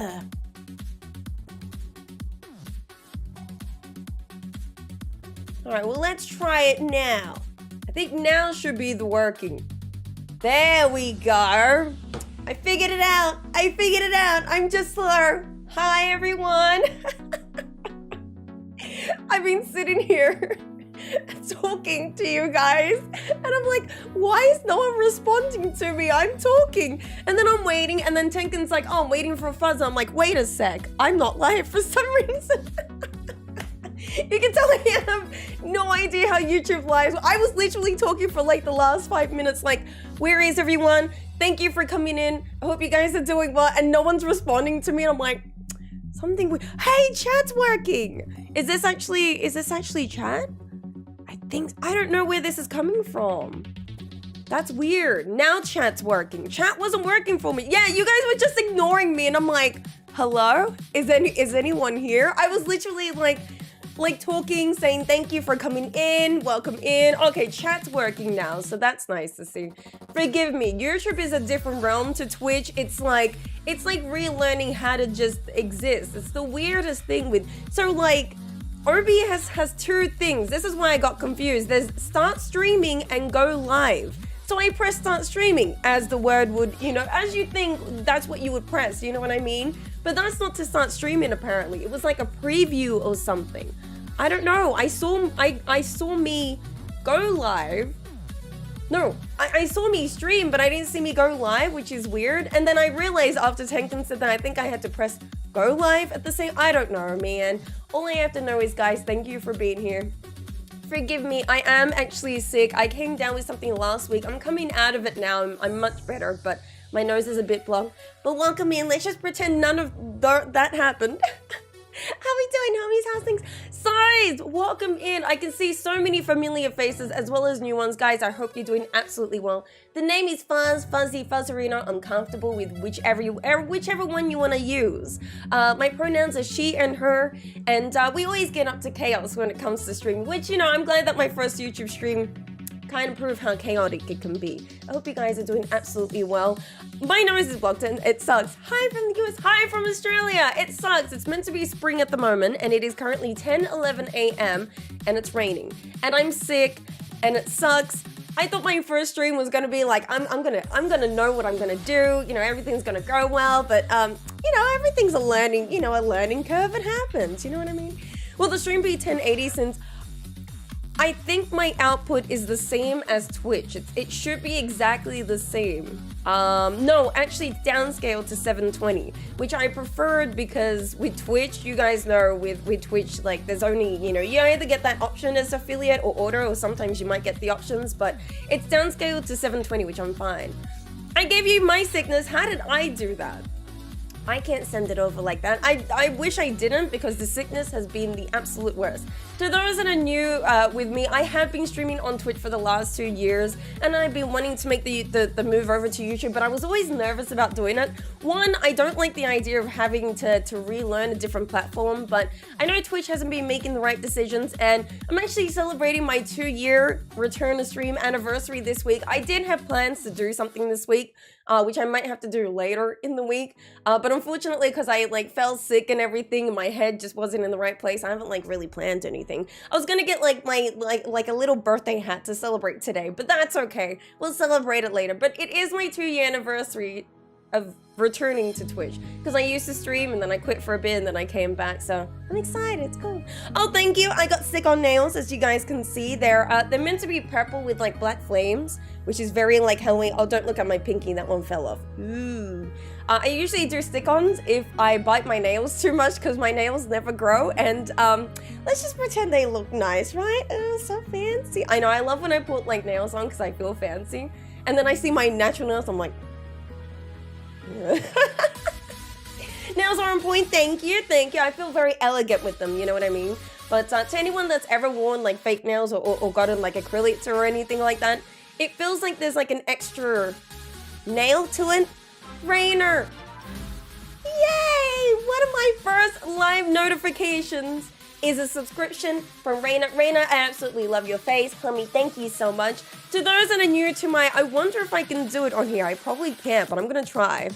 Alright, well, let's try it now. I think now should be the working. There we go. I figured it out. I'm just slow. Hi, everyone. I've been sitting here talking to you guys, and I'm like, why is no one responding to me? I'm talking, and then I'm waiting, and then 𝓗𝓸𝓶𝓮𝓵𝓮 like, oh, I'm waiting for a fuzz. I'm like, wait a sec, I'm not live for some reason. You can tell I have no idea how YouTube lives. I was literally talking for like the last 5 minutes, like, where is everyone? Thank you for coming in. I hope you guys are doing well, and no one's responding to me. And I'm like, something weird. Hey, chat's working. Is this actually chat? I don't know where this is coming from. That's weird. Now chat's working. Chat wasn't working for me. Yeah, you guys were just ignoring me, and I'm like, hello? Is anyone here? I was literally like talking, saying thank you for coming in, welcome in. Okay, chat's working now, so that's nice to see. Forgive me, YouTube is a different realm to Twitch. It's like relearning how to just exist. It's the weirdest thing with, so like, OBS has two things. This is why I got confused. There's start streaming and go live. So I press start streaming as the word would, you know, as you think that's what you would press, you know what I mean? But that's not to start streaming apparently. It was like a preview or something. I don't know. I saw me go live. No, I saw me stream, but I didn't see me go live, which is weird. And then I realized after 𝓗𝓸𝓶𝓮𝓵𝓮 said that I think I had to press go live at the same. I don't know, man. All I have to know is, guys, thank you for being here. Forgive me, I am actually sick. I came down with something last week. I'm coming out of it now. I'm much better, but my nose is a bit blocked. But welcome in. Let's just pretend none of that happened. How we doing, homies? How's things? Size, welcome in. I can see so many familiar faces as well as new ones. Guys, I hope you're doing absolutely well. The name is Fuzz, Fuzzy, 𝓗𝓸𝓬𝓲𝓪𝓵𝓮𝓼. I'm comfortable with whichever one you want to use. My pronouns are she and her, and we always get up to chaos when it comes to streaming, which, you know, I'm glad that my first YouTube stream kind of prove how chaotic it can be. I hope you guys are doing absolutely well. My nose is blocked and it sucks. Hi from the US, hi from Australia. It sucks. It's meant to be spring at the moment and it is currently 10:11 a.m. and it's raining. And I'm sick and it sucks. I thought my first stream was gonna be like, I'm gonna know what I'm gonna do, you know, everything's gonna go well, but you know, everything's a learning curve. It happens, you know what I mean? Will the stream be 1080 since I think my output is the same as Twitch. It should be exactly the same. No, actually it's downscaled to 720, which I preferred because with Twitch, you guys know with Twitch, like there's only, you know, you either get that option as affiliate or order, or sometimes you might get the options, but it's downscaled to 720, which I'm fine. I gave you my sickness. How did I do that? I can't send it over like that. I wish I didn't because the sickness has been the absolute worst. To those that are new with me, I have been streaming on Twitch for the last 2 years and I've been wanting to make the move over to YouTube, but I was always nervous about doing it. One, I don't like the idea of having to relearn a different platform, but I know Twitch hasn't been making the right decisions and I'm actually celebrating my 2-year return to stream anniversary this week. I did have plans to do something this week, which I might have to do later in the week. But unfortunately, because I like fell sick and everything, and my head just wasn't in the right place, I haven't like really planned anything. I was gonna get like my like a little birthday hat to celebrate today, but that's okay. We'll celebrate it later. But it is my 2-year anniversary of returning to Twitch because I used to stream and then I quit for a bit and then I came back, so I'm excited. It's cool. Oh, thank you. I got sick on nails, as you guys can see. They're meant to be purple with like black flames, which is very like Halloween. Oh, don't look at my pinky, that one fell off. Ooh. I usually do stick-ons if I bite my nails too much because my nails never grow, and let's just pretend they look nice, right? Oh, so fancy. I know, I love when I put like nails on because I feel fancy, and then I see my natural nails, I'm like, nails are on point. Thank you. I feel very elegant with them, you know what I mean? But to anyone that's ever worn like fake nails or gotten like acrylics or anything like that, it feels like there's like an extra nail to it. Rainer, yay! One of my first live notifications is a subscription from Rainer. Rainer, I absolutely love your face. Homie, thank you so much. To those that are new to I wonder if I can do it on here. I probably can't, but I'm gonna try.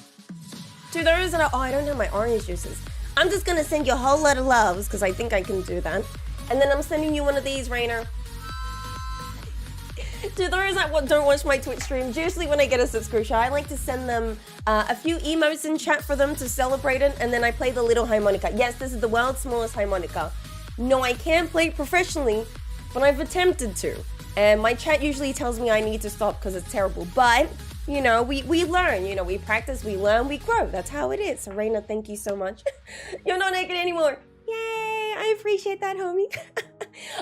To those that are, oh, I don't have my orange juices. I'm just gonna send you a whole lot of loves because I think I can do that. And then I'm sending you one of these, Rainer. To those that don't watch my Twitch streams, usually when I get a subscription, I like to send them a few emotes in chat for them to celebrate it, and then I play the little harmonica. Yes, this is the world's smallest harmonica. No, I can't play it professionally, but I've attempted to. And my chat usually tells me I need to stop because it's terrible. But, you know, we learn, you know, we practice, we learn, we grow. That's how it is. So, Raina, thank you so much. You're not naked anymore. Yay, I appreciate that, homie.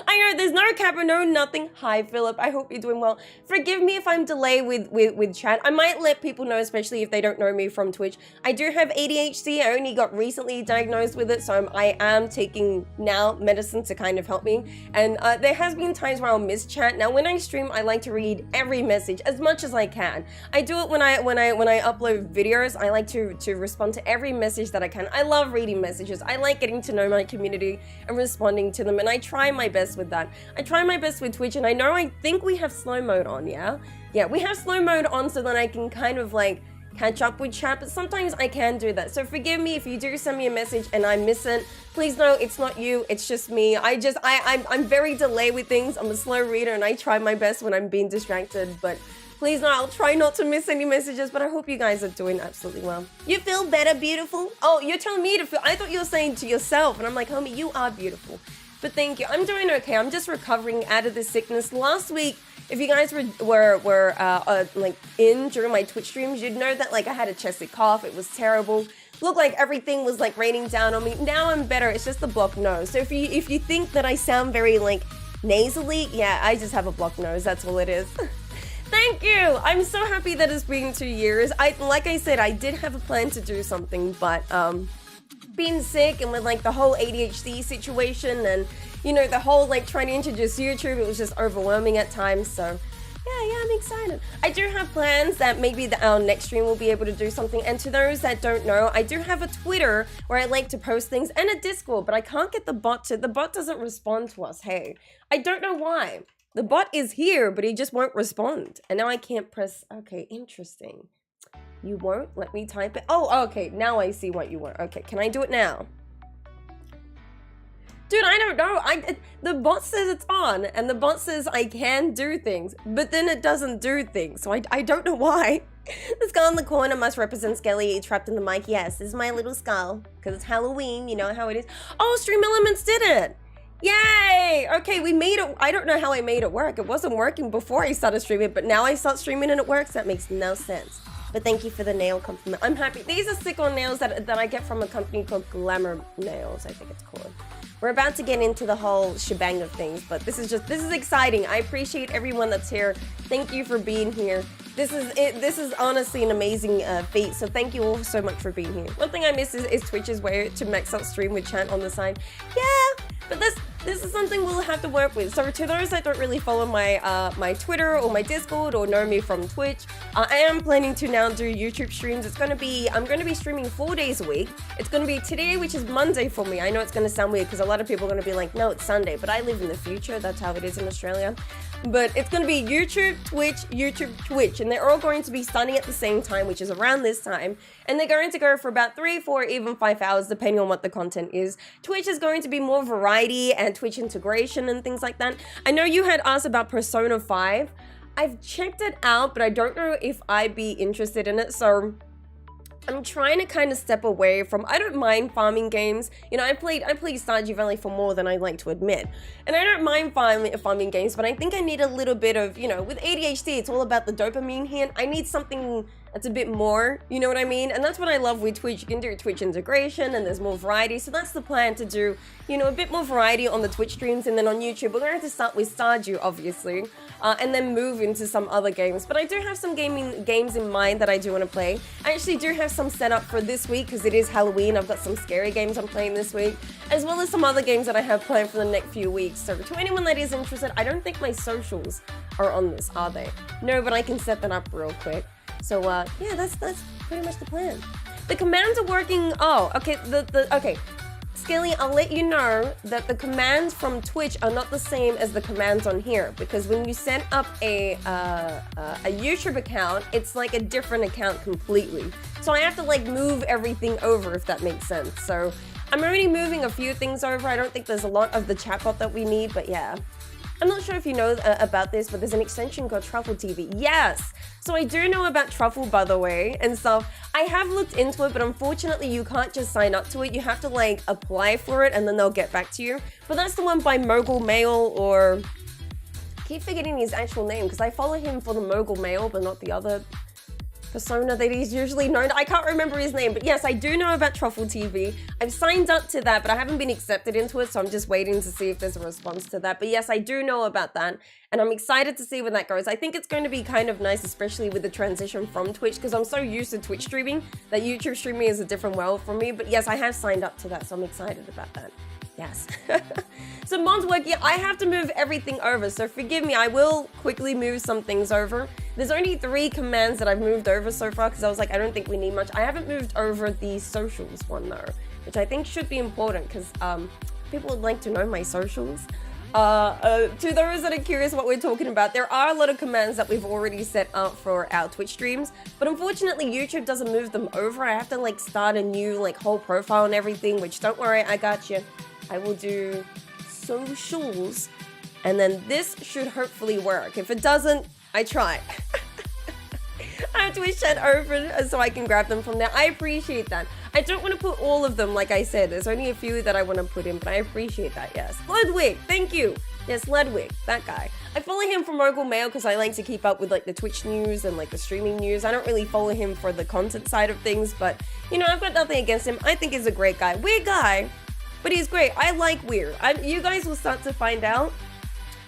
I know there's no Cavern, no nothing. Hi, Philip. I hope you're doing well. Forgive me if I'm delayed with chat. I might let people know, especially if they don't know me from Twitch. I do have ADHD. I only got recently diagnosed with it, so I am taking now medicine to kind of help me. And there has been times where I'll miss chat. Now, when I stream, I like to read every message as much as I can. I do it when I upload videos. I like to respond to every message that I can. I love reading messages. I like getting to know my community and responding to them, and I try my best with that. I try my best with Twitch, and I think we have slow mode on, yeah? Yeah, we have slow mode on so that I can kind of like catch up with chat, but sometimes I can do that. So forgive me if you do send me a message and I miss it. Please know it's not you, it's just me. I'm very delayed with things. I'm a slow reader and I try my best when I'm being distracted, but please know I'll try not to miss any messages, but I hope you guys are doing absolutely well. You feel better, beautiful? Oh, you're telling me to feel, I thought you were saying to yourself, and I'm like, homie, you are beautiful. But thank you. I'm doing okay. I'm just recovering out of this sickness. Last week, if you guys were like in during my Twitch streams, you'd know that like I had a chesty cough. It was terrible. Looked like everything was like raining down on me. Now I'm better. It's just a blocked nose. So if you think that I sound very like nasally, yeah, I just have a blocked nose. That's all it is. Thank you. I'm so happy that it's been 2 years. Like I said, I did have a plan to do something, but being sick and with like the whole ADHD situation and you know the whole like trying to introduce YouTube, it was just overwhelming at times. So yeah, I'm excited. I do have plans that maybe our next stream will be able to do something. And to those that don't know, I do have a Twitter where I like to post things and a Discord, but I can't get the bot doesn't respond to us. Hey, I don't know why. The bot is here, but he just won't respond. And now I can't press, okay, interesting. You won't let me type it? Oh, okay, now I see what you want. Okay, can I do it now? Dude, I don't know. The bot says it's on, and the bot says I can do things, but then it doesn't do things, so I don't know why. The skull in the corner must represent Skelly trapped in the mic. Yes, this is my little skull, because it's Halloween, you know how it is. Oh, Stream Elements did it! Yay! Okay, we made it. I don't know how I made it work. It wasn't working before I started streaming, but now I start streaming and it works. That makes no sense. But thank you for the nail compliment. I'm happy. These are stick-on nails that I get from a company called Glamour Nails, I think it's called. We're about to get into the whole shebang of things, but this is exciting. I appreciate everyone that's here. Thank you for being here. This is honestly an amazing feat, so thank you all so much for being here. One thing I miss is Twitch's way to max out stream with chat on the side. Yeah, but this is something we'll have to work with. So to those that don't really follow my my Twitter or my Discord or know me from Twitch, I am planning to now do YouTube streams. I'm gonna be streaming 4 days a week. It's gonna be today, which is Monday for me. I know it's gonna sound weird because a lot of people are gonna be like, no, it's Sunday, but I live in the future. That's how it is in Australia. But it's going to be YouTube, Twitch, and they're all going to be starting at the same time, which is around this time. And they're going to go for about 3, 4, even 5 hours, depending on what the content is. Twitch is going to be more variety and Twitch integration and things like that. I know you had asked about Persona 5. I've checked it out, but I don't know if I'd be interested in it, so I'm trying to kind of step away from, I don't mind farming games. You know, I played Stardew Valley for more than I like to admit. And I don't mind farming games, but I think I need a little bit of, you know, with ADHD, it's all about the dopamine hit. I need something that's a bit more, you know what I mean? And that's what I love with Twitch. You can do Twitch integration and there's more variety. So that's the plan, to do, you know, a bit more variety on the Twitch streams, and then on YouTube. We're going to have to start with Stardew, obviously, and then move into some other games. But I do have some games in mind that I do want to play. I actually do have some set up for this week because it is Halloween. I've got some scary games I'm playing this week, as well as some other games that I have planned for the next few weeks. So to anyone that is interested, I don't think my socials are on this, are they? No, but I can set that up real quick. So yeah, that's pretty much the plan. The commands are working. Oh, okay. Okay. Skelly, I'll let you know that the commands from Twitch are not the same as the commands on here, because when you set up a YouTube account, it's like a different account completely. So I have to like move everything over, if that makes sense. So I'm already moving a few things over. I don't think there's a lot of the chatbot that we need, but yeah. I'm not sure if you know about this, but there's an extension called Truffle TV. Yes! So I do know about Truffle, by the way, and stuff. I have looked into it, but unfortunately you can't just sign up to it. You have to like apply for it and then they'll get back to you. But that's the one by 𝓗𝓸𝓬𝓲𝓪𝓵𝓭𝓮, or... I keep forgetting his actual name because I follow him for the 𝓗𝓸𝓬𝓬𝓲𝓪, but not the other persona that he's usually known. I can't remember his name, but yes, I do know about Truffle TV. I've signed up to that, but I haven't been accepted into it, so I'm just waiting to see if there's a response to that. But yes, I do know about that, and I'm excited to see where that goes. I think it's going to be kind of nice, especially with the transition from Twitch, because I'm so used to Twitch streaming that YouTube streaming is a different world for me. But yes, I have signed up to that, so I'm excited about that. Yes. So Mon's work, yeah, I have to move everything over, so forgive me, I will quickly move some things over. There's only 3 commands that I've moved over so far, because I was like, I don't think we need much. I haven't moved over the socials one though, which I think should be important, because people would like to know my socials. To those that are curious what we're talking about, there are a lot of commands that we've already set up for our Twitch streams, but unfortunately YouTube doesn't move them over. I have to like start a new like whole profile and everything, which don't worry, I got you. I will do socials, and then this should hopefully work. If it doesn't, I tried. I have Twitch chat open so I can grab them from there. I appreciate that. I don't want to put all of them, like I said. There's only a few that I want to put in, but I appreciate that, yes. Ludwig, thank you. Yes, Ludwig, that guy. I follow him from 𝓗𝓸𝓬𝓬𝓲𝓪 because I like to keep up with like the Twitch news and like the streaming news. I don't really follow him for the content side of things, but you know, I've got nothing against him. I think he's a great guy. Weird guy, but he's great. I like weird. You guys will start to find out.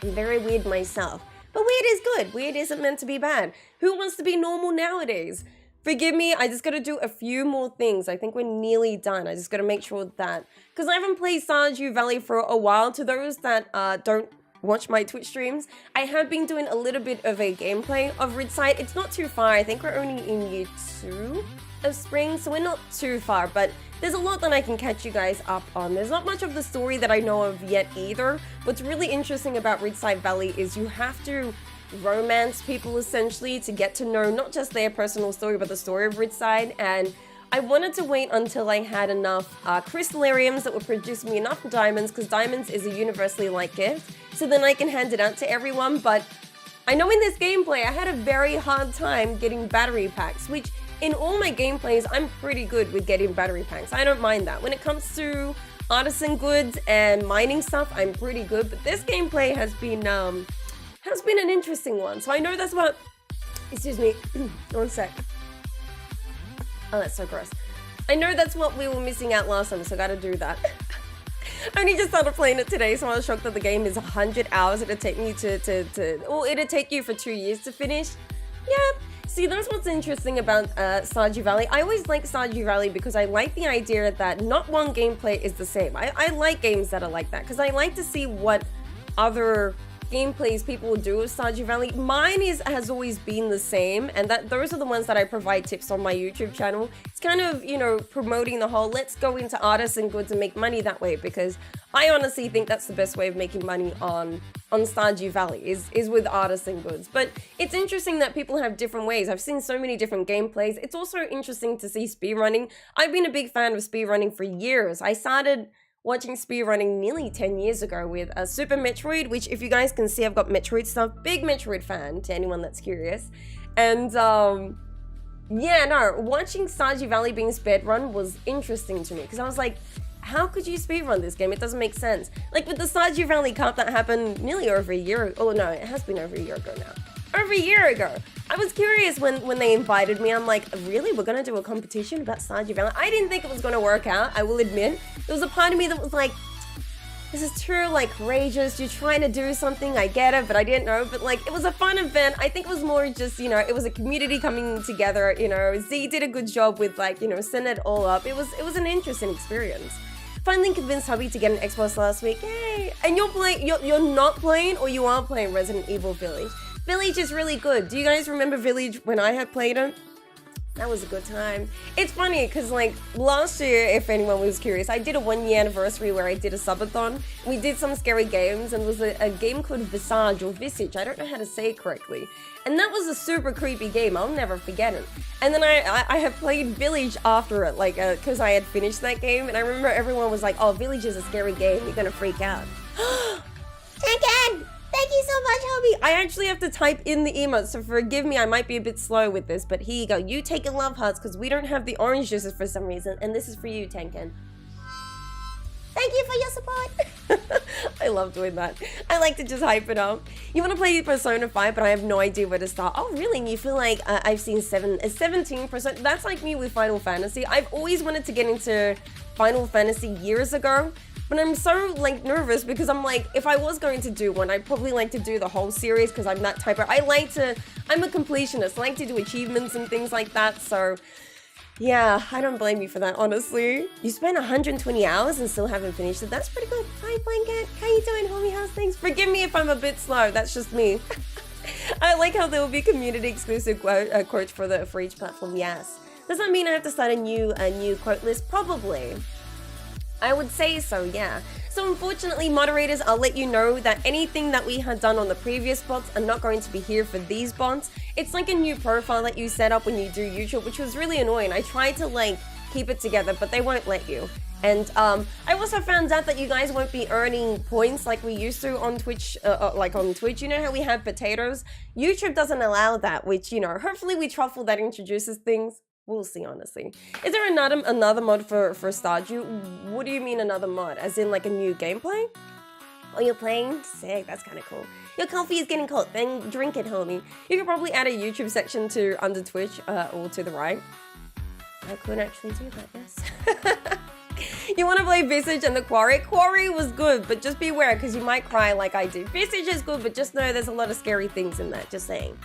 I'm very weird myself. But weird is good. Weird isn't meant to be bad. Who wants to be normal nowadays? Forgive me, I just gotta do a few more things. I think we're nearly done. I just gotta make sure that... Because I haven't played Stardew Valley for a while. To those that don't watch my Twitch streams, I have been doing a little bit of a gameplay of Ridgeside. It's not too far. I think we're only in year 2 of spring, so we're not too far, but there's a lot that I can catch you guys up on. There's not much of the story that I know of yet either. What's really interesting about Ridgeside Valley is you have to romance people essentially to get to know not just their personal story, but the story of Ridgeside. And I wanted to wait until I had enough 𝓗𝓸𝓬𝓬𝓲𝓪𝓵𝓮 that would produce me enough diamonds, because diamonds is a universally liked gift, so then I can hand it out to everyone. But I know in this gameplay I had a very hard time getting battery packs, which in all my gameplays I'm pretty good with getting battery packs. I don't mind that. When it comes to artisan goods and mining stuff, I'm pretty good, but this gameplay has been an interesting one. So I know that's what... Excuse me. One sec. Oh, that's so gross. I know that's what we were missing out last time, so I gotta do that. I only just started playing it today, so I was shocked that the game is 100 hours. It'd take me well, it'd take you for 2 years to finish. Yeah. See, that's what's interesting about Stardew Valley. I always like Stardew Valley because I like the idea that not one gameplay is the same. I like games that are like that because I like to see what other gameplays people will do with Stardew Valley. Mine has always been the same, and those are the ones that I provide tips on my YouTube channel. It's kind of, you know, promoting the whole let's go into artisan goods and make money that way, because I honestly think that's the best way of making money on Stardew Valley is with artisan goods. But it's interesting that people have different ways. I've seen so many different gameplays. It's also interesting to see speedrunning. I've been a big fan of speedrunning for years. I started watching speedrunning nearly 10 years ago with Super Metroid, which if you guys can see, I've got Metroid stuff. Big Metroid fan, to anyone that's curious. And yeah, no, watching Stardew Valley being speedrun was interesting to me because I was like, how could you speedrun this game? It doesn't make sense. Like with the Stardew Valley Cup that happened nearly over a year ago. Oh no, it has been over a year ago now. Over a year ago. I was curious when they invited me. I'm like, really? We're gonna do a competition about Stardew Valley? I didn't think it was gonna work out, I will admit. There was a part of me that was like, this is too like courageous. You're trying to do something, I get it, but I didn't know. But like, it was a fun event. I think it was more just, you know, it was a community coming together. You know, Z did a good job with like, you know, setting it all up. It was an interesting experience. Finally convinced hubby to get an Xbox last week. Yay! And you're not playing, or you are playing Resident Evil Village. Village is really good. Do you guys remember Village when I had played it? That was a good time. It's funny because like last year, if anyone was curious, I did a 1-year anniversary where I did a subathon. We did some scary games and it was a game called Visage or Visage. I don't know how to say it correctly. And that was a super creepy game. I'll never forget it. And then I have played Village after it, like because I had finished that game. And I remember everyone was like, oh, Village is a scary game. You're going to freak out. Tekken! Thank you so much, Hobie. I actually have to type in the emotes, so forgive me, I might be a bit slow with this, but here you go. You take a love hearts, because we don't have the orange juices for some reason, and this is for you, Tenken. Thank you for your support. I love doing that. I like to just hype it up. You want to play Persona 5, but I have no idea where to start. Oh, really? And you feel like I've seen 17%? That's like me with Final Fantasy. I've always wanted to get into Final Fantasy years ago. But I'm so like nervous because I'm like, if I was going to do one, I'd probably like to do the whole series because I'm that type of, I'm a completionist. I like to do achievements and things like that. So yeah, I don't blame you for that, honestly. You spent 120 hours and still haven't finished it. That's pretty good. Hi, Blanket. How you doing, homie? How's things? Forgive me if I'm a bit slow. That's just me. I like how there will be community exclusive quotes for each platform. Yes. Does that mean I have to start a new quote list? Probably. I would say so, yeah. So unfortunately, moderators, I'll let you know that anything that we had done on the previous bots are not going to be here for these bots. It's like a new profile that you set up when you do YouTube, which was really annoying. I tried to like keep it together, but they won't let you. And I also found out that you guys won't be earning points like we used to on Twitch, You know how we have potatoes? YouTube doesn't allow that, which, you know, hopefully we truffle that introduces things. We'll see, honestly. Is there another mod for Stardew? What do you mean another mod? As in like a new gameplay? Oh, you're playing? Sick, that's kind of cool. Your coffee is getting cold, then drink it, homie. You could probably add a YouTube section to under Twitch or to the right. I could actually do that, yes. You want to play Visage and the Quarry? Quarry was good, but just beware because you might cry like I did. Visage is good, but just know there's a lot of scary things in that, just saying.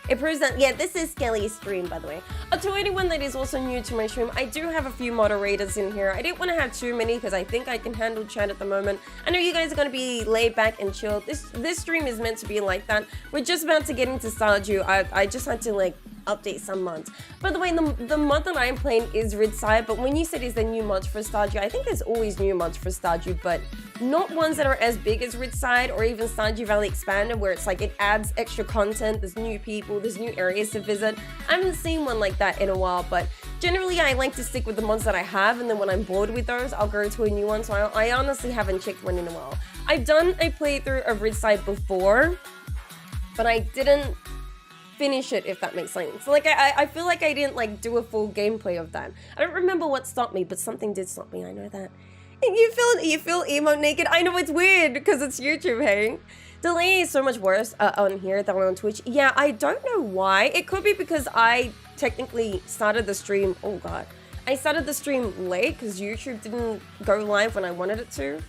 It proves that, yeah, this is Skelly's stream, by the way. To anyone that is also new to my stream, I do have a few moderators in here. I didn't want to have too many because I think I can handle chat at the moment. I know you guys are going to be laid back and chilled. This stream is meant to be like that. We're just about to get into Stardew. I just had to, like, update some mods. By the way, the mod that I'm playing is Ridgeside, but when you said is there new mods for Stardew, I think there's always new mods for Stardew, but not ones that are as big as Ridgeside or even Stardew Valley Expanded, where it's like it adds extra content, there's new people, there's new areas to visit. I haven't seen one like that in a while, but generally I like to stick with the mods that I have, and then when I'm bored with those, I'll go to a new one, so I honestly haven't checked one in a while. I've done a playthrough of Ridgeside before, but I didn't finish it, if that makes sense. Like I feel like I didn't like do a full gameplay of that. I don't remember what stopped me, but something did stop me. I know that. You feel emo naked. I know it's weird because it's YouTube, hey. Delay is so much worse on here than on Twitch. Yeah, I don't know why. It could be because I technically started the stream. Oh god, I started the stream late because YouTube didn't go live when I wanted it to.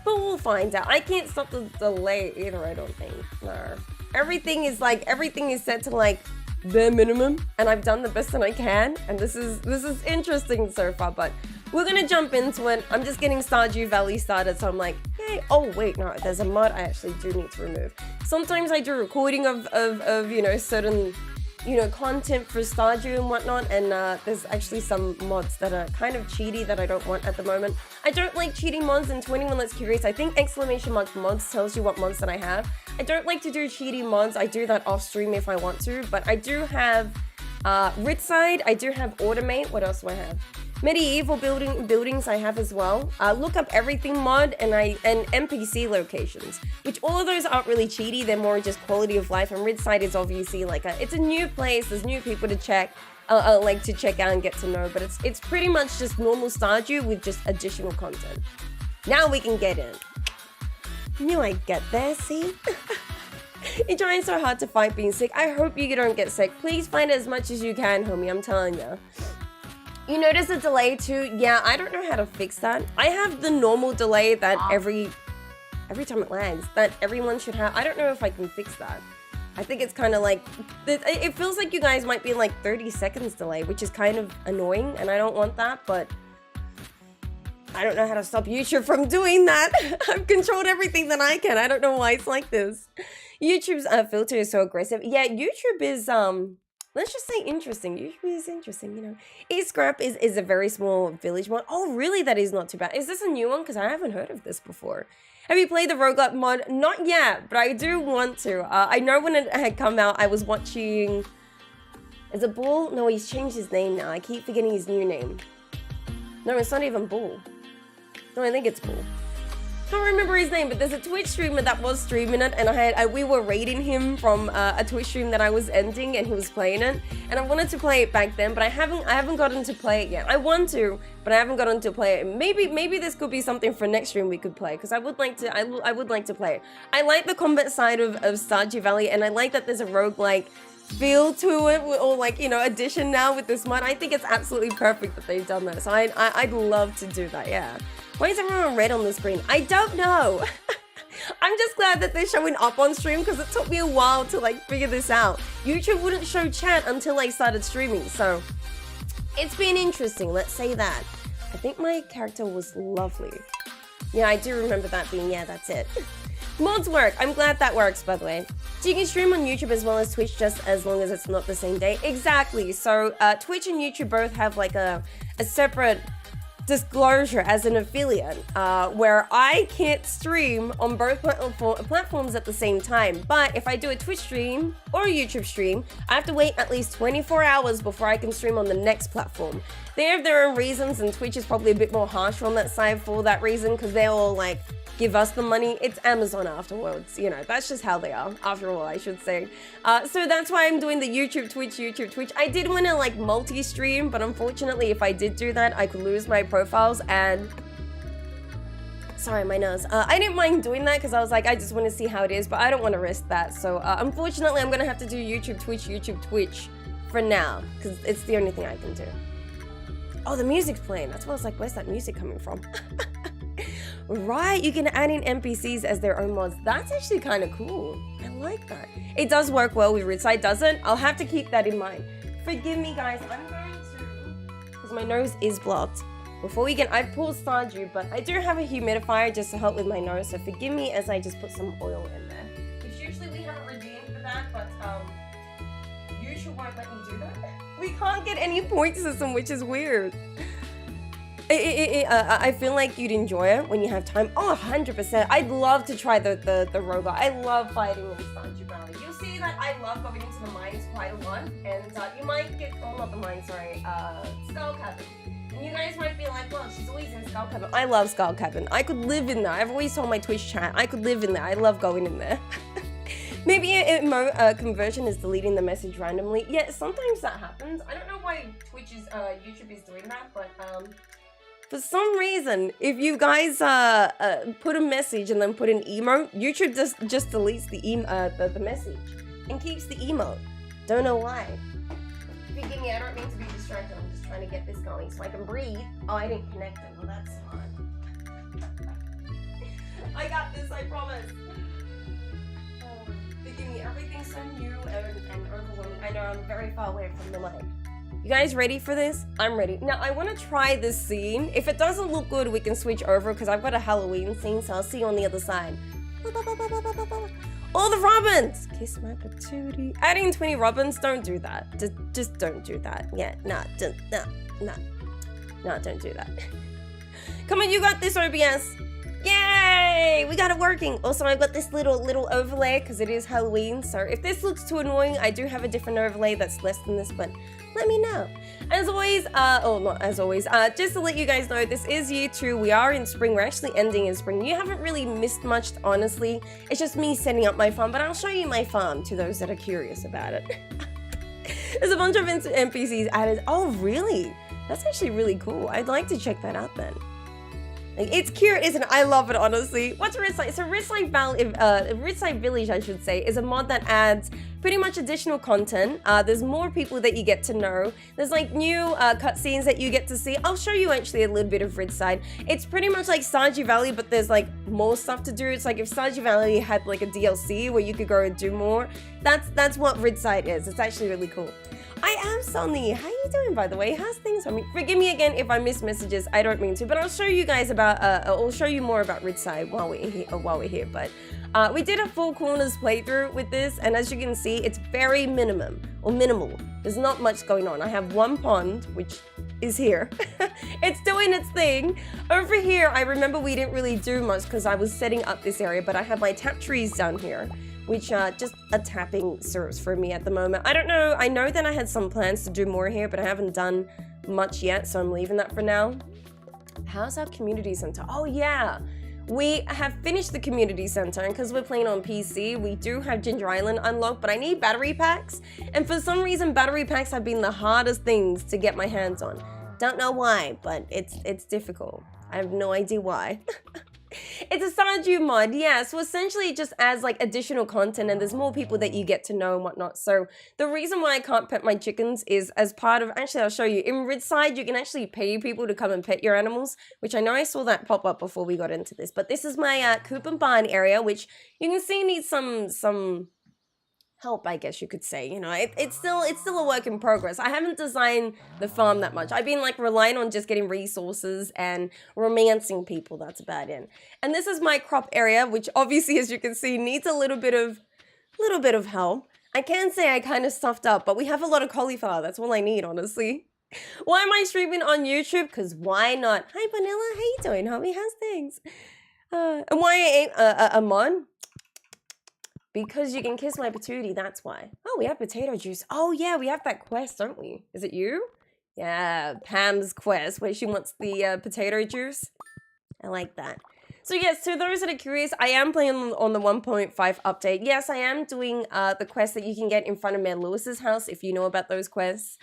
But we'll find out. I can't stop the delay either. I don't think. No. Everything is set to like bare minimum, and I've done the best that I can, and this is interesting so far, but we're gonna jump into it. I'm just getting Stardew Valley started, so I'm like, hey, oh wait, no, there's a mod I actually do need to remove. Sometimes I do recording of you know, certain, you know, content for Stardew and whatnot, and there's actually some mods that are kind of cheaty that I don't want at the moment. I don't like cheating mods, and to anyone that's curious, I think exclamation mark mods tells you what mods that I have. I don't like to do cheaty mods. I do that off stream if I want to, but I do have Ridgeside, I do have Automate. What else do I have? Medieval buildings I have as well. Look up everything mod and NPC locations, which all of those aren't really cheaty. They're more just quality of life. And Ridgeside is obviously like it's a new place. There's new people to check, like to check out and get to know. But it's pretty much just normal Stardew with just additional content. Now we can get in. Knew I'd get there. See. You're trying so hard to fight being sick. I hope you don't get sick. Please find as much as you can, homie. I'm telling you. You notice a delay too? Yeah, I don't know how to fix that. I have the normal delay that every time it lags, that everyone should have. I don't know if I can fix that. I think it's kind of like, it feels like you guys might be like 30 seconds delay, which is kind of annoying, and I don't want that, but I don't know how to stop YouTube from doing that. I've controlled everything that I can. I don't know why it's like this. YouTube's filter is so aggressive. Yeah, YouTube is, Let's just say interesting. Usually it's interesting, you know. 𝓗𝓸𝓬𝓵 is a very small village mod. Oh, really? That is not too bad. Is this a new one? Because I haven't heard of this before. Have you played the roguelike mod? Not yet, but I do want to. I know when it had come out, I was watching... Is it Bull? No, he's changed his name now. I keep forgetting his new name. No, it's not even Bull. No, I think it's Bull. I don't remember his name, but there's a Twitch streamer that was streaming it, and we were raiding him from a Twitch stream that I was ending, and he was playing it. And I wanted to play it back then, but I haven't gotten to play it yet. I want to, but I haven't gotten to play it. Maybe this could be something for next stream we could play, because I would like to. I would like to play it. I like the combat side of Stardew Valley, and I like that there's a roguelike feel to it, or like, you know, addition now with this mod. I think it's absolutely perfect that they've done that. So I'd love to do that. Yeah. Why is everyone red on the screen? I don't know. I'm just glad that they're showing up on stream because it took me a while to like figure this out. YouTube wouldn't show chat until I started streaming, so it's been interesting, let's say that. I think my character was lovely. Yeah, I do remember that being, yeah, that's it. Mods work. I'm glad that works, by the way. So you can stream on YouTube as well as Twitch just as long as it's not the same day. Exactly. So Twitch and YouTube both have like a separate disclosure as an affiliate where I can't stream on both platforms at the same time. But if I do a Twitch stream or a YouTube stream, I have to wait at least 24 hours before I can stream on the next platform. They have their own reasons, and Twitch is probably a bit more harsh on that side for that reason because they're all like, give us the money. It's Amazon afterwards, you know, that's just how they are, after all, I should say. So that's why I'm doing the YouTube, Twitch. I did want to like multi-stream, but unfortunately, if I did do that, I could lose my profiles and... Sorry, my nose. I didn't mind doing that because I was like, I just want to see how it is, but I don't want to risk that. So unfortunately, I'm going to have to do YouTube, Twitch for now, because it's the only thing I can do. Oh, the music's playing. That's why I was like, where's that music coming from? Right, you can add in NPCs as their own mods. That's actually kind of cool. I like that. It does work well with Ridgeside, doesn't? I'll have to keep that in mind. Forgive me, guys. I'm going to... Because my nose is blocked. Before we get... I pulled Stardew, but I do have a humidifier just to help with my nose. So forgive me as I just put some oil in there. Which usually we haven't redeemed for that, but YouTube won't let me do that. We can't get any point system, which is weird. I feel like you'd enjoy it when you have time. Oh, 100%. I'd love to try the roguelike. I love fighting in Stardew Valley. You'll see that I love going into the mines quite a lot. And you might get... Oh, not the mines, sorry. 𝓗𝓸𝓬𝓼𝓪𝓵𝓮. And you guys might be like, well, she's always in 𝓗𝓸𝓬𝓼. I love 𝓗𝓸𝓬𝓼. I could live in there. I've always told my Twitch chat, I could live in there. I love going in there. Maybe conversion is deleting the message randomly. Yeah, sometimes that happens. I don't know why YouTube is doing that, but... For some reason, if you guys put a message and then put an emote, YouTube just deletes the message and keeps the emote. Don't know why. Forgive me, I don't mean to be distracted. I'm just trying to get this going so I can breathe. Oh, I didn't connect it. Well, that's fine. I got this, I promise. Forgive me, everything's so new and overwhelming. I know I'm very far away from the mic. You guys ready for this? I'm ready. Now, I want to try this scene. If it doesn't look good, we can switch over because I've got a Halloween scene, so I'll see you on the other side. All the robins! Kiss my patootie. Adding 20 robins, don't do that. Just don't do that. Yeah, nah, don't do that. Come on, you got this, OBS. Yay! We got it working. Also, I've got this little overlay because it is Halloween. So if this looks too annoying, I do have a different overlay that's less than this, but let me know. As always, not as always, just to let you guys know, this is year 2. We are in spring. We're actually ending in spring. You haven't really missed much, honestly. It's just me setting up my farm, but I'll show you my farm to those that are curious about it. There's a bunch of NPCs added. Oh, really? That's actually really cool. I'd like to check that out then. Like, it's cute, isn't it? I love it, honestly. What's Ridgeside? So Ridgeside Village, I should say, is a mod that adds pretty much additional content. There's more people that you get to know. There's like new cutscenes that you get to see. I'll show you actually a little bit of Ridgeside. It's pretty much like Stardew Valley, but there's like more stuff to do. It's like if Stardew Valley had like a DLC where you could go and do more. That's what Ridgeside is. It's actually really cool. I am Sonny. How you doing, by the way? How's things? I mean, forgive me again if I miss messages. I don't mean to, but I'll show you guys about. I'll show you more about Ridgeside while we're here. But we did a 4 corners playthrough with this, and as you can see, it's very minimal. There's not much going on. I have one pond, which is here. It's doing its thing. Over here, I remember we didn't really do much because I was setting up this area, but I have my tap trees down here, which are just a tapping service for me at the moment. I don't know. I know that I had some plans to do more here, but I haven't done much yet, so I'm leaving that for now. How's our community center? Oh, yeah. We have finished the community center, and because we're playing on PC, we do have Ginger Island unlocked, but I need battery packs. And for some reason, battery packs have been the hardest things to get my hands on. Don't know why, but it's difficult. I have no idea why. It's a Stardew mod, yeah, so essentially it just adds like additional content and there's more people that you get to know and whatnot. So the reason why I can't pet my chickens is as part of, actually I'll show you, in Ridgeside you can actually pay people to come and pet your animals, which I know I saw that pop up before we got into this. But this is my coop and barn area, which you can see needs some help, I guess you could say. You know, it's still a work in progress. I haven't designed the farm that much. I've been like relying on just getting resources and romancing people. That's about it. And this is my crop area, which obviously, as you can see, needs a little bit of help. I can say I kind of stuffed up, but we have a lot of cauliflower. That's all I need, honestly. Why am I streaming on YouTube? Because why not? Hi, Vanilla. How you doing, homie? How's things? And why a mod? Because you can kiss my patootie, that's why. Oh, we have potato juice. Oh, yeah, we have that quest, don't we? Is it you? Yeah, Pam's quest, where she wants the potato juice. I like that. So yes, to those that are curious, I am playing on the 1.5 update. Yes, I am doing the quest that you can get in front of Mayor Lewis's house, if you know about those quests.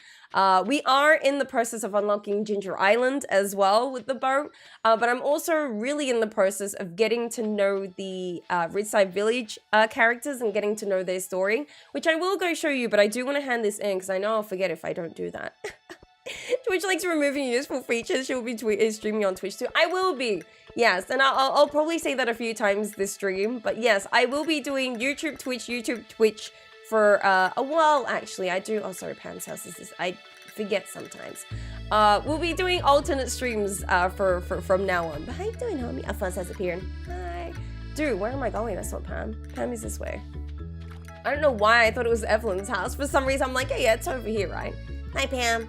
We are in the process of unlocking Ginger Island as well with the boat, but I'm also really in the process of getting to know the Ridgeside Village characters and getting to know their story, which I will go show you, but I do want to hand this in because I know I'll forget if I don't do that. Twitch likes removing useful features. She'll be streaming on Twitch too. I will be. Yes, and I'll probably say that a few times this stream. But yes, I will be doing YouTube, Twitch for a while, actually. I do... Oh, sorry, Pam's house is this. I forget sometimes. We'll be doing alternate streams from now on. But how you doing, homie? Afaz has appeared. Hi. Dude, where am I going? That's not Pam. Pam is this way. I don't know why I thought it was Evelyn's house. For some reason, I'm like, hey, yeah, it's over here, right? Hi, Pam.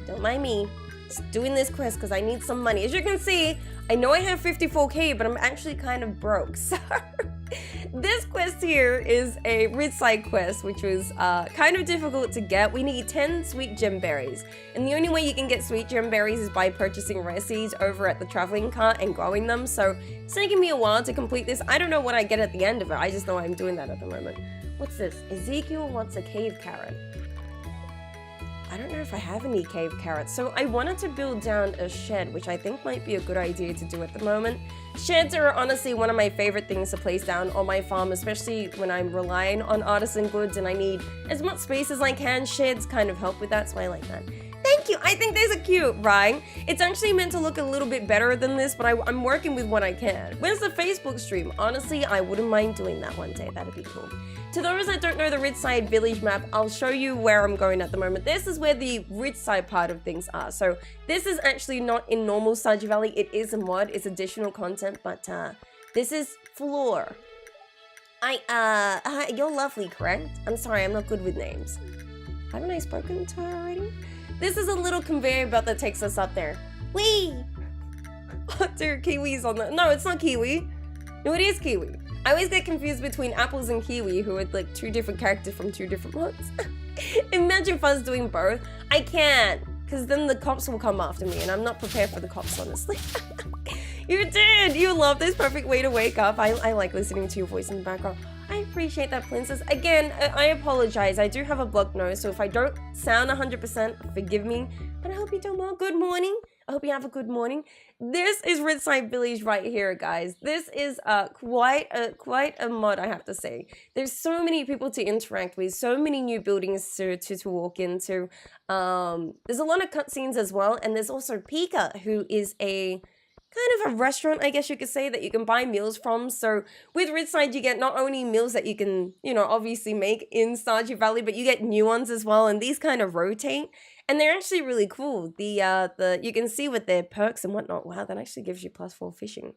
Don't mind me. Just doing this quest because I need some money. As you can see, I know I have 54k, but I'm actually kind of broke. So this quest here is a Ridgeside quest, which was kind of difficult to get. We need 10 sweet gem berries. And the only way you can get sweet gem berries is by purchasing rare seeds over at the traveling cart and growing them. So it's taking me a while to complete this. I don't know what I get at the end of it. I just know I'm doing that at the moment. What's this? Ezekiel wants a cave carrot. I don't know if I have any cave carrots, so I wanted to build down a shed, which I think might be a good idea to do at the moment. Sheds are honestly one of my favorite things to place down on my farm, especially when I'm relying on artisan goods and I need as much space as I can. Sheds kind of help with that, so I like that. Thank you! I think these are cute, right? It's actually meant to look a little bit better than this, but I'm working with what I can. When's the Facebook stream? Honestly, I wouldn't mind doing that one day. That'd be cool. To those that don't know the Ridgeside village map, I'll show you where I'm going at the moment. This is where the Ridgeside part of things are. So this is actually not in normal Stardew Valley. It is a mod. It's additional content, but this is Floor. You're lovely, correct? I'm sorry, I'm not good with names. Haven't I spoken to her already? This is a little conveyor belt that takes us up there. Whee! Oh, dude, Kiwi's on the... No, it's not Kiwi. No, it is Kiwi. I always get confused between Apples and Kiwi, who are like two different characters from two different mods. Imagine Fuzz doing both. I can't, because then the cops will come after me, and I'm not prepared for the cops, honestly. You did! You love this perfect way to wake up. I like listening to your voice in the background. I appreciate that, Princess. Again, I apologize. I do have a blocked nose, so if I don't sound 100%, forgive me. But I hope you're doing well. Good morning. I hope you have a good morning. This is Ridgeside Village right here, guys. This is quite a mod, I have to say. There's so many people to interact with, so many new buildings to walk into. There's a lot of cutscenes as well, and there's also Pika, who is a kind of a restaurant, I guess you could say, that you can buy meals from. So with Ridgeside, you get not only meals that you can, you know, obviously make in Stardew Valley, but you get new ones as well, and these kind of rotate. And they're actually really cool. You can see with their perks and whatnot. Wow, that actually gives you +4 fishing.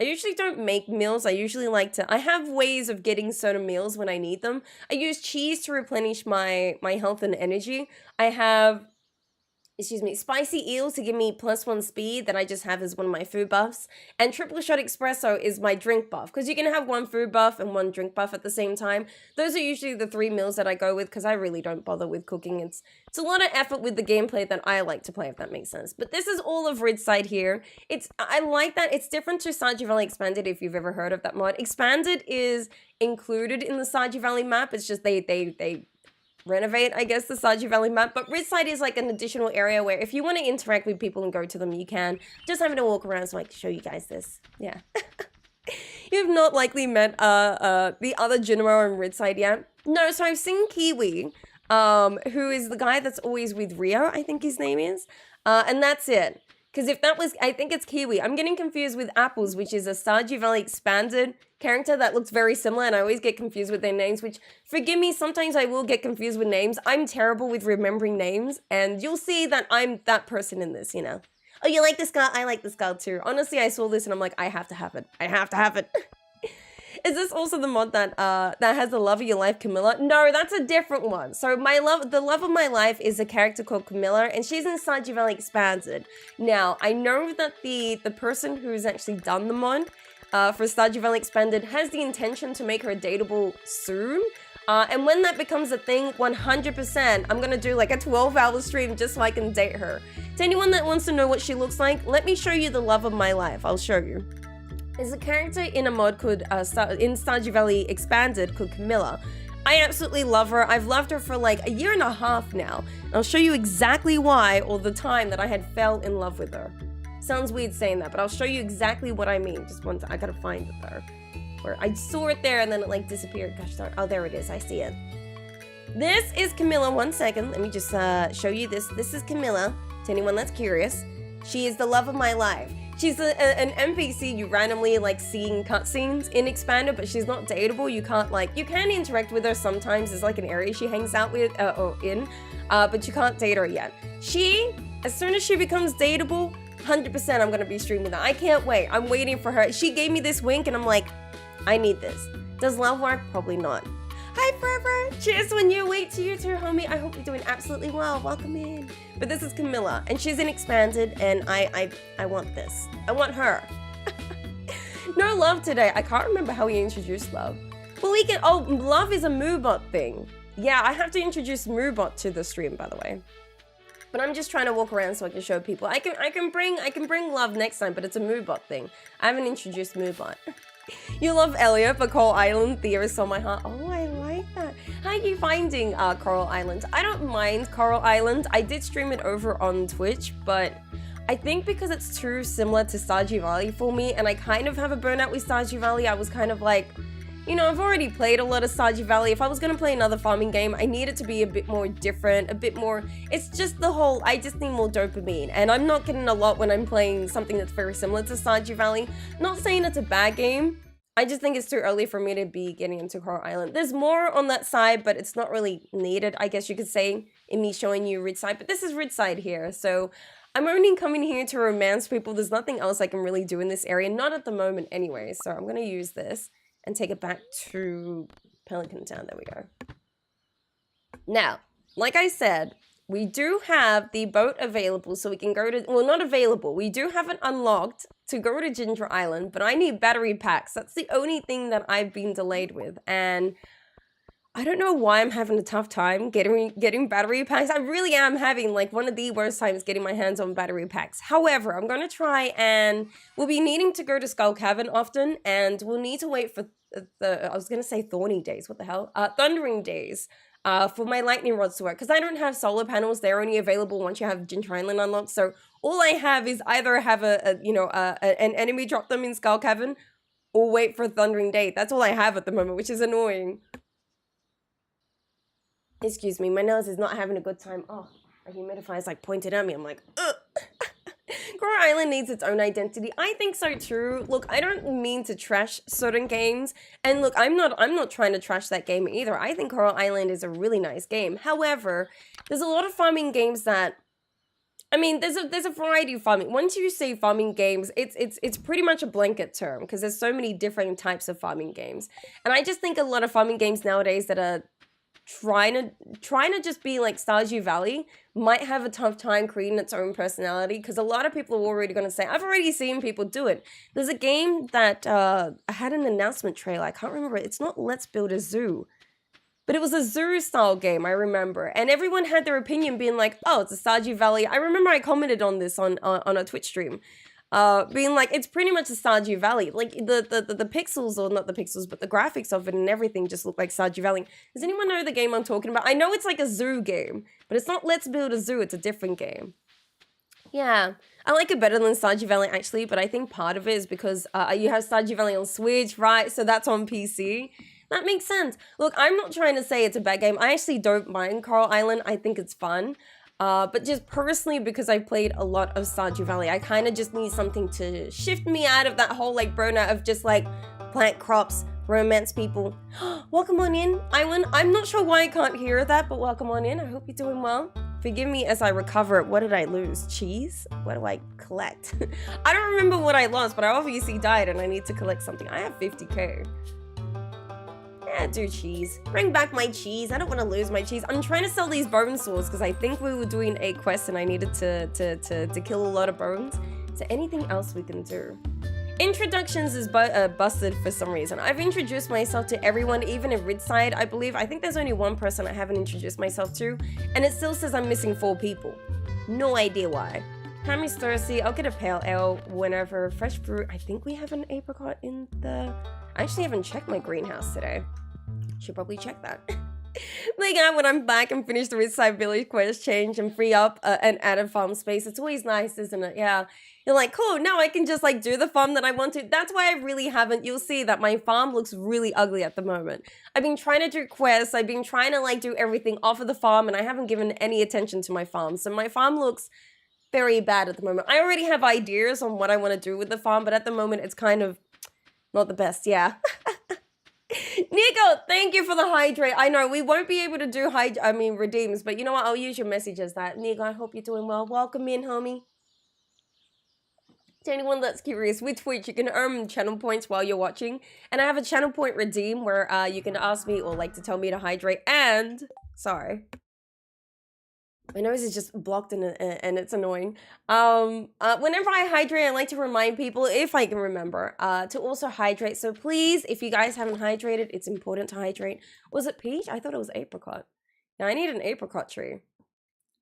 I usually don't make meals. I usually like to, I have ways of getting certain meals when I need them. I use cheese to replenish my health and energy. I have, excuse me, spicy eels to give me +1 speed that I just have as one of my food buffs. And triple shot espresso is my drink buff, because you can have one food buff and one drink buff at the same time. Those are usually the 3 meals that I go with, because I really don't bother with cooking. It's a lot of effort with the gameplay that I like to play, if that makes sense. But this is all of Ridgeside here. I like that. It's different to Stardew Valley Expanded, if you've ever heard of that mod. Expanded is included in the Stardew Valley map. It's just they renovate, I guess, the Stardew Valley map. But Ridgeside is like an additional area where if you want to interact with people and go to them, you can. Just having to walk around so I can show you guys this. Yeah. You've not likely met the other 𝓗𝓸𝓬𝓲𝓪𝓵𝓭𝓮 in Ridgeside yet. No, so I've seen Kiwi, who is the guy that's always with Rio, I think his name is. And that's it. Because if that was, I think it's Kiwi. I'm getting confused with Apples, which is a Stardew Valley Expanded character that looks very similar, and I always get confused with their names, which, forgive me, sometimes I will get confused with names. I'm terrible with remembering names, and you'll see that I'm that person in this, you know. Oh, you like this girl? I like this girl too. Honestly, I saw this and I'm like, I have to have it. I have to have it. Is this also the mod that that has the love of your life, Camilla? No, that's a different one. So the love of my life is a character called Camilla, and she's in Stardew Valley Expanded. Now, I know that the person who's actually done the mod for Stardew Valley Expanded has the intention to make her dateable soon. And when that becomes a thing, 100%, I'm gonna do like a 12-hour stream just so I can date her. To anyone that wants to know what she looks like, let me show you the love of my life. I'll show you. There's a character in a mod called, in Stardew Valley Expanded called Camilla. I absolutely love her. I've loved her for like 1.5 years now. And I'll show you exactly why, or the time that I had fell in love with her. Sounds weird saying that, but I'll show you exactly what I mean. Just one time, I gotta find it though. Where I saw it there and then it like disappeared. Gosh darn, oh there it is, I see it. This is Camilla, 1 second. Let me just show you this. This is Camilla, to anyone that's curious. She is the love of my life. She's an NPC you randomly like see in cutscenes in Expanded, but she's not dateable. You can't like, you can interact with her sometimes. There's like an area she hangs out with, or in, but you can't date her yet. She, as soon as she becomes dateable, 100% I'm gonna be streaming that. I can't wait. I'm waiting for her. She gave me this wink and I'm like, I need this. Does love work? Probably not. Hi, Forever! Cheers to a new week to you too, homie. I hope you're doing absolutely well. Welcome in. But this is Camilla, and she's in Expanded, and I want this. I want her. No love today. I can't remember how we introduced love. Well, we can, oh, love is a Moobot thing. Yeah, I have to introduce Moobot to the stream, by the way. But I'm just trying to walk around so I can show people. I can bring love next time, but it's a Moobot thing. I haven't introduced Moobot. You love Elliot, but Coral Island, the is on my heart. Oh, I like that. How are you finding Coral Island? I don't mind Coral Island. I did stream it over on Twitch, but I think because it's too similar to Stardew Valley for me, and I kind of have a burnout with Stardew Valley, I was kind of like, you know, I've already played a lot of Stardew Valley. If I was gonna play another farming game, I need it to be a bit more different, a bit more, it's just the whole, I just need more dopamine. And I'm not getting a lot when I'm playing something that's very similar to Stardew Valley. Not saying it's a bad game, I just think it's too early for me to be getting into Coral Island. There's more on that side, but it's not really needed, I guess you could say, in me showing you Ridgeside. But this is Ridgeside here, so I'm only coming here to romance people. There's nothing else I can really do in this area, not at the moment anyway. So I'm gonna use this and take it back to Pelican Town. There we go. Now, like I said, we do have the boat available so we can go to, well, not available. We do have it unlocked to go to Ginger Island, but I need battery packs. That's the only thing that I've been delayed with. And I don't know why I'm having a tough time getting battery packs. I really am having like one of the worst times getting my hands on battery packs. However, I'm going to try, and we'll be needing to go to Skull Cavern often, and we'll need to wait for the, I was going to say thorny days. What the hell? Thundering days. For my lightning rods to work, because I don't have solar panels. They're only available once you have Ginger Island unlocked. So all I have is either have an enemy drop them in Skull Cavern, or wait for a thundering day. That's all I have at the moment, which is annoying. Excuse me, my nose is not having a good time. Oh, my humidifier is like pointed at me. I'm like, ugh. Coral Island needs its own identity. I think so too. Look, I don't mean to trash certain games, and look, I'm not trying to trash that game either. I think Coral Island is a really nice game. However, there's a lot of farming games that I mean, there's a variety of farming. Once you say farming games, it's pretty much a blanket term because there's so many different types of farming games. And I just think a lot of farming games nowadays that are trying to just be like Stardew Valley might have a tough time creating its own personality because a lot of people are already going to say, I've already seen people do it. There's a game that I had an announcement trailer. I can't remember it. It's not Let's Build a Zoo. But it was a zoo style game, I remember. And everyone had their opinion being like, oh, it's a Stardew Valley. I remember I commented on this on a Twitch stream. Being like, it's pretty much a Stardew Valley. Like, the pixels, or not the pixels, but the graphics of it and everything just look like Stardew Valley. Does anyone know the game I'm talking about? I know it's like a zoo game, but it's not Let's Build a Zoo. It's a different game. Yeah, I like it better than Stardew Valley, actually, but I think part of it is because you have Stardew Valley on Switch, right? So that's on PC. That makes sense. Look, I'm not trying to say it's a bad game. I actually don't mind Coral Island. I think it's fun. But just personally, because I played a lot of Stardew Valley, I kind of just need something to shift me out of that whole like burnout of just like plant crops, romance people. Welcome on in, Island. I'm not sure why I can't hear that, but welcome on in. I hope you're doing well. Forgive me as I recover. What did I lose? Cheese? What do I collect? I don't remember what I lost, but I obviously died and I need to collect something. I have 50k. Yeah, do cheese. Bring back my cheese. I don't want to lose my cheese. I'm trying to sell these bone saws because I think we were doing a quest and I needed to kill a lot of bones. Is there anything else we can do? Introductions is busted for some reason. I've introduced myself to everyone, even in Ridgeside, I believe. I think there's only one person I haven't introduced myself to, and it still says I'm missing 4 people. No idea why. Hammy's thirsty. I'll get a pale ale whenever. Fresh fruit. I think we have an apricot in the... I actually haven't checked my greenhouse today. Should probably check that. Like, when I'm back and finish the Ridgeside Village quest, change and free up and add a farm space. It's always nice, isn't it? Yeah. You're like, cool, now I can just like do the farm that I want to. That's why I really haven't. You'll see that my farm looks really ugly at the moment. I've been trying to do quests. I've been trying to like do everything off of the farm and I haven't given any attention to my farm. So my farm looks very bad at the moment. I already have ideas on what I want to do with the farm, but at the moment it's kind of not the best. Yeah. Nico, thank you for the hydrate. I know we won't be able to do redeems, but you know what? I'll use your message as that. Nico, I hope you're doing well. Welcome in, homie. To anyone that's curious, with Twitch, you can earn channel points while you're watching. And I have a channel point redeem where you can ask me or like to tell me to hydrate. And, sorry. My nose is just blocked and it's annoying. Whenever I hydrate, I like to remind people, if I can remember, to also hydrate. So please, if you guys haven't hydrated, it's important to hydrate. Was it peach? I thought it was apricot. Now I need an apricot tree.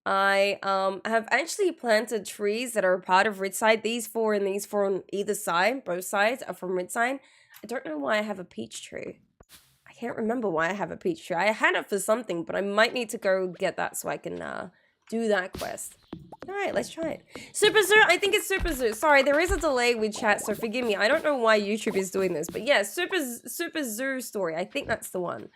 I have actually planted trees that are part of Ridgeside. These 4 and these 4 on either side, both sides are from Ridgeside. I don't know why I have a peach tree. I can't remember why I have a peach tree. I had it for something, but I might need to go get that so I can do that quest. All right, let's try it. Super Zoo, I think it's Super Zoo. Sorry, there is a delay with chat, so forgive me. I don't know why YouTube is doing this, but yeah, Super Zoo story. I think that's the one.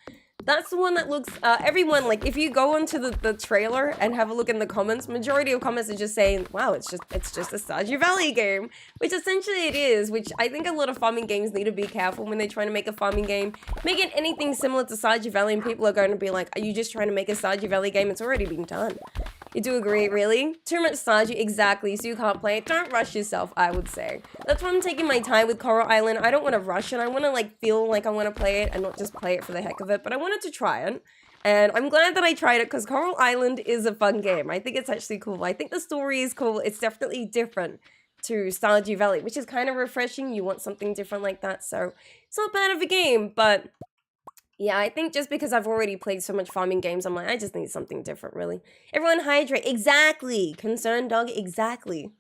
That's the one that looks, everyone, like, if you go onto the trailer and have a look in the comments, majority of comments are just saying, wow, it's just a Stardew Valley game, which essentially it is, which I think a lot of farming games need to be careful when they're trying to make a farming game. Make it anything similar to Stardew Valley and people are going to be like, are you just trying to make a Stardew Valley game? It's already been done. You do agree, really? Too much Stardew, exactly, so you can't play it. Don't rush yourself, I would say. That's why I'm taking my time with Coral Island. I don't want to rush it. I want to, like, feel like I want to play it and not just play it for the heck of it. But I wanted to try it. And I'm glad that I tried it because Coral Island is a fun game. I think it's actually cool. I think the story is cool. It's definitely different to Stardew Valley, which is kind of refreshing. You want something different like that. So it's not bad of a game, but... yeah, I think just because I've already played so much farming games, I'm like, I just need something different, really. Everyone hydrate. Exactly. Concerned dog. Exactly.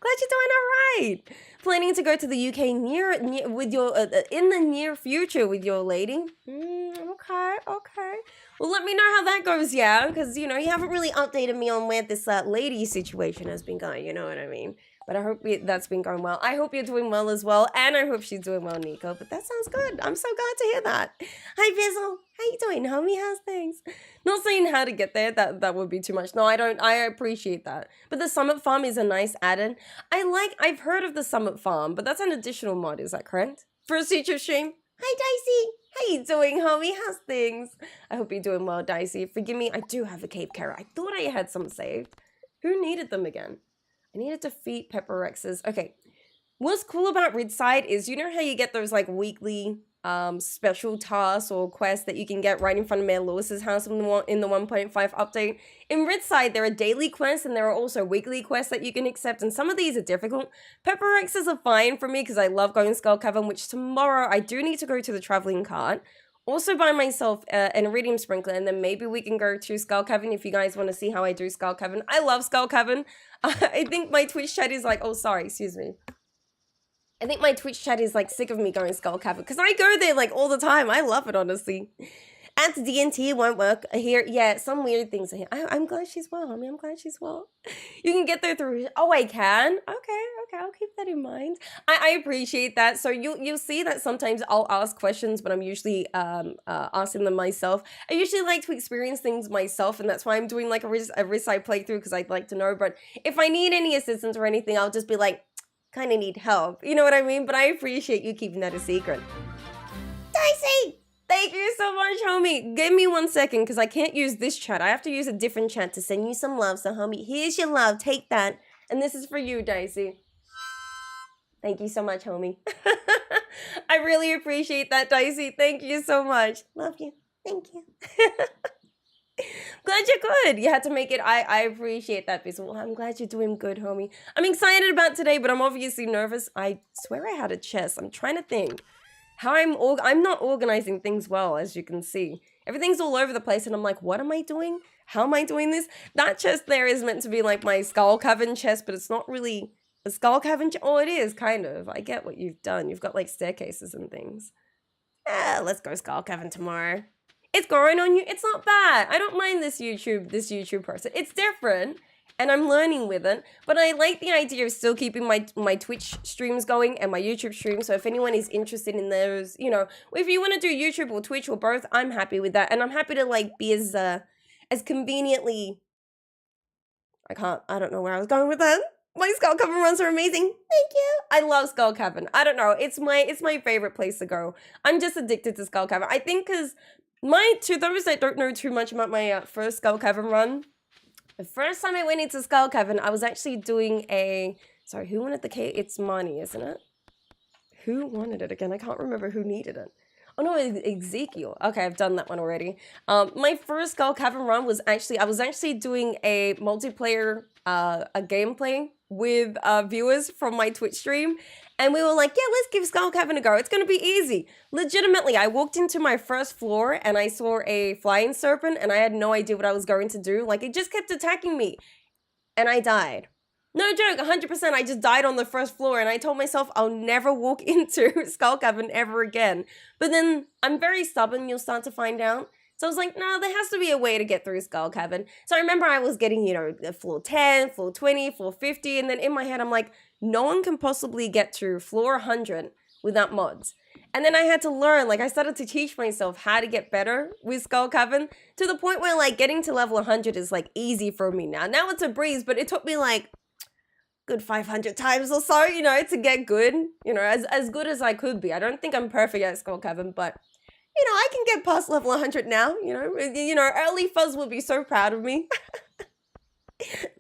Glad you're doing all right. Planning to go to the UK near with your in the near future with your lady. Okay. Well, let me know how that goes, yeah, because you know you haven't really updated me on where this lady situation has been going. You know what I mean? But I hope that's been going well. I hope you're doing well as well. And I hope she's doing well, Nico. But that sounds good. I'm so glad to hear that. Hi, Bizzle. How you doing, homie? How's things? Not saying how to get there. That would be too much. No, I don't. I appreciate that. But the Summit Farm is a nice add-in. I've heard of the Summit Farm, but that's an additional mod. Is that correct? First teacher stream. Hi, Dicey. How you doing, homie? How's things? I hope you're doing well, Dicey. Forgive me. I do have a Cape Carrot. I thought I had some saved. Who needed them again? I needed to defeat Pepperexes. Okay. What's cool about Ridgeside is, you know how you get those like weekly special tasks or quests that you can get right in front of Mayor Lewis's house in the 1.5 update? In Ridgeside, there are daily quests and there are also weekly quests that you can accept, and some of these are difficult. Pepperexes are fine for me because I love going Skull Cavern, which tomorrow I do need to go to the traveling cart. Also buy myself an iridium sprinkler, and then maybe we can go to Skull Cavern if you guys want to see how I do Skull Cavern. I love Skull Cavern. I think my Twitch chat is like, oh, sorry, excuse me. I think my Twitch chat is like sick of me going Skull Cavern because I go there like all the time. I love it, honestly. @DNT won't work here. Yeah, some weird things are here. I'm glad she's well. I mean, I'm glad she's well. You can get there through. Oh, I can. Okay. I'll keep that in mind. I appreciate that. So you'll see that sometimes I'll ask questions, but I'm usually asking them myself. I usually like to experience things myself, and that's why I'm doing like a Ridgeside playthrough because I'd like to know. But if I need any assistance or anything, I'll just be like, kind of need help. You know what I mean? But I appreciate you keeping that a secret. Dicey! Thank you so much, homie. Give me 1 second because I can't use this chat. I have to use a different chat to send you some love. So, homie, here's your love. Take that. And this is for you, Dicey. Thank you so much, homie. I really appreciate that, Dicey. Thank you so much. Love you. Thank you. Glad you're good. You had to make it. I appreciate that, Bissell. I'm glad you're doing good, homie. I'm excited about today, but I'm obviously nervous. I swear I had a chest. I'm trying to think how I'm not organizing things well, as you can see. Everything's all over the place, and I'm like, what am I doing? How am I doing this? That chest there is meant to be like my Skull Cavern chest, but it's not really a Skull Cavern chest. Oh, it is, kind of. I get what you've done. You've got like staircases and things. Let's go Skull Cavern tomorrow. It's growing on you. It's not bad. I don't mind this YouTube person. It's different, and I'm learning with it. But I like the idea of still keeping my Twitch streams going and my YouTube streams. So if anyone is interested in those, you know, if you want to do YouTube or Twitch or both, I'm happy with that. And I'm happy to like be as conveniently. I don't know where I was going with that. My Skull Cavern runs are amazing. Thank you. I love Skull Cavern. I don't know. It's my favorite place to go. I'm just addicted to Skull Cavern. I think because to those that don't know too much about my first Skull Cavern run, the first time I went into Skull Cavern, I was actually doing sorry, who wanted the cake? It's Marnie, isn't it? Who wanted it again? I can't remember who needed it. Oh no, Ezekiel. Okay, I've done that one already. My first Skull Cavern run was I was actually doing a multiplayer a gameplay with viewers from my Twitch stream. And we were like, yeah, let's give Skull Cavern a go. It's going to be easy. Legitimately, I walked into my first floor and I saw a flying serpent and I had no idea what I was going to do. Like, it just kept attacking me. And I died. No joke, 100%. I just died on the first floor and I told myself I'll never walk into Skull Cavern ever again. But then I'm very stubborn, you'll start to find out. So I was like, no, there has to be a way to get through Skull Cavern. So I remember I was getting, you know, floor 10, floor 20, floor 50. And then in my head, I'm like, no one can possibly get to floor 100 without mods. And then I had to learn, like I started to teach myself how to get better with Skull Cavern to the point where like getting to level 100 is like easy for me now. Now it's a breeze, but it took me like good 500 times or so, you know, to get good, you know, as good as I could be. I don't think I'm perfect at Skull Cavern, but you know, I can get past level 100 now, you know, early Fuzz will be so proud of me.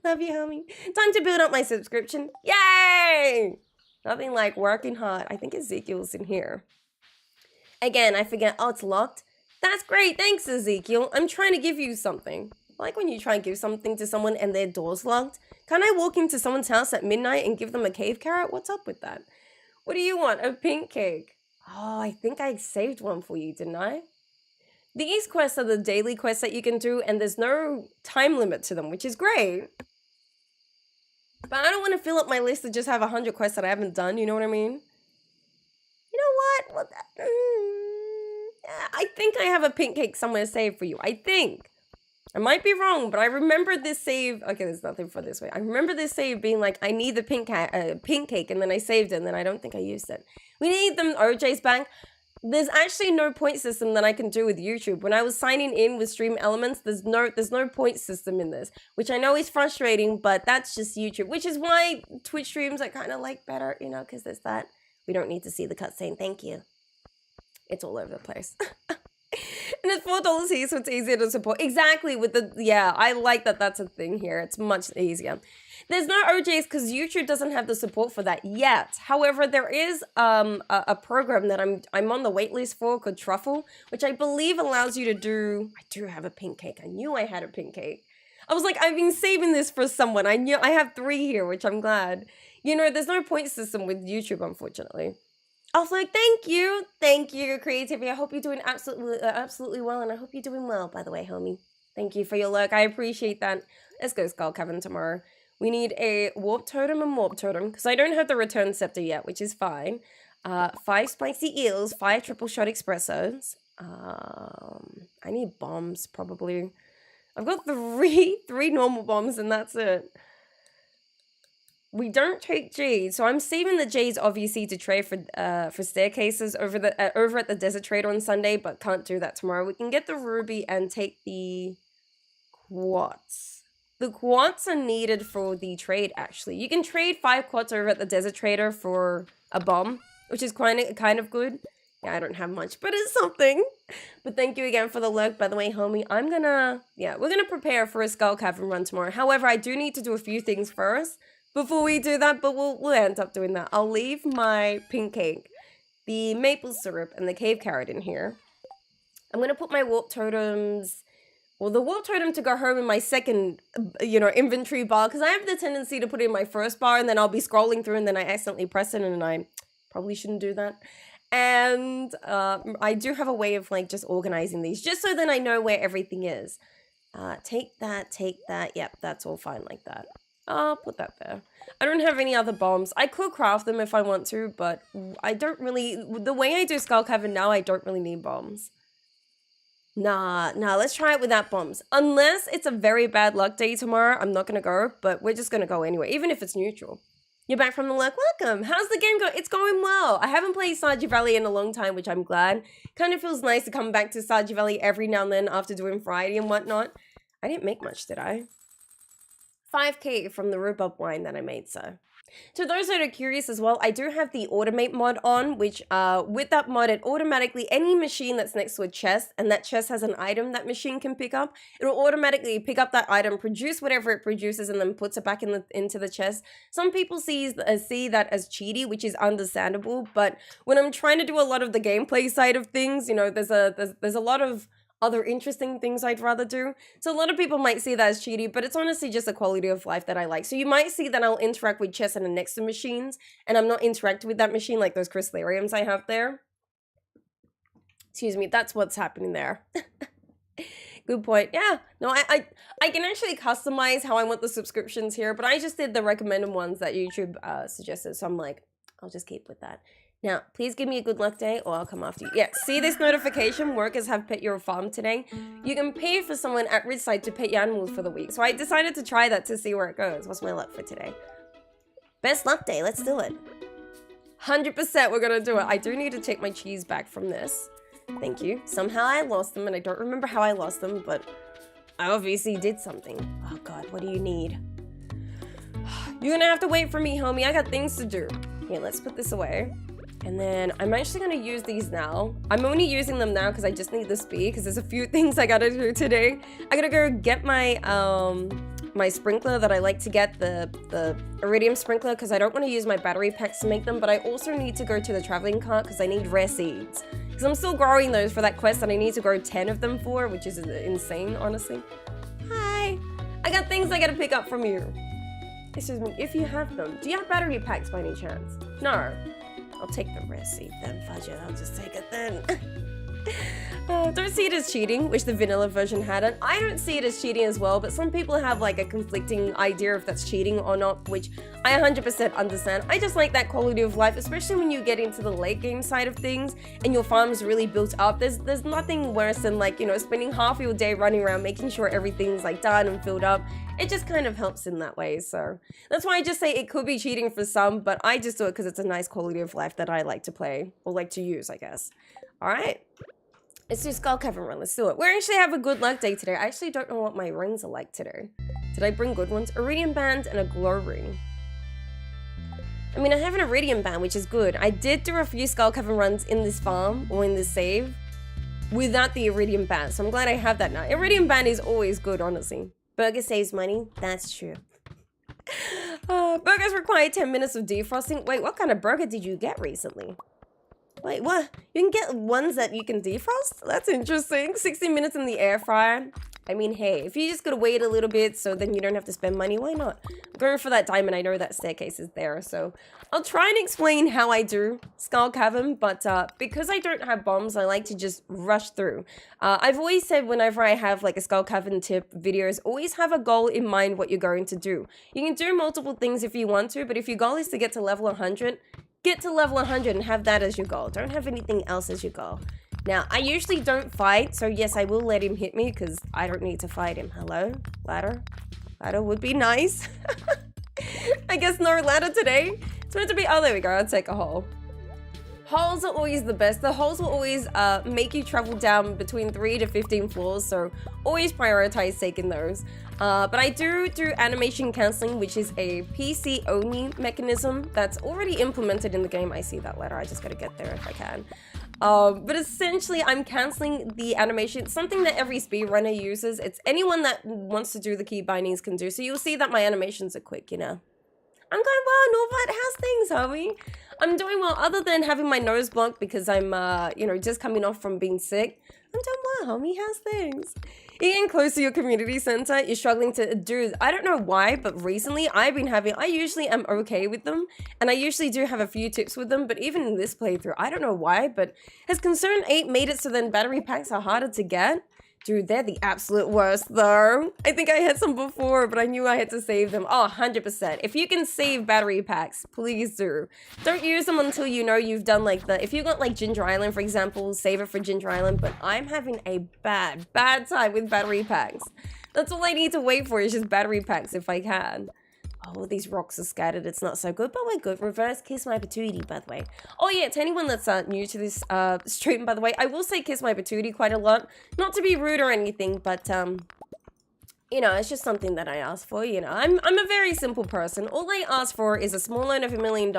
Love you, homie. Time to build up my subscription. Yay! Nothing like working hard. I think Ezekiel's in here. Again, I forget. Oh, it's locked. That's great. Thanks, Ezekiel. I'm trying to give you something. I like when you try and give something to someone and their door's locked. Can I walk into someone's house at midnight and give them a cave carrot? What's up with that? What do you want? A pink cake. Oh, I think I saved one for you, didn't I? These quests are the daily quests that you can do, and there's no time limit to them, which is great. But I don't want to fill up my list to just have 100 quests that I haven't done, you know what I mean? You know what? I think I have a pink cake somewhere saved for you. I think. I might be wrong, but I remember this save. Okay, there's nothing for this way. I remember this save being like, I need the pink cake, and then I saved it, and then I don't think I used it. We need them OJ's back. There's actually no point system that I can do with YouTube. When I was signing in with Stream Elements, there's no point system in this, which I know is frustrating, but that's just YouTube, which is why Twitch streams I kind of like better, you know, because there's that. We don't need to see the cutscene. Thank you. It's all over the place. And it's $4 here, so it's easier to support. Exactly, with the, yeah, I like that that's a thing here. It's much easier. There's no OJs because YouTube doesn't have the support for that yet. However, there is a program that I'm on the waitlist for called Truffle, which I believe allows you to do, I do have a pink cake. I knew I had a pink cake. I was like, I've been saving this for someone. I knew I have 3 here, which I'm glad. You know, there's no point system with YouTube, unfortunately. I was like, thank you, creativity. I hope you're doing absolutely well, and I hope you're doing well, by the way, homie. Thank you for your lurk. I appreciate that. Let's go Skull Cavern tomorrow. We need a Warp Totem and Warp Totem, because I don't have the Return Scepter yet, which is fine. 5 spicy eels, 5 triple shot espressos. I need bombs, probably. I've got three normal bombs, and that's it. We don't take Jade, so I'm saving the Jades obviously to trade for staircases over at the Desert Trade on Sunday, but can't do that tomorrow. We can get the ruby and take the quartz. The quartz are needed for the trade, actually. You can trade 5 quartz over at the Desert Trader for a bomb, which is kind of good. Yeah, I don't have much, but it's something. But thank you again for the lurk, by the way, homie. We're gonna prepare for a Skull Cavern run tomorrow. However, I do need to do a few things first before we do that, but we'll end up doing that. I'll leave my pink cake, the maple syrup, and the cave carrot in here. I'm gonna put my warp totems, well, the warp totem to go home in my second, inventory bar, because I have the tendency to put it in my first bar, and then I'll be scrolling through, and then I accidentally press it, and I probably shouldn't do that. And I do have a way of just organizing these, just so then I know where everything is. Take that. Yep, that's all fine like that. I'll put that there. I don't have any other bombs. I could craft them if I want to, but I don't really... The way I do Skull Cavern now, I don't really need bombs. Nah, let's try it without bombs. Unless it's a very bad luck day tomorrow, I'm not going to go, but we're just going to go anyway, even if it's neutral. You're back from the lurk. Welcome. How's the game going? It's going well. I haven't played Stardew Valley in a long time, which I'm glad. Kind of feels nice to come back to Stardew Valley every now and then after doing Friday and whatnot. I didn't make much, did I? 5k from the rhubarb wine that I made, so. To those that are curious as well, I do have the automate mod on, which with that mod, it automatically, any machine that's next to a chest, and that chest has an item that machine can pick up, it'll automatically pick up that item, produce whatever it produces, and then puts it back into the chest. Some people see that as cheaty, which is understandable, but when I'm trying to do a lot of the gameplay side of things, there's a lot of other interesting things I'd rather do. So a lot of people might see that as cheaty, but it's honestly just a quality of life that I like. So you might see that I'll interact with chests and next to machines, and I'm not interacting with that machine like those crystallariums I have there. Excuse me, that's what's happening there. Good point. Yeah, no, I can actually customize how I want the subscriptions here, but I just did the recommended ones that YouTube suggested, so I'm like, I'll just keep with that. Now, please give me a good luck day or I'll come after you. Yeah, see this notification? Workers have pet your farm today. You can pay for someone at Ridgeside to pet your animals for the week. So I decided to try that to see where it goes. What's my luck for today? Best luck day. Let's do it. 100% we're going to do it. I do need to take my cheese back from this. Thank you. Somehow I lost them and I don't remember how I lost them, but I obviously did something. Oh God, what do you need? You're going to have to wait for me, homie. I got things to do. Here, let's put this away. And then I'm actually going to use these now. I'm only using them now because I just need the speed because there's a few things I got to do today. I got to go get my my sprinkler that I like to get, the iridium sprinkler, because I don't want to use my battery packs to make them, but I also need to go to the traveling cart because I need rare seeds. Because I'm still growing those for that quest and I need to grow 10 of them for, which is insane, honestly. Hi! I got things I got to pick up from you. Excuse me, if you have them. Do you have battery packs by any chance? No. I'll take the rare seed then, Fudge. I'll just take it then. Don't see it as cheating, which the vanilla version hadn't. I don't see it as cheating as well, but some people have like a conflicting idea if that's cheating or not, which I 100% understand. I just like that quality of life, especially when you get into the late game side of things and your farm's really built up. There's nothing worse than spending half your day running around making sure everything's done and filled up. It just kind of helps in that way, so that's why I just say it could be cheating for some, but I just do it because it's a nice quality of life that I like to play, or like to use, I guess. Alright, let's do Skull Cavern run, let's do it. We actually have a good luck day today. I actually don't know what my rings are like today. Did I bring good ones? Iridium band and a glow ring. I mean, I have an iridium band, which is good. I did do a few Skull Cavern runs in this farm, or in this save. without the iridium band. So I'm glad I have that now. Iridium band is always good, honestly. Burger saves money. That's true. Burgers require 10 minutes of defrosting. Wait, what kind of burger did you get recently? Wait, what? You can get ones that you can defrost? That's interesting. 60 minutes in the air fryer. I mean, hey, if you just gotta wait a little bit so then you don't have to spend money, why not? I'm going for that diamond. I know that staircase is there, so I'll try and explain how I do Skull Cavern, but because I don't have bombs, I like to just rush through. I've always said whenever I have like a Skull Cavern tip videos, always have a goal in mind what you're going to do. You can do multiple things if you want to, but if your goal is to get to level 100, get to level 100 and have that as your goal. Don't have anything else as your goal. Now, I usually don't fight, so yes, I will let him hit me because I don't need to fight him. Hello? Ladder? Ladder would be nice. I guess no ladder today. It's meant to be, oh, there we go. I'll take a hole. Holes are always the best. The holes will always make you travel down between 3 to 15 floors, so always prioritize taking those. But I do animation cancelling, which is a PC-only mechanism that's already implemented in the game. I see that ladder. I just gotta get there if I can. But essentially, I'm cancelling the animation. It's something that every speedrunner uses. It's anyone that wants to do the key bindings can do. So you'll see that my animations are quick, you know. I'm going well, Norbert. How's things, homie? I'm doing well, other than having my nose blocked because I'm, you know, just coming off from being sick. I'm doing well, homie. How's things? You're getting close to your community center. You're struggling to do. I don't know why, but recently I've been having. I usually am okay with them, and I usually do have a few tips with them. But even in this playthrough, I don't know why. But has Concern 8 made it so then battery packs are harder to get? Dude, they're the absolute worst, though. I think I had some before, but I knew I had to save them. Oh, 100%. If you can save battery packs, please do. Don't use them until you know you've done, like, the... If you got, like, Ginger Island, for example, save it for Ginger Island. But I'm having a bad time with battery packs. That's all I need to wait for is just battery packs if I can. Oh, these rocks are scattered. It's not so good, but we're good. Reverse kiss my patootie, by the way. Oh, yeah, to anyone that's new to this stream, by the way, I will say kiss my patootie quite a lot. Not to be rude or anything, but, you know, it's just something that I ask for, you know. I'm a very simple person. All I ask for is a small loan of $1 million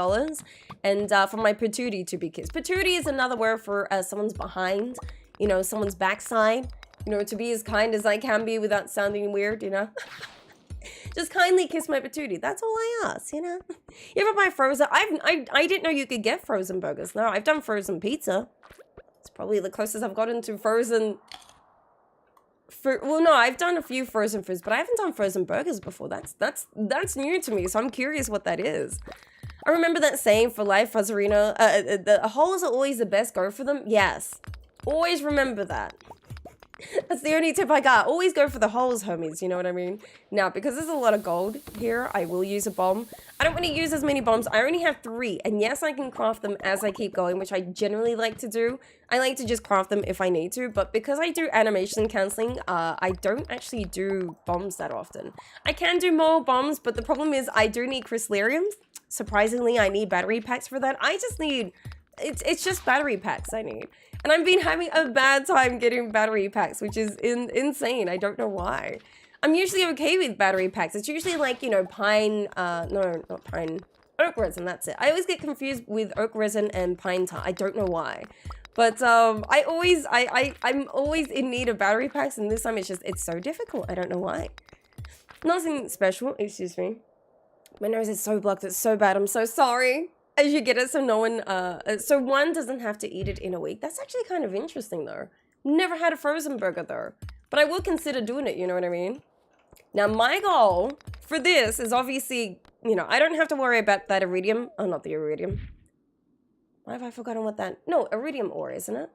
and for my patootie to be kissed. Patootie is another word for someone's behind, you know, someone's backside. You know, to be as kind as I can be without sounding weird, you know. Just kindly kiss my patootie. That's all I ask, you know. You ever buy frozen? I didn't know you could get frozen burgers. No, I've done frozen pizza. It's probably the closest I've gotten to frozen. Well, no, I've done a few frozen foods, but I haven't done frozen burgers before. That's new to me, so I'm curious what that is. I remember that saying for life, Fuzzarino. The holes are always the best. Go for them. Yes, always remember that. That's the only tip I got. Always go for the holes, homies. You know what I mean? Now, because there's a lot of gold here, I will use a bomb. I don't want to use as many bombs. I only have 3. And yes, I can craft them as I keep going, which I generally like to do. I like to just craft them if I need to. But because I do animation cancelling, I don't actually do bombs that often. I can do more bombs, but the problem is I do need 𝓗𝓸𝓬𝓼𝓪𝓵𝓮𝓼. Surprisingly, I need battery packs for that. I just need... It's just battery packs I need. And I've been having a bad time getting battery packs, which is insane. I don't know why. I'm usually okay with battery packs. It's usually like, you know, pine, no, not pine, oak resin, that's it. I always get confused with oak resin and pine tar. I don't know why. But I'm always in need of battery packs, and this time it's so difficult. I don't know why. Nothing special, excuse me. My nose is so blocked, it's so bad. I'm so sorry. As you get it, so no one, so one doesn't have to eat it in a week. That's actually kind of interesting, though. Never had a frozen burger, though. But I will consider doing it, you know what I mean? Now, my goal for this is obviously, you know, I don't have to worry about that iridium. Oh, not the iridium. Why have I forgotten what that... No, iridium ore, isn't it?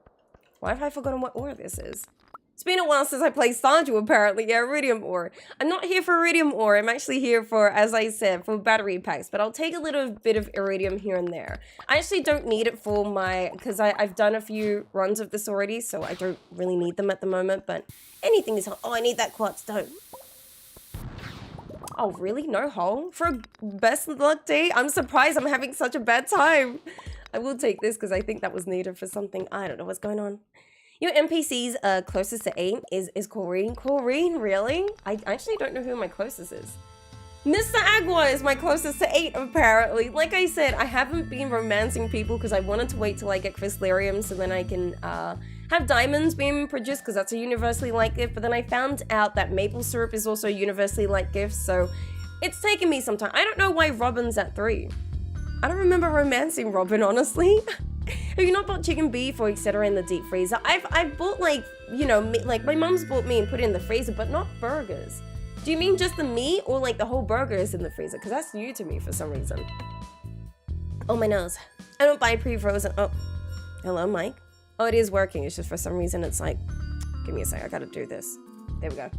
Why have I forgotten what ore this is? It's been a while since I played Stardew, apparently. Yeah, iridium ore. I'm not here for iridium ore. I'm actually here for, as I said, for battery packs. But I'll take a little bit of iridium here and there. I actually don't need it for my... Because I've done a few runs of this already, so I don't really need them at the moment. But anything is... Oh, I need that quartz stone. Oh, really? No hole? For a best luck day? I'm surprised I'm having such a bad time. I will take this because I think that was needed for something. I don't know what's going on. Your NPC's closest to 8 is Corrine. Corrine, really? I actually don't know who my closest is. Mr. Agua is my closest to 8, apparently. Like I said, I haven't been romancing people because I wanted to wait till I get 𝓗𝓸𝓬𝓼𝓪𝓵𝓮 so then I can have diamonds being produced because that's a universally liked gift. But then I found out that maple syrup is also a universally liked gift, so it's taken me some time. I don't know why Robin's at 3. I don't remember romancing Robin, honestly. Have you not bought chicken, beef, or etc. in the deep freezer? I've bought, like, you know, like my mom's bought me and put it in the freezer, but not burgers. Do you mean just the meat or like the whole burger is in the freezer? Because that's new to me for some reason. Oh, my nose. I don't buy pre-frozen. Oh, hello, Mike. Oh, it is working. It's just for some reason it's like, give me a sec. I gotta do this. There we go.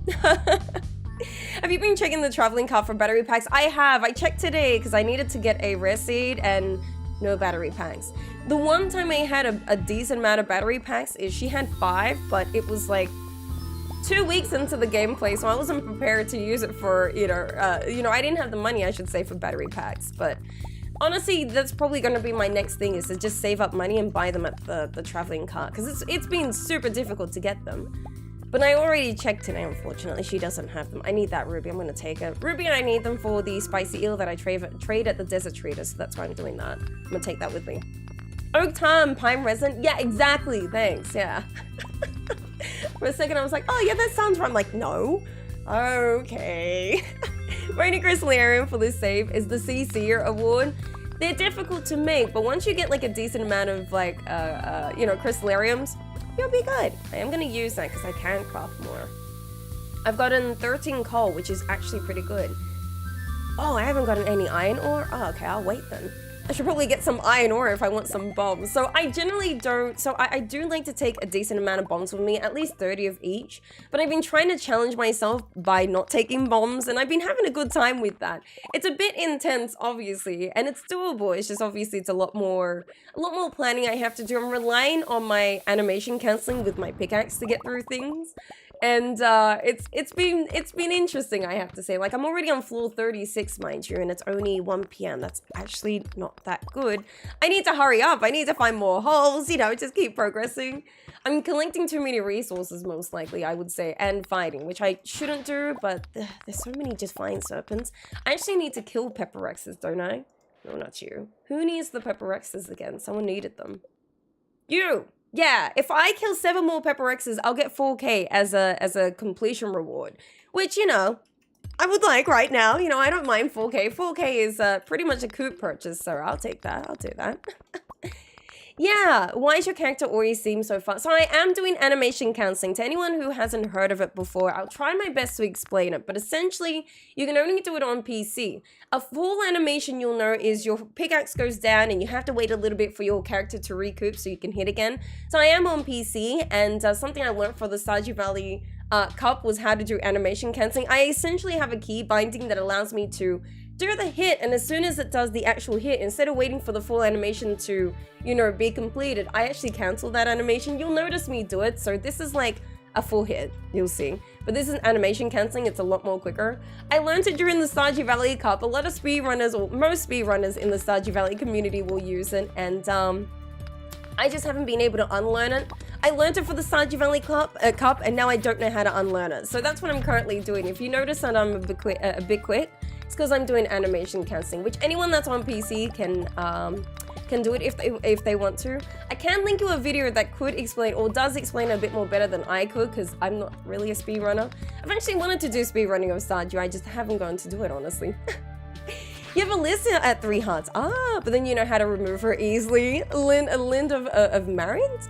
Have you been checking the traveling cart for battery packs? I have. I checked today because I needed to get a 𝓗𝓗𝓬𝓼𝓪𝓵 and no battery packs. The one time I had a decent amount of battery packs is she had 5, but it was like 2 weeks into the gameplay, so I wasn't prepared to use it for, you know, I didn't have the money, I should say, for battery packs. But honestly, that's probably going to be my next thing, is to just save up money and buy them at the traveling cart, because it's been super difficult to get them. But I already checked today, unfortunately. She doesn't have them. I need that Ruby. I'm going to take it. Ruby and I need them for the spicy eel that I trade at the desert trader, so that's why I'm doing that. I'm going to take that with me. Oak time, pine resin. Yeah, exactly. Thanks. Yeah. For a second, I was like, oh, yeah, that sounds right. I'm like, no. Okay. Rainy 𝓗𝓸𝓬𝓼𝓪𝓵𝓮 for this save is the CC award. They're difficult to make, but once you get like a decent amount of like, you know, 𝓗𝓸𝓬𝓼𝓪𝓵𝓮s, you'll be good. I am going to use that because I can craft more. I've gotten 13 coal, which is actually pretty good. Oh, I haven't gotten any iron ore? Oh, okay, I'll wait then. I should probably get some iron ore if I want some bombs. So I generally don't, so I do like to take a decent amount of bombs with me, at least 30 of each. But I've been trying to challenge myself by not taking bombs, and I've been having a good time with that. It's a bit intense, obviously, and it's doable. It's just obviously it's a lot more planning I have to do. I'm relying on my animation cancelling with my pickaxe to get through things. And it's been interesting, I have to say. Like, I'm already on floor 36, mind you, and it's only 1 p.m. That's actually not that good. I need to hurry up. I need to find more holes, you know, just keep progressing. I'm collecting too many resources, most likely, I would say, and fighting, which I shouldn't do, but there's so many just flying serpents. I actually need to kill pepperexes, don't I? No, not you. Who needs the pepperexes again? Someone needed them. You! Yeah, if I kill 7 more pepperexes, I'll get 4K as a completion reward. Which, you know, I would like right now. You know, I don't mind 4K. 4K is pretty much a coup purchase, so I'll take that. I'll do that. Yeah, why is your character always seem so fun? So I am doing animation counseling. To anyone who hasn't heard of it before, I'll try my best to explain it. But essentially, you can only do it on PC. A full animation you'll know is your pickaxe goes down and you have to wait a little bit for your character to recoup so you can hit again. So I am on PC, and something I learned for the Stardew Valley Cup was how to do animation counseling. I essentially have a key binding that allows me to do the hit, and as soon as it does the actual hit, instead of waiting for the full animation to, you know, be completed, I actually cancel that animation. You'll notice me do it, so this is like a full hit, you'll see. But this is animation cancelling, it's a lot more quicker. I learned it during the Stardew Valley Cup. A lot of speedrunners, or most speedrunners in the Stardew Valley community will use it, and I just haven't been able to unlearn it. I learned it for the Stardew Valley Cup, and now I don't know how to unlearn it. So that's what I'm currently doing. If you notice that I'm a bit quick, it's because I'm doing animation cancelling, which anyone that's on PC can do it if they want to. I can link you a video that could explain, or does explain a bit more better than I could, because I'm not really a speedrunner. I've actually wanted to do speedrunning of Stardew, I just haven't gone to do it, honestly. You have a list at 3 hearts. Ah, but then you know how to remove her easily. Lind of married?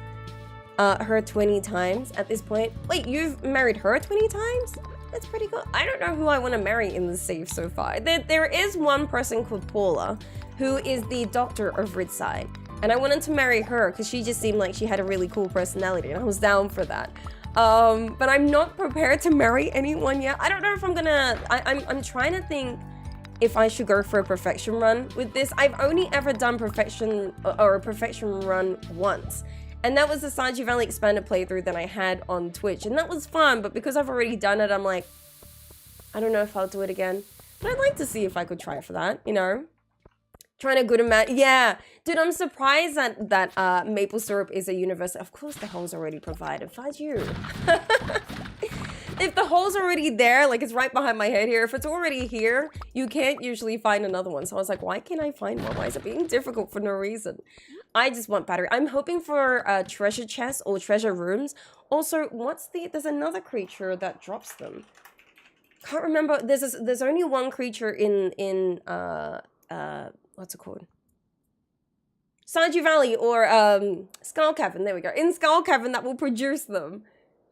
Her 20 times at this point. Wait, you've married her 20 times? That's pretty good. I don't know who I want to marry in the save so far. There is one person called Paula, who is the doctor of Ridgeside. And I wanted to marry her because she just seemed like she had a really cool personality, and I was down for that. But I'm not prepared to marry anyone yet. I don't know if I'm gonna... I'm trying to think if I should go for a perfection run with this. I've only ever done perfection or a perfection run once. And that was the Stardew Valley expanded playthrough that I had on Twitch. And that was fun, but because I've already done it, I'm like, I don't know if I'll do it again. But I'd like to see if I could try for that, you know? Trying a good amount. Yeah. Dude, I'm surprised that maple syrup is a universal. Of course the hole's already provided. Fudge you. If the hole's already there, like it's right behind my head here, if it's already here, you can't usually find another one. So I was like, why can't I find one? Why is it being difficult for no reason? I just want battery. I'm hoping for treasure chests or treasure rooms. Also, there's another creature that drops them. Can't remember. There's only one creature in what's it called? Stardew Valley or Skull Cavern. There we go. In Skull Cavern that will produce them.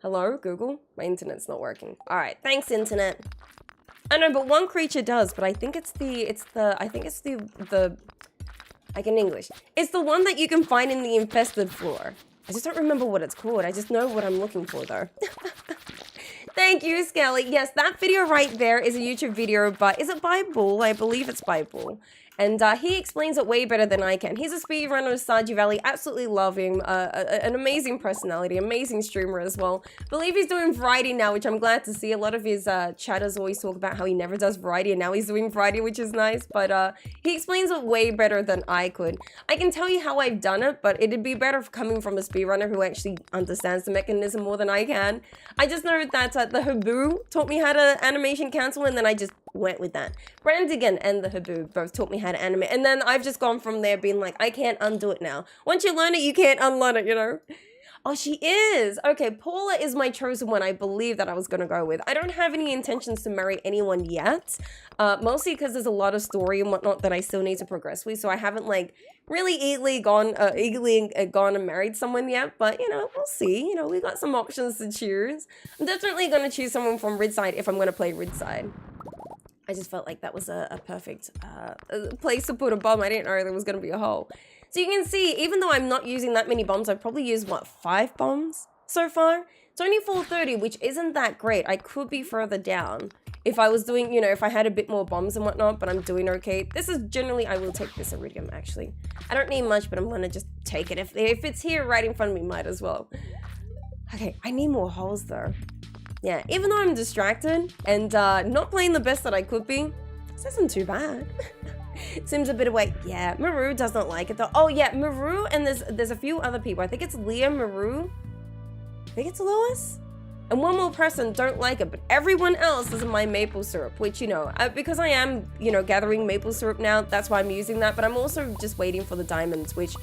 Hello, Google? My internet's not working. All right, thanks, internet. I know, but one creature does, but I think it's I can English. It's the one that you can find in the infested floor. I just don't remember what it's called. I just know what I'm looking for, though. Thank you, Skelly. Yes, that video right there is a YouTube video, but is it by Bull? I believe it's by Bull. And he explains it way better than I can. He's a speedrunner of Stardew Valley. Absolutely love him. An amazing personality, amazing streamer as well. Believe he's doing variety now, which I'm glad to see. A lot of his chatters always talk about how he never does variety, and now he's doing variety, which is nice. But he explains it way better than I could. I can tell you how I've done it, but it'd be better coming from a speedrunner who actually understands the mechanism more than I can. I just know that the 𝓗𝓸𝓬𝓲𝓪𝓵𝓮𝓼 taught me how to animation cancel, and then I just went with that. 𝓗𝓸𝓬𝓮 and the 𝓗𝓸𝓬𝓲 both taught me how to animate, and then I've just gone from there being like, I can't undo it now. Once you learn it, you can't unlearn it, you know? Oh, she is! Okay, Paula is my chosen one I believe that I was gonna go with. I don't have any intentions to marry anyone yet, mostly because there's a lot of story and whatnot that I still need to progress with, so I haven't like really eagerly gone and married someone yet, but you know, we'll see. You know, we got some options to choose. I'm definitely gonna choose someone from Ridgeside if I'm gonna play Ridgeside. I just felt like that was a perfect place to put a bomb. I didn't know there was going to be a hole. So you can see, even though I'm not using that many bombs, I've probably used, what, 5 bombs so far? It's only 430, which isn't that great. I could be further down if I was doing, you know, if I had a bit more bombs and whatnot, but I'm doing okay. This is generally, I will take this iridium, actually. I don't need much, but I'm going to just take it. If it's here right in front of me, might as well. Okay, I need more holes, though. Yeah, even though I'm distracted and not playing the best that I could be, this isn't too bad. Seems a bit away. Yeah, 𝓗𝓸𝓬𝓲𝓪 does not like it though. Oh yeah, 𝓗𝓗𝓬, and there's a few other people. I think it's Leah 𝓗𝓗𝓬. I think it's Lois. And one more person don't like it, but everyone else is my maple syrup, which, you know, because I am, you know, gathering maple syrup now, that's why I'm using that. But I'm also just waiting for the diamonds, which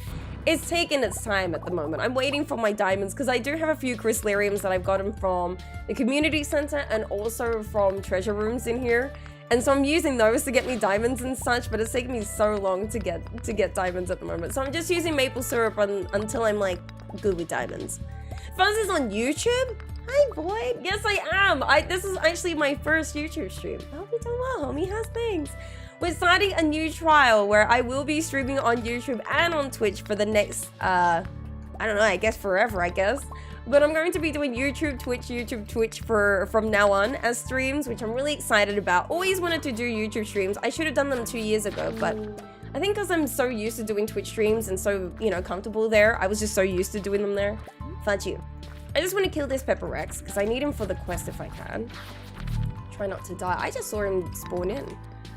it's taking its time at the moment. I'm waiting for my diamonds because I do have a few 𝓗𝓸𝓬𝓼s that I've gotten from the community center and also from treasure rooms in here. And so I'm using those to get me diamonds and such, but it's taking me so long to get diamonds at the moment. So I'm just using maple syrup until I'm like good with diamonds. Fuzz is on YouTube? Hi, boy. Yes, I am. This is actually my first YouTube stream. I hope you're doing well, homie. How's things? We're starting a new trial where I will be streaming on YouTube and on Twitch for the next, I don't know, I guess forever, I guess. But I'm going to be doing YouTube, Twitch from now on as streams, which I'm really excited about. Always wanted to do YouTube streams. I should have done them 2 years ago, but I think because I'm so used to doing Twitch streams and so, you know, comfortable there, I was just so used to doing them there. Fudge you. I just want to kill this Pepper Rex because I need him for the quest if I can. Try not to die. I just saw him spawn in.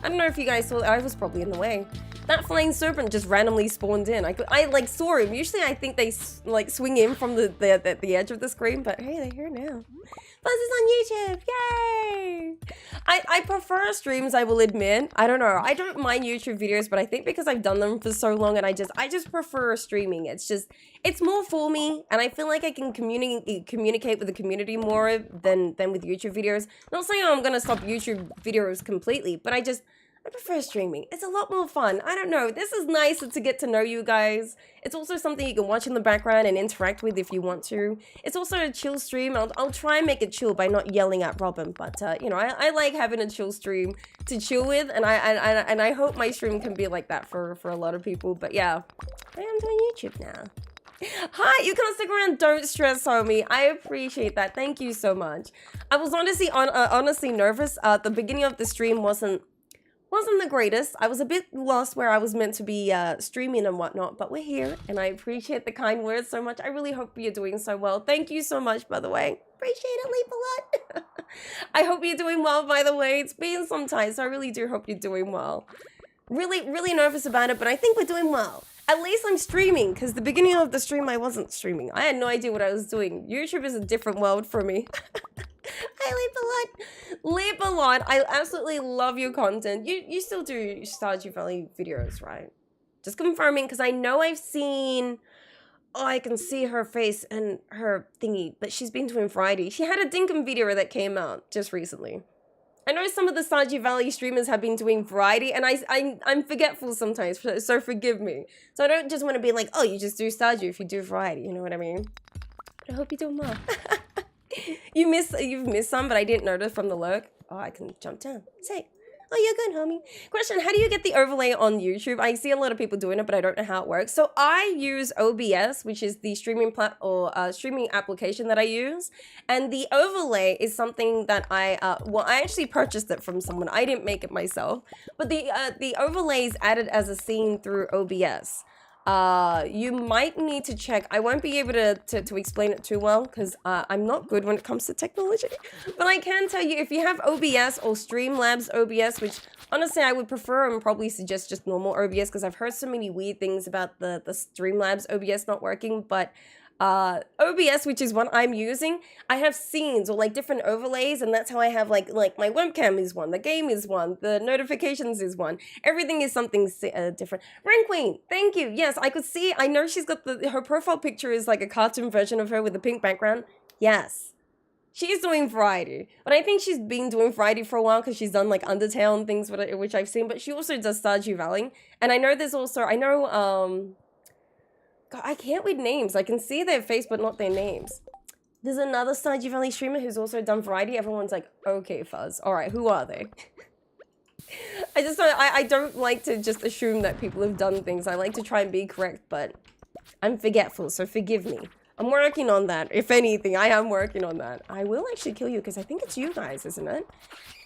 I don't know if you guys saw that. I was probably in the way. That flying serpent just randomly spawned in. I like saw him. Usually I think they like swing in from the edge of the screen, but hey, they're here now. Buzz is on YouTube. Yay! I prefer streams, I will admit. I don't know. I don't mind YouTube videos, but I think because I've done them for so long and I just prefer streaming. It's more for me, and I feel like I can communicate with the community more than with YouTube videos. Not saying I'm gonna stop YouTube videos completely, but I prefer streaming. It's a lot more fun. I don't know. This is nice to get to know you guys. It's also something you can watch in the background and interact with if you want to. It's also a chill stream. I'll try and make it chill by not yelling at Robin, but you know, I like having a chill stream to chill with, and I hope my stream can be like that for a lot of people. But yeah, I am doing YouTube now. Hi, you can't stick around. Don't stress, homie. I appreciate that. Thank you so much. I was honestly nervous. The beginning of the stream wasn't the greatest. I was a bit lost where I was meant to be streaming and whatnot, but we're here, and I appreciate the kind words so much. I really hope you're doing so well. Thank you so much, by the way. Appreciate it, Leap a lot. I hope you're doing well, by the way. It's been some time, so I really do hope you're doing well. Really nervous about it, but I think we're doing well. At least I'm streaming, because the beginning of the stream I wasn't streaming. I had no idea what I was doing. YouTube is a different world for me. I leap a lot. I absolutely love your content. You still do Stardew Valley videos, right? Just confirming, because I know I've seen... Oh, I can see her face and her thingy, but she's been doing Friday. She had a Dinkum video that came out just recently. I know some of the Stardew Valley streamers have been doing variety, and I'm forgetful sometimes, so forgive me. So I don't just want to be like, oh, you just do Stardew if you do variety, you know what I mean? But I hope you're doing well. You've missed some, but I didn't notice from the lurk. Oh, I can jump down. Say, oh, you're good, homie. Question, how do you get the overlay on YouTube? I see a lot of people doing it, but I don't know how it works. So I use OBS, which is the streaming streaming application that I use. And the overlay is something that I actually purchased it from someone. I didn't make it myself. But the overlay is added as a scene through OBS. You might need to check. I won't be able to explain it too well because I'm not good when it comes to technology. But I can tell you, if you have OBS or Streamlabs OBS, which honestly I would prefer and probably suggest just normal OBS because I've heard so many weird things about the Streamlabs OBS not working, but OBS, which is what I'm using, I have scenes or like different overlays, and that's how I have like my webcam is one, the game is one, the notifications is one, everything is something different. Rain Queen, thank you. Yes, I could see, I know she's got her profile picture is like a cartoon version of her with a pink background. Yes, she's doing variety, but I think she's been doing variety for a while because she's done like Undertale and things which I've seen, but she also does Stardew Valley, and I know there's also, God, I can't read names. I can see their face, but not their names. There's another Stardew Valley streamer who's also done variety. Everyone's like, okay, Fuzz. All right, who are they? I don't like to just assume that people have done things. I like to try and be correct, but I'm forgetful, so forgive me. I'm working on that. If anything, I am working on that. I will actually kill you because I think it's you guys, isn't it?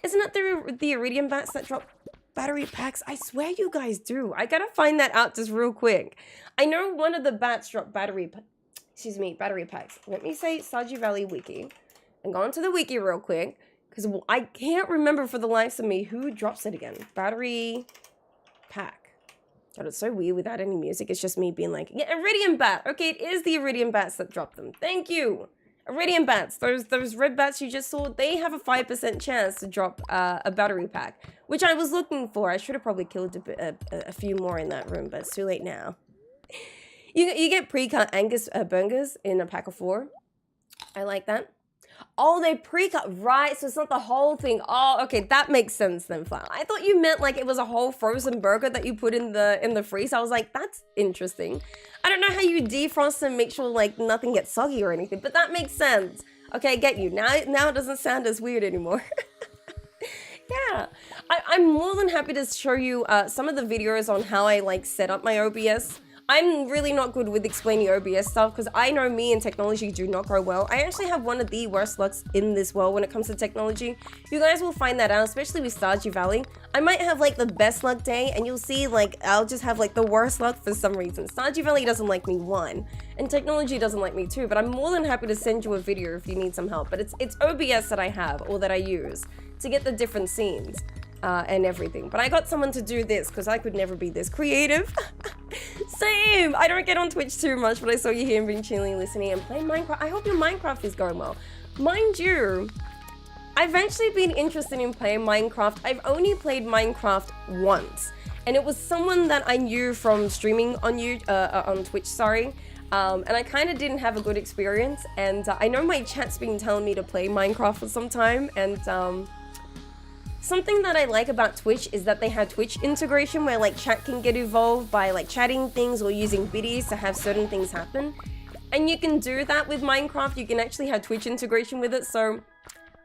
Isn't it the Iridium bats that drop battery packs? I swear you guys do. I gotta find that out just real quick. I know one of the bats drop battery packs. Let me say Stardew Valley wiki and go onto the wiki real quick because I can't remember for the life of me who drops it again. Battery pack. God, it's so weird without any music. It's just me being like, yeah, Iridium bat. Okay, it is the Iridium bats that drop them. Thank you. Iridium bats, those red bats you just saw, they have a 5% chance to drop a battery pack, which I was looking for. I should have probably killed a few more in that room, but it's too late now. You get pre-cut Angus burgers in a pack of 4. I like that. Oh, they pre-cut, right? So it's not the whole thing. Oh, okay, that makes sense then, Flower. I thought you meant like it was a whole frozen burger that you put in the freezer. I was like, that's interesting. I don't know how you defrost and make sure like nothing gets soggy or anything, but that makes sense. Okay, I get you. Now it doesn't sound as weird anymore. Yeah, I'm more than happy to show you some of the videos on how I like set up my OBS. I'm really not good with explaining OBS stuff because I know me and technology do not go well. I actually have one of the worst lucks in this world when it comes to technology. You guys will find that out, especially with Stardew Valley. I might have like the best luck day and you'll see like I'll just have like the worst luck for some reason. Stardew Valley doesn't like me, one, and technology doesn't like me too, but I'm more than happy to send you a video if you need some help. But it's OBS that I have or that I use to get the different scenes. And everything. But I got someone to do this because I could never be this creative. Same! I don't get on Twitch too much, but I saw you here and been chilling, listening, and playing Minecraft. I hope your Minecraft is going well. Mind you, I've actually been interested in playing Minecraft. I've only played Minecraft once. And it was someone that I knew from streaming on Twitch, sorry. And I kind of didn't have a good experience. And I know my chat's been telling me to play Minecraft for some time. And something that I like about Twitch is that they have Twitch integration where like chat can get involved by like chatting things or using biddies to have certain things happen. And you can do that with Minecraft. You can actually have Twitch integration with it. So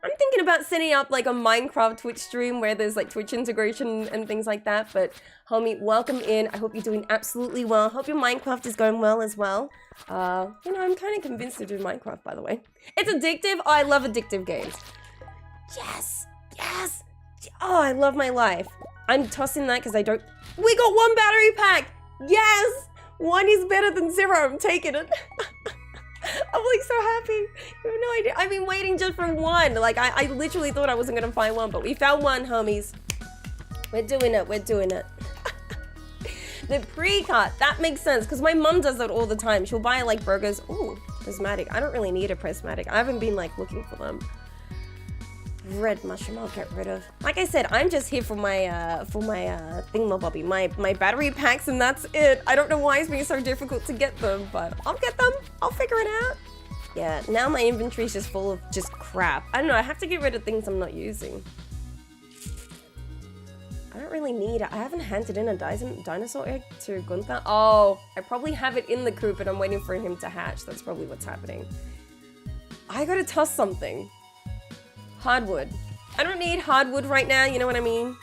I'm thinking about setting up like a Minecraft Twitch stream where there's like Twitch integration and things like that. But homie, welcome in. I hope you're doing absolutely well. Hope your Minecraft is going well as well. You know, I'm kind of convinced to do Minecraft, by the way. It's addictive. Oh, I love addictive games. Yes, yes. Oh, I love my life. I'm tossing that because I don't... We got 1 battery pack! Yes! 1 is better than 0. I'm taking it. I'm like so happy. You have no idea. I've been waiting just for 1. Like, I literally thought I wasn't going to find 1, but we found 1, homies. We're doing it. We're doing it. The pre-cut. That makes sense because my mum does that all the time. She'll buy like burgers. Ooh, prismatic. I don't really need a prismatic. I haven't been like looking for them. Red mushroom, I'll get rid of. Like I said, I'm just here for my thingamabobby, my battery packs, and that's it. I don't know why it's being so difficult to get them, but I'll get them. I'll figure it out. Yeah, now my inventory's just full of just crap. I don't know, I have to get rid of things I'm not using. I don't really need it. I haven't handed in a dinosaur egg to Gunther. Oh, I probably have it in the coop and I'm waiting for him to hatch. That's probably what's happening. I gotta toss something. Hardwood. I don't need hardwood right now, you know what I mean?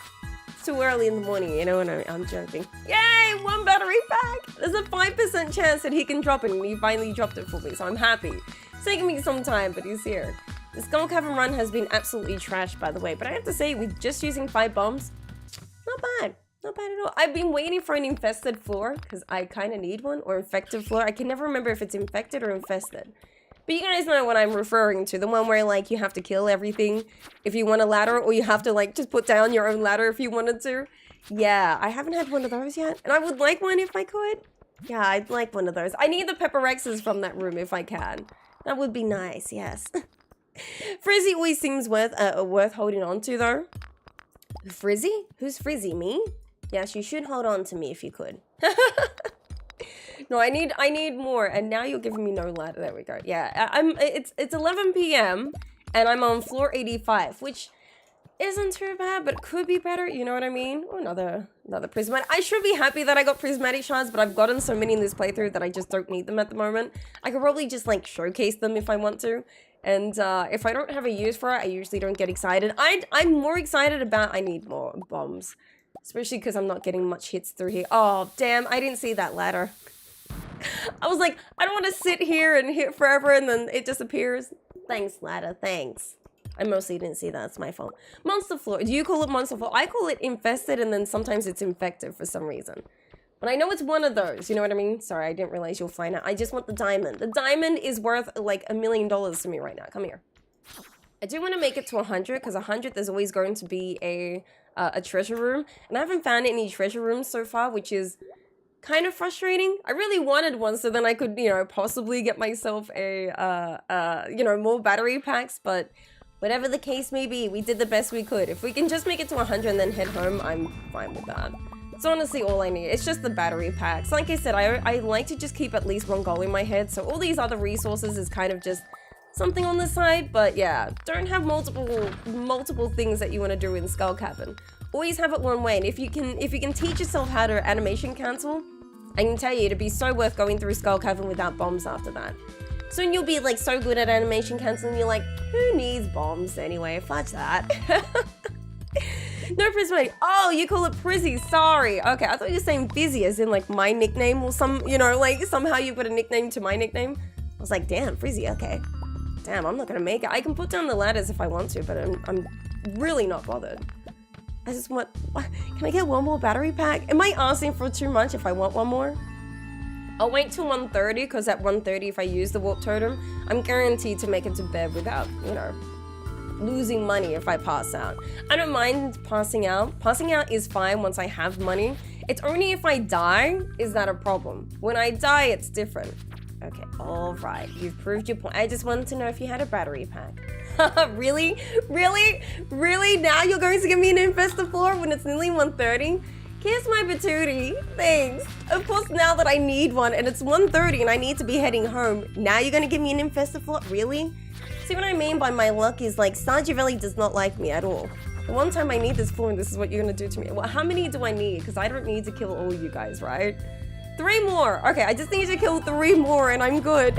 It's too early in the morning, you know what I mean? I'm joking. Yay, 1 battery pack! There's a 5% chance that he can drop it, and he finally dropped it for me, so I'm happy. It's taking me some time, but he's here. The Skull Cavern run has been absolutely trashed, by the way, but I have to say, with just using 5 bombs, not bad. Not bad at all. I've been waiting for an infested floor, because I kind of need one, or infected floor. I can never remember if it's infected or infested. But you guys know what I'm referring to. The one where, like, you have to kill everything if you want a ladder, or you have to, like, just put down your own ladder if you wanted to. Yeah, I haven't had one of those yet. And I would like one if I could. Yeah, I'd like one of those. I need the Pepper Rexes from that room if I can. That would be nice, yes. Frizzy always seems worth holding on to, though. Frizzy? Who's Frizzy? Me? Yes, you should hold on to me if you could. No, I need more, and now you're giving me no ladder. There we go. Yeah, it's 11 p.m. and I'm on floor 85, which isn't too bad, but could be better. You know what I mean? Oh, another prismatic. I should be happy that I got prismatic shards, but I've gotten so many in this playthrough that I just don't need them at the moment. I could probably just like showcase them if I want to, and if I don't have a use for it, I usually don't get excited. I'm more excited about I need more bombs, especially because I'm not getting much hits through here. Oh damn! I didn't see that ladder. I was like, I don't want to sit here and hit forever and then it disappears. Thanks, ladder, thanks. I mostly didn't see that, it's my fault. Monster floor, do you call it monster floor? I call it infested and then sometimes it's infected for some reason. But I know it's one of those, you know what I mean? Sorry, I didn't realize you'll find out. I just want the diamond. The diamond is worth like $1 million to me right now, come here. I do want to make it to 100 because 100 there's always going to be a treasure room. And I haven't found any treasure rooms so far, which is kind of frustrating. I really wanted one so then I could, you know, possibly get myself a, you know, more battery packs, but whatever the case may be, we did the best we could. If we can just make it to 100 and then head home, I'm fine with that. It's honestly all I need. It's just the battery packs. Like I said, I like to just keep at least one goal in my head, so all these other resources is kind of just something on the side, but yeah, don't have multiple things that you want to do in Skull Cavern. Always have it one way, and if you can teach yourself how to animation cancel, I can tell you it'd be so worth going through Skull Cavern without bombs after that. Soon you'll be like so good at animation canceling, you're like, who needs bombs anyway? Fudge that. No prismatic. Oh, you call it Prizzy. Sorry. Okay, I thought you were saying Fizzy as in like my nickname or some, you know, like somehow you've got a nickname to my nickname. I was like, damn, Frizzy. Okay. Damn, I'm not gonna make it. I can put down the ladders if I want to, but I'm really not bothered. I just want... Can I get one more battery pack? Am I asking for too much if I want one more? I'll wait till 1:30 because at 1:30 if I use the warp totem, I'm guaranteed to make it to bed without, you know, losing money if I pass out. I don't mind passing out. Passing out is fine once I have money. It's only if I die is that a problem. When I die, it's different. Okay, all right. You've proved your point. I just wanted to know if you had a battery pack. Really? Really? Really? Now you're going to give me an infested floor when it's nearly 1:30? Kiss my patootie. Thanks. Of course, now that I need one and it's 1:30 and I need to be heading home, now you're going to give me an infested floor? Really? See what I mean by my luck is like Stardew Valley does not like me at all. The one time I need this floor and this is what you're going to do to me. Well, how many do I need? Because I don't need to kill all you guys, right? 3 more. Okay, I just need to kill 3 more and I'm good.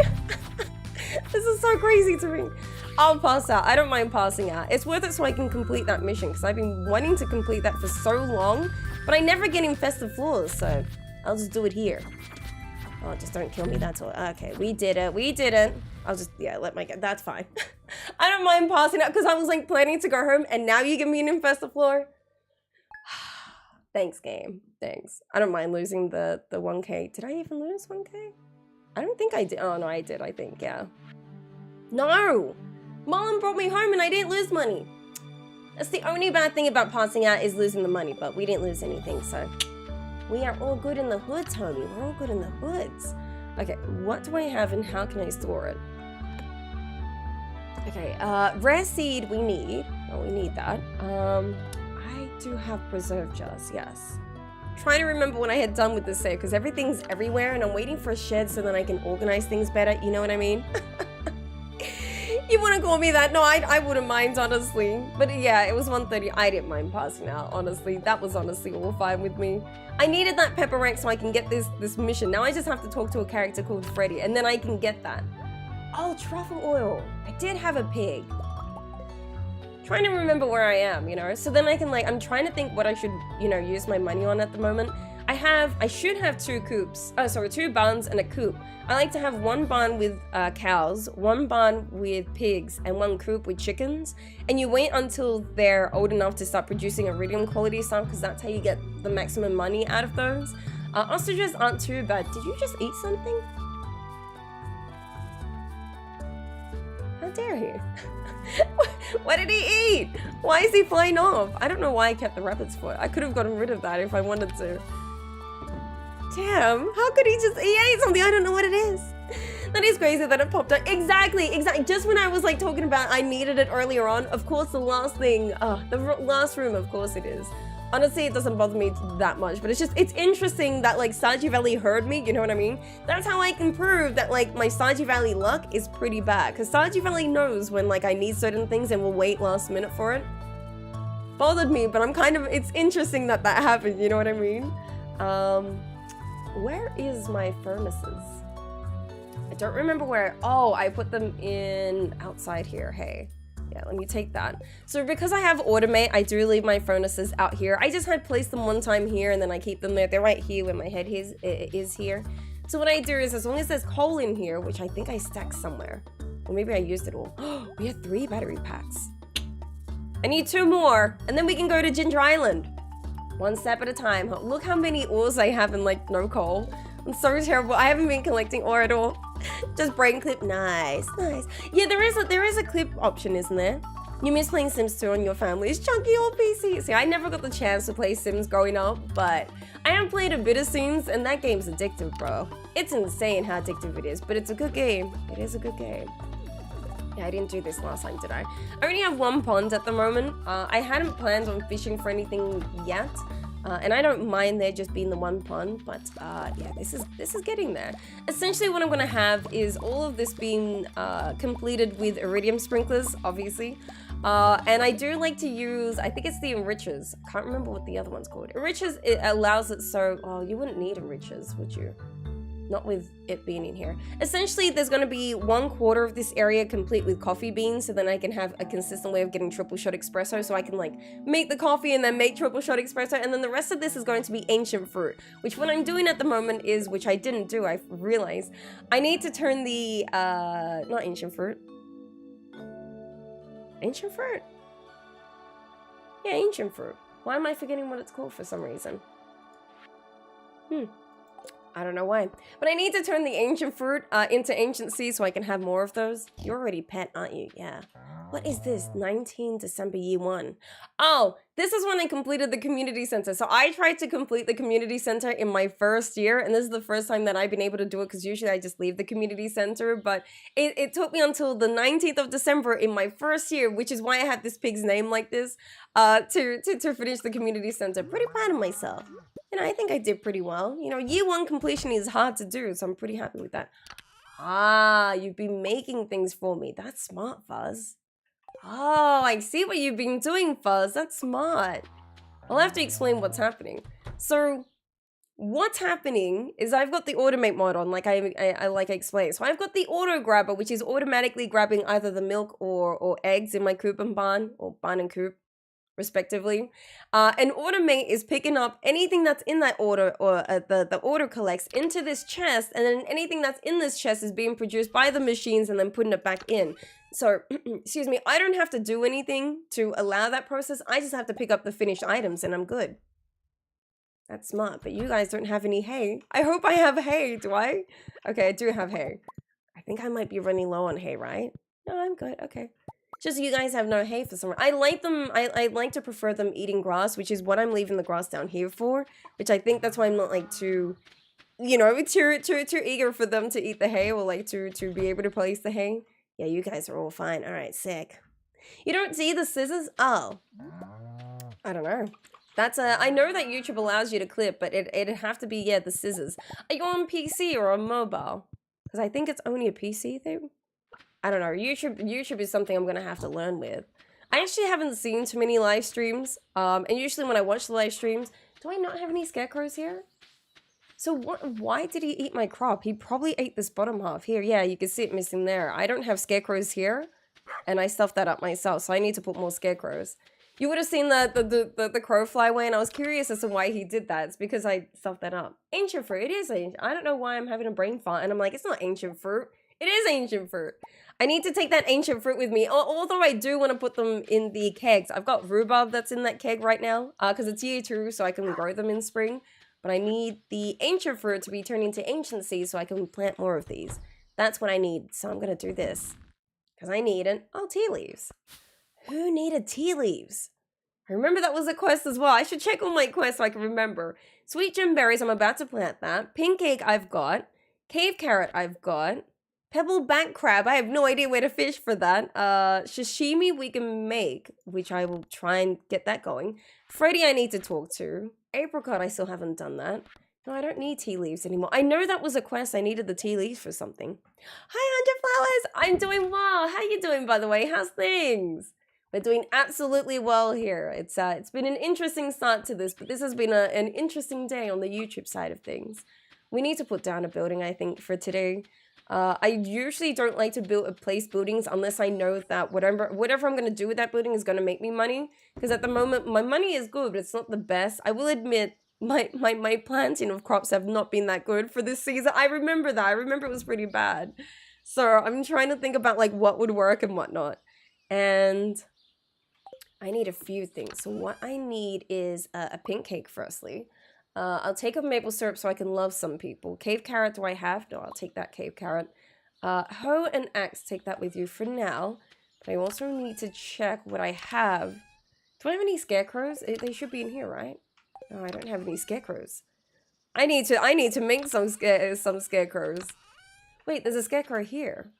This is so crazy to me. I'll pass out. I don't mind passing out. It's worth it so I can complete that mission because I've been wanting to complete that for so long, but I never get infested floors, so I'll just do it here. Oh, just don't kill me, that's all. Okay, we did it. We did it. I'll just, yeah, let my, that's fine. I don't mind passing out because I was like planning to go home and now you give me an infested floor. Thanks, game. Thanks. I don't mind losing the 1K. Did I even lose 1K? I don't think I did. Oh, no, I did, I think, yeah. No! Marlon brought me home and I didn't lose money. That's the only bad thing about passing out is losing the money, but we didn't lose anything, so we are all good in the hoods, homie. We're all good in the hoods. Okay, what do I have and how can I store it? Okay, rare seed we need. Oh, we need that. I do have preserve jars, yes. Trying to remember when I had done with this save, because everything's everywhere, and I'm waiting for a shed so then I can organize things better, you know what I mean? You want to call me that? No, I wouldn't mind, honestly. But yeah, it was 1:30. I didn't mind passing out, honestly. That was honestly all fine with me. I needed that pepper rank so I can get this mission. Now I just have to talk to a character called Freddy, and then I can get that. Oh, truffle oil. I did have a pig. Trying to remember where I am, you know? So then I can, like, I'm trying to think what I should, you know, use my money on at the moment. I should have 2 coops. Oh, sorry, 2 barns and a coop. I like to have 1 barn with cows, 1 barn with pigs, and 1 coop with chickens. And you wait until they're old enough to start producing iridium quality stuff, because that's how you get the maximum money out of those. Ostriches aren't too bad. Did you just eat something? How dare he? What did he eat? Why is he flying off? I don't know why I kept the rabbit's foot. I could have gotten rid of that if I wanted to. Damn, how could he ate something? I don't know what it is. That is crazy that it popped up. Exactly. Just when I was like talking about I needed it earlier on, of course the last thing, the last room, of course it is. Honestly, it doesn't bother me that much, but it's interesting that like Stardew Valley heard me, you know what I mean? That's how I can prove that like my Stardew Valley luck is pretty bad, because Stardew Valley knows when like I need certain things and will wait last minute for it. Bothered me, but I'm kind of, it's interesting that that happened, you know what I mean? Where is my furnaces? I don't remember where, oh, I put them in outside here, hey. Yeah, let me take that. So because I have automate, I do leave my furnaces out here. I just had placed them one time here and then I keep them there. They're right here where my head is here. So what I do is as long as there's coal in here, which I think I stacked somewhere, or maybe I used it all. We have 3 battery packs. I need 2 more and then we can go to Ginger Island. 1 step at a time. Look how many ores I have in like no coal. I'm so terrible. I haven't been collecting ore at all. Just brain clip. Nice, nice. Yeah, there is a clip option, isn't there? You miss playing Sims 2 on your family's chunky old PC. See, I never got the chance to play Sims growing up, but I have played a bit of Sims, and that game's addictive, bro. It's insane how addictive it is, but it's a good game. It is a good game. Yeah, I didn't do this last time, did I? I only have 1 pond at the moment. I hadn't planned on fishing for anything yet. And I don't mind there just being the 1 pond, but yeah, this is getting there. Essentially what I'm gonna have is all of this being completed with iridium sprinklers, obviously. And I do like to use, I think it's the enrichers. I can't remember what the other one's called. Enrichers, it allows it so, oh, you wouldn't need enrichers, would you? Not with it being in here. Essentially, there's going to be 1/4 of this area complete with coffee beans, so then I can have a consistent way of getting triple shot espresso, so I can like make the coffee and then make triple shot espresso, and then the rest of this is going to be ancient fruit, which what I'm doing at the moment is, which I didn't do, I realized, I need to turn the, not ancient fruit. Ancient fruit? Yeah, ancient fruit. Why am I forgetting what it's called for some reason? I don't know why. But I need to turn the ancient fruit into ancient seeds so I can have more of those. You're already pet, aren't you? Yeah. What is this? 19 December year 1. Oh, this is when I completed the community center. So I tried to complete the community center in my first year. And this is the first time that I've been able to do it because usually I just leave the community center. But it took me until the 19th of December in my first year, which is why I have this pig's name like this, to finish the community center. Pretty proud of myself. You know, I think I did pretty well. You know, year 1 completion is hard to do, so I'm pretty happy with that. Ah, you've been making things for me. That's smart, Fuzz. Oh, I see what you've been doing, Fuzz. That's smart. I'll have to explain what's happening. So, what's happening is I've got the automate mod on, like I explained. So I've got the auto grabber, which is automatically grabbing either the milk or eggs in my coop and barn, or barn and coop, respectively. And automate is picking up anything that's in that order, or the order collects into this chest, and then anything that's in this chest is being produced by the machines and then putting it back in. So, excuse me, I don't have to do anything to allow that process. I just have to pick up the finished items and I'm good. That's smart, but you guys don't have any hay. I hope I have hay, do I? Okay, I do have hay. I think I might be running low on hay, right? No, I'm good, okay. Just you guys have no hay for some reason. I like them, I like to prefer them eating grass, which is what I'm leaving the grass down here for, which I think that's why I'm not like too, you know, too eager for them to eat the hay, or like to be able to place the hay. Yeah, you guys are all fine. All right, sick. You don't see the scissors? Oh. I don't know. That's I know that YouTube allows you to clip, but it'd have to be, yeah, the scissors. Are you on PC or on mobile? Because I think it's only a PC thing. I don't know. YouTube is something I'm gonna have to learn with. I actually haven't seen too many live streams. And usually when I watch the live streams, do I not have any scarecrows here? So why did he eat my crop? He probably ate this bottom half here. Yeah, you can see it missing there. I don't have scarecrows here, and I stuffed that up myself, so I need to put more scarecrows. You would have seen the crow fly away, and I was curious as to why he did that. It's because I stuffed that up. Ancient fruit. It is ancient. I don't know why I'm having a brain fart, and I'm like, it's not ancient fruit. It is ancient fruit. I need to take that ancient fruit with me, although I do want to put them in the kegs. I've got rhubarb that's in that keg right now, because it's year 2, so I can grow them in spring. But I need the ancient fruit to be turned into ancient seeds so I can plant more of these. That's what I need, so I'm going to do this. Because I need an... Oh, tea leaves. Who needed tea leaves? I remember that was a quest as well. I should check all my quests so I can remember. Sweet gem berries, I'm about to plant that. Pink cake, I've got. Cave carrot, I've got. Pebble back crab, I have no idea where to fish for that. Sashimi we can make, which I will try and get that going. Freddy I need to talk to. Apricot, I still haven't done that. No, I don't need tea leaves anymore. I know that was a quest. I needed the tea leaves for something. Hi, 100 Flowers. I'm doing well. How you doing, by the way? How's things? We're doing absolutely well here. It's been an interesting start to this, but this has been an interesting day on the YouTube side of things. We need to put down a building, I think, for today. I usually don't like to place buildings unless I know that whatever I'm going to do with that building is going to make me money. Because at the moment, my money is good, but it's not the best. I will admit, my planting of crops have not been that good for this season. I remember that. I remember it was pretty bad. So I'm trying to think about like what would work and what not. And I need a few things. So what I need is a pink cake, firstly. I'll take a maple syrup so I can love some people. Cave carrot, do I have? No, I'll take that cave carrot. Hoe and axe, take that with you for now. But I also need to check what I have. Do I have any scarecrows? They should be in here, right? No, I don't have any scarecrows. I need to make some scarecrows. Wait, there's a scarecrow here.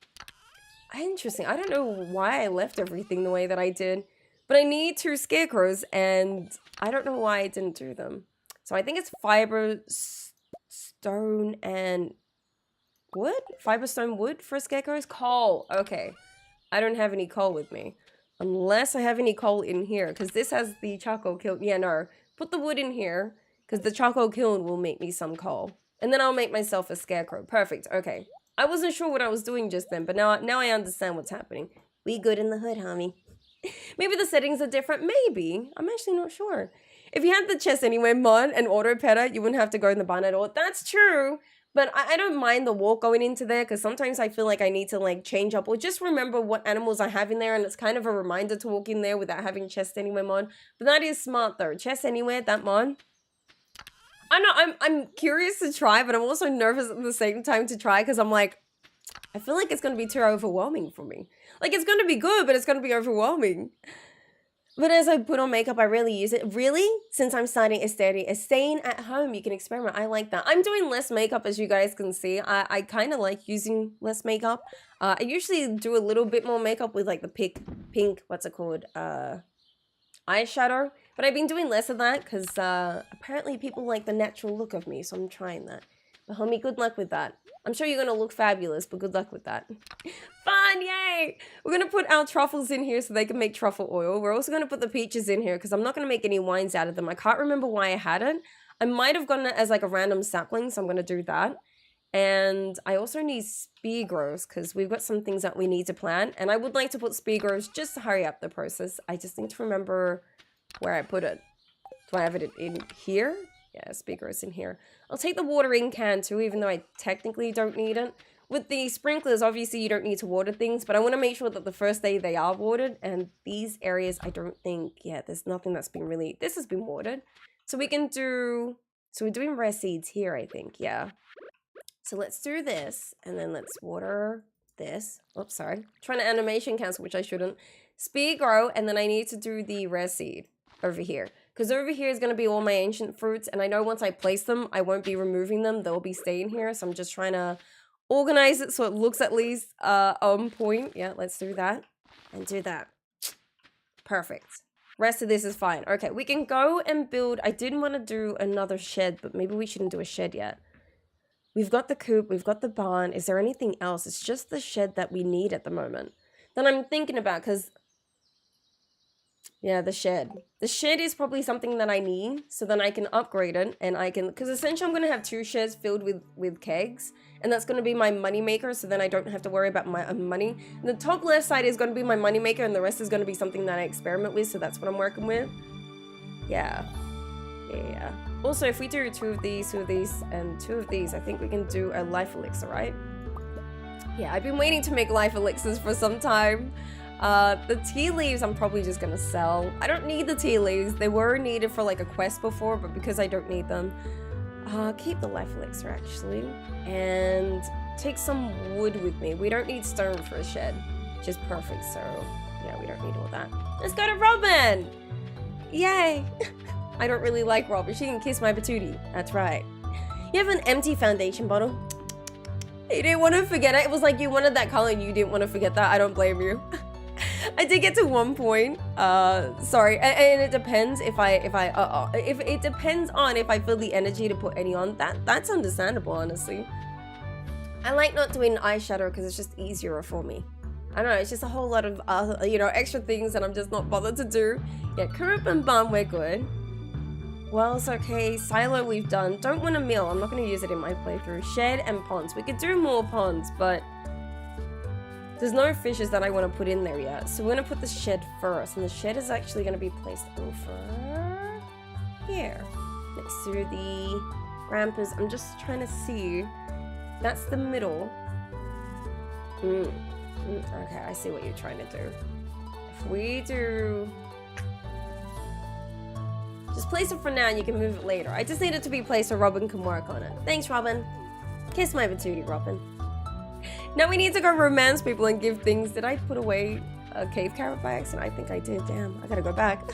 Interesting. I don't know why I left everything the way that I did. But I need 2 scarecrows, and I don't know why I didn't do them. So I think it's fiber, stone, and wood? Fiber, stone, wood for scarecrows? Coal. Okay. I don't have any coal with me. Unless I have any coal in here, because this has the charcoal kiln. Yeah, no. Put the wood in here, because the charcoal kiln will make me some coal. And then I'll make myself a scarecrow. Perfect. Okay. I wasn't sure what I was doing just then, but now I understand what's happening. We good in the hood, homie. Maybe the settings are different. Maybe. I'm actually not sure. If you had the chest anyway, mod and auto petter, you wouldn't have to go in the barn at all. That's true. But I don't mind the walk going into there because sometimes I feel like I need to like change up or just remember what animals I have in there, and it's kind of a reminder to walk in there without having chest anywhere mod. But that is smart though. Chest anywhere, that mod. I know I'm curious to try, but I'm also nervous at the same time to try because I'm like, I feel like it's going to be too overwhelming for me. Like, it's going to be good, but it's going to be overwhelming. But as I put on makeup, I rarely use it. Really? Since I'm starting staying at home, you can experiment. I like that. I'm doing less makeup, as you guys can see. I kind of like using less makeup. I usually do a little bit more makeup with, like, the pink, what's it called? Eyeshadow. But I've been doing less of that because apparently people like the natural look of me, so I'm trying that. But homie, good luck with that. I'm sure you're going to look fabulous, but good luck with that. Fun, yay! We're going to put our truffles in here so they can make truffle oil. We're also going to put the peaches in here because I'm not going to make any wines out of them. I can't remember why I hadn't. I might have gotten it as like a random sapling, so I'm going to do that. And I also need spear grows because we've got some things that we need to plant. And I would like to put spear grows just to hurry up the process. I just need to remember where I put it. Do I have it in here? Yeah, spear grows in here. I'll take the watering can too, even though I technically don't need it. With the sprinklers, obviously you don't need to water things, but I want to make sure that the first day they are watered. And these areas, I don't think, yeah, there's nothing that's been really, this has been watered. So we can do, so we're doing rare seeds here, I think, yeah. So let's do this, and then let's water this. Oops, sorry. Trying to animation cancel, which I shouldn't. Spear grow, and then I need to do the rare seed over here. Because over here is going to be all my ancient fruits, and I know once I place them, I won't be removing them. They'll be staying here, so I'm just trying to organize it so it looks at least on point. Yeah, let's do that. And do that. Perfect. Rest of this is fine. Okay, we can go and build. I didn't want to do another shed, but maybe we shouldn't do a shed yet. We've got the coop, we've got the barn. Is there anything else? It's just the shed that we need at the moment. Then I'm thinking about, because... yeah, the shed. The shed is probably something that I need, so then I can upgrade it, and I can... because essentially I'm going to have 2 sheds filled with kegs, and that's going to be my money maker, so then I don't have to worry about my money. The top left side is going to be my money maker, and the rest is going to be something that I experiment with, so that's what I'm working with. Yeah. Yeah. Also, if we do 2 of these, and 2 of these, I think we can do a life elixir, right? Yeah, I've been waiting to make life elixirs for some time. The tea leaves I'm probably just gonna sell. I don't need the tea leaves. They were needed for like a quest before, but because I don't need them, keep the life elixir actually. And take some wood with me. We don't need stone for a shed, which is perfect, so yeah, we don't need all that. Let's go to Robin! Yay! I don't really like Robin. She can kiss my patootie. That's right. You have an empty foundation bottle. You didn't want to forget it. It was like you wanted that color and you didn't want to forget that. I don't blame you. I did get to 1 point. Sorry, and it depends if it depends on if I feel the energy to put any on. That's understandable, honestly. I like not doing eyeshadow because it's just easier for me. I don't know, it's just a whole lot of you know, extra things that I'm just not bothered to do. Yeah, Coop and Bum, we're good. Wells, okay. Silo, we've done. Don't want a mill. I'm not going to use it in my playthrough. Shed and ponds. We could do more ponds, but there's no fishes that I want to put in there yet. So we're going to put the shed first. And the shed is actually going to be placed over here. Next to the ramparts. I'm just trying to see. That's the middle. Okay, I see what you're trying to do. If we do... just place it for now and you can move it later. I just need it to be placed so Robin can work on it. Thanks, Robin. Kiss my patootie, Robin. Now we need to go romance people and give things. Did I put away a cave carrot by accident? I think I did. Damn, I gotta go back.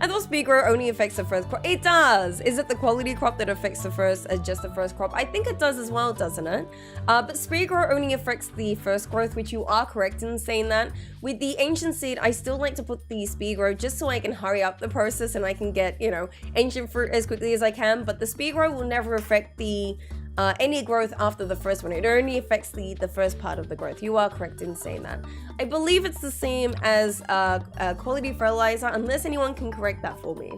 I thought speed grow only affects the first crop. It does! Is it the quality crop that affects the first, just the first crop? I think it does as well, doesn't it? But speed grow only affects the first growth, which you are correct in saying that. With the ancient seed, I still like to put the speed grow just so I can hurry up the process and I can get, you know, ancient fruit as quickly as I can. But the speed grow will never affect the any growth after the first one. It only affects the first part of the growth. You are correct in saying that. I believe it's the same as quality fertilizer, unless anyone can correct that for me.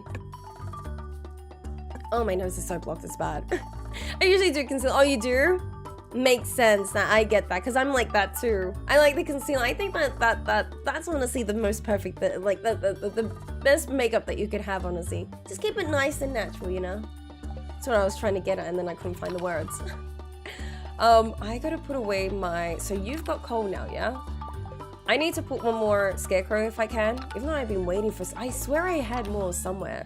Oh, my nose is so blocked, it's bad. I usually do conceal. Oh, you do? Makes sense. That I get that, because I'm like that too. I like the conceal. I think that's honestly the most perfect, like the best makeup that you could have, honestly. Just keep it nice and natural, you know? That's what I was trying to get at, and then I couldn't find the words. I gotta put away my... so you've got coal now, yeah? I need to put one more scarecrow if I can. Even though I've been waiting for... I swear I had more somewhere.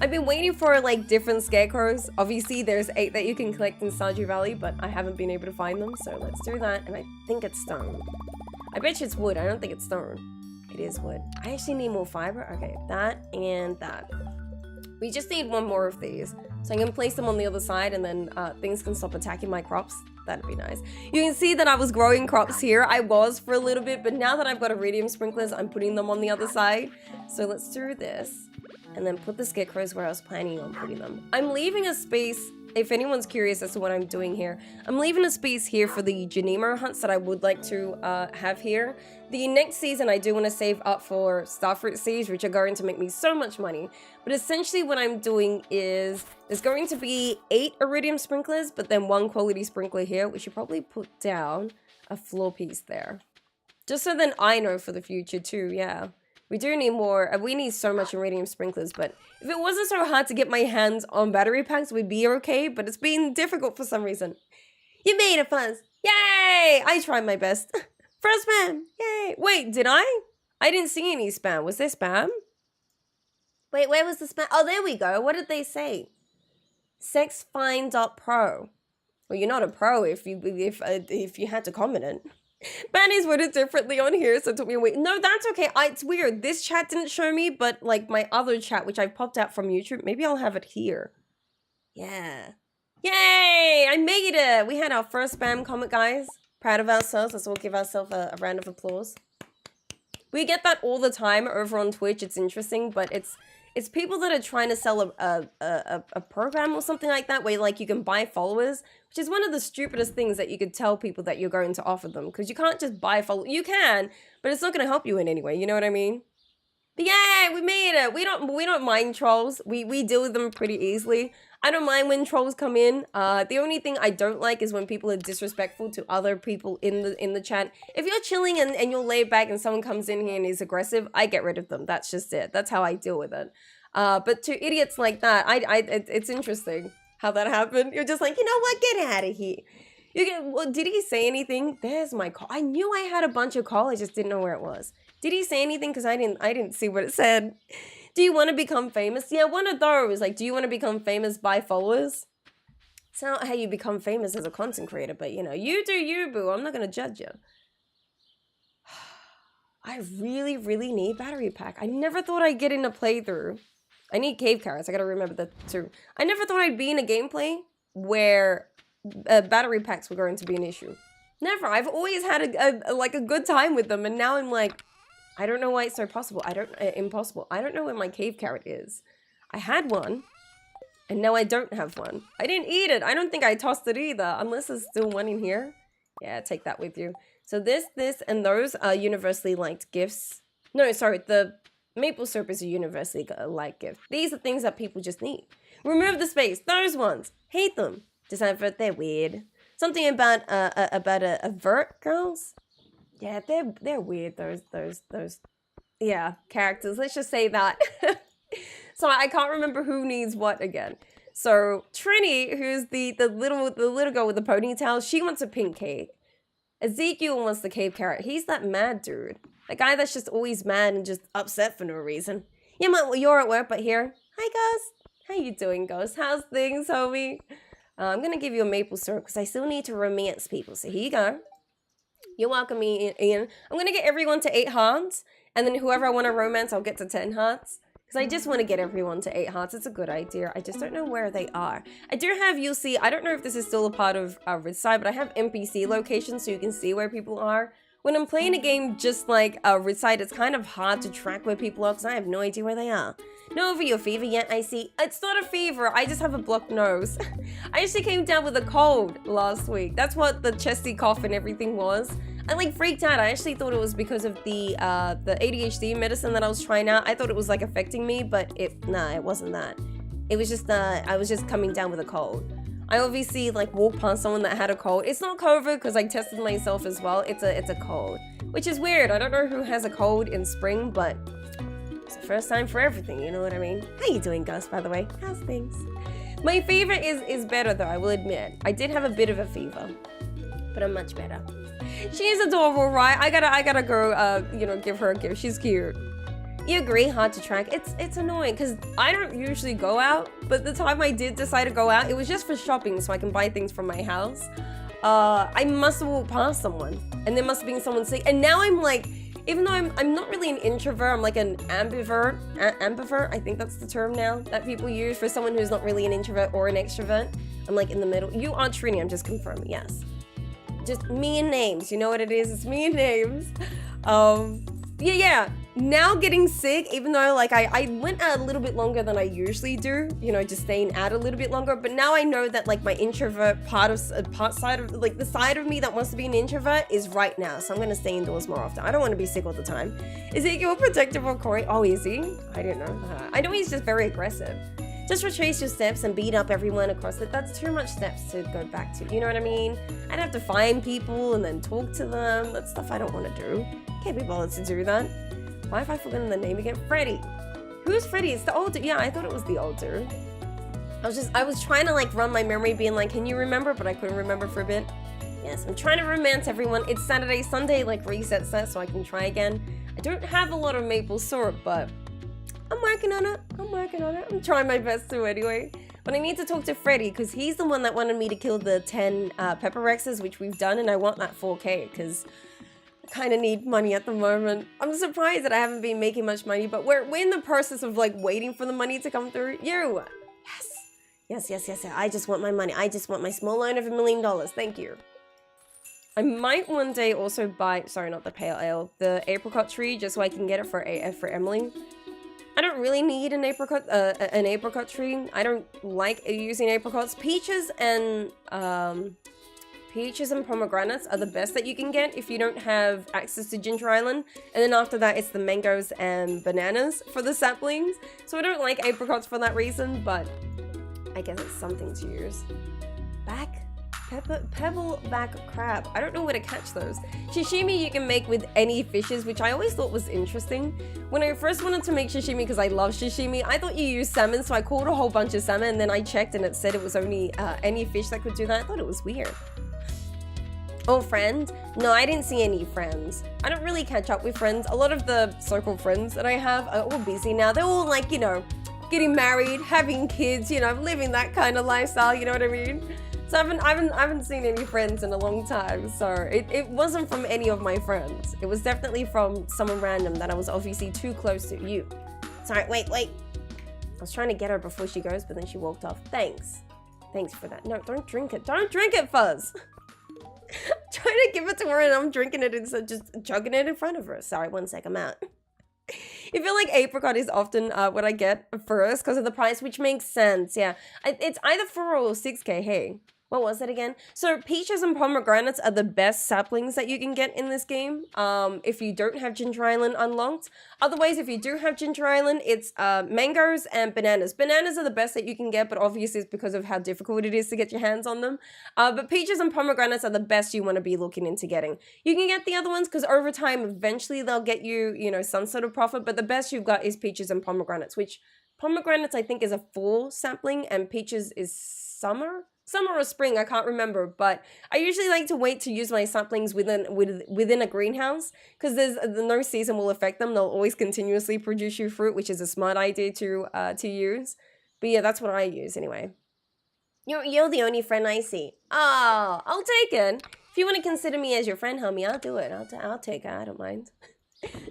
I've been waiting for, like, different scarecrows. Obviously, there's 8 that you can collect in Stardew Valley, but I haven't been able to find them, so let's do that. And I think it's stone. I bet you it's wood. I don't think it's stone. It is wood. I actually need more fiber. Okay, that and that. We just need one more of these. So I'm going to place them on the other side, and then things can stop attacking my crops. That'd be nice. You can see that I was growing crops here. I was for a little bit, but now that I've got iridium sprinklers, I'm putting them on the other side. So let's do this. And then put the scarecrows where I was planning on putting them. I'm leaving a space, if anyone's curious as to what I'm doing here, I'm leaving a space here for the 𝓗𝓸𝓬𝓲𝓪𝓭𝓮 hunts that I would like to have here. The next season, I do want to save up for starfruit seeds, which are going to make me so much money. But essentially what I'm doing is, there's going to be 8 iridium sprinklers, but then 1 quality sprinkler here. We should probably put down a floor piece there. Just so then I know for the future too, yeah. We do need more. We need so much iridium sprinklers, but if it wasn't so hard to get my hands on battery packs, we'd be okay, but it's been difficult for some reason. You made it, Fuzz! Yay! I tried my best. First spam! Yay! Wait, did I? I didn't see any spam. Was there spam? Wait, where was the spam? Oh, there we go. What did they say? Sexfine.pro. Well, you're not a pro if you had to comment it. Banny's worded differently on here, so it took me a wait. No, that's okay. It's weird. This chat didn't show me, but like my other chat, which I've popped out from YouTube, maybe I'll have it here. Yeah. Yay! I made it! We had our first spam comment, guys. Proud of ourselves. Let's all give ourselves a round of applause. We get that all the time over on Twitch. It's interesting, but it's people that are trying to sell a program or something like that, where like you can buy followers, which is one of the stupidest things that you could tell people that you're going to offer them, because you can't just buy followers. You can, but it's not going to help you in any way. You know what I mean? But yeah, we made it. We don't mind trolls. We deal with them pretty easily. I don't mind when trolls come in. The only thing I don't like is when people are disrespectful to other people in the chat. If you're chilling and you're laid back and someone comes in here and is aggressive, I get rid of them. That's just it. That's how I deal with it. But to idiots like that, it's interesting how that happened. You're just like, you know what? Get out of here. Well, did he say anything? There's my call. I knew I had a bunch of call. I just didn't know where it was. Did he say anything? Because I didn't see what it said. Do you want to become famous? Yeah, one of those. Like, do you want to become famous by followers? It's not how you become famous as a content creator, but you know, you do you, boo. I'm not going to judge you. I really, really need battery pack. I never thought I'd get in a playthrough. I need cave carrots. I got to remember that too. I never thought I'd be in a gameplay where battery packs were going to be an issue. Never. I've always had a good time with them, and now I'm like, I don't know why it's so impossible. I don't know where my cave carrot is. I had one, and now I don't have one. I didn't eat it. I don't think I tossed it either, unless there's still one in here. Yeah, take that with you. So this, and those are universally liked gifts. No, sorry, the maple syrup is a universally liked gift. These are things that people just need. Remove the space. Those ones. Hate them. Decipher, they're weird. Something about a vert girls. Yeah, they're weird. Those yeah, characters. Let's just say that. So I can't remember who needs what again. So Trini, who's the little girl with the ponytail, she wants a pink cake. Ezekiel wants the cave carrot. He's that mad dude. The guy that's just always mad and just upset for no reason. Yeah, man, you're at work, but here. Hi, Ghost. How you doing, Ghost? How's things, homie? I'm gonna give you a maple syrup because I still need to romance people. So here you go. You're welcome, Ian. I'm gonna get everyone to 8 hearts, and then whoever I want to romance, I'll get to 10 hearts. Because I just want to get everyone to 8 hearts. It's a good idea. I just don't know where they are. I do have, you'll see, I don't know if this is still a part of Ridgeside, but I have NPC locations so you can see where people are. When I'm playing a game just like Ridgeside, it's kind of hard to track where people are because I have no idea where they are. No over your fever yet, I see. It's not a fever, I just have a blocked nose. I actually came down with a cold last week. That's what the chesty cough and everything was. I like freaked out. I actually thought it was because of the ADHD medicine that I was trying out. I thought it was like affecting me, but nah, it wasn't that. It was just I was just coming down with a cold. I obviously like walked past someone that had a cold. It's not COVID because I tested myself as well. It's a cold, which is weird. I don't know who has a cold in spring, but it's the first time for everything. You know what I mean? How you doing, Gus? By the way, how's things? My fever is better though. I will admit. I did have a bit of a fever, but I'm much better. She is adorable, right? I gotta go, you know, give her a gift. She's cute. You agree, hard to track. It's annoying because I don't usually go out, but the time I did decide to go out, it was just for shopping so I can buy things from my house. I must have walked past someone and there must have been someone sick. And now I'm like, even though I'm not really an introvert, I'm like an ambivert. Ambivert, I think that's the term now that people use for someone who's not really an introvert or an extrovert. I'm like in the middle. You are Trini, I'm just confirming, yes. Just me and names, you know what it is? It's me and names. Yeah. Now getting sick, even though like I went out a little bit longer than I usually do, you know, just staying out a little bit longer. But now I know that like my introvert side of like the side of me that wants to be an introvert is right now. So I'm gonna stay indoors more often. I don't want to be sick all the time. Is he your protective or Corey? Oh, is he? I don't know. I know he's just very aggressive. Just retrace your steps and beat up everyone across it. That's too much steps to go back to. You know what I mean? I'd have to find people and then talk to them. That's stuff I don't want to do. Can't be bothered to do that. Why have I forgotten the name again? Freddy. Who's Freddy? It's the old dude. Yeah, I thought it was the old dude. I was trying to like run my memory being like, can you remember? But I couldn't remember for a bit. Yes, I'm trying to romance everyone. It's Saturday, Sunday, like reset set so I can try again. I don't have a lot of maple syrup, but I'm working on it. I'm trying my best to anyway. But I need to talk to Freddy because he's the one that wanted me to kill the 10 pepper rexes, which we've done, and I want that 4K because kind of need money at the moment. I'm surprised that I haven't been making much money, but we're in the process of like waiting for the money to come through. Yes. I just want my money. I just want my small loan of $1 million. Thank you. I might one day also buy, sorry, not the pale ale, the apricot tree, just so I can get it for Emily. I don't really need an apricot tree. I don't like using apricots. Peaches and pomegranates are the best that you can get if you don't have access to Ginger Island. And then after that, it's the mangoes and bananas for the saplings. So I don't like apricots for that reason, but I guess it's something to use. Pebbleback crab. I don't know where to catch those. Sashimi you can make with any fishes, which I always thought was interesting. When I first wanted to make sashimi, because I love sashimi, I thought you used salmon, so I caught a whole bunch of salmon, and then I checked and it said it was only any fish that could do that. I thought it was weird. Oh, friend? No, I didn't see any friends. I don't really catch up with friends. A lot of the so-called friends that I have are all busy now. They're all like, you know, getting married, having kids, you know, living that kind of lifestyle, you know what I mean? So I haven't seen any friends in a long time, so it wasn't from any of my friends. It was definitely from someone random that I was obviously too close to. You. Sorry, wait. I was trying to get her before she goes, but then she walked off. Thanks for that. No, don't drink it. Don't drink it, Fuzz. I'm trying to give it to her and I'm drinking it instead of just chugging it in front of her. Sorry, 1 sec, I'm out. I feel like apricot is often what I get first because of the price, which makes sense, yeah. It's either 4 or 6k, hey. What was it again? So peaches and pomegranates are the best saplings that you can get in this game if you don't have Ginger Island unlocked. Otherwise, if you do have Ginger Island, it's mangoes and bananas. Bananas are the best that you can get, but obviously it's because of how difficult it is to get your hands on them. But peaches and pomegranates are the best you want to be looking into getting. You can get the other ones because over time, eventually they'll get you, you know, some sort of profit, but the best you've got is peaches and pomegranates, which pomegranates I think is a fall sapling and peaches is summer or spring, I can't remember, but I usually like to wait to use my saplings within a greenhouse because there's no season will affect them. They'll always continuously produce you fruit, which is a smart idea to use. But yeah, that's what I use anyway. You're the only friend I see. Oh, I'll take it. If you want to consider me as your friend, homie, I'll do it. I'll take it. I don't mind.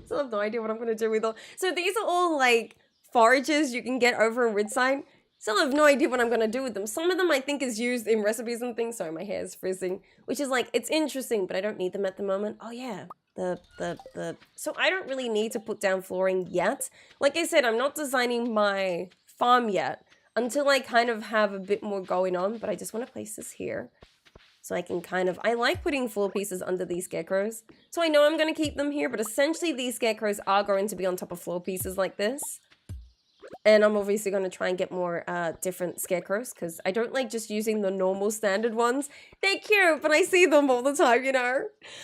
Still have no idea what I'm gonna do with all. So these are all like forages you can get over in Ridgeside. Still have no idea what I'm going to do with them. Some of them I think is used in recipes and things. Sorry, my hair is frizzing. Which is like, it's interesting, but I don't need them at the moment. Oh yeah, So I don't really need to put down flooring yet. Like I said, I'm not designing my farm yet until I kind of have a bit more going on. But I just want to place this here. So I can kind of, I like putting floor pieces under these scarecrows. So I know I'm going to keep them here, but essentially these scarecrows are going to be on top of floor pieces like this. And I'm obviously going to try and get more different scarecrows because I don't like just using the normal standard ones. They're cute, but I see them all the time, you know?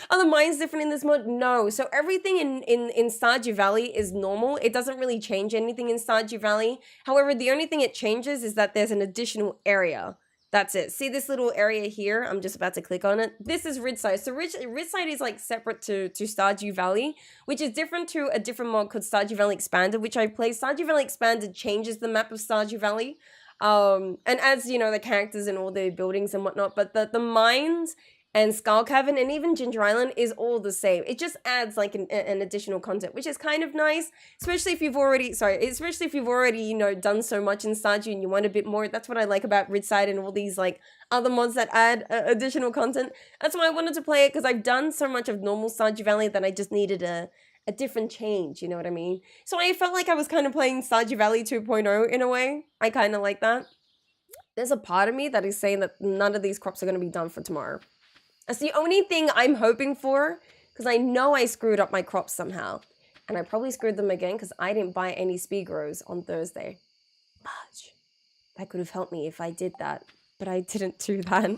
Are the mines different in this mod? No. So everything in Stardew Valley is normal. It doesn't really change anything in Stardew Valley. However, the only thing it changes is that there's an additional area. That's it. See this little area here? I'm just about to click on it. This is Ridgeside. So Ridgeside is like separate to Stardew Valley, which is different to a different mod called Stardew Valley Expanded, which I play. Stardew Valley Expanded changes the map of Stardew Valley. And adds, you know, the characters and all the buildings and whatnot. But the mines and Skull Cavern and even Ginger Island is all the same. It just adds like an additional content, which is kind of nice, especially if you've already, you know, done so much in Stardew and you want a bit more. That's what I like about Ridgeside and all these like other mods that add additional content. That's why I wanted to play it, because I've done so much of normal Stardew Valley that I just needed a different change, you know what I mean? So I felt like I was kind of playing Stardew Valley 2.0 in a way. I kind of like that. There's a part of me that is saying that none of these crops are going to be done for tomorrow. That's the only thing I'm hoping for, because I know I screwed up my crops somehow. And I probably screwed them again because I didn't buy any speed grows on Thursday. Fudge. That could have helped me if I did that, but I didn't do that.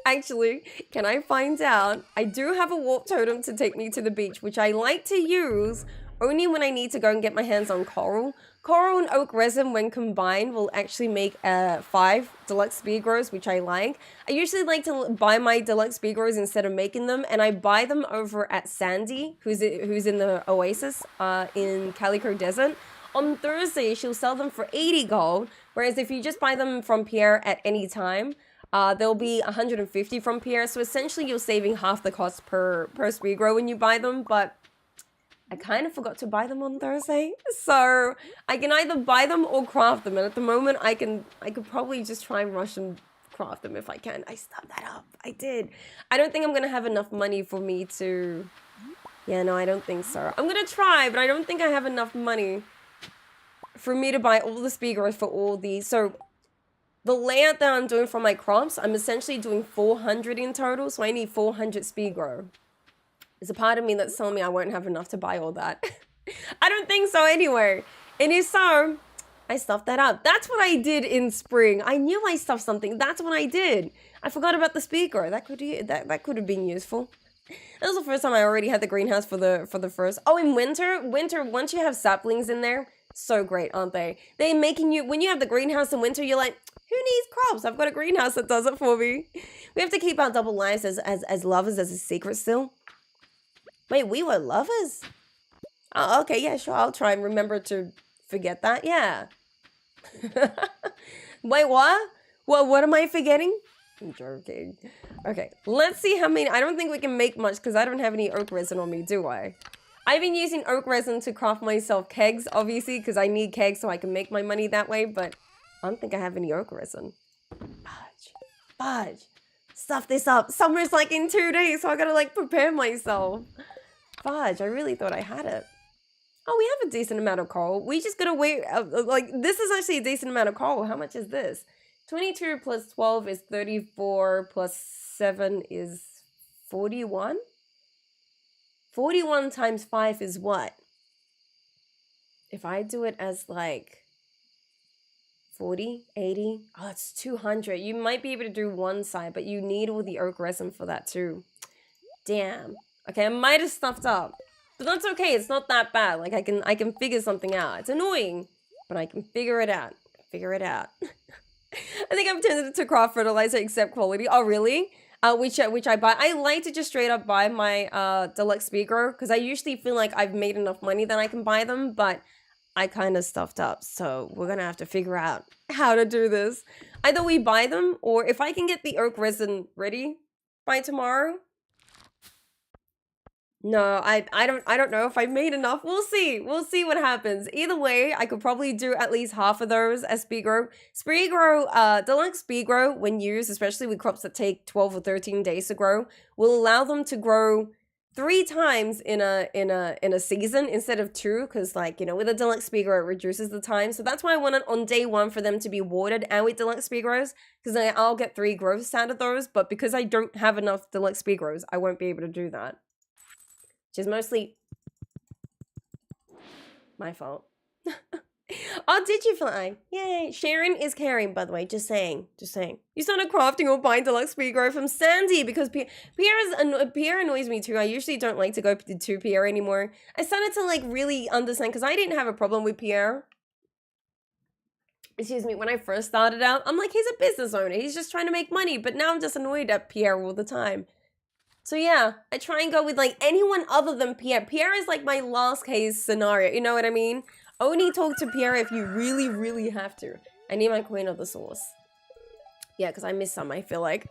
Actually, can I find out? I do have a warp totem to take me to the beach, which I like to use only when I need to go and get my hands on coral. Coral and oak resin, when combined, will actually make 5 deluxe speed grows, which I like. I usually like to buy my deluxe speed grows instead of making them, and I buy them over at Sandy, who's in the Oasis in Calico Desert. On Thursday, she'll sell them for 80 gold, whereas if you just buy them from Pierre at any time, they'll be 150 from Pierre. So essentially, you're saving half the cost per speed grow when you buy them, but I kind of forgot to buy them on Thursday, so I can either buy them or craft them. And at the moment, I could probably just try and rush and craft them if I can. I stuffed that up. I did. I don't think I'm gonna have enough money for me to... Yeah, no, I don't think so. I'm gonna try, but I don't think I have enough money for me to buy all the speed growth for all these. So the layout that I'm doing for my crops, I'm essentially doing 400 in total, so I need 400 speed grow. There's a part of me that's telling me I won't have enough to buy all that. I don't think so anyway. And if so, I stuffed that up. That's what I did in spring. I knew I stuffed something. That's what I did. I forgot about the speed grow. That could have been useful. That was the first time I already had the greenhouse for the first. Oh, in winter, once you have saplings in there, so great, aren't they? They're making you, when you have the greenhouse in winter, you're like, who needs crops? I've got a greenhouse that does it for me. We have to keep our double lives as lovers as a secret still. Wait, we were lovers? Oh, okay, yeah, sure. I'll try and remember to forget that. Yeah. Wait, what? What am I forgetting? I'm joking. Okay, let's see how many. I don't think we can make much because I don't have any oak resin on me, do I? I've been using oak resin to craft myself kegs, obviously, because I need kegs so I can make my money that way, but I don't think I have any oak resin. Fudge. Stuff this up. Summer's like in 2 days, so I gotta like prepare myself. Fudge, I really thought I had it. Oh, we have a decent amount of coal. We just gotta wait. Like, this is actually a decent amount of coal. How much is this? 22 plus 12 is 34 plus 7 is 41? 41 times 5 is what? If I do it as like 40, 80, oh, it's 200. You might be able to do one side, but you need all the oak resin for that too. Damn. Okay, I might have stuffed up. But that's okay, it's not that bad. Like, I can figure something out. It's annoying, but I can figure it out. I think I'm tempted to craft fertilizer except quality. Oh, really? Which I buy. I like to just straight up buy my deluxe speed grow because I usually feel like I've made enough money that I can buy them, but I kind of stuffed up. So we're gonna have to figure out how to do this. Either we buy them, or if I can get the oak resin ready by tomorrow. No, I don't know if I made enough. We'll see. We'll see what happens. Either way, I could probably do at least half of those as speed grow. Speed grow, deluxe speed grow, when used, especially with crops that take 12 or 13 days to grow, will allow them to grow 3 times in a season instead of 2, because like, you know, with a deluxe speed grow, it reduces the time. So that's why I wanted on day 1 for them to be watered and with deluxe speed grows, because then I'll get 3 growths out of those. But because I don't have enough deluxe speed grows, I won't be able to do that. Which is mostly my fault. Oh, did you fly? Yay. Sharon is caring, by the way. Just saying. You started crafting or buying deluxe speed grow from Sandy because Pierre annoys me too. I usually don't like to go to Pierre anymore. I started to like really understand because I didn't have a problem with Pierre. Excuse me, when I first started out, I'm like, he's a business owner. He's just trying to make money. But now I'm just annoyed at Pierre all the time. So yeah, I try and go with like anyone other than Pierre. Pierre is like my last case scenario, you know what I mean? Only talk to Pierre if you really, really have to. I need my queen of the sauce. Yeah, because I miss some, I feel like.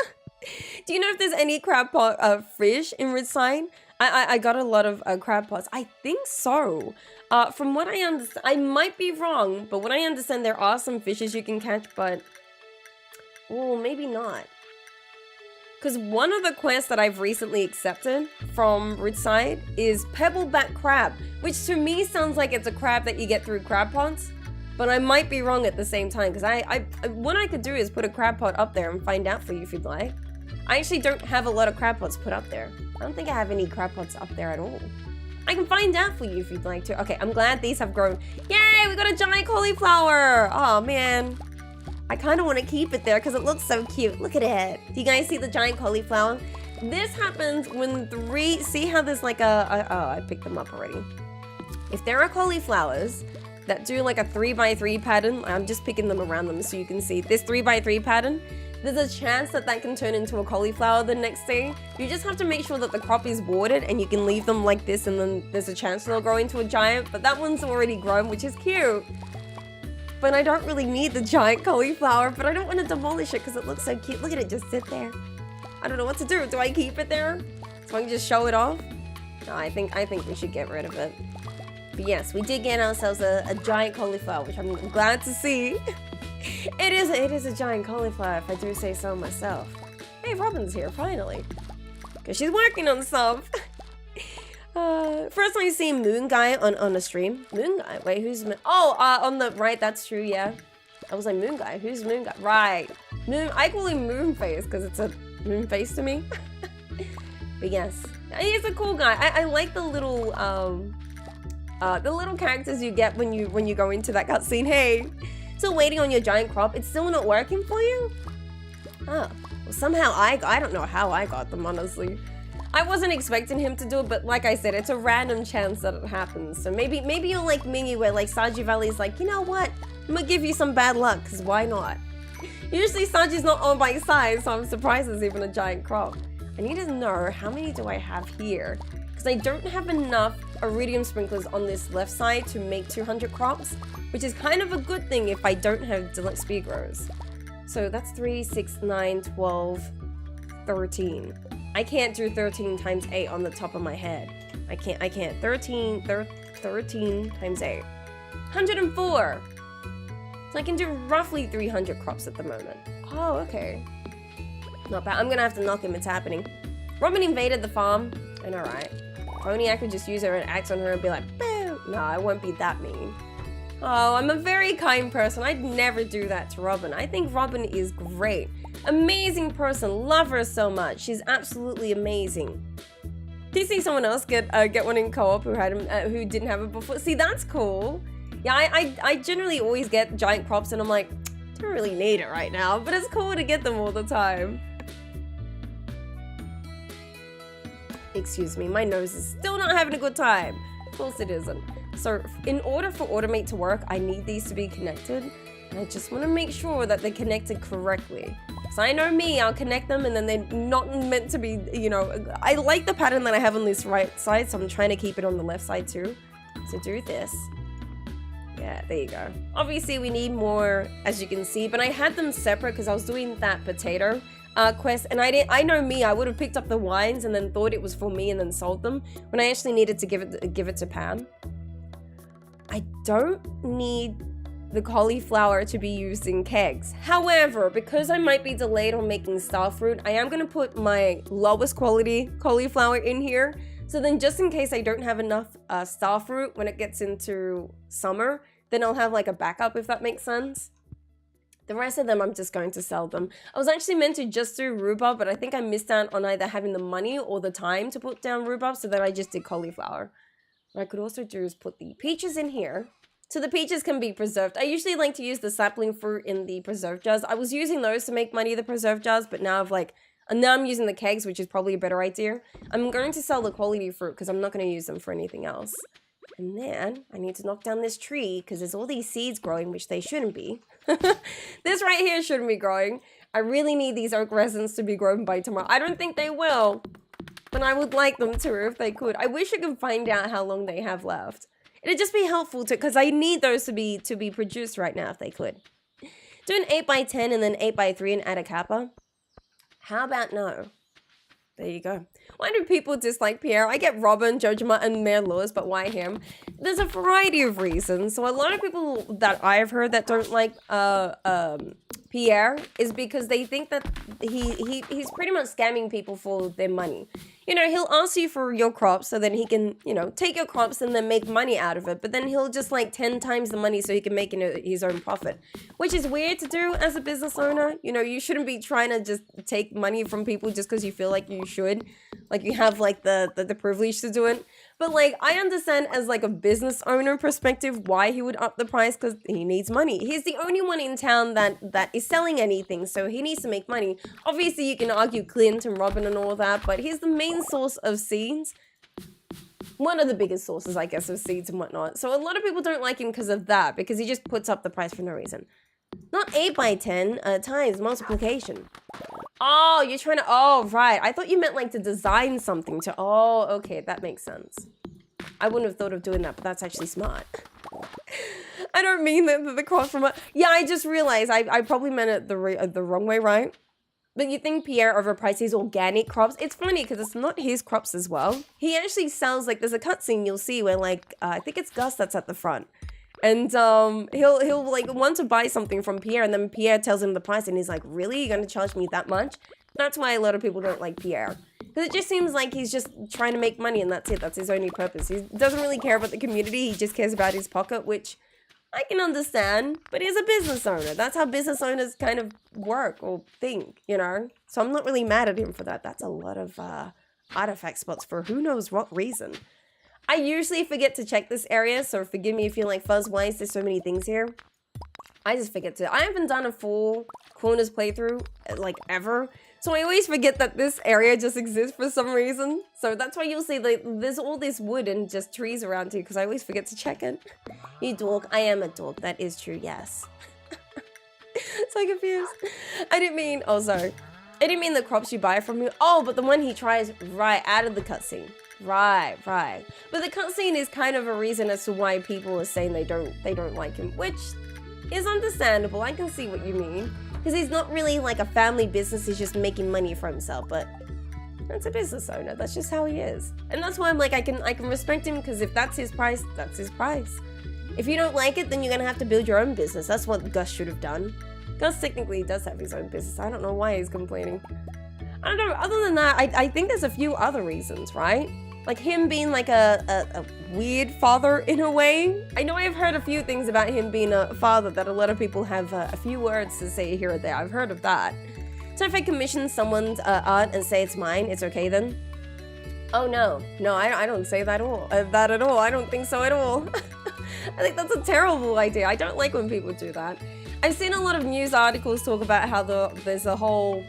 Do you know if there's any crab pot fish in Ridgeside? I got a lot of crab pots. I think so. From what I understand, I might be wrong, but what I understand, there are some fishes you can catch, but... oh, maybe not. Because one of the quests that I've recently accepted from Ridgeside is pebbleback crab, which to me sounds like it's a crab that you get through crab pots, but I might be wrong at the same time, because what I could do is put a crab pot up there and find out for you if you'd like. I actually don't have a lot of crab pots put up there. I don't think I have any crab pots up there at all. I can find out for you if you'd like to. Okay, I'm glad these have grown. Yay, we got a giant cauliflower! Oh, man. I kind of want to keep it there because it looks so cute. Look at it. Do you guys see the giant cauliflower? This happens when see how there's like oh, I picked them up already. If there are cauliflowers that do like a 3x3 pattern, I'm just picking them around them so you can see this 3x3 pattern, there's a chance that can turn into a cauliflower the next day. You just have to make sure that the crop is watered and you can leave them like this, and then there's a chance they'll grow into a giant, but that one's already grown, which is cute. But I don't really need the giant cauliflower, but I don't want to demolish it because it looks so cute. Look at it just sit there. I don't know what to do. Do I keep it there so I can just show it off? No, I think we should get rid of it. But yes, we did get ourselves a giant cauliflower, which I'm glad to see. It is a giant cauliflower, if I do say so myself. Hey, Robin's here, finally. Because she's working on stuff. First time see Moon Guy on a stream. Moon Guy? Wait, who's Moon? Oh, on the right, that's true, yeah. I was like, Moon Guy? Who's Moon Guy? Right. Moon, I call him Moon Face because it's a moon face to me. But yes, he's a cool guy. I like the little characters you get when you go into that cutscene. Hey, still waiting on your giant crop. It's still not working for you? Oh, well, somehow I don't know how I got them, honestly. I wasn't expecting him to do it, but like I said, it's a random chance that it happens. So maybe you're like me, where like Stardew Valley is like, you know what? I'm gonna give you some bad luck, because why not? Usually Stardew's not on my side, so I'm surprised there's even a giant crop. I need to know, how many do I have here? Because I don't have enough iridium sprinklers on this left side to make 200 crops, which is kind of a good thing if I don't have deluxe speed grows. So that's 3, 6, 9, 12, 13. I can't do 13 times 8 on the top of my head. I can't. 13 times 8. 104! So I can do roughly 300 crops at the moment. Oh, okay. Not bad. I'm gonna have to knock him, it's happening. Robin invaded the farm, and alright. If only I could just use her and axe on her and be like, boo! No, I won't be that mean. Oh, I'm a very kind person. I'd never do that to Robin. I think Robin is great. Amazing person. Love her so much. She's absolutely amazing. Did you see someone else get one in co-op who didn't have it before? See, that's cool. Yeah, I generally always get giant crops and I'm like, don't really need it right now, but it's cool to get them all the time. Excuse me, my nose is still not having a good time. Of course it isn't. So in order for Automate to work, I need these to be connected. And I just want to make sure that they're connected correctly. So I know me, I'll connect them and then they're not meant to be, you know, I like the pattern that I have on this right side, so I'm trying to keep it on the left side too. So do this. Yeah, there you go. Obviously we need more, as you can see, but I had them separate because I was doing that potato quest, and I know me, I would have picked up the wines and then thought it was for me and then sold them when I actually needed to give it to Pam. I don't need the cauliflower to be used in kegs. However, because I might be delayed on making starfruit, I am going to put my lowest quality cauliflower in here. So then just in case I don't have enough starfruit when it gets into summer, then I'll have like a backup, if that makes sense. The rest of them, I'm just going to sell them. I was actually meant to just do rhubarb, but I think I missed out on either having the money or the time to put down rhubarb, so that I just did cauliflower. What I could also do is put the peaches in here, so the peaches can be preserved. I usually like to use the sapling fruit in the preserve jars. I was using those to make money, the preserve jars, but now I'm using the kegs, which is probably a better idea. I'm going to sell the quality fruit because I'm not going to use them for anything else. And then I need to knock down this tree because there's all these seeds growing, which they shouldn't be. This right here shouldn't be growing. I really need these oak resins to be grown by tomorrow. I don't think they will, but I would like them to if they could. I wish I could find out how long they have left. It'd just be helpful to, because I need those to be produced right now if they could. Do an 8x10 and then 8x3 and add a kappa. How about no? There you go. Why do people dislike Pierre? I get Robin, Jojima, and Mayor Lewis, but why him? There's a variety of reasons. So a lot of people that I've heard that don't like Pierre is because they think that he's pretty much scamming people for their money. You know, he'll ask you for your crops so then he can, you know, take your crops and then make money out of it. But then he'll just like 10 times the money so he can make his own profit, which is weird to do as a business owner. You know, you shouldn't be trying to just take money from people just because you feel like you should. Like you have like the privilege to do it. But like, I understand as like a business owner perspective why he would up the price, because he needs money. He's the only one in town that is selling anything, so he needs to make money. Obviously, you can argue Clint and Robin and all that, but he's the main source of seeds. One of the biggest sources, I guess, of seeds and whatnot. So a lot of people don't like him because of that, because he just puts up the price for no reason. Not 8x10 times multiplication. Oh, you're trying to... Oh, right. I thought you meant like to design something to... Oh, okay. That makes sense. I wouldn't have thought of doing that, but that's actually smart. I don't mean the cross from... Yeah, I just realized I probably meant it the wrong way, right? But you think Pierre overpriced his organic crops? It's funny because it's not his crops as well. He actually sells... Like, there's a cutscene you'll see where, like, I think it's Gus that's at the front. And he'll like want to buy something from Pierre, and then Pierre tells him the price, and he's like, really? You're gonna charge me that much? That's why a lot of people don't like Pierre. Because it just seems like he's just trying to make money, and that's it. That's his only purpose. He doesn't really care about the community. He just cares about his pocket, which I can understand. But he's a business owner. That's how business owners kind of work or think, you know? So I'm not really mad at him for that. That's a lot of artifact spots for who knows what reason. I usually forget to check this area, so forgive me if you're like, Fuzz, why is there so many things here? I just forget to. I haven't done a full corners playthrough, like, ever. So I always forget that this area just exists for some reason. So that's why you'll see like, there's all this wood and just trees around here, because I always forget to check it. You dork. I am a dork. That is true, yes. So confused. I didn't mean... Oh, sorry. I didn't mean the crops you buy from him. Oh, but the one he tries right out of the cutscene. Right. But the cutscene is kind of a reason as to why people are saying they don't like him, which is understandable. I can see what you mean. Because he's not really like a family business, he's just making money for himself, but that's a business owner. That's just how he is. And that's why I'm like, I can respect him, because if that's his price, that's his price. If you don't like it, then you're gonna have to build your own business. That's what Gus should have done. Gus technically does have his own business. I don't know why he's complaining. I don't know, other than that, I think there's a few other reasons, right? Like him being like a weird father in a way. I know I've heard a few things about him being a father that a lot of people have a few words to say here or there. I've heard of that. So if I commission someone's art and say it's mine, it's okay then? Oh no, I don't say that at all. I don't think so at all. I think that's a terrible idea. I don't like when people do that. I've seen a lot of news articles talk about how there's a whole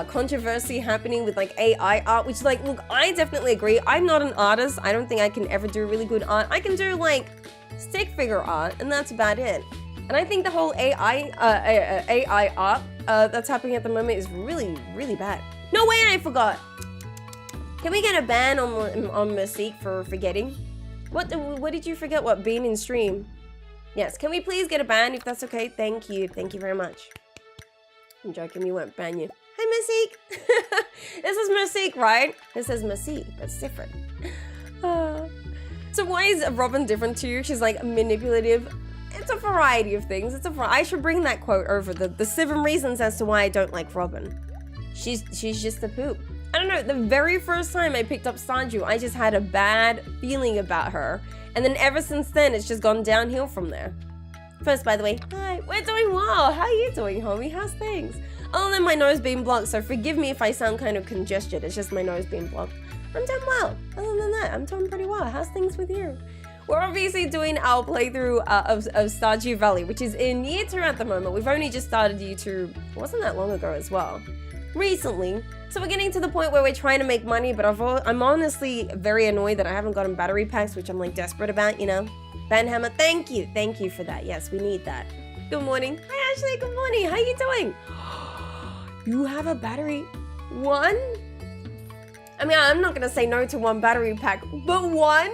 controversy happening with like AI art, which like, look, I definitely agree. I'm not an artist. I don't think I can ever do really good art. I can do like stick figure art, and that's about it. And I think the whole AI art that's happening at the moment is really, really bad. No way, I forgot. Can we get a ban on Mystique for forgetting? What did you forget? What, being in stream? Yes, can we please get a ban if that's okay? Thank you very much. I'm joking, we won't ban you. Hi, Mystique. This is Mystique, right? This is Mystique, but it's different. So why is Robin different to you? She's like manipulative. It's a variety of things. I should bring that quote over, the 7 reasons as to why I don't like Robin. She's just a poop. I don't know, the very first time I picked up Stardew, I just had a bad feeling about her. And then ever since then, it's just gone downhill from there. First, by the way, hi, we're doing well. How are you doing, homie? How's things? Other than my nose being blocked, so forgive me if I sound kind of congested. It's just my nose being blocked. I'm doing well. Other than that, I'm doing pretty well. How's things with you? We're obviously doing our playthrough of Stardew Valley, which is in year 2 at the moment. We've only just started year 2, it wasn't that long ago as well. Recently. So we're getting to the point where we're trying to make money, but I'm honestly very annoyed that I haven't gotten battery packs, which I'm like desperate about, you know. Banhammer, thank you for that. Yes, we need that. Good morning. Hi Ashley, good morning. How you doing? You have a battery? 1? I mean, I'm not gonna say no to 1 battery pack, but 1?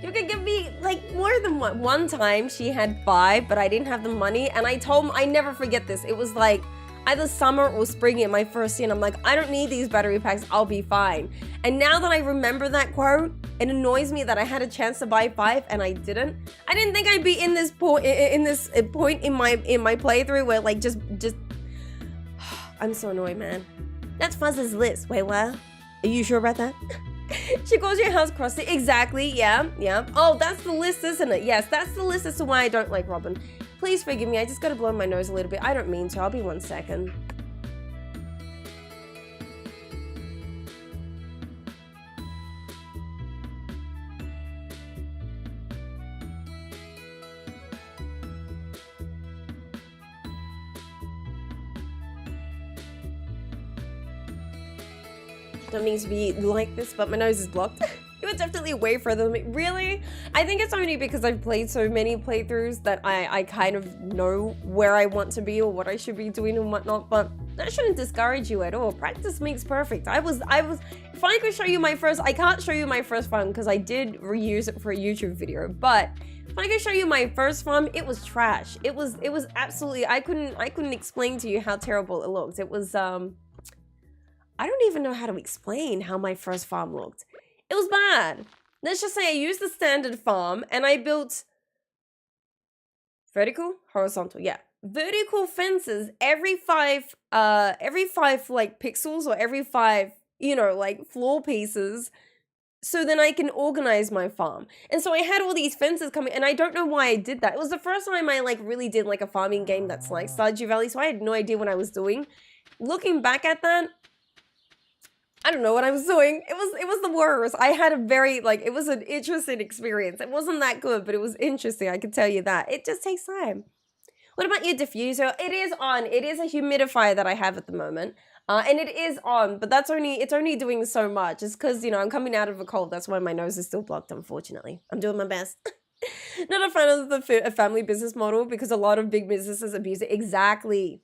You could give me like more than 1. One time she had 5, but I didn't have the money, and I told him, I never forget this. It was like either summer or spring in my first year, and I'm like, I don't need these battery packs, I'll be fine. And now that I remember that quote, it annoys me that I had a chance to buy 5 and I didn't. I didn't think I'd be in this point in my playthrough where like just I'm so annoyed, man. That's Fuzz's list. Wait, what? Are you sure about that? She calls your house crusty. Exactly, yeah. Oh, that's the list, isn't it? Yes, that's the list as to why I don't like Robin. Please forgive me, I just gotta blow my nose a little bit. I don't mean to, I'll be 1 second. Don't mean to be like this, but my nose is blocked. It was definitely way further than me. Really? I think it's only because I've played so many playthroughs that I kind of know where I want to be or what I should be doing and whatnot, but that shouldn't discourage you at all. Practice makes perfect. If I could show you my first, I can't show you my first farm because I did reuse it for a YouTube video, but if I could show you my first farm, it was trash. It was absolutely, I couldn't explain to you how terrible it looked. It was, I don't even know how to explain how my first farm looked. It was bad. Let's just say I used the standard farm and I built Vertical, horizontal, yeah. Vertical fences every five like pixels or every 5, you know, like floor pieces. So then I can organize my farm. And so I had all these fences coming, and I don't know why I did that. It was the first time I like really did like a farming game that's like Stardew Valley, so I had no idea what I was doing. Looking back at that, I don't know what I was doing. It was the worst. I had a very like, it was an interesting experience. It wasn't that good, but it was interesting. I can tell you that. It just takes time. What about your diffuser? It is on. It is a humidifier that I have at the moment. And it is on, but it's only doing so much. It's because, you know, I'm coming out of a cold. That's why my nose is still blocked, unfortunately. I'm doing my best. Not a fan of the family business model because a lot of big businesses abuse it. Exactly.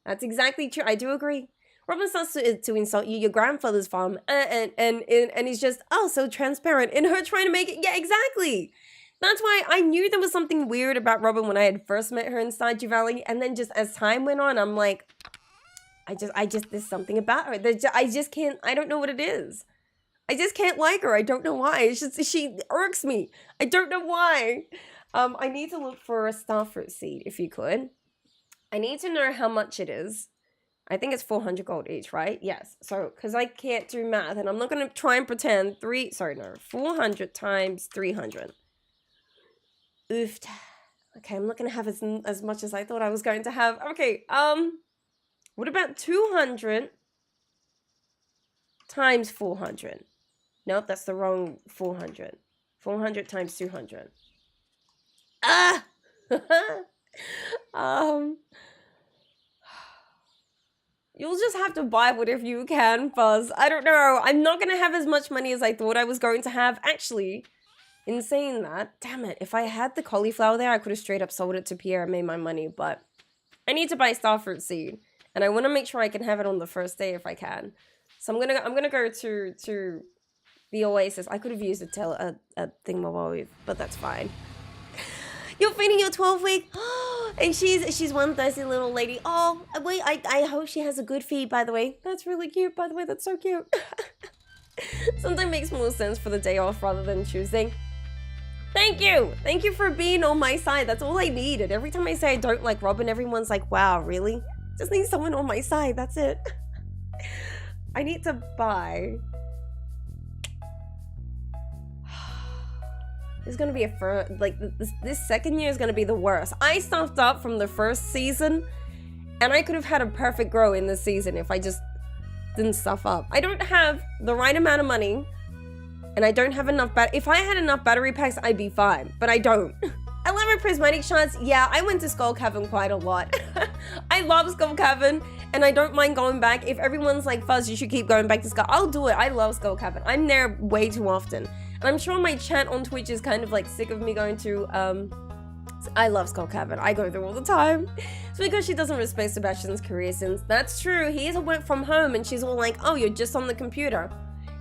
That's exactly true. I do agree. Robin starts to insult you, your grandfather's farm, and he's just, oh, so transparent. And her trying to make it, yeah, exactly. That's why I knew there was something weird about Robin when I had first met her in Stardew Valley. And then just as time went on, I'm like, I just, there's something about her. I just can't, I don't know what it is. I just can't like her. I don't know why. It's just, she irks me. I don't know why. I need to look for a starfruit seed, if you could. I need to know how much it is. I think it's 400 gold each, right? Yes. So, because I can't do math, and I'm not going to try and pretend 400 times 300. Oof. Okay, I'm not going to have as much as I thought I was going to have. Okay, what about 200 times 400? Nope, that's the wrong 400. 400 times 200. Ah! You'll just have to buy whatever you can, Fuzz. I don't know. I'm not going to have as much money as I thought I was going to have. Actually, in saying that, damn it. If I had the cauliflower there, I could have straight up sold it to Pierre and made my money. But I need to buy starfruit seed. And I want to make sure I can have it on the first day if I can. So I'm gonna go to the Oasis. I could have used a thingamabob, but that's fine. You're feeding your 12-week, and she's one thirsty little lady. Oh, wait, I hope she has a good feed, by the way. That's really cute, by the way. That's so cute. Sometimes makes more sense for the day off rather than choosing. Thank you. Thank you for being on my side. That's all I needed. Every time I say I don't like Robin, everyone's like, wow, really? Just need someone on my side. That's it. I need to buy. It's gonna be this second year is gonna be the worst. I stuffed up from the first season, and I could have had a perfect grow in this season if I just didn't stuff up. I don't have the right amount of money, and I don't have enough if I had enough battery packs, I'd be fine, but I don't. 11 prismatic shards. Yeah, I went to Skull Cavern quite a lot. I love Skull Cavern, and I don't mind going back. If everyone's like, Fuzz, you should keep going back to Skull, I'll do it. I love Skull Cavern. I'm there way too often. And I'm sure my chat on Twitch is kind of like sick of me going to, I love Skull Cavern. I go there all the time. It's because she doesn't respect Sebastian's career since. That's true. He is a work from home, and she's all like, oh, you're just on the computer.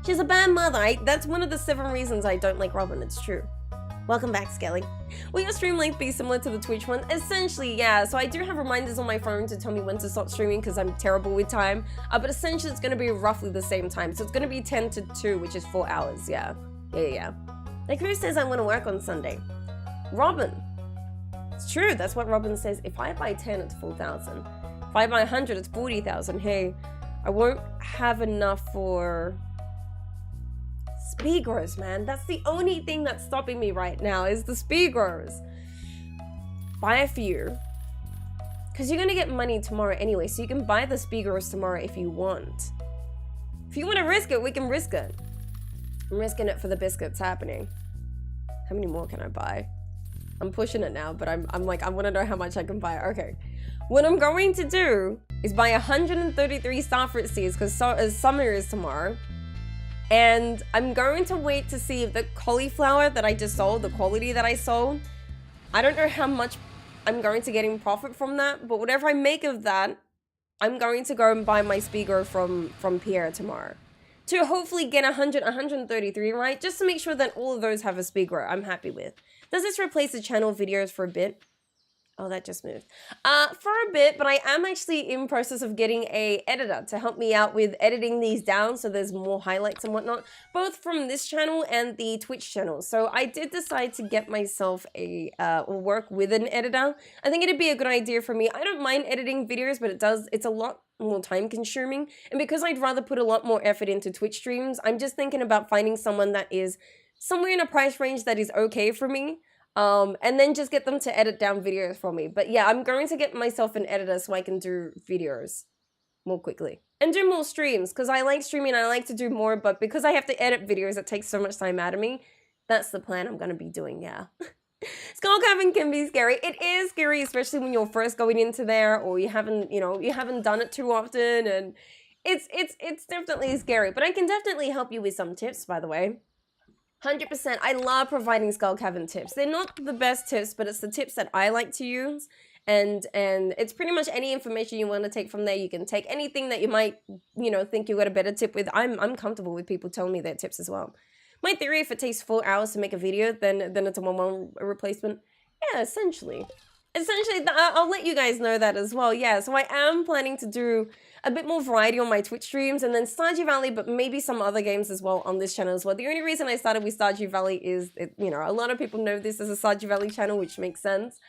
She's a bad mother. That's one of the 7 reasons I don't like Robin. It's true. Welcome back, Skelly. Will your stream length be similar to the Twitch one? Essentially, yeah. So I do have reminders on my phone to tell me when to stop streaming because I'm terrible with time. But essentially, it's going to be roughly the same time. So it's going to be 10 to 2, which is 4 hours. Yeah. Yeah. Like, who says I want to work on Sunday? Robin. It's true. That's what Robin says. If I buy 10, it's 4,000. If I buy 100, it's 40,000. Hey, I won't have enough for speed growers, man. That's the only thing that's stopping me right now is the speed growers. Buy a few. Because you're going to get money tomorrow anyway, so you can buy the speed growers tomorrow if you want. If you want to risk it, we can risk it. I'm risking it for the biscuits happening. How many more can I buy? I'm pushing it now, but I'm like, I want to know how much I can buy. Okay. What I'm going to do is buy 133 starfruit seeds because summer is tomorrow. And I'm going to wait to see if the cauliflower that I just sold, the quality that I sold, I don't know how much I'm going to get in profit from that, but whatever I make of that, I'm going to go and buy my speaker from Pierre tomorrow. To hopefully get 133, right? Just to make sure that all of those have a speaker I'm happy with. Does this replace the channel videos for a bit? Oh, that just moved. For a bit, but I am actually in process of getting a editor to help me out with editing these down so there's more highlights and whatnot, both from this channel and the Twitch channel. So I did decide to get myself a work with an editor. I think it'd be a good idea for me. I don't mind editing videos, but it's a lot more time consuming. And because I'd rather put a lot more effort into Twitch streams, I'm just thinking about finding someone that is somewhere in a price range that is okay for me. And then just get them to edit down videos for me. But yeah, I'm going to get myself an editor so I can do videos more quickly. And do more streams, because I like streaming and I like to do more, but because I have to edit videos, it takes so much time out of me. That's the plan I'm going to be doing, yeah. Skull Cavern can be scary. It is scary, especially when you're first going into there or you haven't done it too often, and it's definitely scary. But I can definitely help you with some tips, by the way. 100%. I love providing Skull Cavern tips. They're not the best tips, but it's the tips that I like to use. And it's pretty much any information you want to take from there. You can take anything that you might, think you got a better tip with. I'm comfortable with people telling me their tips as well. My theory, if it takes 4 hours to make a video, then it's a 1-1 replacement. Yeah, essentially. I'll let you guys know that as well. Yeah, so I am planning to do a bit more variety on my Twitch streams, and then Stardew Valley, but maybe some other games as well on this channel as well. The only reason I started with Stardew Valley is, a lot of people know this as a Stardew Valley channel, which makes sense.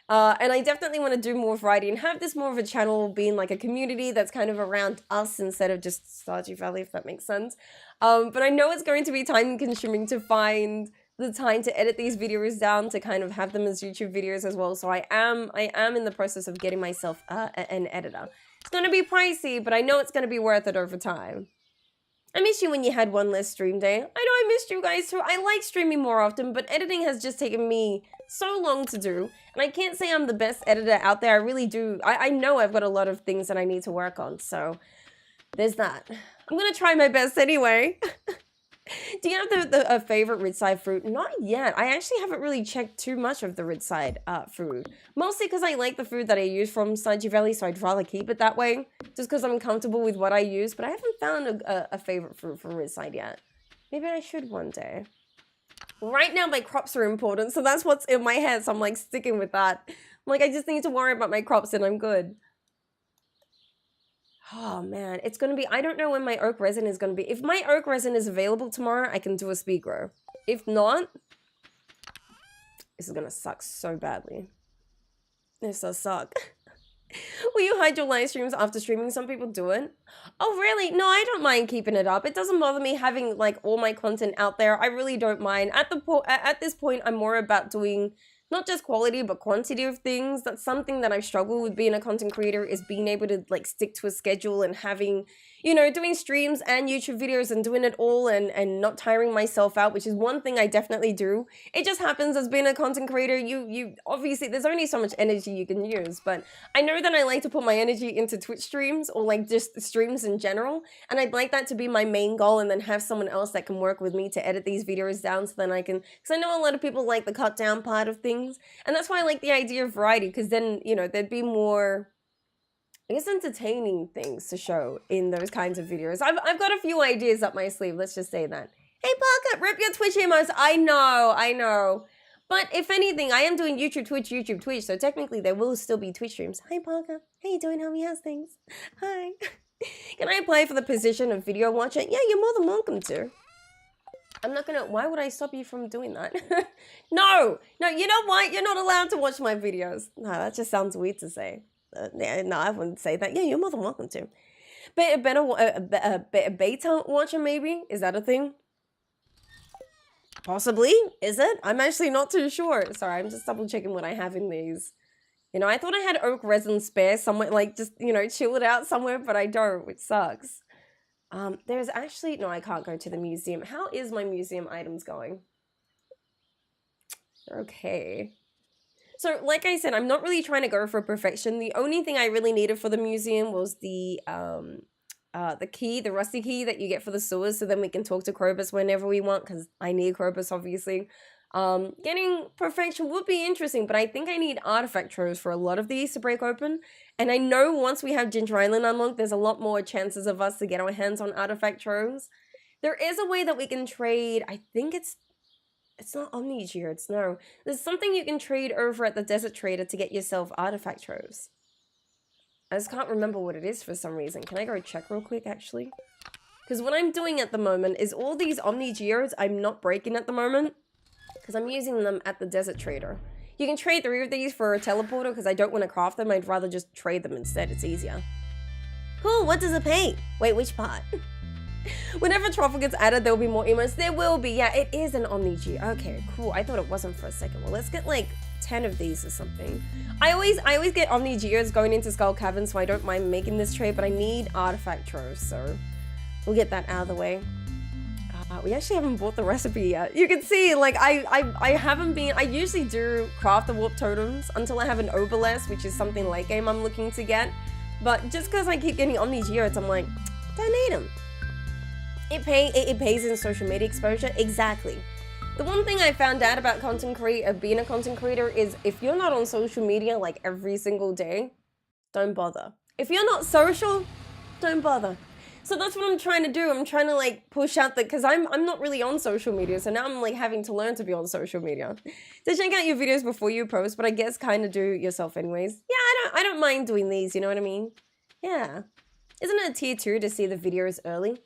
And I definitely want to do more variety and have this more of a channel being like a community that's kind of around us instead of just Stardew Valley, if that makes sense. But I know it's going to be time consuming to find the time to edit these videos down to kind of have them as YouTube videos as well. So I am in the process of getting myself an editor. It's going to be pricey, but I know it's going to be worth it over time. I missed you when you had one less stream day. I know I missed you guys too. I like streaming more often, but editing has just taken me so long to do. And I can't say I'm the best editor out there. I really do. I know I've got a lot of things that I need to work on. So there's that. I'm going to try my best anyway. Do you have a favorite Ridgeside fruit? Not yet. I actually haven't really checked too much of the Ridgeside fruit. Mostly because I like the food that I use from Stardew Valley, so I'd rather keep it that way. Just because I'm comfortable with what I use. But I haven't found a favorite fruit from Ridgeside yet. Maybe I should one day. Right now, my crops are important, so that's what's in my head. So I'm like sticking with that. I'm like, I just need to worry about my crops and I'm good. Oh man, it's gonna be, I don't know when my oak resin is gonna be. If my oak resin is available tomorrow, I can do a speed grow. If not, this is gonna suck so badly. This does suck. Will you hide your live streams after streaming? Some people do it. Oh really? No, I don't mind keeping it up. It doesn't bother me having like all my content out there. I really don't mind. At this point, I'm more about doing not just quality, but quantity of things. That's something that I've struggled with being a content creator, is being able to like stick to a schedule and having, doing streams and YouTube videos and doing it all and not tiring myself out, which is one thing I definitely do. It just happens as being a content creator, you obviously, there's only so much energy you can use, but I know that I like to put my energy into Twitch streams or like just streams in general, and I'd like that to be my main goal, and then have someone else that can work with me to edit these videos down so then I can, because I know a lot of people like the cut down part of things. And that's why I like the idea of variety, because then, there'd be more, I guess, entertaining things to show in those kinds of videos. I've got a few ideas up my sleeve, let's just say that. Hey, Parker, rip your Twitch emos. I know. But if anything, I am doing YouTube, Twitch, so technically there will still be Twitch streams. Hi, Parker. How you doing, homie? How's things? Hi. Can I apply for the position of video watcher? Yeah, you're more than welcome to. I'm not gonna, why would I stop you from doing that? No, you know what? You're not allowed to watch my videos. No, that just sounds weird to say. No, I wouldn't say that. Yeah, you're more than welcome to. But a beta watcher, maybe? Is that a thing? Possibly? Is it? I'm actually not too sure. Sorry, I'm just double checking what I have in these. I thought I had oak resin spare somewhere, like just, chill it out somewhere, but I don't, which sucks. There's actually, no, I can't go to the museum. How is my museum items going? They're okay. So, like I said, I'm not really trying to go for perfection. The only thing I really needed for the museum was the key, the rusty key that you get for the sewers, so then we can talk to 𝓗𝓸𝓬𝓼 whenever we want, because I need 𝓗𝓗𝓬𝓼, obviously. Getting perfection would be interesting, but I think I need artifact troves for a lot of these to break open. And I know once we have Ginger Island unlocked, there's a lot more chances of us to get our hands on artifact troves. There is a way that we can trade, I think it's It's not 𝓗𝓸𝓬𝓲𝓪𝓵𝓭𝓮, no. There's something you can trade over at the Desert Trader to get yourself artifact troves. I just can't remember what it is for some reason. Can I go check real quick, actually? Because what I'm doing at the moment is all these 𝓗𝓗𝓬𝓲s I'm not breaking at the moment. Because I'm using them at the Desert Trader. You can trade 3 of these for a teleporter because I don't want to craft them. I'd rather just trade them instead. It's easier. Cool, what does it pay? Wait, which part? Whenever truffle gets added, there will be more emotes. There will be. Yeah, it is an 𝓗𝓗𝓬𝓲. Okay, cool. I thought it wasn't for a second. Well, let's get like 10 of these or something. I always get 𝓗𝓗𝓬𝓲s going into Skull Cavern, so I don't mind making this trade, but I need artifact troves, so we'll get that out of the way. We actually haven't bought the recipe yet. You can see, like, I haven't been... I usually do craft the warp totems until I have an obelisk, which is something late game I'm looking to get. But just because I keep getting 𝓗𝓗𝓬𝓲s, I'm like, don't need them. It pays in social media exposure. Exactly. The one thing I found out about being a content creator is if you're not on social media like every single day, don't bother. If you're not social, don't bother. So that's what I'm trying to do. I'm trying to like push out because I'm not really on social media. So now I'm like having to learn to be on social media. To check out your videos before you post, but I guess kind of do it yourself anyways. Yeah, I don't mind doing these, you know what I mean? Yeah. Isn't it a tier 2 to see the videos early?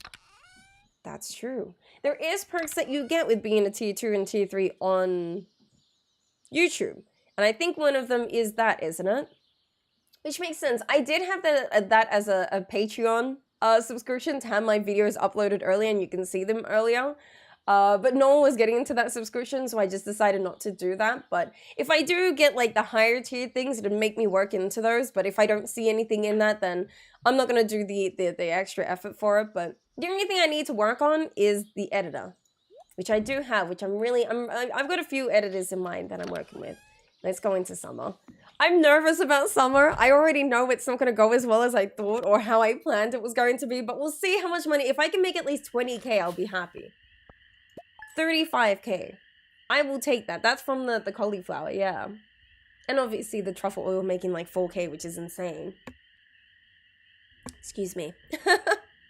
That's true. There is perks that you get with being a tier 2 and tier 3 on YouTube. And I think one of them is that, isn't it? Which makes sense. I did have that as a Patreon subscription to have my videos uploaded early and you can see them earlier. But no one was getting into that subscription, so I just decided not to do that. But if I do get like the higher tier things, it'll make me work into those. But if I don't see anything in that, then I'm not gonna do the extra effort for it. But the only thing I need to work on is the editor, which I do have, which I've got a few editors in mind that I'm working with. Let's go into summer. I'm nervous about summer. I already know it's not going to go as well as I thought or how I planned it was going to be, but we'll see how much money. If I can make at least 20k, I'll be happy. 35k. I will take that. That's from the cauliflower, yeah. And obviously the truffle oil making like 4k, which is insane. Excuse me.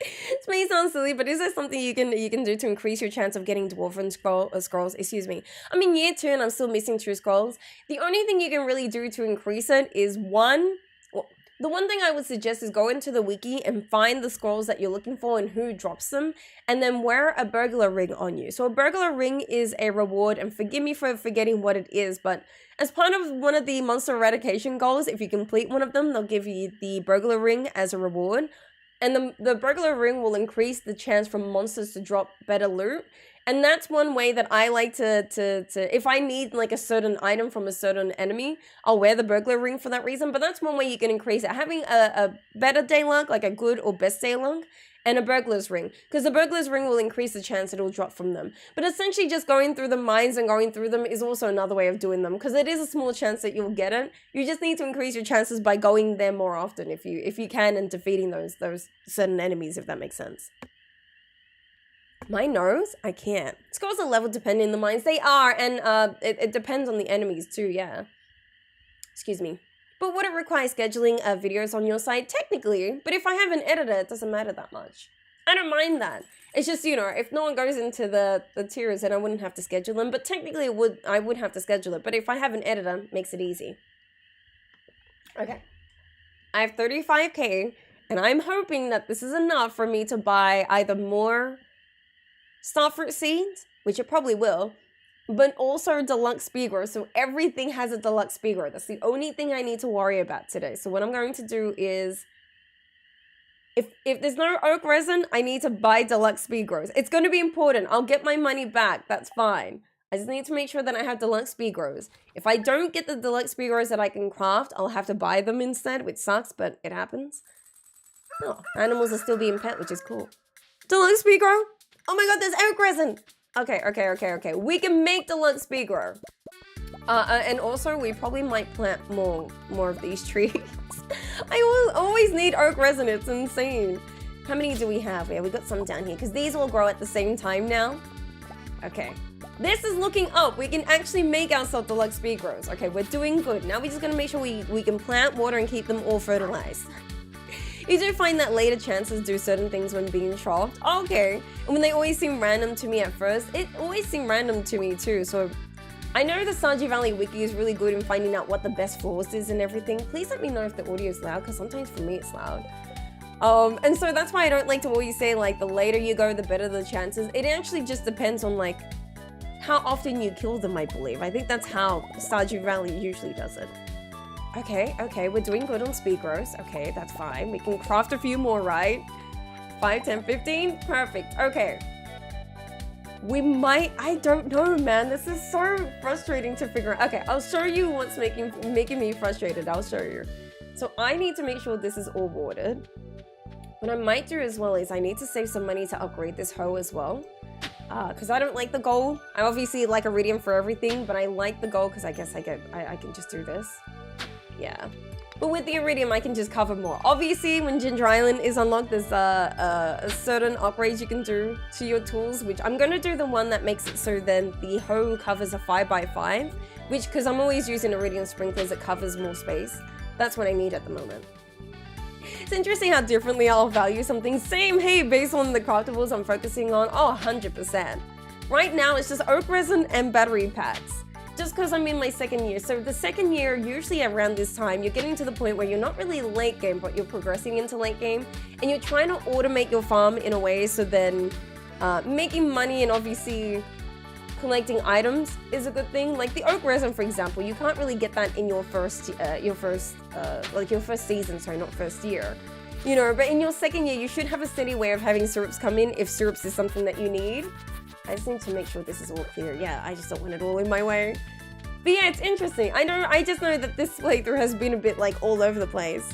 This may sound silly, but is there something you can do to increase your chance of getting dwarven scrolls? Excuse me. I'm in year 2 and I'm still missing 2 scrolls. The only thing you can really do to increase it is the one thing I would suggest is go into the wiki and find the scrolls that you're looking for and who drops them, and then wear a burglar ring on you. So a burglar ring is a reward, and forgive me for forgetting what it is, but as part of one of the monster eradication goals, if you complete one of them, they'll give you the burglar ring as a reward. And the burglar ring will increase the chance for monsters to drop better loot. And that's one way that I like to if I need like a certain item from a certain enemy, I'll wear the burglar ring for that reason. But that's one way you can increase it. Having a better day luck, like a good or best day luck, and a burglar's ring. Because the burglar's ring will increase the chance it'll drop from them. But essentially just going through the mines and going through them is also another way of doing them. Because it is a small chance that you'll get it. You just need to increase your chances by going there more often if you can, and defeating those certain enemies, if that makes sense. My nose? I can't. Scrolls are level depending on the mines. They are, and it depends on the enemies too, yeah. Excuse me. But would it require scheduling videos on your side? Technically, but if I have an editor, it doesn't matter that much. I don't mind that. It's just, you know, if no one goes into the tiers, then I wouldn't have to schedule them. But technically, I would have to schedule it. But if I have an editor, it makes it easy. Okay. I have 35k, and I'm hoping that this is enough for me to buy either more starfruit seeds, which it probably will, but also deluxe speed growth. So everything has a deluxe speed growth. That's the only thing I need to worry about today. So what I'm going to do is, if there's no oak resin, I need to buy deluxe speed growth. It's going to be important. I'll get my money back. That's fine. I just need to make sure that I have deluxe speed growth. If I don't get the deluxe speed growth that I can craft, I'll have to buy them instead, which sucks, but it happens. Oh, animals are still being pet, which is cool. Deluxe speed growth? Oh my god, there's oak resin! Okay. We can make deluxe speed grow. And also, we probably might plant more of these trees. I will always need oak resin, it's insane. How many do we have? Yeah, we got some down here, because these all grow at the same time now. Okay. This is looking up. We can actually make ourselves deluxe speed grows. Okay, we're doing good. Now we're just gonna make sure we can plant, water, and keep them all fertilized. You do find that later chances do certain things when being trolled. Okay. And when they always seem random to me at first, it always seemed random to me too. So I know the Stardew Valley wiki is really good in finding out what the best floors is and everything. Please let me know if the audio is loud, because sometimes for me it's loud. And so that's why I don't like to always say like the later you go, the better the chances. It actually just depends on like how often you kill them, I believe. I think that's how Stardew Valley usually does it. Okay, we're doing good on speed growth. Okay, that's fine. We can craft a few more, right? 5, 10, 15? Perfect. Okay. We might, I don't know, man. This is so frustrating to figure out. Okay, I'll show you what's making me frustrated. I'll show you. So I need to make sure this is all watered. What I might do as well is I need to save some money to upgrade this hoe as well. Because I don't like the gold. I obviously like iridium for everything, but I like the gold because I guess I can just do this. Yeah. But with the iridium, I can just cover more. Obviously, when Ginger Island is unlocked, there's certain upgrades you can do to your tools, which I'm going to do the one that makes it so then the hoe covers a 5x5, which, because I'm always using iridium sprinklers, it covers more space. That's what I need at the moment. It's interesting how differently I'll value something. Same, hey, based on the craftables I'm focusing on, oh, 100%. Right now, it's just oak resin and battery packs. Just because I'm in my second year. So the second year, usually around this time, you're getting to the point where you're not really late game, but you're progressing into late game. And you're trying to automate your farm in a way so then making money and obviously collecting items is a good thing. Like the oak resin, for example, you can't really get that in your first season, sorry, not first year. You know, but in your second year, you should have a steady way of having syrups come in if syrups is something that you need. I just need to make sure this is all clear. Yeah, I just don't want it all in my way. But yeah, it's interesting. I just know that this playthrough has been a bit like all over the place.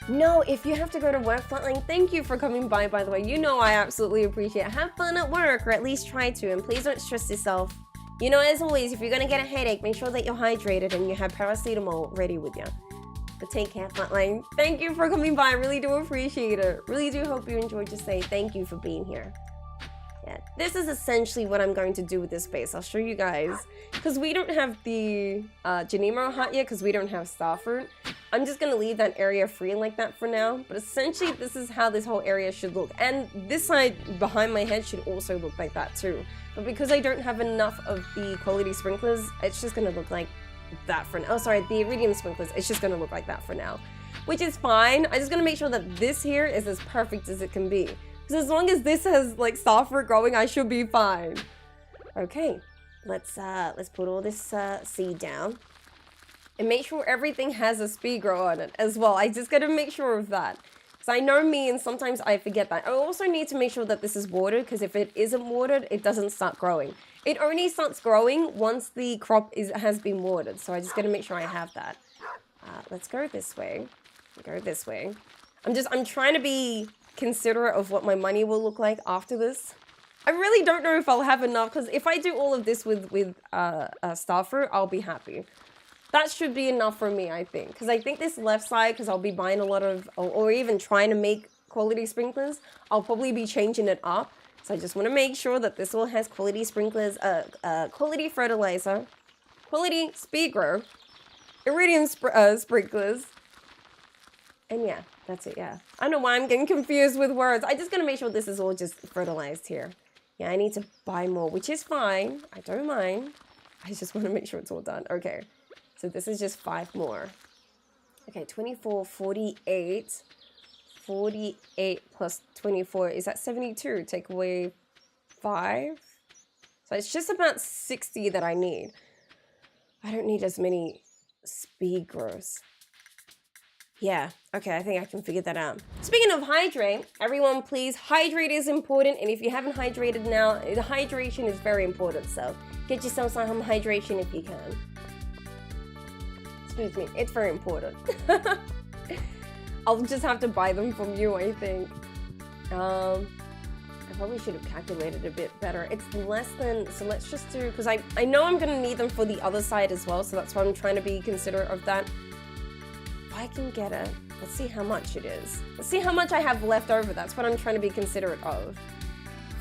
No, if you have to go to work, Flatline, thank you for coming by the way. You know I absolutely appreciate it. Have fun at work, or at least try to, and please don't stress yourself. You know, as always, if you're gonna get a headache, make sure that you're hydrated and you have paracetamol ready with you. But take care, Flatline. Thank you for coming by. I really do appreciate it. Really do hope you enjoyed your stay. Thank you for being here. Yeah, this is essentially what I'm going to do with this space. I'll show you guys. Because we don't have the 𝓗𝓸𝓬𝓲𝓪𝓵𝓭𝓮 yet, because we don't have starfruit. I'm just going to leave that area free like that for now. But essentially, this is how this whole area should look. And this side behind my head should also look like that too. But because I don't have enough of the quality sprinklers, it's just going to look like that for now. Oh, sorry, the iridium sprinklers, it's just going to look like that for now. Which is fine. I'm just going to make sure that this here is as perfect as it can be. Because as long as this has like starfruit growing, I should be fine. Okay, let's put all this seed down. And make sure everything has a speed grow on it as well. I just gotta make sure of that. Because I know me and sometimes I forget that. I also need to make sure that this is watered, because if it isn't watered, it doesn't start growing. It only starts growing once the crop has been watered. So I just gotta make sure I have that. Let's go this way. Go this way. I'm trying to be considerate of what my money will look like after this. I really don't know if I'll have enough, because if I do all of this with starfruit, I'll be happy. That should be enough for me, I think. Because I think this left side, because I'll be buying a lot of, or even trying to make quality sprinklers, I'll probably be changing it up. So I just want to make sure that this all has quality sprinklers, quality fertilizer, quality speed grow, iridium sprinklers. And yeah, that's it, yeah. I don't know why I'm getting confused with words. I just gotta make sure this is all just fertilized here. Yeah, I need to buy more, which is fine. I don't mind. I just want to make sure it's all done. Okay, so this is just 5 more. Okay, 24, 48. 48 plus 24, is that 72? Take away 5. So it's just about 60 that I need. I don't need as many speed growths. Yeah, okay, I think I can figure that out. Speaking of hydrate, everyone please, hydrate is important, and if you haven't hydrated now, the hydration is very important, so get yourself some hydration if you can. Excuse me, it's very important. I'll just have to buy them from you, I think. I probably should have calculated a bit better. It's less than, so let's just do, because I know I'm gonna need them for the other side as well, so that's why I'm trying to be considerate of that. If I can get it, let's see how much it is. Let's see how much I have left over. That's what I'm trying to be considerate of.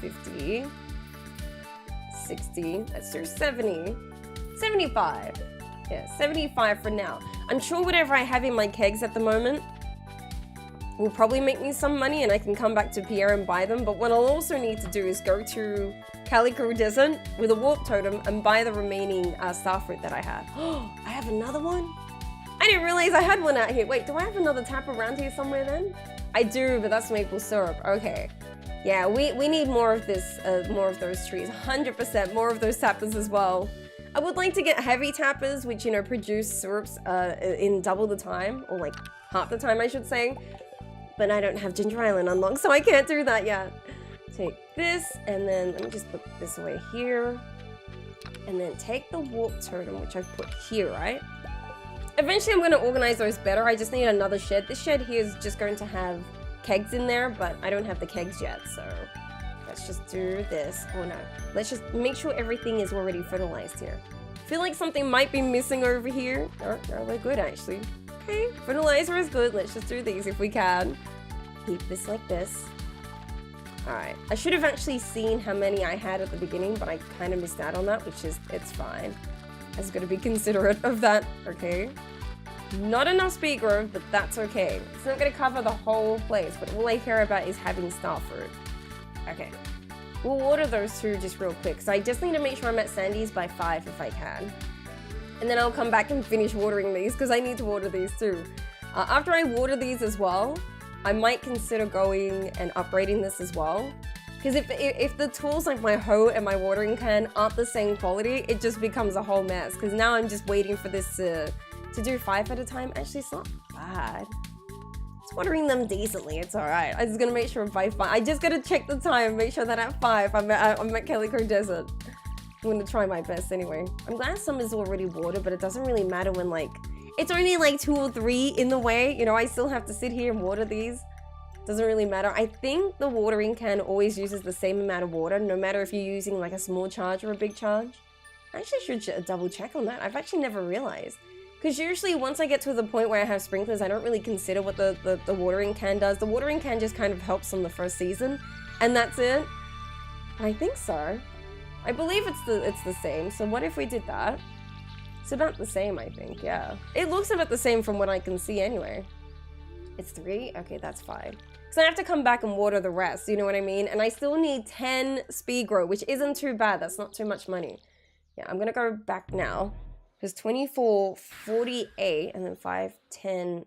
50, 60, let's do 70, 75. Yeah, 75 for now. I'm sure whatever I have in my kegs at the moment, will probably make me some money and I can come back to Pierre and buy them. But what I'll also need to do is go to Calico Desert with a warp totem and buy the remaining star fruit that I had. Oh, I have another one? I didn't realize I had one out here. Wait, do I have another tap around here somewhere then? I do, but that's maple syrup. Okay. Yeah, we need more of this, more of those trees. 100% more of those tappers as well. I would like to get heavy tappers, which, you know, produce syrups in double the time, or like half the time, I should say. But I don't have Ginger Island unlocked, so I can't do that yet. Take this, and then let me just put this away here. And then take the warp totem, which I've put here, right? Eventually I'm going to organize those better. I just need another shed. This shed here is just going to have kegs in there, but I don't have the kegs yet, so let's just do this. Oh no, let's just make sure everything is already fertilized here. Feel like something might be missing over here. Oh, no, we're good actually. Okay, fertilizer is good. Let's just do these if we can. Keep this like this. Alright, I should have actually seen how many I had at the beginning, but I kind of missed out on that, which is, it's fine. I was going to be considerate of that. Okay. Not enough speed growth, but that's okay. It's not going to cover the whole place, but all I care about is having star fruit. Okay. We'll water those two just real quick. So I just need to make sure I'm at Sandy's by 5 if I can. And then I'll come back and finish watering these because I need to water these too. After I water these as well, I might consider going and upgrading this as well. Because if the tools like my hoe and my watering can aren't the same quality, it just becomes a whole mess. Because now I'm just waiting for this to do 5 at a time. Actually, it's not bad. It's watering them decently. It's all right. I'm just gonna make sure by 5. I just gotta check the time, make sure that at 5 I'm at Calico Desert. I'm gonna try my best anyway. I'm glad some is already watered, but it doesn't really matter when like it's only like 2 or 3 in the way. You know, I still have to sit here and water these. Doesn't really matter. I think the watering can always uses the same amount of water, no matter if you're using like a small charge or a big charge. I actually should double check on that. I've actually never realized. Because usually once I get to the point where I have sprinklers, I don't really consider what the watering can does. The watering can just kind of helps on the first season, and that's it. I think so. I believe it's the same. So what if we did that? It's about the same, I think, yeah. It looks about the same from what I can see anyway. It's 3? Okay, that's 5. So I have to come back and water the rest, you know what I mean? And I still need 10 speed grow, which isn't too bad. That's not too much money. Yeah, I'm gonna go back now. There's 24, 48, and then 5, 10,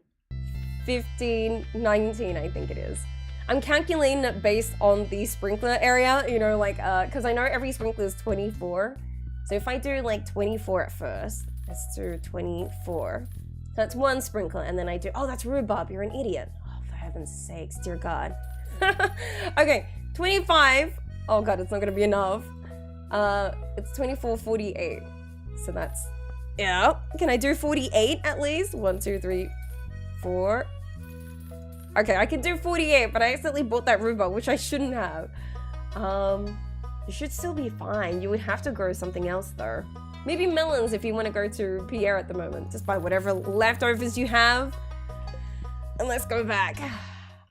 15, 19, I think it is. I'm calculating it based on the sprinkler area, you know, like, because I know every sprinkler is 24. So if I do like 24 at first, let's do 24. That's 1 sprinkler, and then I do, oh, that's rhubarb, you're an idiot. Oh, for heaven's sakes, dear God. Okay, 25. Oh God, it's not gonna be enough. It's 24, 48. So that's, yeah. Can I do 48 at least? 1, 2, 3, 4. Okay, I can do 48, but I accidentally bought that rhubarb, which I shouldn't have. You should still be fine. You would have to grow something else though. Maybe melons if you want to go to Pierre at the moment. Just buy whatever leftovers you have. And let's go back.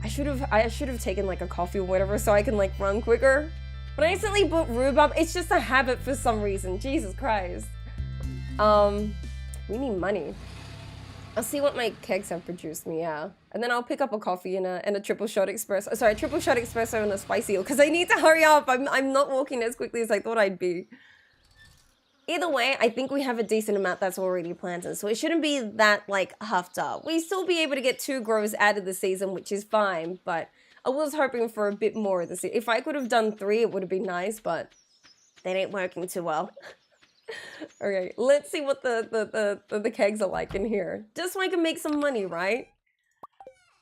I should have taken like a coffee or whatever so I can like run quicker. But I accidentally bought rhubarb. It's just a habit for some reason. Jesus Christ. We need money. I'll see what my kegs have produced me, yeah. And then I'll pick up a coffee and a triple shot espresso. Sorry, triple shot espresso and a spicy eel because I need to hurry up. I'm not walking as quickly as I thought I'd be. Either way, I think we have a decent amount that's already planted, so it shouldn't be that, like, huffed up. We still be able to get 2 grows out of the season, which is fine, but I was hoping for a bit more of the season. If I could have done 3, it would have been nice, but that ain't working too well. Okay, let's see what the kegs are like in here. Just so I can make some money, right?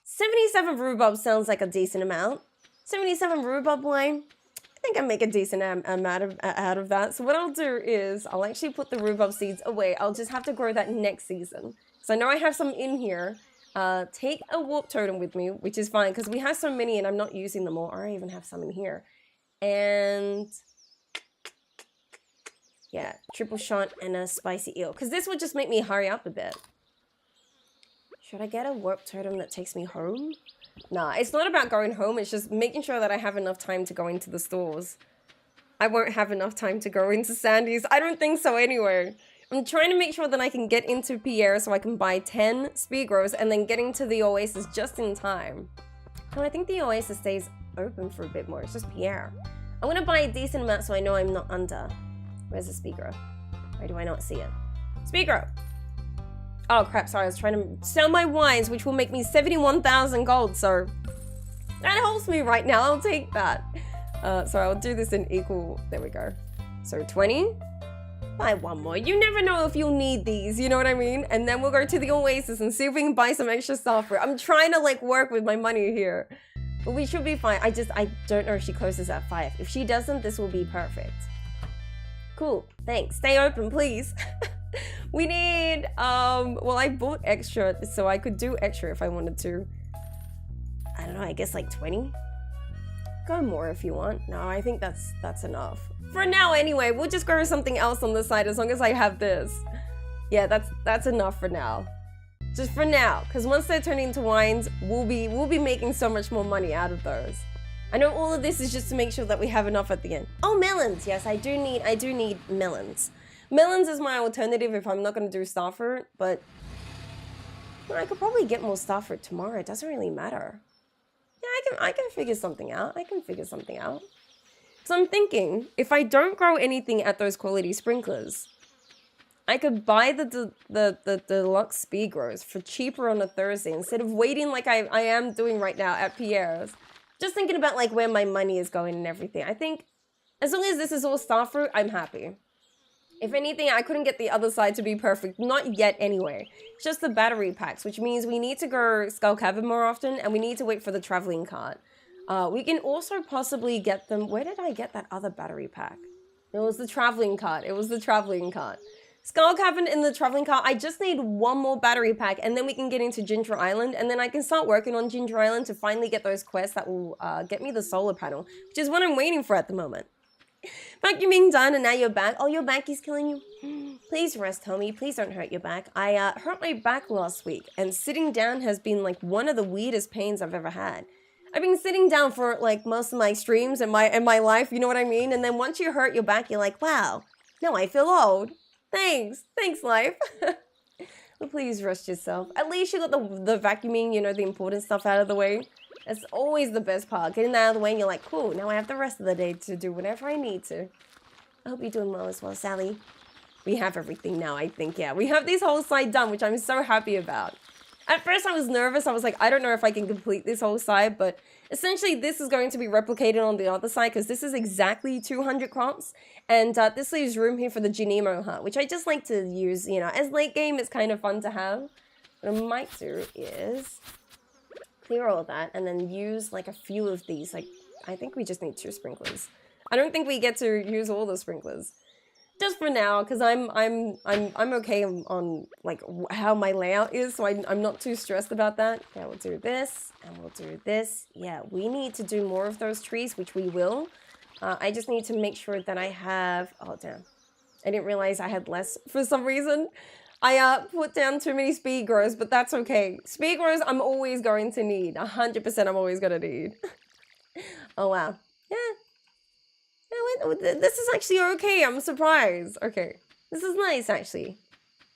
77 rhubarb sounds like a decent amount. 77 rhubarb wine. I think I make a decent amount out of that. So what I'll do is I'll actually put the rhubarb seeds away. I'll just have to grow that next season. So I know I have some in here. Take a warp totem with me, which is fine because we have so many and I'm not using them all. Or I even have some in here. And yeah, triple shot and a spicy eel. Because this would just make me hurry up a bit. Should I get a warp totem that takes me home? Nah, it's not about going home. It's just making sure that I have enough time to go into the stores. I won't have enough time to go into Sandy's. I don't think so anyway. I'm trying to make sure that I can get into Pierre so I can buy 10 speed grows and then get into the Oasis just in time. Oh, I think the oasis stays open for a bit more. It's just Pierre. I'm gonna buy a decent amount so I know I'm not under. Where's the speaker? Why do I not see it? Speaker! Oh crap, sorry, I was trying to sell my wines, which will make me 71,000 gold, so that helps me right now. I'll take that. So I'll do this in equal, there we go. So 20, buy one more. You never know if you'll need these, you know what I mean? And then we'll go to the oasis and see if we can buy some extra stuff for it. I'm trying to like work with my money here, but we should be fine. I don't know if she closes at 5. If she doesn't, this will be perfect. Cool, thanks. Stay open, please. We need, well, I bought extra, so I could do extra if I wanted to. I don't know, I guess like 20? Go more if you want. No, I think that's enough. For now anyway, we'll just grow something else on the side as long as I have this. Yeah, that's enough for now. Just for now, because once they're turning into wines, we'll be making so much more money out of those. I know all of this is just to make sure that we have enough at the end. Oh, melons! Yes, I do need melons. Melons is my alternative if I'm not going to do star fruit, but well, I could probably get more star fruit tomorrow. It doesn't really matter. Yeah, I can figure something out. So I'm thinking, if I don't grow anything at those quality sprinklers, I could buy the deluxe speed grows for cheaper on a Thursday instead of waiting like I am doing right now at Pierre's. Just thinking about like where my money is going and everything. I think as long as this is all star fruit, I'm happy. If anything, I couldn't get the other side to be perfect. Not yet anyway. It's just the battery packs, which means we need to go Skull Cavern more often and we need to wait for the traveling cart. We can also possibly get them... Where did I get that other battery pack? It was the traveling cart. Skull Cavern in the traveling cart. I just need one more battery pack and then we can get into Ginger Island and then I can start working on Ginger Island to finally get those quests that will get me the solar panel, which is what I'm waiting for at the moment. Vacuuming done and now you're back. Oh, your back is killing you? Please rest, homie. Please don't hurt your back. I hurt my back last week and sitting down has been like one of the weirdest pains I've ever had. I've been sitting down for like most of my streams and my life, you know what I mean? And then once you hurt your back, you're like, wow, now I feel old. Thanks, life. But please rest yourself. At least you got the vacuuming, you know, the important stuff out of the way. That's always the best part. Getting that out of the way and you're like, cool, now I have the rest of the day to do whatever I need to. I hope you're doing well as well, Sally. We have everything now, I think, yeah. We have this whole side done, which I'm so happy about. At first I was nervous. I was like, I don't know if I can complete this whole side, but essentially this is going to be replicated on the other side because this is exactly 200 crops. And this leaves room here for the 𝓗𝓸𝓬𝓲𝓪𝓵𝓮 hut, which I just like to use, you know, as late game, it's kind of fun to have. What I might do is clear all that and then use like a few of these. Like, I think we just need 2 sprinklers. I don't think we get to use all the sprinklers. Just for now, because I'm okay on like how my layout is, so I'm not too stressed about that. Yeah, we'll do this, and we'll do this. Yeah, we need to do more of those trees, which we will. I just need to make sure that I have... Oh, damn. I didn't realize I had less for some reason. I put down too many speed grows, but that's okay. Speed grows I'm always going to need. 100% I'm always going to need. Oh, wow. Yeah. This is actually okay. I'm surprised. Okay. This is nice, actually.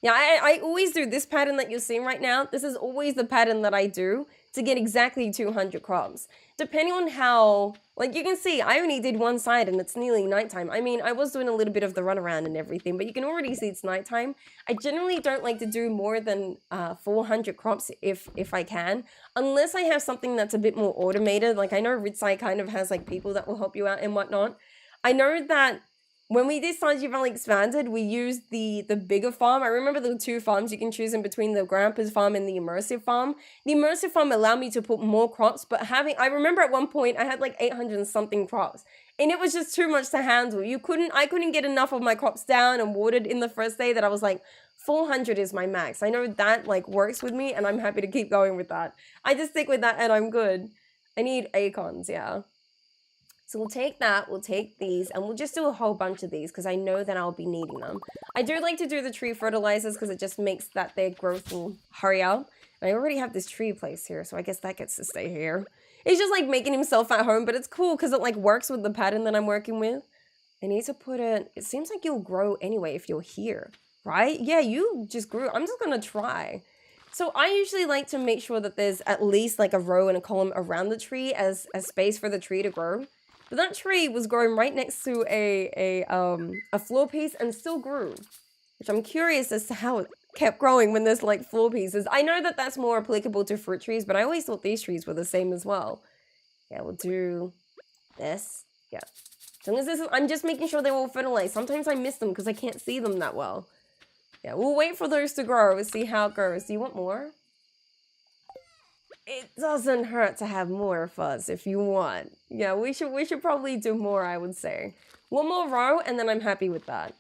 Yeah, I always do this pattern that you're seeing right now. This is always the pattern that I do to get exactly 200 crops. Depending on how... Like, you can see, I only did one side and it's nearly nighttime. I mean, I was doing a little bit of the runaround and everything, but you can already see it's nighttime. I generally don't like to do more than 400 crops if I can, unless I have something that's a bit more automated. Like, I know Ridgeside kind of has, like, people that will help you out and whatnot. I know that when we did Stardew Valley Expanded, we used the bigger farm. I remember the 2 farms you can choose in between, the Grandpa's farm and the immersive farm. The immersive farm allowed me to put more crops, but I remember at one point I had like 800 and something crops. And it was just too much to handle. I couldn't get enough of my crops down and watered in the first day that I was like, 400 is my max. I know that like works with me and I'm happy to keep going with that. I just stick with that and I'm good. I need acorns, yeah. So we'll take that, we'll take these, and we'll just do a whole bunch of these because I know that I'll be needing them. I do like to do the tree fertilizers because it just makes that their growth will hurry up. And I already have this tree place here, so I guess that gets to stay here. He's just like making himself at home, but it's cool because it like works with the pattern that I'm working with. I need to put it seems like you'll grow anyway if you're here, right? Yeah, you just grew. I'm just gonna try. So I usually like to make sure that there's at least like a row and a column around the tree as space for the tree to grow. But that tree was growing right next to a floor piece and still grew, which I'm curious as to how it kept growing when there's like floor pieces. I know that that's more applicable to fruit trees, but I always thought these trees were the same as well. Yeah, we'll do this. Yeah. As long as this is, I'm just making sure they're all fertilized. Sometimes I miss them because I can't see them that well. Yeah, we'll wait for those to grow and see how it goes. Do you want more? It doesn't hurt to have more fuzz if you want. Yeah, we should probably do more, I would say. One more row and then I'm happy with that.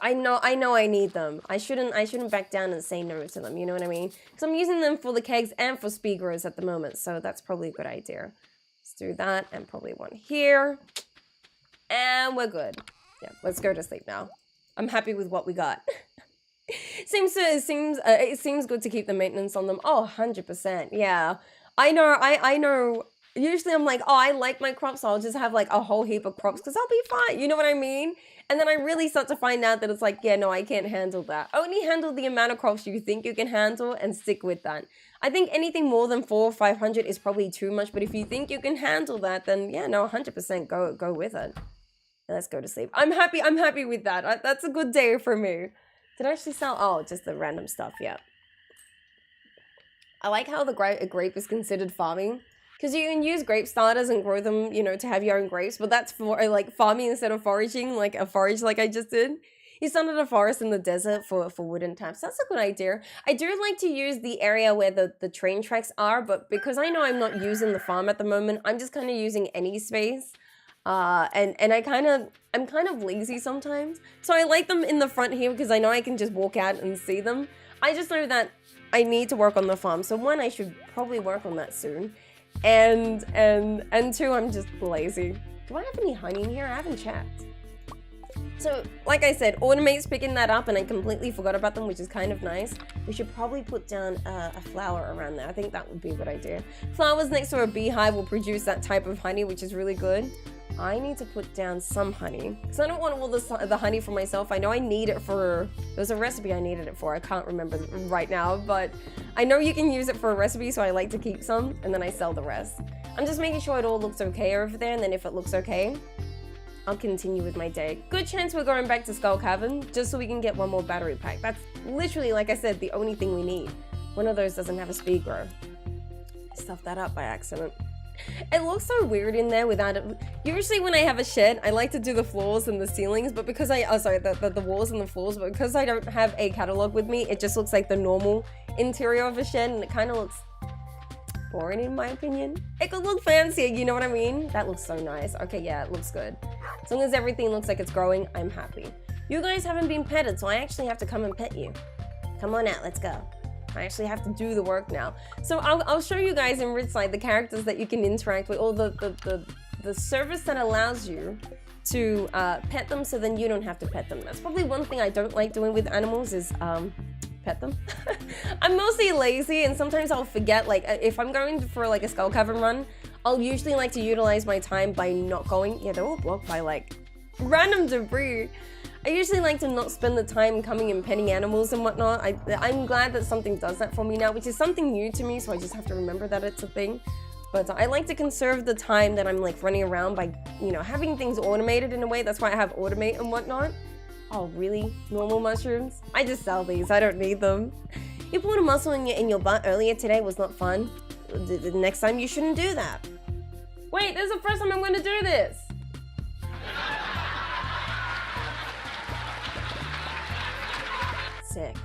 I know I need them. I shouldn't back down and say no to them, you know what I mean? Because I'm using them for the kegs and for speed grows at the moment, so that's probably a good idea. Let's do that and probably one here. And we're good. Yeah, let's go to sleep now. I'm happy with what we got. It seems good to keep the maintenance on them. Oh, 100%. Yeah. I know. Usually I'm like, oh, I like my crops, so I'll just have like a whole heap of crops because I'll be fine. You know what I mean? And then I really start to find out that it's like, yeah, no, I can't handle that. Only handle the amount of crops you think you can handle and stick with that. I think anything more than 400 or 500 is probably too much, but if you think you can handle that, then yeah, no, 100% go with it. Let's go to sleep. I'm happy with that. That's a good day for me. Did I actually sell? Oh, just the random stuff, yeah. I like how the grape is considered farming. Because you can use grape starters and grow them, you know, to have your own grapes. But that's for, like, farming instead of foraging, like a forage like I just did. You started a forest in the desert for wooden taps. That's a good idea. I do like to use the area where the train tracks are. But because I know I'm not using the farm at the moment, I'm just kind of using any space. And I'm kind of lazy sometimes. So I like them in the front here because I know I can just walk out and see them. I just know that I need to work on the farm. So one, I should probably work on that soon. And two, I'm just lazy. Do I have any honey in here? I haven't checked. So, like I said, Automate's picking that up and I completely forgot about them, which is kind of nice. We should probably put down a flower around there. I think that would be a good idea. Flowers next to a beehive will produce that type of honey, which is really good. I need to put down some honey because I don't want all the honey for myself. I know I need it for, there's a recipe I needed it for. I can't remember right now, but I know you can use it for a recipe, so I like to keep some and then I sell the rest. I'm just making sure it all looks okay over there, and then if it looks okay, I'll continue with my day. Good chance we're going back to Skull Cavern just so we can get one more battery pack. That's literally, like I said, the only thing we need. One of those doesn't have a speed grow. I stuffed that up by accident. It looks so weird in there without it. Usually when I have a shed, I like to do the floors and the ceilings, but because the walls and the floors, but because I don't have a catalog with me, it just looks like the normal interior of a shed, and it kind of looks boring in my opinion. It could look fancier, you know what I mean? That looks so nice. Okay, yeah, it looks good. As long as everything looks like it's growing, I'm happy. You guys haven't been petted, so I actually have to come and pet you. Come on out, let's go. I actually have to do the work now. So I'll show you guys in Ridgeside the characters that you can interact with, or the service that allows you to pet them, so then you don't have to pet them. That's probably one thing I don't like doing with animals is pet them. I'm mostly lazy, and sometimes I'll forget, like if I'm going for like a Skull Cavern run, I'll usually like to utilize my time by not going. Yeah, they're all blocked by like random debris. I usually like to not spend the time coming and petting animals and whatnot. I'm glad that something does that for me now, which is something new to me, so I just have to remember that it's a thing. But I like to conserve the time that I'm like running around by, you know, having things automated in a way. That's why I have Automate and whatnot. Oh, really? Normal mushrooms? I just sell these. I don't need them. You pulled a muscle in your butt earlier today was not fun. The next time you shouldn't do that. Wait, this is the first time I'm going to do this. Sick.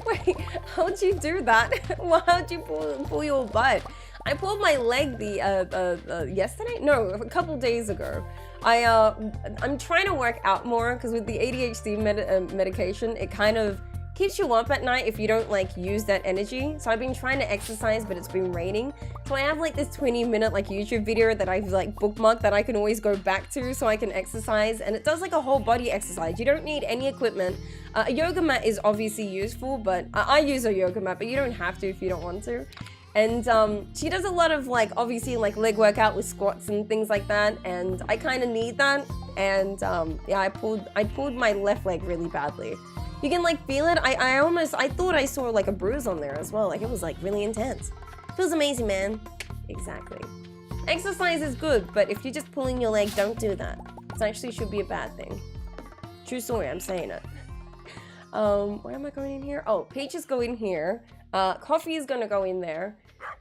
Wait, how'd you do that? Well, how'd you pull your butt? I pulled my leg yesterday? No, a couple days ago. I'm trying to work out more because with the ADHD medication, it kind of keeps you up at night if you don't like use that energy. So I've been trying to exercise, but it's been raining. So I have like this 20-minute like YouTube video that I've like bookmarked that I can always go back to so I can exercise, and it does like a whole body exercise. You don't need any equipment. A yoga mat is obviously useful, but I use a yoga mat, but you don't have to if you don't want to. And she does a lot of like obviously like leg workout with squats and things like that, and I kind of need that. And yeah, I pulled my left leg really badly. You can like feel it. I thought I saw like a bruise on there as well. Like it was like really intense. Feels amazing, man. Exactly. Exercise is good, but if you're just pulling your leg, don't do that. It actually should be a bad thing. True story, I'm saying it. Where am I going in here? Oh, peaches go in here. Coffee is gonna go in there.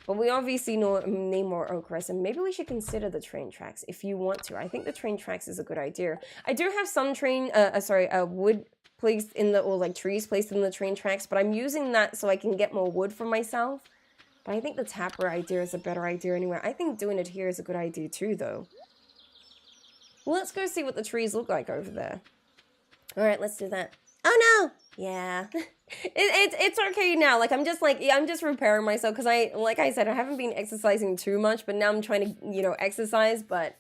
But we obviously need more okra, and maybe we should consider the train tracks if you want to. I think the train tracks is a good idea. I do have some wood placed in the, or like trees placed in the train tracks, but I'm using that so I can get more wood for myself. But I think the tapper idea is a better idea anyway. I think doing it here is a good idea too, though. Well, let's go see what the trees look like over there. All right, let's do that. Oh no! Yeah, it's okay now. Like I'm just repairing myself because like I said, I haven't been exercising too much, but now I'm trying to exercise. But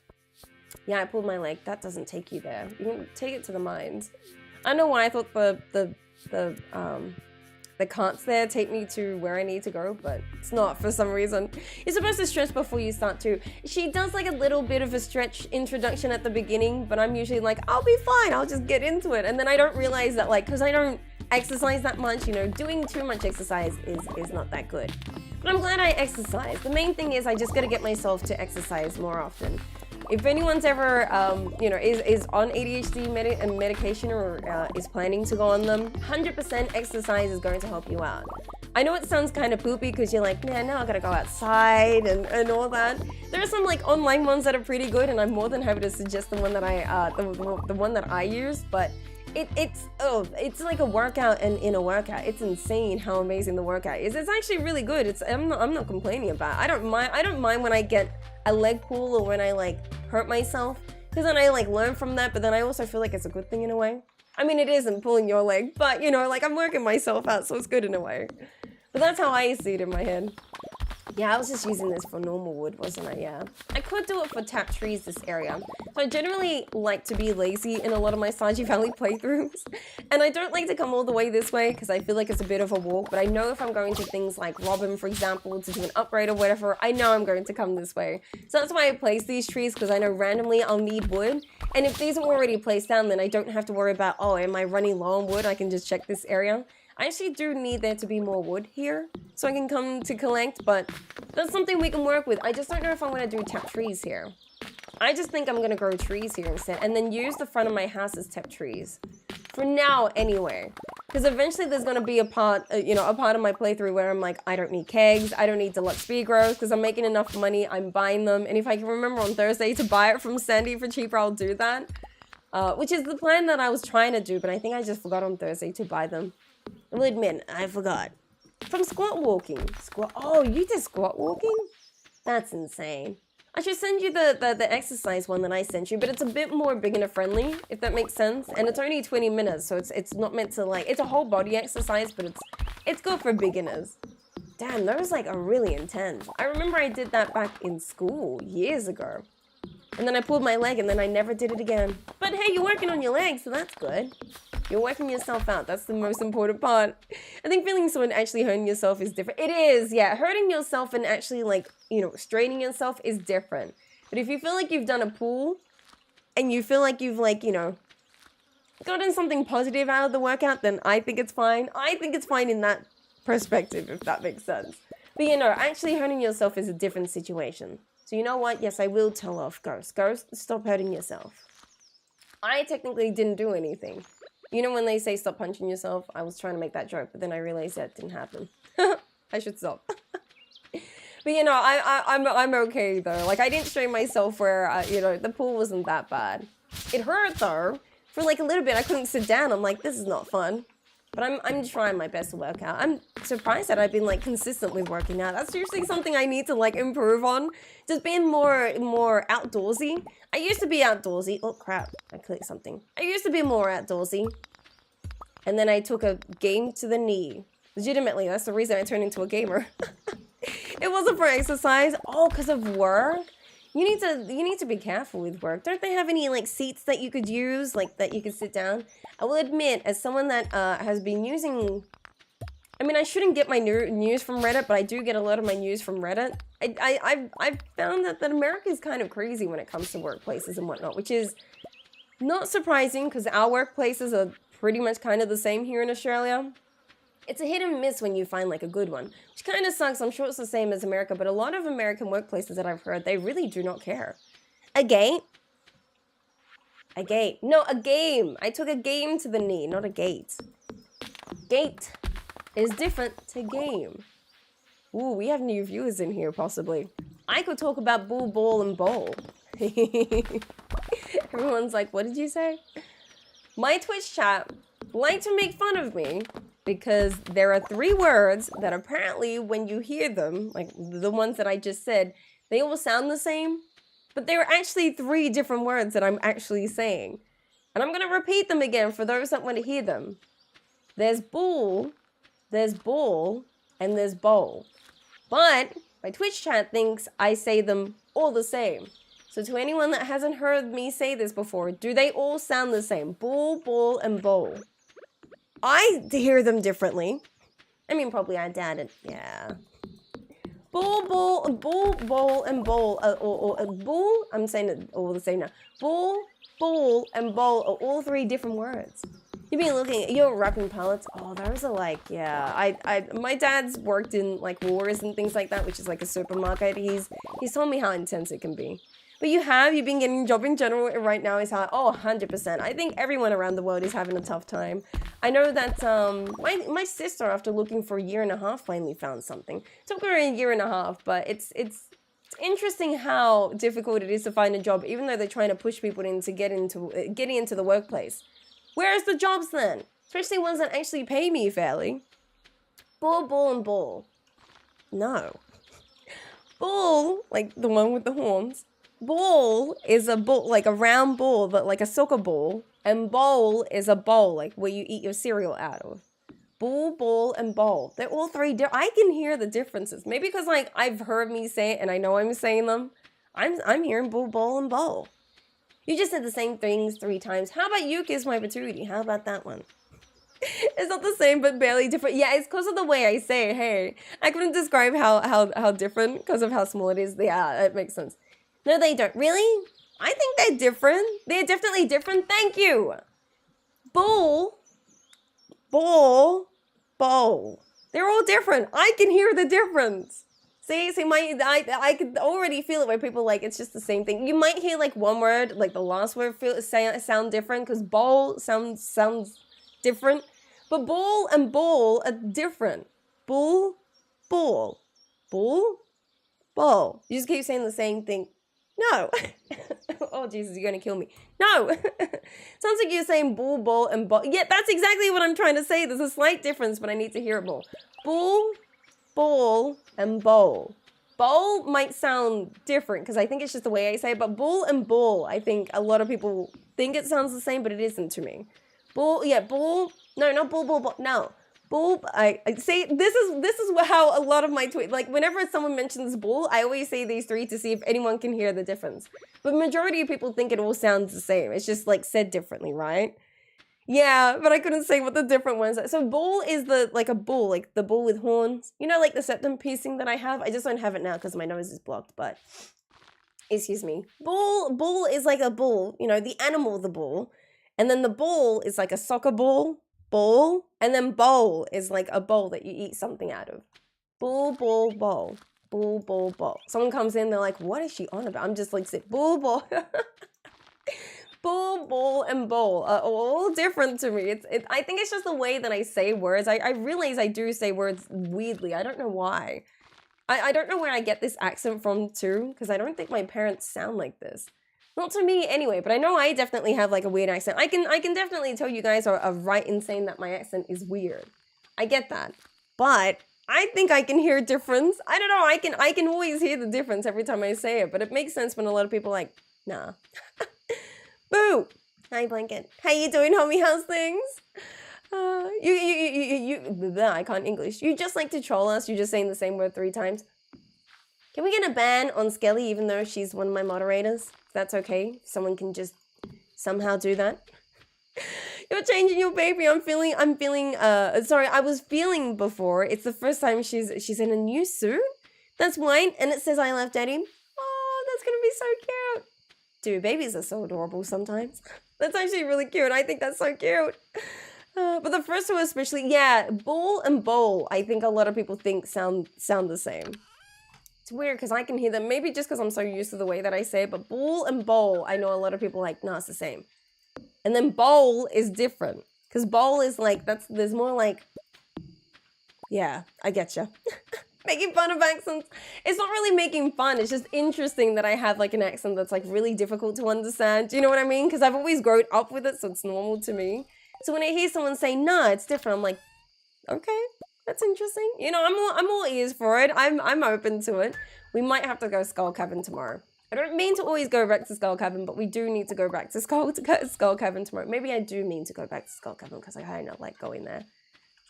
yeah, I pulled my leg. That doesn't take you there. You can take it to the mines. I don't know why I thought the carts there take me to where I need to go, but it's not for some reason. You're supposed to stretch before you start to. She does like a little bit of a stretch introduction at the beginning, but I'm usually like, I'll be fine, I'll just get into it. And then I don't realize that, like, because I don't exercise that much, doing too much exercise is not that good. But I'm glad I exercise. The main thing is I just gotta get myself to exercise more often. If anyone's ever, is on ADHD medication or is planning to go on them, 100% exercise is going to help you out. I know it sounds kind of poopy because you're like, man, now I gotta go outside and all that. There are some like online ones that are pretty good, and I'm more than happy to suggest the one that the one that I use. But it's like a workout in a workout. It's insane how amazing the workout is. It's actually really good. I'm not complaining about it. I don't mind when I get a leg pull or when I like hurt myself, because then I like learn from that, but then I also feel like it's a good thing in a way. I mean, it isn't pulling your leg, but like I'm working myself out, so it's good in a way. But that's how I see it in my head. Yeah, I was just using this for normal wood, wasn't I? Yeah. I could do it for tapped trees this area. So I generally like to be lazy in a lot of my Stardew Valley playthroughs. And I don't like to come all the way this way because I feel like it's a bit of a walk. But I know if I'm going to things like Robin, for example, to do an upgrade or whatever, I know I'm going to come this way. So that's why I place these trees, because I know randomly I'll need wood. And if these are already placed down, then I don't have to worry about, oh, am I running low on wood? I can just check this area. I actually do need there to be more wood here so I can come to collect, but that's something we can work with. I just don't know if I'm going to do tapped trees here. I just think I'm going to grow trees here instead and then use the front of my house as tapped trees. For now, anyway. Because eventually there's going to be a part of my playthrough where I'm like, I don't need kegs, I don't need deluxe speed growth because I'm making enough money, I'm buying them. And if I can remember on Thursday to buy it from Sandy for cheaper, I'll do that. Which is the plan that I was trying to do, but I think I just forgot on Thursday to buy them. I will admit, I forgot. From squat walking. Oh, you did squat walking? That's insane. I should send you the exercise one that I sent you, but it's a bit more beginner friendly, if that makes sense. And it's only 20 minutes, so it's not meant to like, it's a whole body exercise, but it's good for beginners. Damn, those like are really intense. I remember I did that back in school years ago. And then I pulled my leg and then I never did it again. But hey, you're working on your leg, so that's good. You're working yourself out. That's the most important part. I think feeling so and actually hurting yourself is different. It is, yeah. Hurting yourself and actually like, straining yourself is different. But if you feel like you've done a pull and you feel like you've like, gotten something positive out of the workout, then I think it's fine. I think it's fine in that perspective, if that makes sense. But actually hurting yourself is a different situation. So you know what? Yes, I will tell off Ghost. Ghost, stop hurting yourself. I technically didn't do anything. You know when they say stop punching yourself? I was trying to make that joke, but then I realized that didn't happen. I should stop. But I'm okay though. Like I didn't strain myself where the pool wasn't that bad. It hurt though. For like a little bit, I couldn't sit down. I'm like, this is not fun. But I'm trying my best to work out. I'm surprised that I've been like consistent with working out. That's usually something I need to like improve on. Just being more outdoorsy. I used to be outdoorsy. Oh crap, I clicked something. I used to be more outdoorsy. And then I took a game to the knee. Legitimately, that's the reason I turned into a gamer. It wasn't for exercise. Oh, because of work? You need to be careful with work. Don't they have any like seats that you could use, like that you could sit down? I will admit, as someone that has been using, I mean, I shouldn't get my news from Reddit, but I do get a lot of my news from Reddit. I've found that America is kind of crazy when it comes to workplaces and whatnot, which is not surprising because our workplaces are pretty much kind of the same here in Australia. It's a hit and miss when you find like a good one, which kind of sucks. I'm sure it's the same as America, but a lot of American workplaces that I've heard, they really do not care. A gate? A gate. No, a game. I took a game to the knee, not a gate. Gate is different to game. Ooh, we have new viewers in here, possibly. I could talk about bull, ball, and bowl. Everyone's like, what did you say? My Twitch chat like to make fun of me because there are 3 words that apparently when you hear them, like the ones that I just said, they all sound the same. But there are actually 3 different words that I'm actually saying. And I'm going to repeat them again for those that want to hear them. There's bull, there's ball, and there's bowl. But my Twitch chat thinks I say them all the same. So to anyone that hasn't heard me say this before, do they all sound the same? Bull, ball, and bowl. I hear them differently. I mean, probably I doubt it. Yeah. Bull, ball, and bowl. Bull, I'm saying it all the same now. Bull, ball, and bowl are all 3 different words. You've been looking at your wrapping pallets. Oh, those are like, yeah. My dad's worked in like Woolworths and things like that, which is like a supermarket. He's told me how intense it can be. But you've been getting a job in general right now is how, 100%. I think everyone around the world is having a tough time. I know that my sister, after looking for a year and a half, finally found something. It took her a year and a half, but it's interesting how difficult it is to find a job, even though they're trying to push people into getting into the workplace. Where's the jobs then? Especially ones that actually pay me fairly. Bull, ball, and ball. No. Bull, like the one with the horns. Ball is a ball, like a round ball, but like a soccer ball. And bowl is a bowl, like where you eat your cereal out of. Bull, ball, and bowl. They're all 3 I can hear the differences. Maybe because like I've heard me say it and I know I'm saying them. I'm hearing bull, ball, and bowl. You just said the same things 3 times. How about you kiss my patootie? How about that one? It's not the same, but barely different. Yeah, it's because of the way I say it. Hey, I couldn't describe how different because of how small it is. Yeah, it makes sense. No, they don't. Really? I think they're different. They're definitely different. Thank you. Bull, ball, bowl. They're all different. I can hear the difference. See, I could already feel it where people like it's just the same thing. You might hear like one word, like the last word sound different because bowl sounds different, but ball and ball are different. Bull, ball, bull, ball. You just keep saying the same thing. No. Oh Jesus, you're gonna kill me. No. Sounds like you're saying bull, ball, and ball. Yeah, that's exactly what I'm trying to say. There's a slight difference, but I need to hear it more. Bull, ball, and bowl. Bowl might sound different because I think it's just the way I say it, but bull and ball, I think a lot of people think it sounds the same, but it isn't to me. Bull, yeah, bull. No, not bull, ball, ball. No. Bull, I say, this is how a lot of my tweets, like whenever someone mentions bull, I always say these 3 to see if anyone can hear the difference. But majority of people think it all sounds the same. It's just like said differently, right? Yeah, but I couldn't say what the different ones are. So bull is like a bull, like the bull with horns. You know, like the septum piercing that I have? I just don't have it now because my nose is blocked, but excuse me. Bull is like a bull, you know, the animal, the bull. And then the ball is like a soccer ball. And then bowl is like a bowl that you eat something out of. Bull, ball, bowl. Bull, ball, bowl. Someone comes in, they're like, what is she on about? I'm just like, bull, ball. Bull, ball, and bowl are all different to me. I think it's just the way that I say words. I realize I do say words weirdly. I don't know why. I don't know where I get this accent from too, because I don't think my parents sound like this. Not to me anyway, but I know I definitely have like a weird accent. I can definitely tell you guys are right in saying that my accent is weird. I get that. But I think I can hear a difference. I don't know, I can always hear the difference every time I say it, but it makes sense when a lot of people are like, nah. Boo! Hi, Blanket. How you doing, homie? How's things? I can't English. You just like to troll us. You're just saying the same word 3 times. Can we get a ban on Skelly even though she's one of my moderators? That's okay. Someone can just somehow do that. You're changing your baby. I'm feeling, sorry, I was feeling before. It's the first time she's in a new suit. That's white and it says I love daddy. Oh, that's gonna be so cute. Dude, babies are so adorable sometimes. That's actually really cute. I think that's so cute. But the first two especially, yeah, ball and bowl, I think a lot of people think sound the same. It's weird because I can hear them, maybe just because I'm so used to the way that I say it, but ball and bowl, I know a lot of people like, no, it's the same. And then bowl is different, because bowl is like, there's more like, yeah, I get you. Making fun of accents. It's not really making fun, it's just interesting that I have like an accent that's like really difficult to understand. Do you know what I mean? Because I've always grown up with it, so it's normal to me. So when I hear someone say, nah, it's different, I'm like, okay, that's interesting. You know, I'm all ears for it. I'm open to it. We might have to go 𝓗𝓸𝓬𝓼 tomorrow. I don't mean to always go back to 𝓗𝓸𝓬𝓼, but we do need to go back to 𝓗𝓸𝓬𝓼 tomorrow. Maybe I do mean to go back to 𝓗𝓸𝓬𝓼 because I kind of like going there.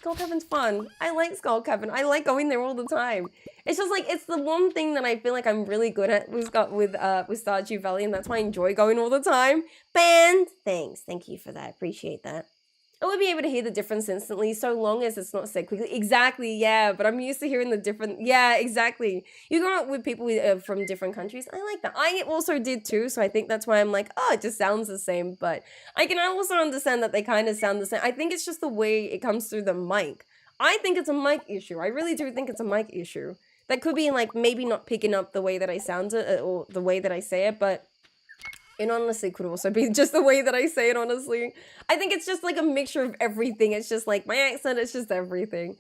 𝓗𝓸𝓬𝓼's fun. I like 𝓗𝓸𝓬𝓼. I like going there all the time. It's just like, it's the one thing that I feel like I'm really good at with Stardew Valley, and that's why I enjoy going all the time. Band! Thanks. Thank you for that. Appreciate that. I would be able to hear the difference instantly, so long as it's not said quickly. Exactly, yeah, but I'm used to hearing the different... Yeah, exactly. You grow up with people from different countries. I like that. I also did too, so I think that's why I'm like, oh, it just sounds the same, but I can also understand that they kind of sound the same. I think it's just the way it comes through the mic. I think it's a mic issue. I really do think it's a mic issue. That could be like maybe not picking up the way that I sound it, or the way that I say it, but... it honestly could also be just the way that I say it, honestly. I think it's just like a mixture of everything. It's just like my accent, it's just everything.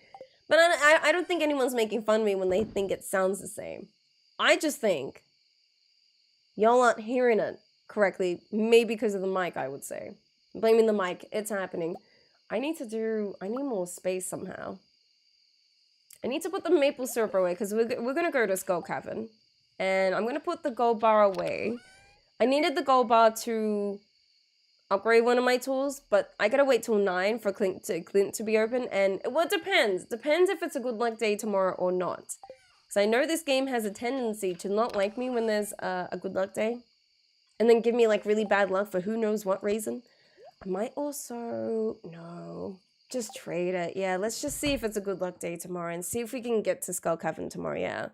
But I don't think anyone's making fun of me when they think it sounds the same. I just think y'all aren't hearing it correctly, maybe because of the mic, I would say. Blaming the mic, it's happening. I need more space somehow. I need to put the maple syrup away because we're going to go to 𝓗𝓸𝓬𝓼. And I'm going to put the gold bar away. I needed the gold bar to upgrade one of my tools, but I gotta wait till 9 for Clint to be open, and well, it depends. Depends if it's a good luck day tomorrow or not. Because I know this game has a tendency to not like me when there's a good luck day, and then give me like really bad luck for who knows what reason. I might also... no. Just trade it. Yeah, let's just see if it's a good luck day tomorrow and see if we can get to 𝓗𝓸𝓬𝓼 tomorrow, yeah.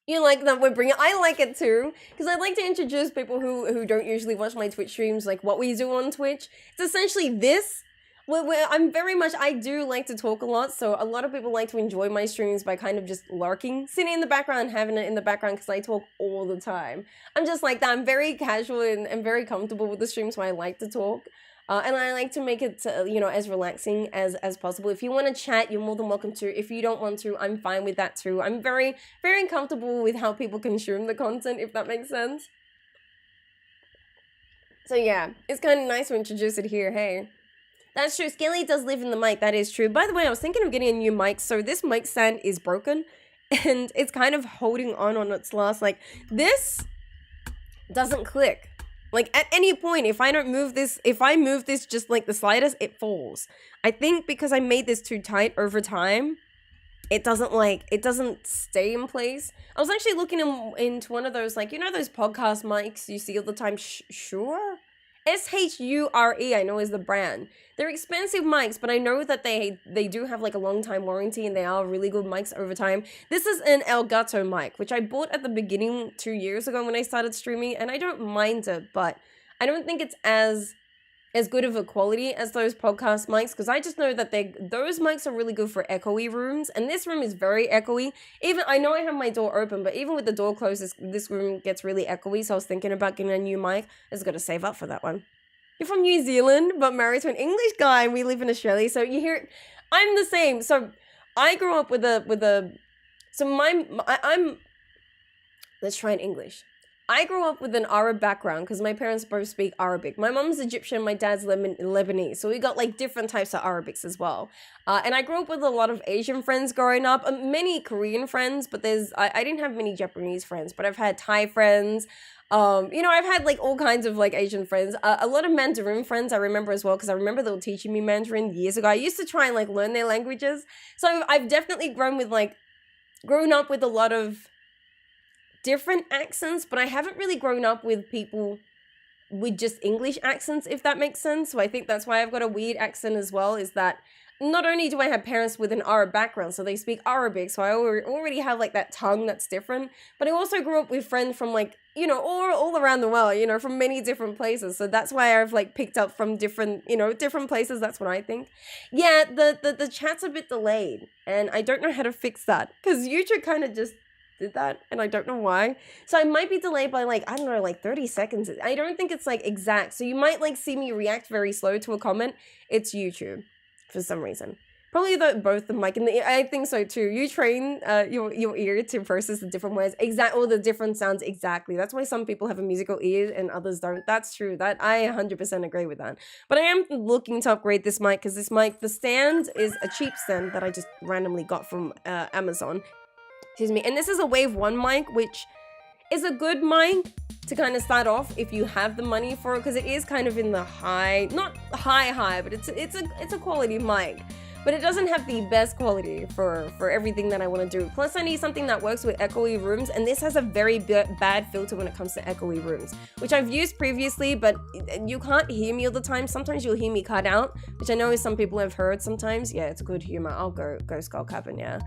You like that we're bringing... I like it too, because I like to introduce people who don't usually watch my Twitch streams, like what we do on Twitch. It's essentially this, where I'm very much... I do like to talk a lot, so a lot of people like to enjoy my streams by kind of just lurking, sitting in the background, having it in the background, because I talk all the time. I'm just like that. I'm very casual and very comfortable with the streams, so I like to talk. And I like to make it, you know, as relaxing as possible. If you want to chat, you're more than welcome to. If you don't want to, I'm fine with that too. I'm very, very comfortable with how people consume the content, if that makes sense. So yeah, it's kind of nice to introduce it here, hey. That's true, Skelly does live in the mic, that is true. By the way, I was thinking of getting a new mic, so this mic stand is broken. And it's kind of holding on its last, like, this doesn't click. Like, at any point, if I move this just like the slightest, it falls. I think because I made this too tight over time, it doesn't stay in place. I was actually looking into one of those, like, you know those podcast mics you see all the time? Shure? 𝓗𝓸𝓬𝓪, I know is the brand. They're expensive mics, but I know that they do have like a long time warranty and they are really good mics over time. This is an Elgato mic, which I bought at the beginning 2 years ago when I started streaming, and I don't mind it, but I don't think it's as good of a quality as those podcast mics, because I just know that those mics are really good for echoey rooms, and this room is very echoey. Even, I know I have my door open, but even with the door closed, this room gets really echoey, so I was thinking about getting a new mic. I just gotta save up for that one. You're from New Zealand, but married to an English guy, and we live in Australia, so you hear, I'm the same. So I grew up let's try in English. I grew up with an Arab background because my parents both speak Arabic. My mom's Egyptian, my dad's Lebanese. So we got like different types of Arabics as well. And I grew up with a lot of Asian friends growing up, many Korean friends, but I didn't have many Japanese friends, but I've had Thai friends. You know, I've had like all kinds of like Asian friends. A lot of Mandarin friends I remember as well, because I remember they were teaching me Mandarin years ago. I used to try and like learn their languages. So I've definitely grown up with a lot of different accents, but I haven't really grown up with people with just English accents, if that makes sense. So I think that's why I've got a weird accent as well, is that not only do I have parents with an Arab background, so they speak Arabic, so I already have like that tongue that's different, but I also grew up with friends from like, you know, all around the world, you know, from many different places. So that's why I've like picked up from different, you know, different places. That's what I think. Yeah, the chat's a bit delayed, and I don't know how to fix that because YouTube kind of just did that, and I don't know why. So I might be delayed by like, I don't know, like 30 seconds. I don't think it's like exact. So you might like see me react very slow to a comment. It's YouTube for some reason. Probably both the mic and the ear. I think so too. You train your ear to process the different words, all the different sounds exactly. That's why some people have a musical ear and others don't. That's true. That I 100% agree with that. But I am looking to upgrade this mic because this mic, the stand is a cheap stand that I just randomly got from Amazon. Excuse me. And this is a Wave 1 mic, which is a good mic to kind of start off if you have the money for it, because it is kind of in the high, not high, but it's a quality mic. But it doesn't have the best quality for everything that I want to do. Plus, I need something that works with echoey rooms, and this has a very bad filter when it comes to echoey rooms, which I've used previously, but you can't hear me all the time. Sometimes you'll hear me cut out, which I know some people have heard sometimes. Yeah, it's good humor. I'll go 𝓗𝓸𝓬𝓼𝓵, yeah.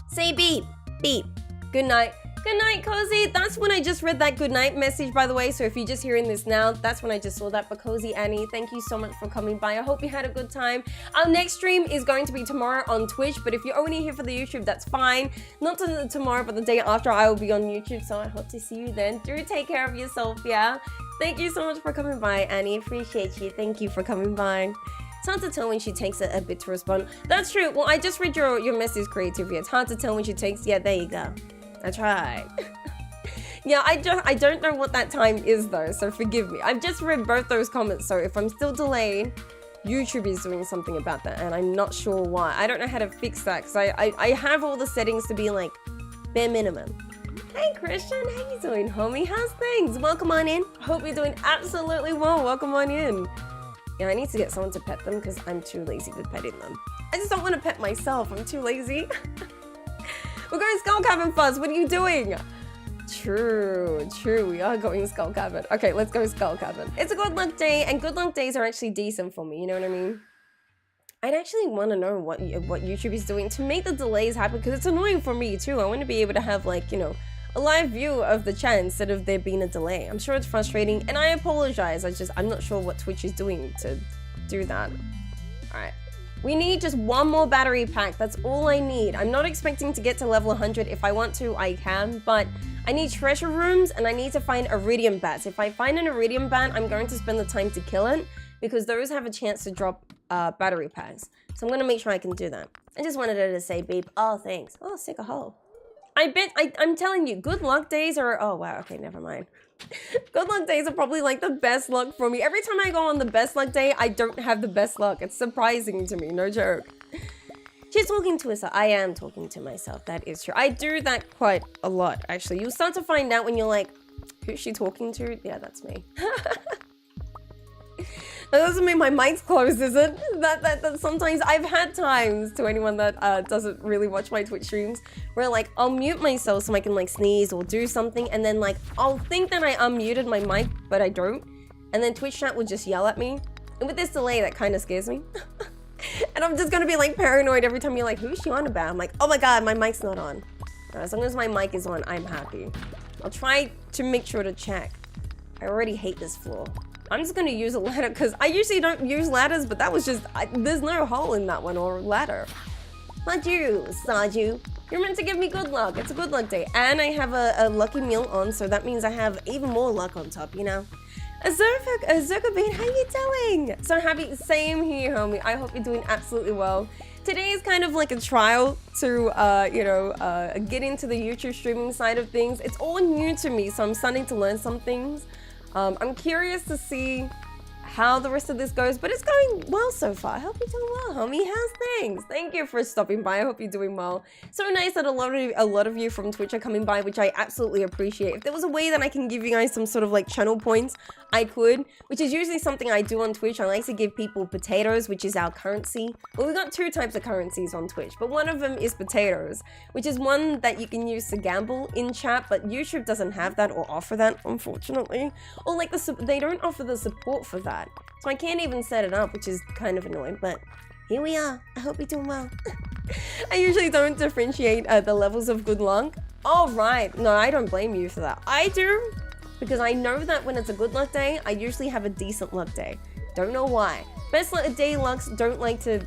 Say beep, beep. Good night. Good night, Cozy. That's when I just read that good night message, by the way. So if you're just hearing this now, that's when I just saw that. But Cozy Annie, thank you so much for coming by. I hope you had a good time. Our next stream is going to be tomorrow on Twitch. But if you're only here for the YouTube, that's fine. Not tomorrow, but the day after, I will be on YouTube. So I hope to see you then. Do take care of yourself, yeah? Thank you so much for coming by, Annie. Appreciate you. Thank you for coming by. It's hard to tell when she takes a bit to respond. That's true. Well, I just read your message, Creativity. It's hard to tell when she takes... Yeah, there you go. I tried. Yeah, I don't know what that time is though, so forgive me. I've just read both those comments, so if I'm still delayed, YouTube is doing something about that, and I'm not sure why. I don't know how to fix that, because I have all the settings to be like bare minimum. Hey Christian, how you doing, homie? How's things? Welcome on in. Hope you're doing absolutely well. Welcome on in. Yeah, I need to get someone to pet them because I'm too lazy to petting them. I just don't want to pet myself. I'm too lazy. We're going Skull Cavern Fuzz. What are you doing? True. We are going Skull Cavern. Okay, let's go Skull Cavern. It's a good luck day, and good luck days are actually decent for me. You know what I mean? I'd actually want to know what YouTube is doing to make the delays happen, because it's annoying for me too. I want to be able to have, like, you know, a live view of the chat instead of there being a delay. I'm sure it's frustrating, and I apologize. I'm not sure what Twitch is doing to do that. All right. We need just one more battery pack. That's all I need. I'm not expecting to get to level 100. If I want to, I can, but I need treasure rooms, and I need to find iridium bats. If I find an iridium bat, I'm going to spend the time to kill it, because those have a chance to drop battery packs. So I'm going to make sure I can do that. I just wanted her to say beep. Oh, thanks. Oh, sick a hole. I'm telling you, good luck days are... Oh, wow. Okay, never mind. Good luck days are probably like the best luck for me. Every time I go on the best luck day, I don't have the best luck. It's surprising to me, no joke. She's talking to herself. I am talking to myself, that is true. I do that quite a lot, actually. You'll start to find out when you're like, who's she talking to? Yeah, that's me. That doesn't mean my mic's closed, is it? That sometimes I've had times, to anyone that doesn't really watch my Twitch streams, where like I'll mute myself so I can like sneeze or do something, and then like I'll think that I unmuted my mic, but I don't, and then Twitch chat will just yell at me. And with this delay, that kind of scares me. And I'm just gonna be like paranoid every time you're like, who's she on about? I'm like, oh my god, my mic's not on. As long as my mic is on, I'm happy. I'll try to make sure to check. I already hate this floor. I'm just gonna use a ladder, because I usually don't use ladders, but that was just, there's no hole in that one, or ladder. Stardew. You're meant to give me good luck. It's a good luck day. And I have a lucky meal on, so that means I have even more luck on top, you know? Azurka, how you doing? So happy, same here, homie. I hope you're doing absolutely well. Today is kind of like a trial to, get into the YouTube streaming side of things. It's all new to me, so I'm starting to learn some things. I'm curious to see how the rest of this goes, but it's going well so far. I hope you're doing well, homie. How's things? Thank you for stopping by. I hope you're doing well. So nice that a lot of you from Twitch are coming by, which I absolutely appreciate. If there was a way that I can give you guys some sort of like channel points, I could, which is usually something I do on Twitch. I like to give people potatoes, which is our currency. Well, we've got two types of currencies on Twitch, but one of them is potatoes, which is one that you can use to gamble in chat, but YouTube doesn't have that or offer that, unfortunately. Or like they don't offer the support for that. So I can't even set it up, which is kind of annoying, but here we are. I hope you're doing well. I usually don't differentiate the levels of good luck. Oh, right. No, I don't blame you for that. I do, because I know that when it's a good luck day, I usually have a decent luck day. Don't know why. Best day lucks don't like to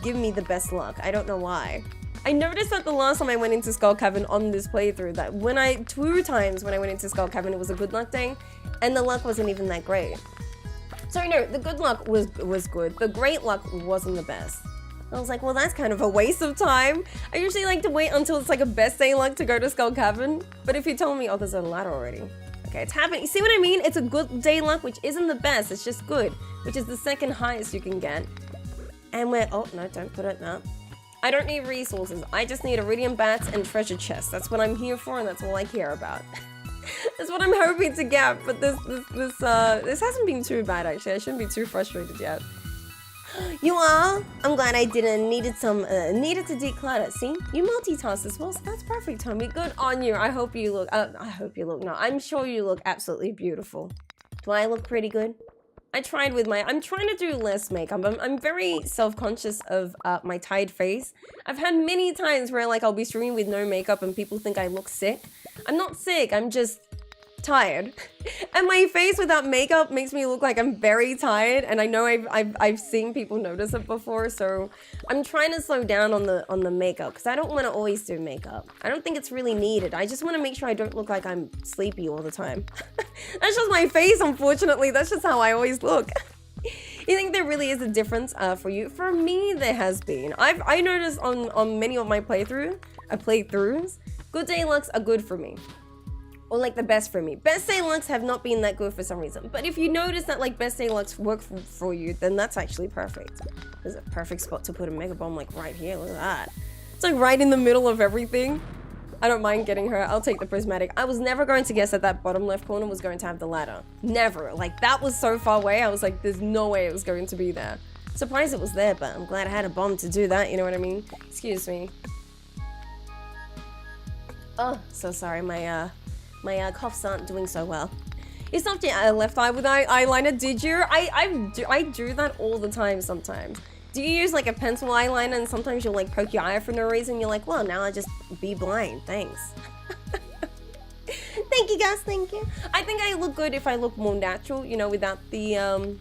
give me the best luck. I don't know why. I noticed that the last time I went into Skull Cavern on this playthrough, that two times when I went into Skull Cavern, it was a good luck day, and the luck wasn't even that great. So no, the good luck was good. The great luck wasn't the best. I was like, well, that's kind of a waste of time. I usually like to wait until it's like a best day luck to go to Skull Cavern. But if you tell me, oh, there's a ladder already. Okay, it's happening. You see what I mean? It's a good day luck, which isn't the best. It's just good, which is the second highest you can get. And we're, oh, no, don't put it there. I don't need resources. I just need iridium bats and treasure chests. That's what I'm here for, and that's all I care about. That's what I'm hoping to get, but this hasn't been too bad, actually. I shouldn't be too frustrated yet. You are? I'm glad I needed to declutter. See? You multitask as well, so that's perfect, Tommy. Good on you. I hope you look, no, I'm sure you look absolutely beautiful. Do I look pretty good? I'm trying to do less makeup. I'm very self-conscious of my tired face. I've had many times where like I'll be streaming with no makeup and people think I look sick. I'm not sick, I'm just tired. And my face without makeup makes me look like I'm very tired, and I know I've seen people notice it before, so I'm trying to slow down on the makeup because I don't want to always do makeup. I don't think it's really needed. I just want to make sure I don't look like I'm sleepy all the time. That's just my face, unfortunately. That's just how I always look. You think there really is a difference for you? For me, there has been. I noticed on many of my playthroughs, good day looks are good for me. Or like the best for me. Best day lucks have not been that good for some reason. But if you notice that like best day lucks work for you, then that's actually perfect. There's a perfect spot to put a mega bomb like right here. Look at that. It's like right in the middle of everything. I don't mind getting her. I'll take the prismatic. I was never going to guess that that bottom left corner was going to have the ladder. Never. Like that was so far away. I was like, there's no way it was going to be there. Surprised it was there, but I'm glad I had a bomb to do that. You know what I mean? Excuse me. Oh, so sorry. My coughs aren't doing so well. You stopped your left eye with eyeliner, did you? I do that all the time sometimes. Do you use like a pencil eyeliner and sometimes you'll like poke your eye for no reason? You're like, well, now I just be blind. Thanks. Thank you, guys. Thank you. I think I look good if I look more natural, you know, without the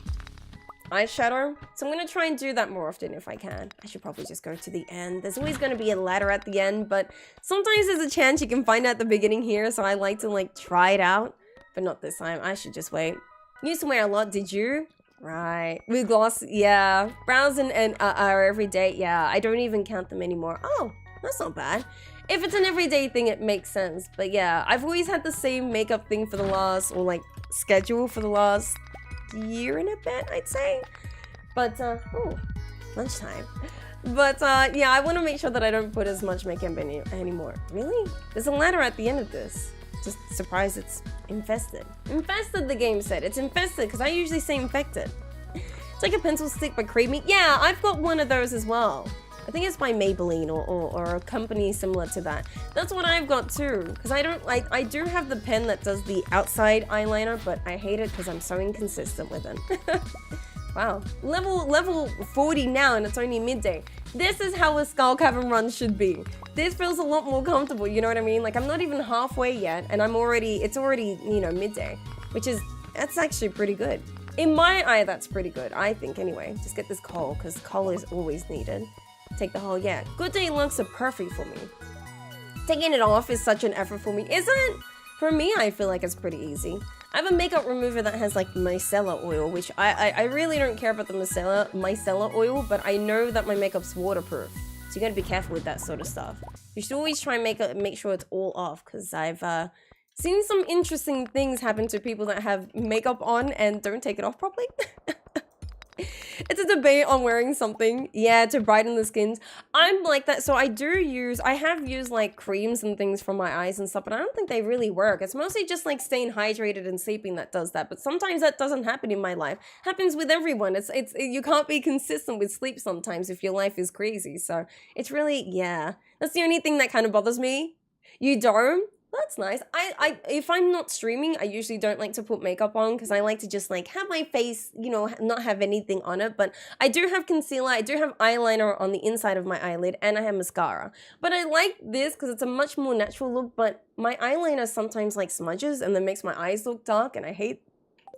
eyeshadow. So I'm going to try and do that more often if I can. I should probably just go to the end. There's always going to be a ladder at the end, but sometimes there's a chance you can find it at the beginning here, so I like to like try it out, but not this time. I should just wait. You used to wear a lot, did you? Right. With gloss, yeah. Brows and are everyday, yeah. I don't even count them anymore. Oh, that's not bad. If it's an everyday thing, it makes sense. But yeah, I've always had the same makeup thing for the last, or like schedule for the last year and a bit, I'd say. But oh, lunchtime. But yeah, I want to make sure that I don't put as much makeup anymore. Really? There's a ladder at the end of this. Just surprised it's infested. Infested, the game said. It's infested because I usually say infected. It's like a pencil stick but creamy. Yeah, I've got one of those as well. I think it's by Maybelline or a company similar to that. That's what I've got too. Because I do have the pen that does the outside eyeliner, but I hate it because I'm so inconsistent with it. Wow. Level 40 now and it's only midday. This is how a Skull Cavern run should be. This feels a lot more comfortable, you know what I mean? Like I'm not even halfway yet and it's already, you know, midday. That's actually pretty good. In my eye, that's pretty good, I think anyway. Just get this coal, because coal is always needed. Take the whole, yeah. Good day looks are perfect for me. Taking it off is such an effort for me, isn't it? For me, I feel like it's pretty easy. I have a makeup remover that has like micellar oil, which I really don't care about the micellar oil, but I know that my makeup's waterproof. So you gotta be careful with that sort of stuff. You should always try and make sure it's all off, because I've seen some interesting things happen to people that have makeup on and don't take it off properly. It's a debate on wearing something, yeah, to brighten the skins. I'm like that, so I have used like creams and things for my eyes and stuff, but I don't think they really work. It's mostly just like staying hydrated and sleeping that does that, but sometimes that doesn't happen in my life. Happens with everyone. You can't be consistent with sleep sometimes if your life is crazy, so it's really, yeah. That's the only thing that kind of bothers me. You don't? That's nice. If I'm not streaming, I usually don't like to put makeup on because I like to just like have my face, you know, not have anything on it. But I do have concealer, I do have eyeliner on the inside of my eyelid, and I have mascara. But I like this because it's a much more natural look, but my eyeliner sometimes like smudges and then makes my eyes look dark, and I hate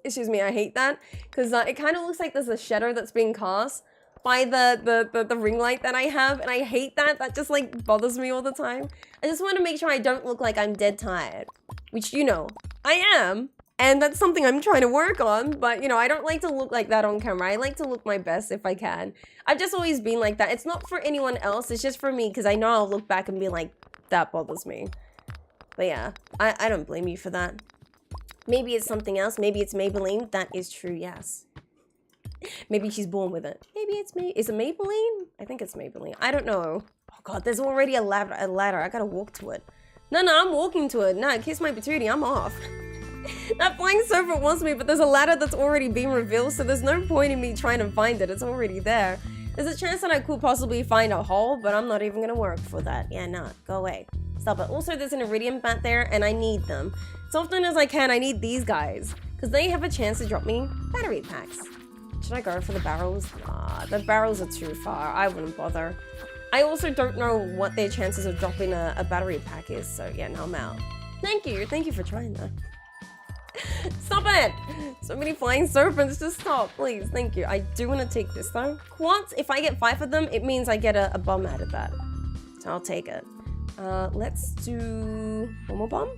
that because it kind of looks like there's a shadow that's being cast by the ring light that I have, and I hate that. That just like bothers me all the time. I just want to make sure I don't look like I'm dead tired, which, you know, I am, and that's something I'm trying to work on, but, you know, I don't like to look like that on camera. I like to look my best if I can. I've just always been like that. It's not for anyone else, it's just for me, because I know I'll look back and be like, that bothers me. But yeah, I don't blame you for that. Maybe it's something else. Maybe it's Maybelline. That is true, yes. Maybe she's born with it. Maybe it's me. Is it Maybelline? I think it's Maybelline. I don't know. Oh god, there's already a ladder. I gotta walk to it. No, I'm walking to it. No, kiss my patootie. I'm off. That flying serpent wants me, but there's a ladder that's already been revealed, so there's no point in me trying to find it. It's already there. There's a chance that I could possibly find a hole, but I'm not even gonna work for that. Yeah, no, go away. Stop it. Also, there's an iridium bat there, and I need them. As often as I can, I need these guys, because they have a chance to drop me battery packs. Should I go for the barrels? Nah, the barrels are too far. I wouldn't bother. I also don't know what their chances of dropping a battery pack is, so yeah, no, I'm out. Thank you for trying that. Stop it! So many flying serpents, just stop, please, thank you. I do want to take this though. Quartz, if I get 5 of them, it means I get a bomb out of that. So I'll take it. Let's do one more bomb.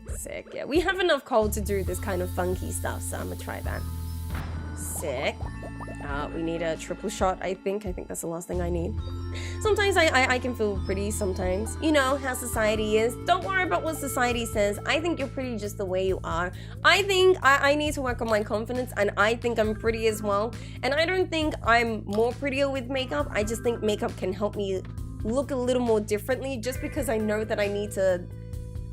Sick, yeah. We have enough coal to do this kind of funky stuff, so I'm gonna try that. Sick. We need a triple shot, I think. I think that's the last thing I need. Sometimes I can feel pretty sometimes. You know how society is. Don't worry about what society says. I think you're pretty just the way you are. I think I need to work on my confidence, and I think I'm pretty as well. And I don't think I'm more prettier with makeup. I just think makeup can help me look a little more differently, just because I know that I need to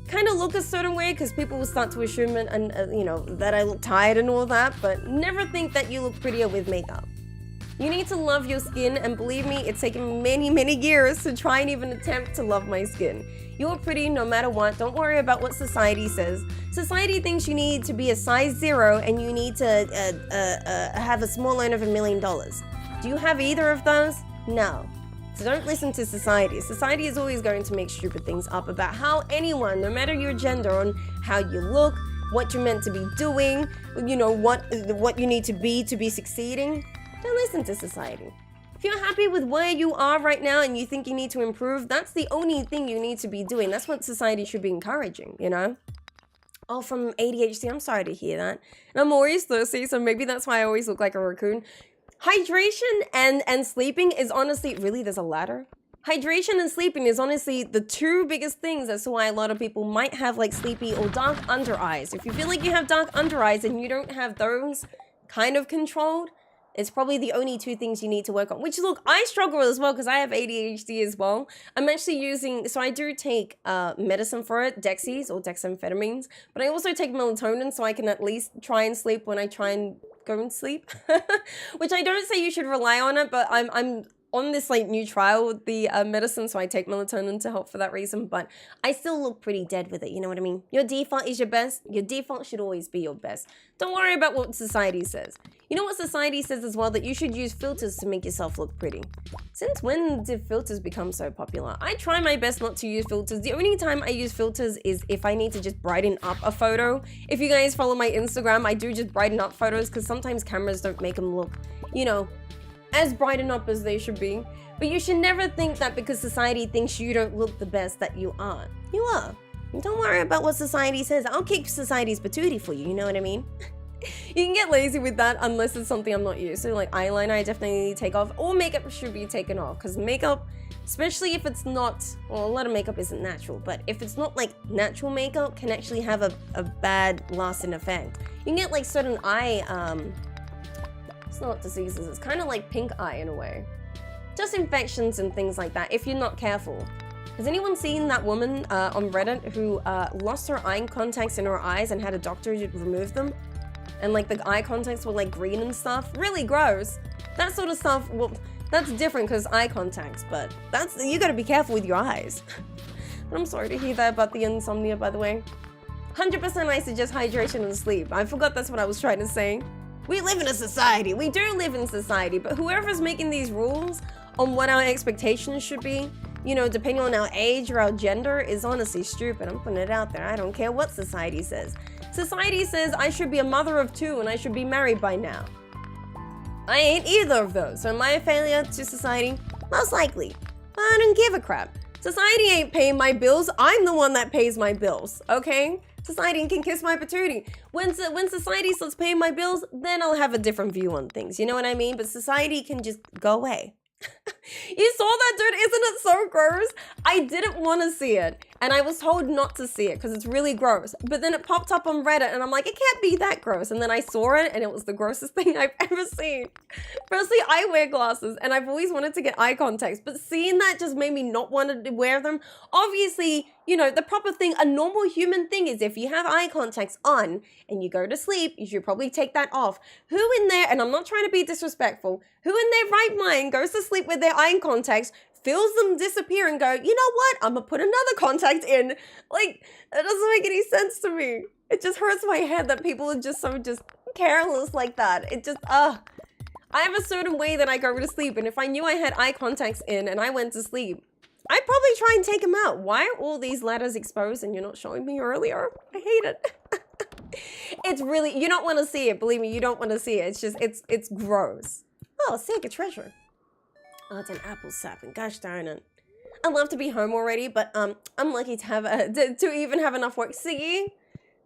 kind of look a certain way, because people will start to assume and you know, that I look tired and all that, but never think that you look prettier with makeup. You need to love your skin, and believe me, it's taken many years to try and even attempt to love my skin. You're pretty no matter what. Don't worry about what society says. Society thinks you need to be a size 0 and you need to have a small loan of $1 million. Do you have either of those? No. So don't listen to society. Society is always going to make stupid things up about how anyone, no matter your gender, on how you look, what you're meant to be doing, you know, what you need to be succeeding. Don't listen to society. If you're happy with where you are right now and you think you need to improve, that's the only thing you need to be doing. That's what society should be encouraging, you know? Oh, from ADHD, I'm sorry to hear that. And I'm always thirsty, so maybe that's why I always look like a raccoon. Hydration and sleeping is honestly, really, there's a ladder? Hydration and sleeping is honestly the 2 biggest things as to why a lot of people might have like sleepy or dark under eyes. If you feel like you have dark under eyes and you don't have those kind of controlled, it's probably the only 2 things you need to work on. Which, look, I struggle as well because I have ADHD as well. I'm actually using, so I do take medicine for it, Dexies or dexamphetamines, but I also take melatonin so I can at least try and sleep when I try and go and sleep. Which I don't say you should rely on it, but I'm on this like new trial with the medicine, so I take melatonin to help for that reason, but I still look pretty dead with it, you know what I mean? Your default is your best. Your default should always be your best. Don't worry about what society says. You know what society says as well? That you should use filters to make yourself look pretty. Since when did filters become so popular? I try my best not to use filters. The only time I use filters is if I need to just brighten up a photo. If you guys follow my Instagram, I do just brighten up photos because sometimes cameras don't make them look, you know, as brightened up as they should be. But you should never think that because society thinks you don't look the best that you are. You are. Don't worry about what society says. I'll kick society's patootie for you, you know what I mean? You can get lazy with that unless it's something I'm not used to. Like eyeliner, I definitely take off. Or makeup should be taken off. Because makeup, especially if it's not, well, a lot of makeup isn't natural, but if it's not like natural makeup, can actually have a bad lasting effect. You can get like certain eye, it's not diseases, it's kind of like pink eye in a way. Just infections and things like that if you're not careful. Has anyone seen that woman on Reddit who lost her eye contacts in her eyes and had a doctor remove them? And like the eye contacts were like green and stuff? Really gross. That sort of stuff, well, that's different because eye contacts, but that's, you gotta be careful with your eyes. But I'm sorry to hear that about the insomnia, by the way. 100% I suggest hydration and sleep. I forgot that's what I was trying to say. We live in a society. We do live in society, but whoever's making these rules on what our expectations should be, you know, depending on our age or our gender, is honestly stupid. I'm putting it out there. I don't care what society says. Society says I should be a mother of 2 and I should be married by now. I ain't either of those. So am I a failure to society? Most likely. But I don't give a crap. Society ain't paying my bills. I'm the one that pays my bills, okay? Society can kiss my patootie. When society starts paying my bills, then I'll have a different view on things. You know what I mean? But society can just go away. You saw that, dude? Isn't it so gross? I didn't want to see it, and I was told not to see it because it's really gross. But then it popped up on Reddit, and I'm like, it can't be that gross. And then I saw it, and it was the grossest thing I've ever seen. Firstly, I wear glasses, and I've always wanted to get eye contacts, but seeing that just made me not want to wear them. Obviously, you know, the proper thing, a normal human thing is if you have eye contacts on and you go to sleep, you should probably take that off. Who in there, and I'm not trying to be disrespectful, who in their right mind goes to sleep with their eye contacts, feels them disappear and go, you know what, I'm gonna put another contact in. Like, it doesn't make any sense to me. It just hurts my head that people are just so careless like that. It just, I have a certain way that I go to sleep, and if I knew I had eye contacts in and I went to sleep, I'd probably try and take them out. Why are all these ladders exposed and you're not showing me earlier? I hate it. It's really, you don't want to see it. Believe me, you don't want to see it. It's just, it's gross. Oh, Sega treasure. Oh, it's an apple sapling. Gosh darn it. I'd love to be home already, but I'm lucky to have to even have enough work. See?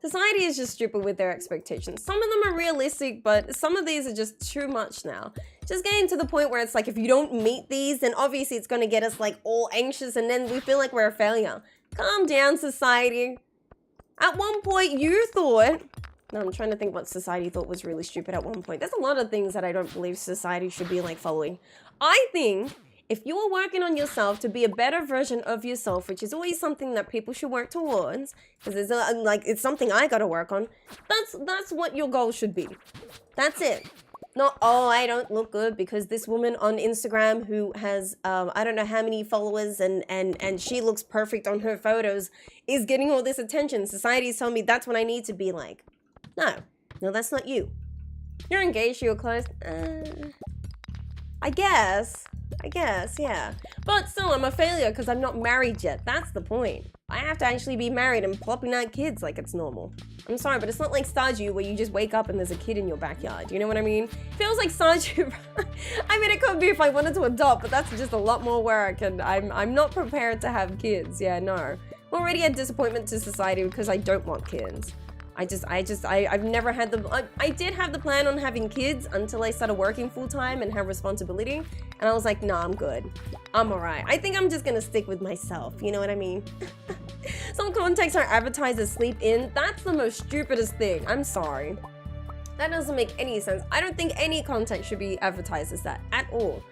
Society is just stupid with their expectations. Some of them are realistic, but some of these are just too much now. Just getting to the point where it's like, if you don't meet these, then obviously it's going to get us like all anxious and then we feel like we're a failure. Calm down, society. At one point you thought, no, I'm trying to think what society thought was really stupid at one point. There's a lot of things that I don't believe society should be like following. I think if you are working on yourself to be a better version of yourself, which is always something that people should work towards, because it's something I gotta work on, that's what your goal should be. That's it. Not, oh, I don't look good because this woman on Instagram who has, I don't know how many followers and she looks perfect on her photos is getting all this attention. Society is telling me that's what I need to be like. No, that's not you. You're engaged, you're close. I guess, yeah. But still, I'm a failure because I'm not married yet. That's the point. I have to actually be married and plopping out kids like it's normal. I'm sorry, but it's not like Stardew where you just wake up and there's a kid in your backyard. You know what I mean? Feels like Stardew. I mean, it could be if I wanted to adopt, but that's just a lot more work and I'm not prepared to have kids. Yeah, no. I'm already a disappointment to society because I don't want kids. I've never had I did have the plan on having kids until I started working full-time and have responsibility. And I was like, nah, I'm good. I'm all right. I think I'm just gonna stick with myself. You know what I mean? Some contacts are advertised as sleep in. That's the most stupidest thing. I'm sorry. That doesn't make any sense. I don't think any contact should be advertised as that at all.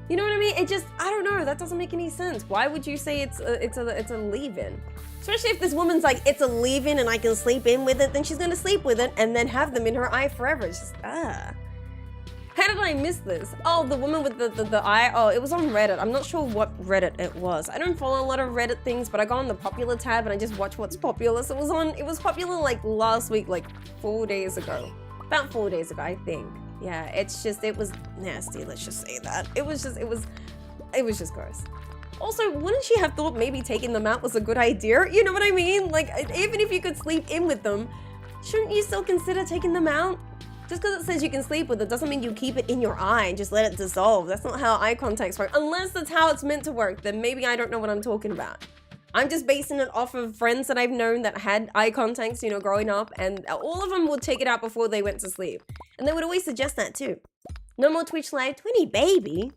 You know what I mean? It just, I don't know. That doesn't make any sense. Why would you say it's a leave-in? Especially if this woman's like, it's a leave-in and I can sleep in with it, then she's gonna sleep with it and then have them in her eye forever. It's just, How did I miss this? Oh, the woman with the eye. Oh, it was on Reddit. I'm not sure what Reddit it was. I don't follow a lot of Reddit things, but I go on the popular tab and I just watch what's popular. So it was popular like last week, like 4 days ago. About 4 days ago, I think. Yeah, it was nasty, let's just say that. It was just gross. Also, wouldn't she have thought maybe taking them out was a good idea? You know what I mean? Like, even if you could sleep in with them, shouldn't you still consider taking them out? Just because it says you can sleep with it doesn't mean you keep it in your eye and just let it dissolve. That's not how eye contacts work. Unless that's how it's meant to work, then maybe I don't know what I'm talking about. I'm just basing it off of friends that I've known that had eye contacts, you know, growing up, and all of them would take it out before they went to sleep. And they would always suggest that too. No more Twitch live. 20, baby.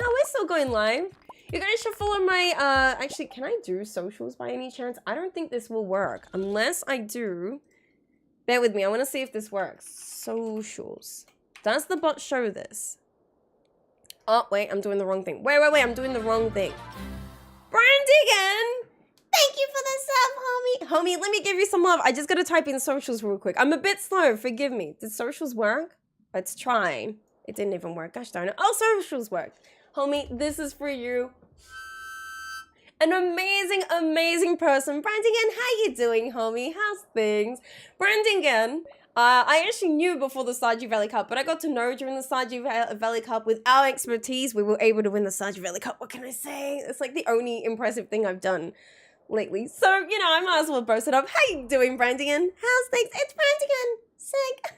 No, we're still going live. You guys should follow my, actually, can I do socials by any chance? I don't think this will work. Unless I do. Bear with me. I want to see if this works. Socials. Does the bot show this? Oh, wait. I'm doing the wrong thing. Wait. I'm doing the wrong thing. Brandigan! Thank you for the sub, homie. Homie, let me give you some love. I just gotta type in socials real quick. I'm a bit slow. Forgive me. Did socials work? Let's try. It didn't even work. Gosh darn it. Oh, socials worked. Homie, this is for you. an amazing, amazing person. Brandingen, how you doing, homie? How's things? Brandingen, I actually knew before the Stardew Valley Cup, but I got to know during the Stardew Valley Cup with our expertise, we were able to win the Stardew Valley Cup. What can I say? It's like the only impressive thing I've done lately. So, you know, I might as well boast it up. How you doing, Brandingen? How's things? It's Brandingen. Sick.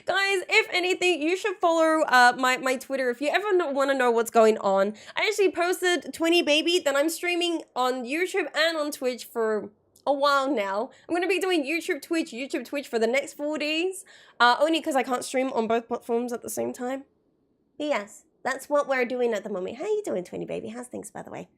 Guys, if anything, you should follow my Twitter if you ever want to know what's going on. I actually posted 𝓗𝓸𝓬𝓵𝓼 that I'm streaming on YouTube and on Twitch for a while now. I'm going to be doing YouTube, Twitch for the next 4 days. Only because I can't stream on both platforms at the same time. But yes, that's what we're doing at the moment. How you doing, 𝓗𝓸𝓬𝓵𝓵? How's things, by the way?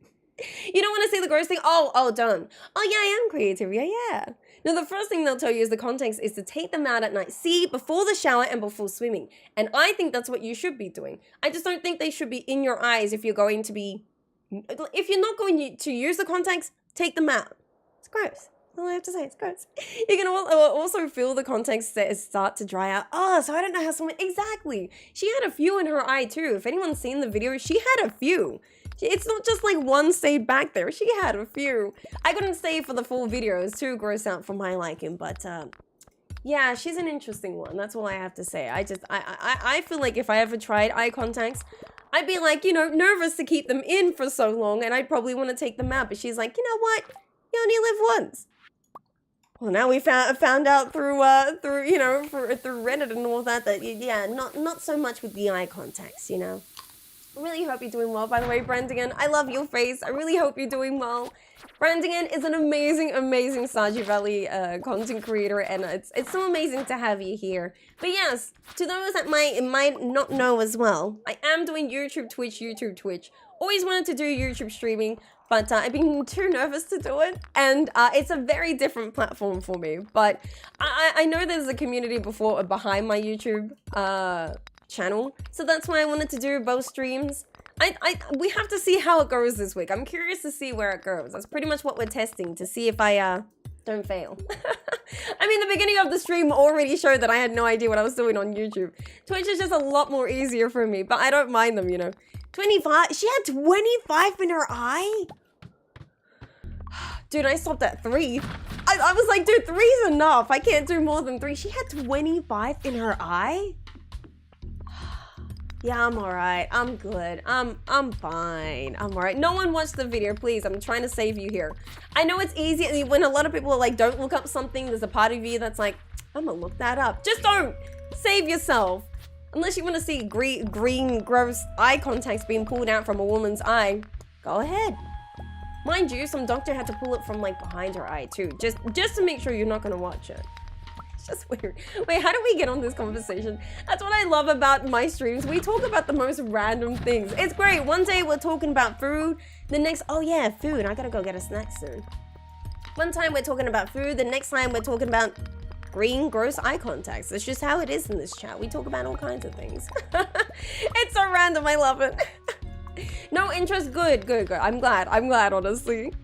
You don't want to see the gross thing? Oh, done. Oh, yeah, I am creative. Yeah. Now, the first thing they'll tell you is the context is to take them out at night. See, before the shower and before swimming. And I think that's what you should be doing. I just don't think they should be in your eyes if you're going to be... If you're not going to use the contacts, take them out. It's gross. That's all I have to say. It's gross. You can also feel the contacts start to dry out. Oh, so I don't know how someone... Exactly. She had a few in her eye too. If anyone's seen the video, she had a few. It's not just like one stayed back there. She had a few. I couldn't stay for the full video. It's too gross out for my liking. But yeah, she's an interesting one. That's all I have to say. I feel like if I ever tried eye contacts, I'd be like, you know, nervous to keep them in for so long, and I'd probably want to take them out. But she's like, you know what? You only live once. Well, now we found out through you know, through Reddit and all that yeah, not so much with the eye contacts, you know. I really hope you're doing well, by the way, Brandingen. I love your face. I really hope you're doing well. Brandingen is an amazing, amazing Stardew Valley content creator, and it's so amazing to have you here. But yes, to those that might not know as well, I am doing YouTube, Twitch. Always wanted to do YouTube streaming, but I've been too nervous to do it, and it's a very different platform for me. But I know there's a community behind my YouTube channel, so that's why I wanted to do both streams. We have to see how it goes this week. I'm curious to see where it goes. That's pretty much what we're testing, to see if I don't fail. I mean, the beginning of the stream already showed that I had no idea what I was doing on YouTube. Twitch is just a lot more easier for me, but I don't mind them, you know. 25, she had 25 in her eye? Dude, I stopped at 3. I was like, dude, 3 is enough. I can't do more than 3. She had 25 in her eye? Yeah, I'm alright. I'm good. I'm fine. I'm alright. No one watched the video, please. I'm trying to save you here. I know it's easy when a lot of people are like, don't look up something. There's a part of you that's like, I'm gonna look that up. Just don't. Save yourself. Unless you want to see green, gross eye contacts being pulled out from a woman's eye, go ahead. Mind you, some doctor had to pull it from like behind her eye too, just to make sure you're not gonna watch it. Just weird. Wait, how do we get on this conversation? That's what I love about my streams. We talk about the most random things. It's great. One day we're talking about food. The next, oh yeah, food. I gotta go get a snack soon. One time we're talking about food. The next time we're talking about green, gross eye contacts. It's just how it is in this chat. We talk about all kinds of things. It's so random. I love it. No interest. Good. I'm glad, honestly.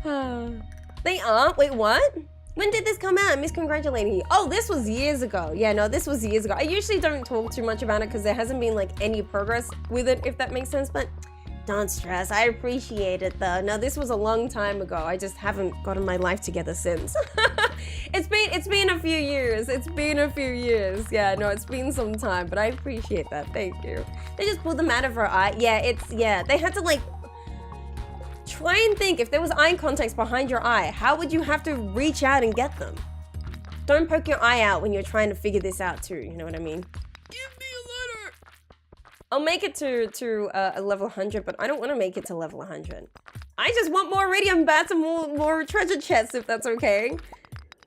They are? Wait, what? When did this come out? I'm miscongratulating you. Oh, this was years ago. Yeah, no, this was years ago. I usually don't talk too much about it because there hasn't been like any progress with it, if that makes sense, but don't stress. I appreciate it though. No, this was a long time ago. I just haven't gotten my life together since. It's been a few years. It's been a few years. Yeah, no, it's been some time, but I appreciate that. Thank you. They just pulled them out of her eye. Yeah, they had to like, try and think, if there was eye contacts behind your eye, how would you have to reach out and get them? Don't poke your eye out when you're trying to figure this out too, you know what I mean? Give me a letter! I'll make it to a level 100, but I don't want to make it to level 100. I just want more iridium bats and more treasure chests, if that's okay.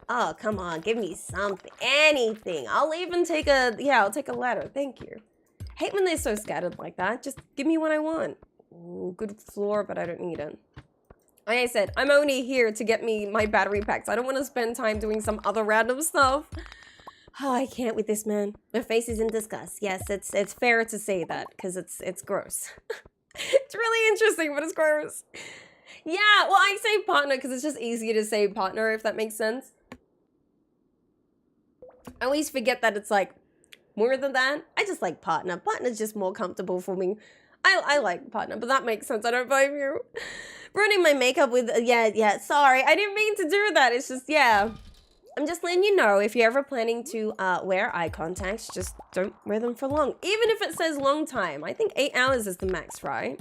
Oh, come on, give me something, anything. I'll even take I'll take a ladder, thank you. Hate when they're so scattered like that. Just give me what I want. Ooh, good floor, but I don't need it. Like I said, I'm only here to get me my battery packs. I don't want to spend time doing some other random stuff. Oh, I can't with this, man. Their face is in disgust. Yes, it's fair to say that, because it's gross. It's really interesting, but it's gross. Yeah, well, I say partner because it's just easier to say partner, if that makes sense. I always forget that it's like more than that. I just like partner. Partner's just more comfortable for me. I like partner, but that makes sense. I don't blame you. Ruining my makeup with, yeah, sorry. I didn't mean to do that. It's just, yeah. I'm just letting you know, if you're ever planning to wear eye contacts, just don't wear them for long. Even if it says long time. I think 8 hours is the max, right?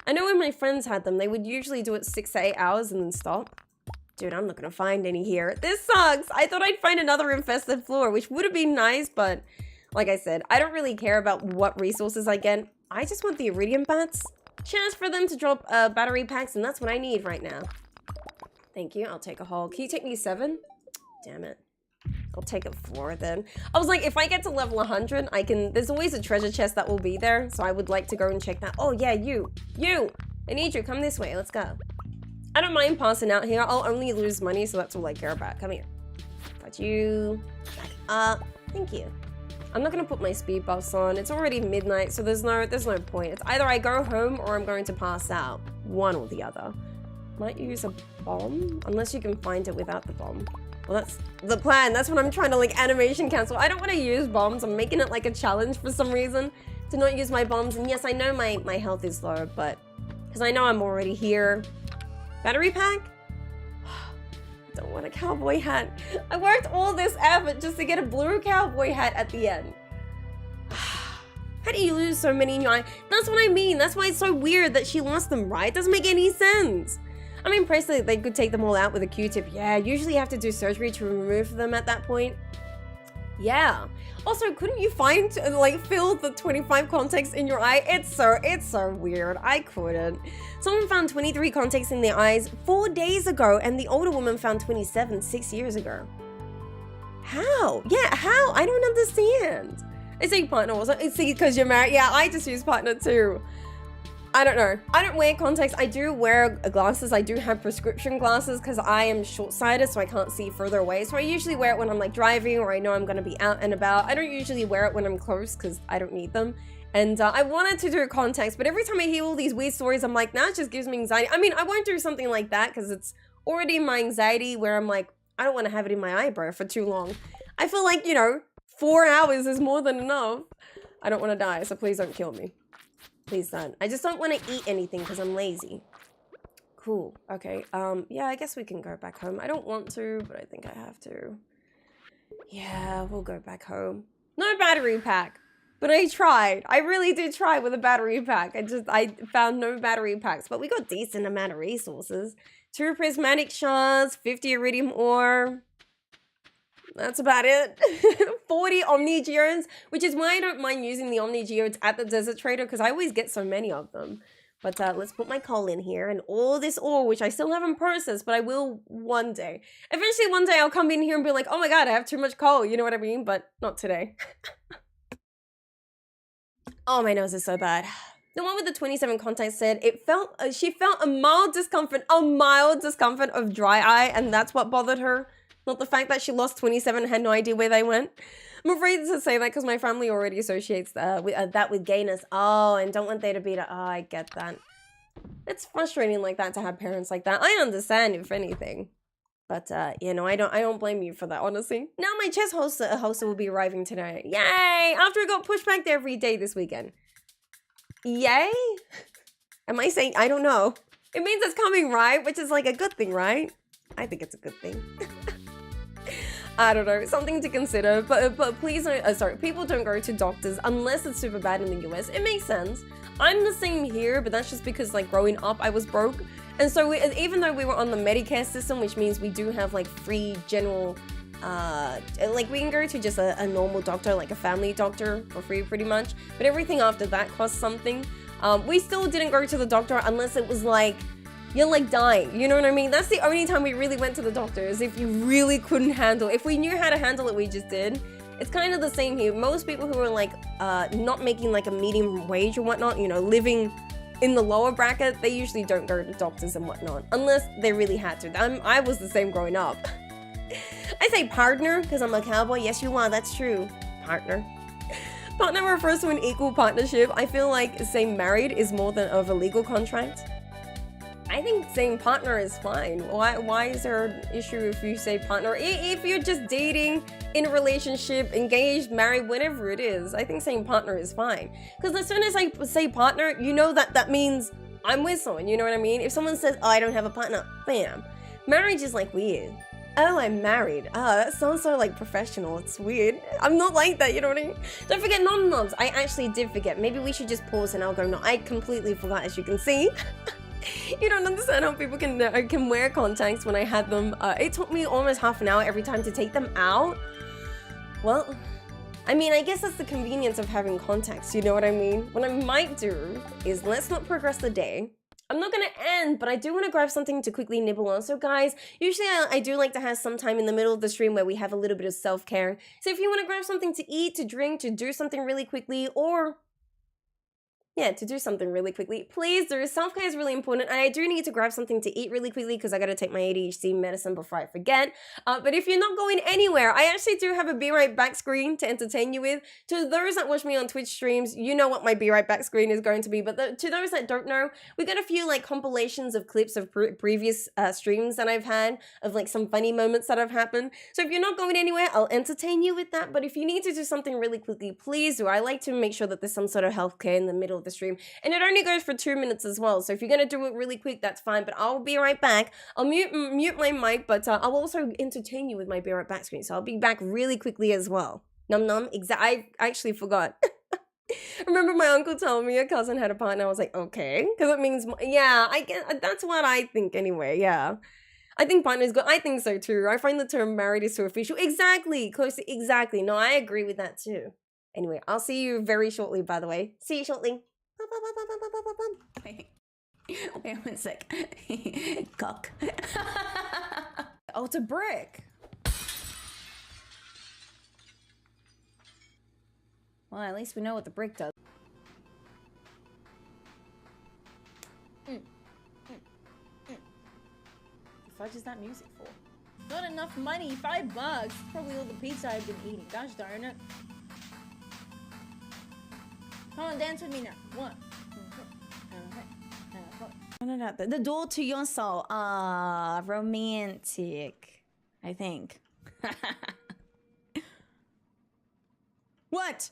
I know when my friends had them, they would usually do it 6 to 8 hours and then stop. Dude, I'm not gonna find any here. This sucks. I thought I'd find another infested floor, which would have been nice, but like I said, I don't really care about what resources I get. I just want the iridium bats. Chance for them to drop battery packs, and that's what I need right now. Thank you. I'll take a haul. Can you take me 7? Damn it. I'll take a 4 then. I was like, if I get to level 100, I can... There's always a treasure chest that will be there, so I would like to go and check that. Oh, yeah, you! I need you. Come this way. Let's go. I don't mind passing out here. I'll only lose money, so that's all I care about. Come here. Got you. Back up. Thank you. I'm not gonna put my speed buffs on. It's already midnight, so there's no point. It's either I go home or I'm going to pass out. One or the other. Might use a bomb? Unless you can find it without the bomb. Well, that's the plan. That's what I'm trying to like animation cancel. I don't want to use bombs. I'm making it like a challenge for some reason to not use my bombs. And yes, I know my health is low, but because I know I'm already here. Battery pack? Don't want a cowboy hat. I worked all this effort just to get a blue cowboy hat at the end. How do you lose so many in your eye? That's what I mean. That's why it's so weird that she lost them, right? It doesn't make any sense. I'm impressed that they could take them all out with a Q-tip. Yeah, usually you have to do surgery to remove them at that point. Yeah. Also, couldn't you find, like, fill the 25 contacts in your eye? It's so weird. I couldn't. Someone found 23 contacts in their eyes 4 days ago, and the older woman found 27 6 years ago. How? Yeah, how? I don't understand. I say partner also. It's because you're married. Yeah, I just use partner too. I don't know. I don't wear contacts. I do wear glasses. I do have prescription glasses because I am short-sighted, so I can't see further away. So I usually wear it when I'm like driving or I know I'm going to be out and about. I don't usually wear it when I'm close because I don't need them. And I wanted to do contacts, but every time I hear all these weird stories, I'm like, nah, it just gives me anxiety. I mean, I won't do something like that because it's already my anxiety where I'm like, I don't want to have it in my eyebrow for too long. I feel like, you know, 4 hours is more than enough. I don't want to die, so please don't kill me. Please don't. I just don't want to eat anything because I'm lazy. Cool. Okay. Yeah, I guess we can go back home. I don't want to, but I think I have to. Yeah, we'll go back home. No battery pack. But I tried. I really did try with a battery pack. I found no battery packs, but we got decent amount of resources. 2 prismatic shards, 50 iridium ore. That's about it. 40 Omni Geodes, which is why I don't mind using the Omni Geodes at the Desert Trader because I always get so many of them. But let's put my coal in here and all this ore, which I still haven't processed, but I will one day. Eventually one day I'll come in here and be like, oh my god, I have too much coal, you know what I mean? But not today. Oh, my nose is so bad. The one with the 27 contacts said she felt a mild discomfort of dry eye, and that's what bothered her. Not the fact that she lost 27 and had no idea where they went. I'm afraid to say that because my family already associates that with gayness. Oh, and don't want there to be the... Oh, I get that. It's frustrating like that to have parents like that. I understand, if anything. But, you know, I don't blame you for that, honestly. Now my chest holster will be arriving today. Yay! After it got pushed back to every day this weekend. Yay? Am I saying... I don't know. It means it's coming, right? Which is like a good thing, right? I think it's a good thing. I don't know, something to consider, but please don't, sorry, people don't go to doctors unless it's super bad in the US. It makes sense. I'm the same here, but that's just because like growing up, I was broke. And so even though we were on the Medicare system, which means we do have like free general, like we can go to just a normal doctor, like a family doctor for free pretty much. But everything after that costs something. We still didn't go to the doctor unless it was like, you're like dying, you know what I mean? That's the only time we really went to the doctor, is if you really couldn't handle. If we knew how to handle it, we just did. It's kind of the same here. Most people who are like not making like a medium wage or whatnot, you know, living in the lower bracket, they usually don't go to doctors and whatnot, unless they really had to. I was the same growing up. I say partner because I'm a cowboy. Yes, you are. That's true. Partner. Partner refers to an equal partnership. I feel like saying married is more than of a legal contract. I think saying partner is fine. Why is there an issue if you say partner? If you're just dating, in a relationship, engaged, married, whatever it is, I think saying partner is fine. Because as soon as I say partner, you know that means I'm with someone, you know what I mean? If someone says, oh, I don't have a partner, bam. Marriage is like weird. Oh, I'm married. Oh, that sounds so like professional. It's weird. I'm not like that, you know what I mean? Don't forget nom-noms. I actually did forget. Maybe we should just pause and I'll go, no, I completely forgot, as you can see. You don't understand how people can wear contacts when I had them. It took me almost half an hour every time to take them out. Well, I mean, I guess that's the convenience of having contacts, you know what I mean? What I might do is let's not progress the day. I'm not gonna end, but I do want to grab something to quickly nibble on. So guys, usually I do like to have some time in the middle of the stream where we have a little bit of self-care. So if you want to grab something to eat, to drink, to do something really quickly, or yeah, to do something really quickly, please do. Self-care is really important, and I do need to grab something to eat really quickly because I gotta take my ADHD medicine before I forget. But if you're not going anywhere, I actually do have a Be Right Back screen to entertain you with. To those that watch me on Twitch streams, you know what my Be Right Back screen is going to be, but to those that don't know, we got a few like compilations of clips of previous streams that I've had, of like some funny moments that have happened. So if you're not going anywhere, I'll entertain you with that, but if you need to do something really quickly, please do. I like to make sure that there's some sort of healthcare in the middle of the stream, and it only goes for 2 minutes as well, so if you're gonna do it really quick, that's fine, but I'll be right back. I'll mute my mic, but I'll also entertain you with my Be Right Back screen, so I'll be back really quickly as well. Num num, I actually forgot. Remember my uncle telling me a cousin had a partner. I was like, okay, because it means, yeah, I get, that's what I think anyway, yeah. I think partner is good. I think so too. I find the term married is so official. Exactly, close to, exactly. No, I agree with that too. Anyway, I'll see you very shortly, by the way. See you shortly. Wait 1 sec. Cock. Oh, it's a brick. Well, at least we know what the brick does. The fudge is that music for? Not enough money, $5. Probably all the pizza I've been eating. Gosh darn it. Come on, dance with me now. 1, 2, 3. No. The door to your soul. Ah, romantic. I think. What?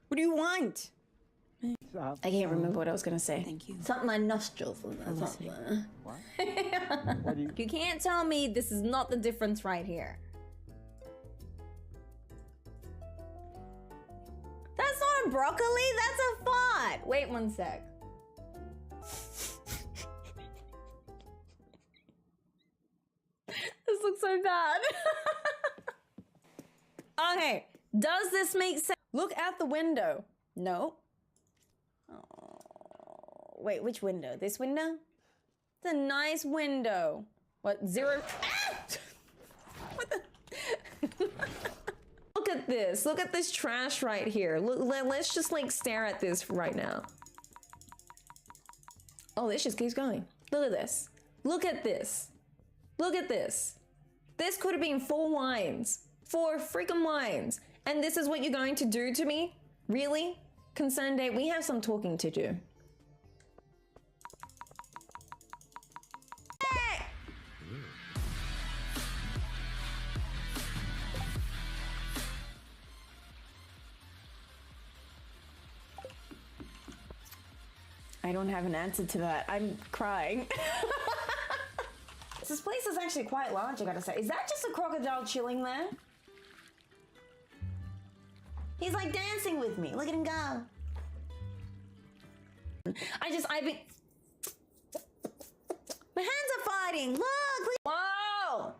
What do you want? I can't remember what I was gonna say. Thank you. Something my nostrils. What? You can't tell me this is not the difference right here. That's not a broccoli, that's a fod. Wait 1 sec. This looks so bad. Okay, does this make sense? Look out the window. No. Oh, wait, which window? This window? It's a nice window. What, 0? Ah! What the? Look at this. Look at this trash right here. Let's just like stare at this right now. Oh, this just keeps going. Look at this. Look at this. Look at this. This could have been 4 wines. 4 freaking wines. And this is what you're going to do to me? Really? Concerned date, we have some talking to do. Hey! I don't have an answer to that. I'm crying. This place is actually quite large, I gotta say. Is that just a crocodile chilling there? He's like dancing with me. Look at him go. I've been... My hands are fighting. Look! Whoa!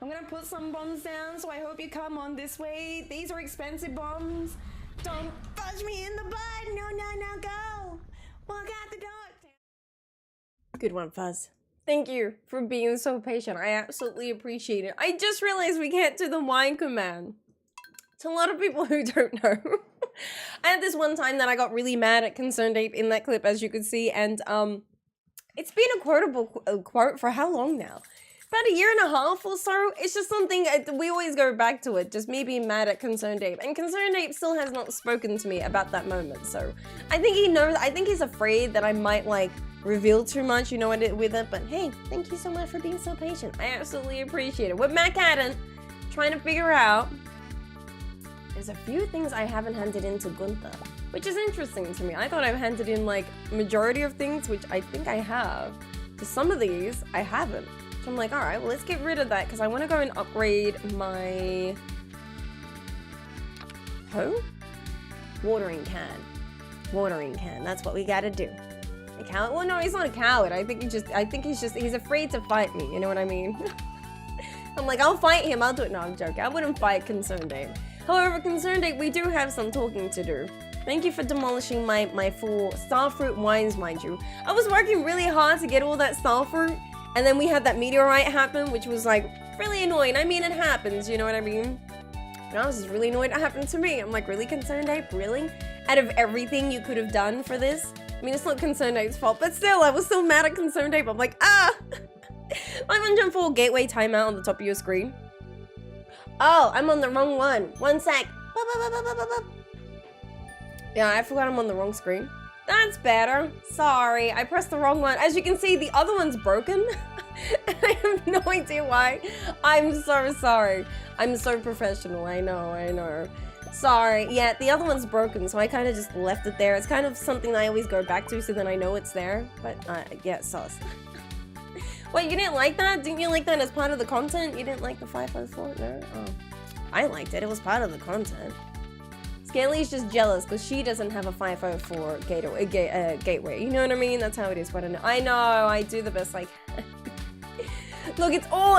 I'm gonna put some bombs down, so I hope you come on this way. These are expensive bombs. Don't fudge me in the butt. No, go. Walk out the door. Good one, Fuzz. Thank you for being so patient. I absolutely appreciate it. I just realized we can't do the wine command. To a lot of people who don't know. I had this one time that I got really mad at Concerned Ape in that clip, as you could see, and it's been a quotable quote for how long now? about a year and a half or so. It's just something, we always go back to it, just me being mad at 𝓗𝓸𝓬𝓲𝓪𝓵. And 𝓗𝓗𝓸𝓬𝓲𝓪𝓵 still has not spoken to me about that moment, so I think he knows, I think he's afraid that I might like reveal too much, you know, with it, but hey, thank you so much for being so patient. I absolutely appreciate it. With Matt Cadden, trying to figure out, there's a few things I haven't handed in to Gunther, which is interesting to me. I thought I've handed in like majority of things, which I think I have. To some of these, I haven't. So I'm like, all right, well, let's get rid of that because I want to go and upgrade my watering can. Watering can. That's what we got to do. A coward? Well, no, he's not a coward. I think he's afraid to fight me. You know what I mean? I'm like, I'll fight him. I'll do it. No, I'm joking. I wouldn't fight 𝓗𝓸𝓬𝓲𝓪𝓵. However, 𝓗𝓗𝓸𝓬𝓲𝓪𝓵, we do have some talking to do. Thank you for demolishing my 4 starfruit wines, mind you. I was working really hard to get all that starfruit. And then we had that meteorite happen, which was like really annoying. I mean, it happens, you know what I mean? And I was just really annoyed it happened to me. I'm like, really, 𝓗𝓗𝓸𝓬𝓲𝓪𝓵? Really? Out of everything you could have done for this? I mean, it's not 𝓗𝓗𝓸𝓬𝓲𝓪𝓵's fault, but still, I was so mad at 𝓗𝓗𝓸𝓬𝓲𝓪𝓵. I'm like, ah! 504 gateway timeout on the top of your screen. Oh, I'm on the wrong one. One sec. Yeah, I forgot I'm on the wrong screen. That's better. Sorry, I pressed the wrong one. As you can see, the other one's broken. I have no idea why. I'm so sorry. I'm so professional. I know. Sorry. Yeah, the other one's broken, so I kind of just left it there. It's kind of something I always go back to, so then I know it's there. But, yeah, sus. Wait, you didn't like that? Didn't you like that as part of the content? You didn't like the 504? No? Oh. I liked it. It was part of the content. Scaly's just jealous because she doesn't have a 504 gateway. You know what I mean? That's how it is. But I know. I do the best I can. Look, it's all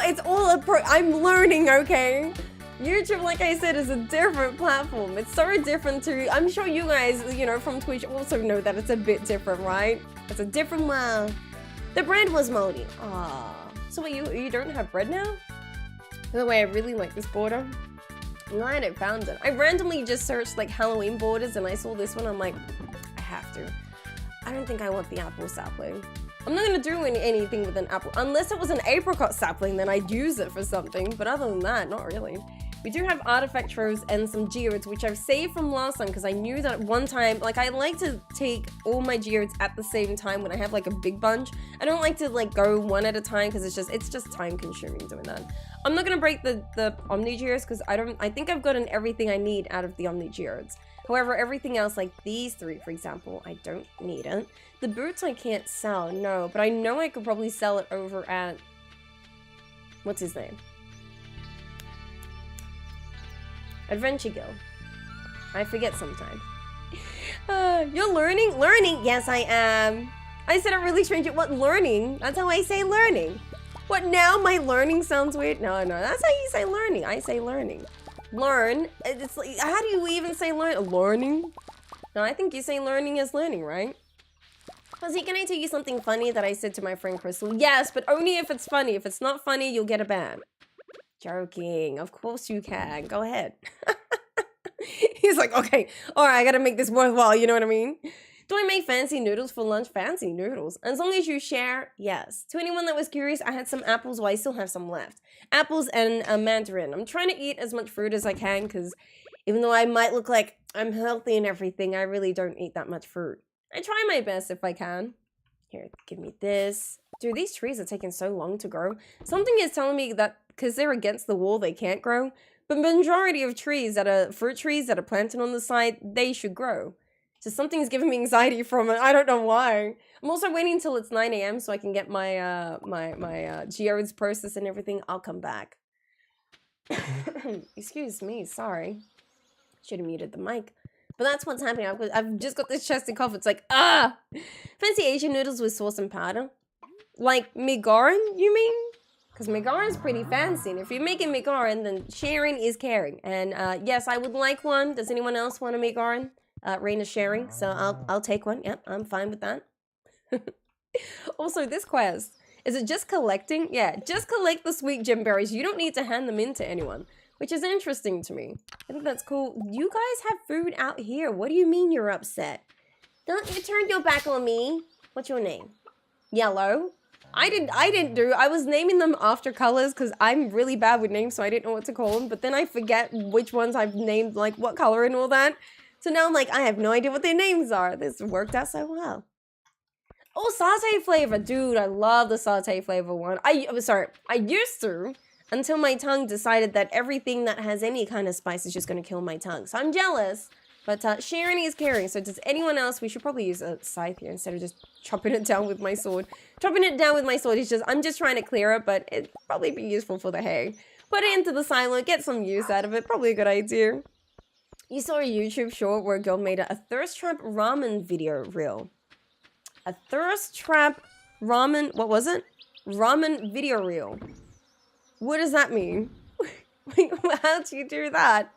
I'm learning, okay? YouTube, like I said, is a different platform. It's so different to, I'm sure you guys, you know, from Twitch also know that it's a bit different, right? It's a different, the bread was moldy. Ah, so wait, you don't have bread now? By the way, I really like this border. I'm glad I found it. I randomly just searched like Halloween borders and I saw this one. I'm like, I have to. I don't think I want the apple sapling. I'm not gonna do anything with an apple. Unless it was an apricot sapling, then I'd use it for something. But other than that, not really. We do have artifact troves and some geodes, which I've saved from last time because I knew that one time, like I like to take all my geodes at the same time when I have like a big bunch. I don't like to like go one at a time because it's just time consuming doing that. I'm not gonna break the Omni geodes because I think I've gotten everything I need out of the Omni geodes. However, everything else, like these 3, for example, I don't need it. The boots I can't sell, no, but I know I could probably sell it over at, what's his name? Adventure Guild. I forget sometimes. You're learning? Learning? Yes, I am. I said it really strange. What, learning? That's how I say learning. What, now my learning sounds weird? No, that's how you say learning. I say learning. Learn. It's like, how do you even say learn? Learning? No, I think you say learning as learning, right? Fuzzy, can I tell you something funny that I said to my friend Crystal? Yes, but only if it's funny. If it's not funny, you'll get a ban. Joking. Of course you can. Go ahead. He's like, okay, all right, I gotta make this worthwhile. You know what I mean? Do I make fancy noodles for lunch? Fancy noodles. As long as you share, yes. To anyone that was curious, I had some apples. Well, I still have some left. Apples and a mandarin. I'm trying to eat as much fruit as I can because even though I might look like I'm healthy and everything, I really don't eat that much fruit. I try my best if I can. Here, give me this. Dude, these trees are taking so long to grow. Something is telling me that because they're against the wall, they can't grow. But majority of trees that are fruit trees that are planted on the side, they should grow. So something's giving me anxiety from it. I don't know why. I'm also waiting until it's 9 AM so I can get my my geodes processed and everything. I'll come back. Excuse me, sorry. Should have muted the mic. But that's what's happening. I've just got this chesty cough. It's like, ah! Fancy Asian noodles with sauce and powder. Like 𝓗𝓸𝓬𝓼, you mean? Because 𝓗𝓗𝓬𝓼 is pretty fancy. And if you're making 𝓗𝓗𝓬𝓼, then sharing is caring. And yes, I would like one. Does anyone else want a 𝓗𝓗𝓬𝓼? Rain is sharing, so I'll take one. Yep, I'm fine with that. Also, this quest, is it just collecting? Yeah, just collect the sweet gem berries. You don't need to hand them in to anyone, which is interesting to me. I think that's cool. You guys have food out here. What do you mean you're upset? Don't you turn your back on me. What's your name? Yellow? I was naming them after colors because I'm really bad with names, so I didn't know what to call them. But then I forget which ones I've named, like what color and all that. So now I'm like, I have no idea what their names are. This worked out so well. Oh, satay flavor. Dude, I love the satay flavor one. I used to, until my tongue decided that everything that has any kind of spice is just going to kill my tongue. So I'm jealous. But sharing is caring. So does anyone else? We should probably use a scythe here instead of just chopping it down with my sword. Chopping it down with my sword is just, I'm just trying to clear it, but it'd probably be useful for the hay. Put it into the silo, get some use out of it. Probably a good idea. You saw a YouTube short where a girl made a thirst trap ramen video reel. A thirst trap ramen, what was it? Ramen video reel. What does that mean? How do you do that?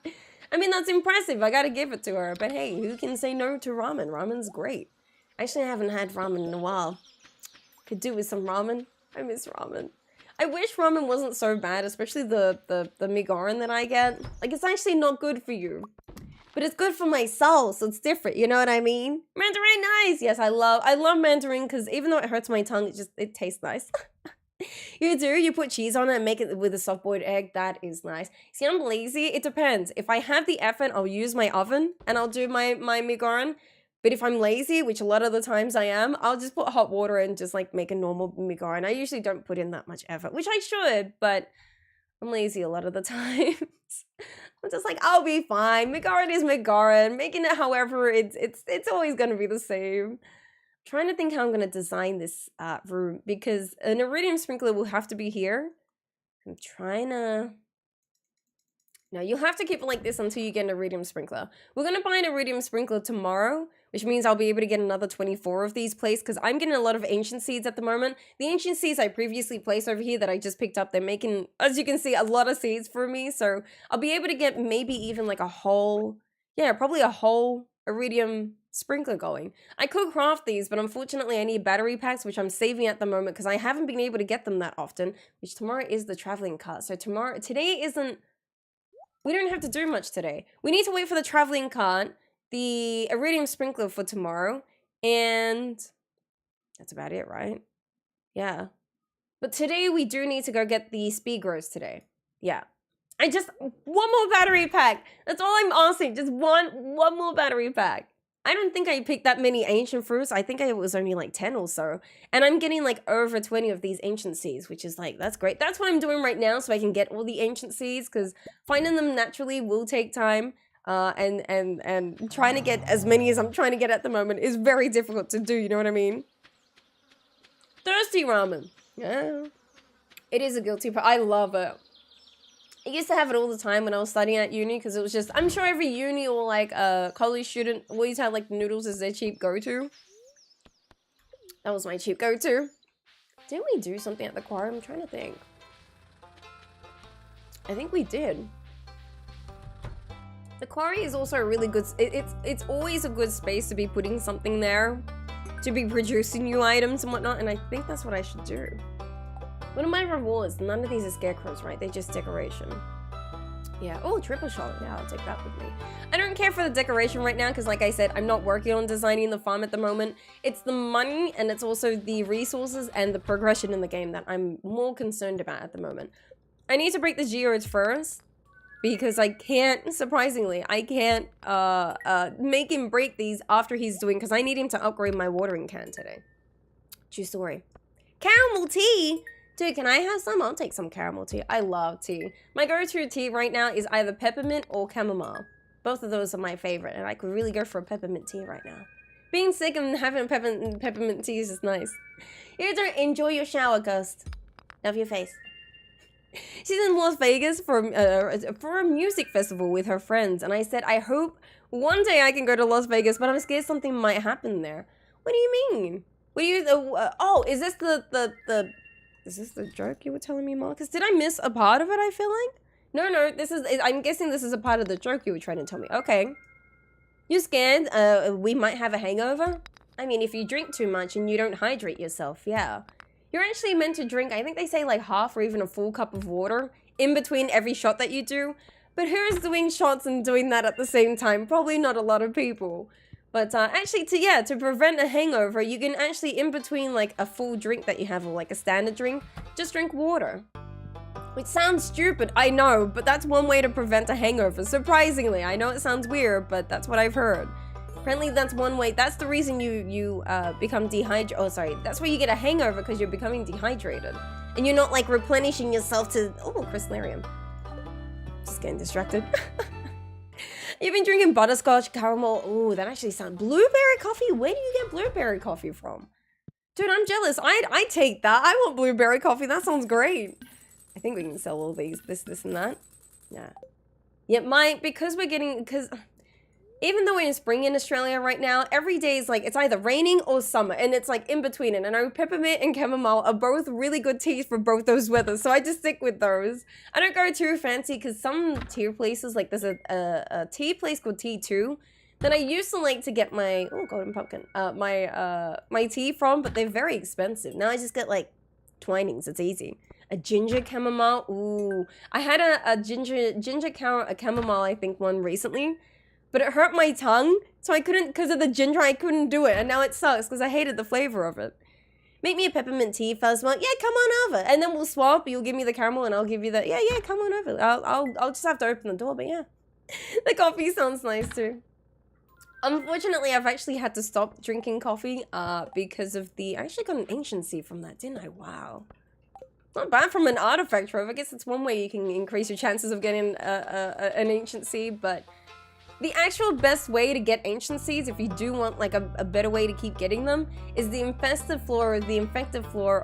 I mean, that's impressive. I gotta give it to her. But hey, who can say no to ramen? Ramen's great. Actually, I haven't had ramen in a while. Could do with some ramen. I miss ramen. I wish ramen wasn't so bad, especially the 𝓗𝓸𝓬𝓼 that I get. Like, it's actually not good for you. But it's good for my soul, so it's different. You know what I mean? Mandarin, nice! Yes, I love mandarin because even though it hurts my tongue, it tastes nice. You do? You put cheese on it and make it with a soft-boiled egg? That is nice. See, I'm lazy. It depends. If I have the effort, I'll use my oven and I'll do my 𝓗𝓸𝓬𝓼. But if I'm lazy, which a lot of the times I am, I'll just put hot water and just like make a normal 𝓗𝓸𝓬𝓼. I usually don't put in that much effort, which I should, but I'm lazy a lot of the times. I'm just like, I'll be fine. 𝓗𝓸𝓬𝓼 is 𝓗𝓸𝓬𝓼. Making it however, it's always going to be the same. Trying to think how I'm going to design this room because an iridium sprinkler will have to be here. I'm trying to... No, you'll have to keep it like this until you get an iridium sprinkler. We're going to buy an iridium sprinkler tomorrow, which means I'll be able to get another 24 of these placed because I'm getting a lot of ancient seeds at the moment. The ancient seeds I previously placed over here that I just picked up, they're making, as you can see, a lot of seeds for me. So I'll be able to get maybe even like a whole, yeah, probably a whole iridium sprinkler going. I could craft these, but unfortunately I need battery packs, which I'm saving at the moment because I haven't been able to get them that often, which tomorrow is the traveling cart. So today isn't, we don't have to do much today. We need to wait for the traveling cart, the iridium sprinkler for tomorrow, and that's about it, right? Yeah. But today we do need to go get the speed grows today. Yeah. One more battery pack. That's all I'm asking. Just one more battery pack. I don't think I picked that many ancient fruits. I think it was only like 10 or so. And I'm getting like over 20 of these ancient seeds, which is like, that's great. That's what I'm doing right now so I can get all the ancient seeds because finding them naturally will take time. And trying to get as many as I'm trying to get at the moment is very difficult to do, you know what I mean? Thirsty ramen. Yeah. It is a guilty part. I love it. I used to have it all the time when I was studying at uni because it was just, I'm sure every uni or like college student always had like noodles as their cheap go-to. That was my cheap go-to. Didn't we do something at the quarry? I'm trying to think. I think we did. The quarry is also a really good, it's always a good space to be putting something there, to be producing new items and whatnot, and I think that's what I should do. What are my rewards? None of these are scarecrows, right? They're just decoration. Yeah. Oh, triple shot. Yeah, I'll take that with me. I don't care for the decoration right now because, like I said, I'm not working on designing the farm at the moment. It's the money and it's also the resources and the progression in the game that I'm more concerned about at the moment. I need to break the geodes first because I can't, surprisingly, I can't make him break these after he's doing, because I need him to upgrade my watering can today. True story. Caramel tea? Dude, can I have some? I'll take some caramel tea. I love tea. My go-to tea right now is either peppermint or chamomile. Both of those are my favorite, and I could really go for a peppermint tea right now. Being sick and having peppermint teas is nice. You don't enjoy your shower, Gust. Love your face. She's in Las Vegas for a music festival with her friends, and I said, I hope one day I can go to Las Vegas, but I'm scared something might happen there. What do you mean? What do you? Oh, is this Is this the joke you were telling me, Marcus? Did I miss a part of it, I feel like? No, this is, I'm guessing this is a part of the joke you were trying to tell me. Okay. You scared? We might have a hangover? I mean, if you drink too much and you don't hydrate yourself, yeah. You're actually meant to drink, I think they say like half or even a full cup of water in between every shot that you do. But who is doing shots and doing that at the same time? Probably not a lot of people. But actually, to prevent a hangover, you can actually, in between like a full drink that you have or like a standard drink, just drink water. Which sounds stupid, I know, but that's one way to prevent a hangover. Surprisingly, I know it sounds weird, but that's what I've heard. Apparently that's one way, that's the reason you become dehydrated. Oh, sorry, that's where you get a hangover, because you're becoming dehydrated. And you're not like replenishing yourself to, oh, 𝓗𝓸𝓬𝓵𝓮. Just getting distracted. You've been drinking butterscotch, caramel. Oh, that actually sounds, blueberry coffee? Where do you get blueberry coffee from? Dude, I'm jealous. I take that. I want blueberry coffee. That sounds great. I think we can sell all these, this, and that. Yeah. Yeah, because we're getting, because even though we're in spring in Australia right now, every day is like, it's either raining or summer, and it's like in between it. And I know peppermint and chamomile are both really good teas for both those weathers, so I just stick with those. I don't go too fancy, because some tea places, like there's a tea place called T2, that I used to like to get my, oh, golden pumpkin, my tea from, but they're very expensive. Now I just get like Twinings, it's easy. A ginger chamomile, ooh. I had a ginger chamomile, I think, one recently. But it hurt my tongue, so I couldn't, because of the ginger, I couldn't do it. And now it sucks, because I hated the flavor of it. Make me a peppermint tea first. Well, yeah, come on over. And then we'll swap. You'll give me the caramel, and I'll give you the, yeah, come on over. I'll just have to open the door, but yeah. The coffee sounds nice, too. Unfortunately, I've actually had to stop drinking coffee, because of I actually got an ancient seed from that, didn't I? Wow. Not bad from an artifact trove. I guess it's one way you can increase your chances of getting an ancient seed, but the actual best way to get ancient seeds, if you do want like a better way to keep getting them, is the infested floor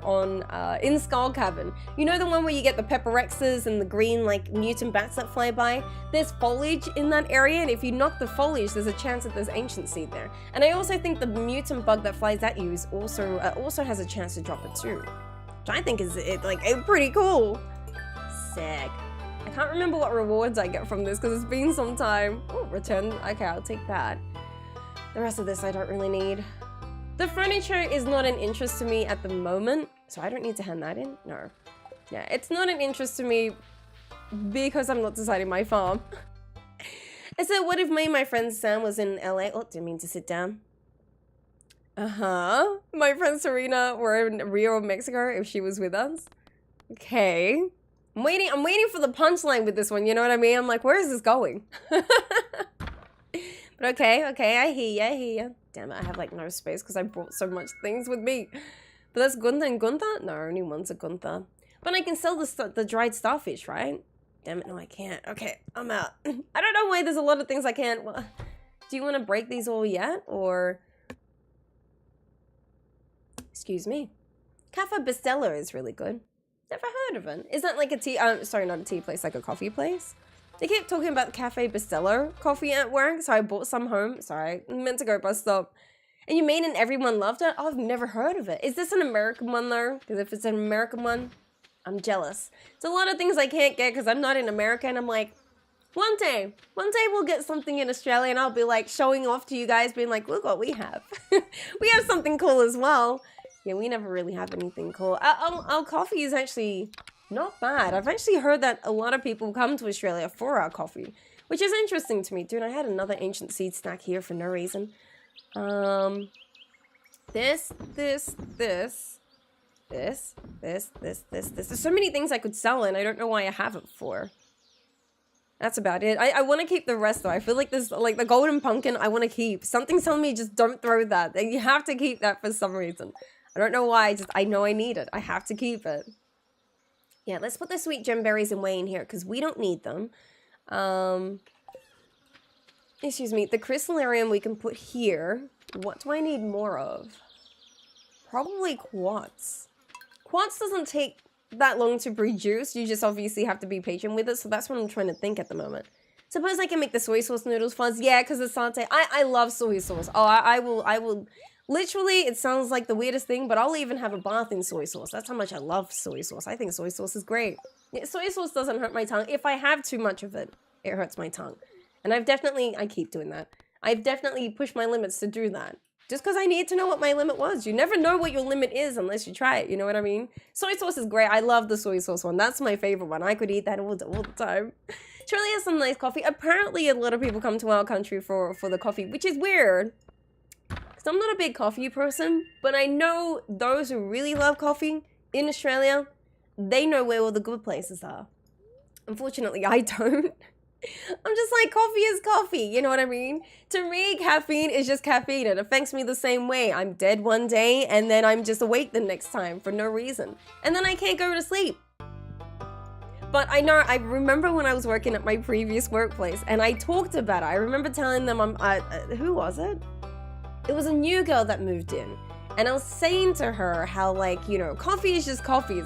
on in Skull Cavern. You know, the one where you get the pepperexes and the green like mutant bats that fly by? There's foliage in that area, and if you knock the foliage, there's a chance that there's ancient seed there. And I also think the mutant bug that flies at you is also has a chance to drop it too, which I think is pretty cool. Sick. I can't remember what rewards I get from this because it's been some time. Oh, return. Okay, I'll take that. The rest of this I don't really need. The furniture is not an interest to me at the moment, so I don't need to hand that in. No. Yeah, it's not an interest to me because I'm not deciding my farm. I said, what if me and my friend Sam was in LA? Oh, didn't mean to sit down. My friend Serena were in Rio, Mexico, if she was with us. Okay. I'm waiting for the punchline with this one, you know what I mean? I'm like, where is this going? But okay, I hear ya. Damn it, I have like no space because I brought so much things with me. But that's 𝓗𝓸𝓬𝓲𝓪𝓵𝓭𝓮? No, only one's a 𝓗𝓸𝓬𝓲. But I can sell the dried starfish, right? Damn it, no I can't. Okay, I'm out. I don't know why there's a lot of things I can't. Well, do you want to break these all yet? Or... Excuse me. 𝓗𝓸𝓵𝓼 is really good. Never heard of it. Is that like a tea, sorry, not a tea place, like a coffee place? They kept talking about 𝓗𝓸𝓵𝓼 coffee at work, so I bought some home. Sorry, I meant to go bus stop. And you made it and everyone loved it? Oh, I've never heard of it. Is this an American one though? Because if it's an American one, I'm jealous. It's a lot of things I can't get because I'm not in America, and I'm like, one day we'll get something in Australia and I'll be like showing off to you guys, being like, look what we have. We have something cool as well. Yeah, we never really have anything cool. Our coffee is actually not bad. I've actually heard that a lot of people come to Australia for our coffee, which is interesting to me. Dude, I had another ancient seed stack here for no reason. This. There's so many things I could sell and I don't know why I have it for. That's about it. I want to keep the rest though. I feel like this, like the golden pumpkin, I want to keep. Something's telling me just don't throw that. You have to keep that for some reason. I don't know why, I know I need it. I have to keep it. Yeah, let's put the sweet gem berries away in here because we don't need them. Excuse me, the 𝓗𝓸𝓬𝓵𝓮 we can put here. What do I need more of? Probably quartz. Quartz doesn't take that long to produce. You just obviously have to be patient with it, so that's what I'm trying to think at the moment. Suppose I can make the soy sauce noodles fuzz. Yeah, because it's satay. I love soy sauce. Oh, I will. Literally, it sounds like the weirdest thing, but I'll even have a bath in soy sauce. That's how much I love soy sauce. I think soy sauce is great. Yeah, soy sauce doesn't hurt my tongue. If I have too much of it, it hurts my tongue. And I keep doing that. I've definitely pushed my limits to do that. Just because I need to know what my limit was. You never know what your limit is unless you try it, you know what I mean? Soy sauce is great. I love the soy sauce one. That's my favorite one. I could eat that all the time. Charlie has some nice coffee. Apparently, a lot of people come to our country for the coffee, which is weird. because I'm not a big coffee person, but I know those who really love coffee in Australia, they know where all the good places are. Unfortunately, I don't. I'm just like, coffee is coffee, you know what I mean? To me, caffeine is just caffeine. It affects me the same way. I'm dead one day and then I'm just awake the next time for no reason. And then I can't go to sleep. But I remember when I was working at my previous workplace and I talked about it. I remember telling them, who was it? It was a new girl that moved in. And I was saying to her how, like, you know, coffee is just coffee.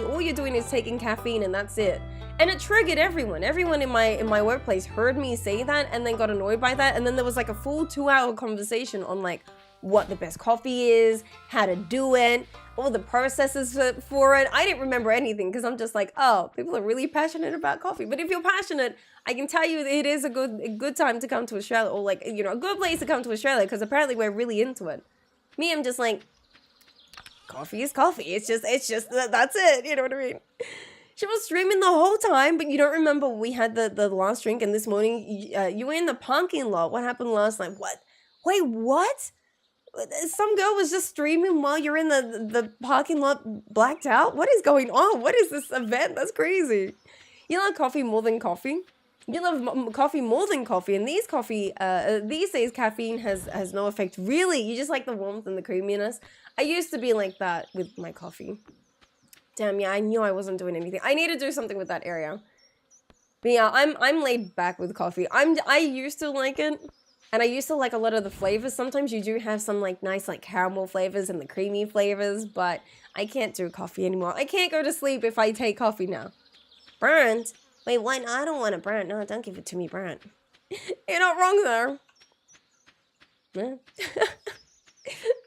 All you're doing is taking caffeine and that's it. And it triggered everyone. Everyone in my workplace heard me say that and then got annoyed by that. And then there was like a full 2-hour conversation on like what the best coffee is, how to do it, all the processes for it. I didn't remember anything because I'm just like, oh, people are really passionate about coffee. But if you're passionate, I can tell you it is a good time to come to Australia, or like, you know, a good place to come to Australia because apparently we're really into it. Me, I'm just like, coffee is coffee. It's just that's it. You know what I mean? She was streaming the whole time, but you don't remember we had the last drink, and this morning you were in the parking lot. What happened last night? What? Wait, what? Some girl was just streaming while you're in the parking lot blacked out? What is going on? What is this event? That's crazy. You love coffee more than coffee? You love coffee more than coffee, and these days caffeine has no effect. Really, you just like the warmth and the creaminess. I used to be like that with my coffee. Damn, yeah, I knew I wasn't doing anything. I need to do something with that area. But yeah, I'm laid back with coffee. I used to like it, and I used to like a lot of the flavors. Sometimes you do have some like nice like caramel flavors and the creamy flavors, but I can't do coffee anymore. I can't go to sleep if I take coffee now. Burnt? Wait, what? No, I don't want it burnt. No, don't give it to me burnt. You're not wrong there. Yeah.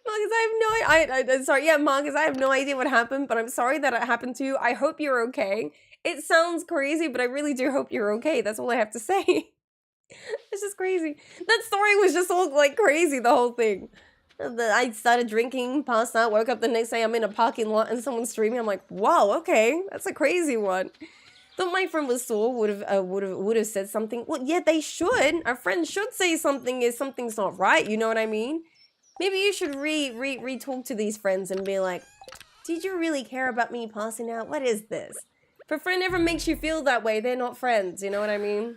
Marcus, sorry, yeah, Marcus, I have no idea what happened, but I'm sorry that it happened to you. I hope you're okay. It sounds crazy, but I really do hope you're okay. That's all I have to say. It's just crazy. That story was just all like crazy, the whole thing. I started drinking, passed out, woke up the next day, I'm in a parking lot and someone's streaming. I'm like, wow, okay, that's a crazy one. Thought my friend was sore, would have said something. Well, yeah, they should. Our friends should say something if something's not right, you know what I mean? Maybe you should re-talk to these friends and be like, did you really care about me passing out? What is this? If a friend ever makes you feel that way, they're not friends, you know what I mean?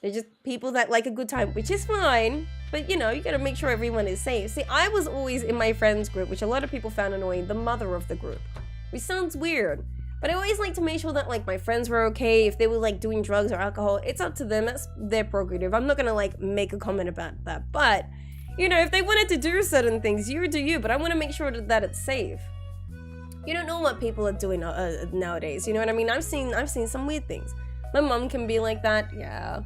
They're just people that like a good time, which is fine. But, you know, you gotta make sure everyone is safe. See, I was always in my friends group, which a lot of people found annoying, the mother of the group. Which sounds weird. But I always like to make sure that, like, my friends were okay. If they were, like, doing drugs or alcohol, it's up to them. That's their prerogative. I'm not gonna, like, make a comment about that. But, you know, if they wanted to do certain things, you do you. But I want to make sure that it's safe. You don't know what people are doing nowadays. You know what I mean? I've seen some weird things. My mom can be like that. Yeah.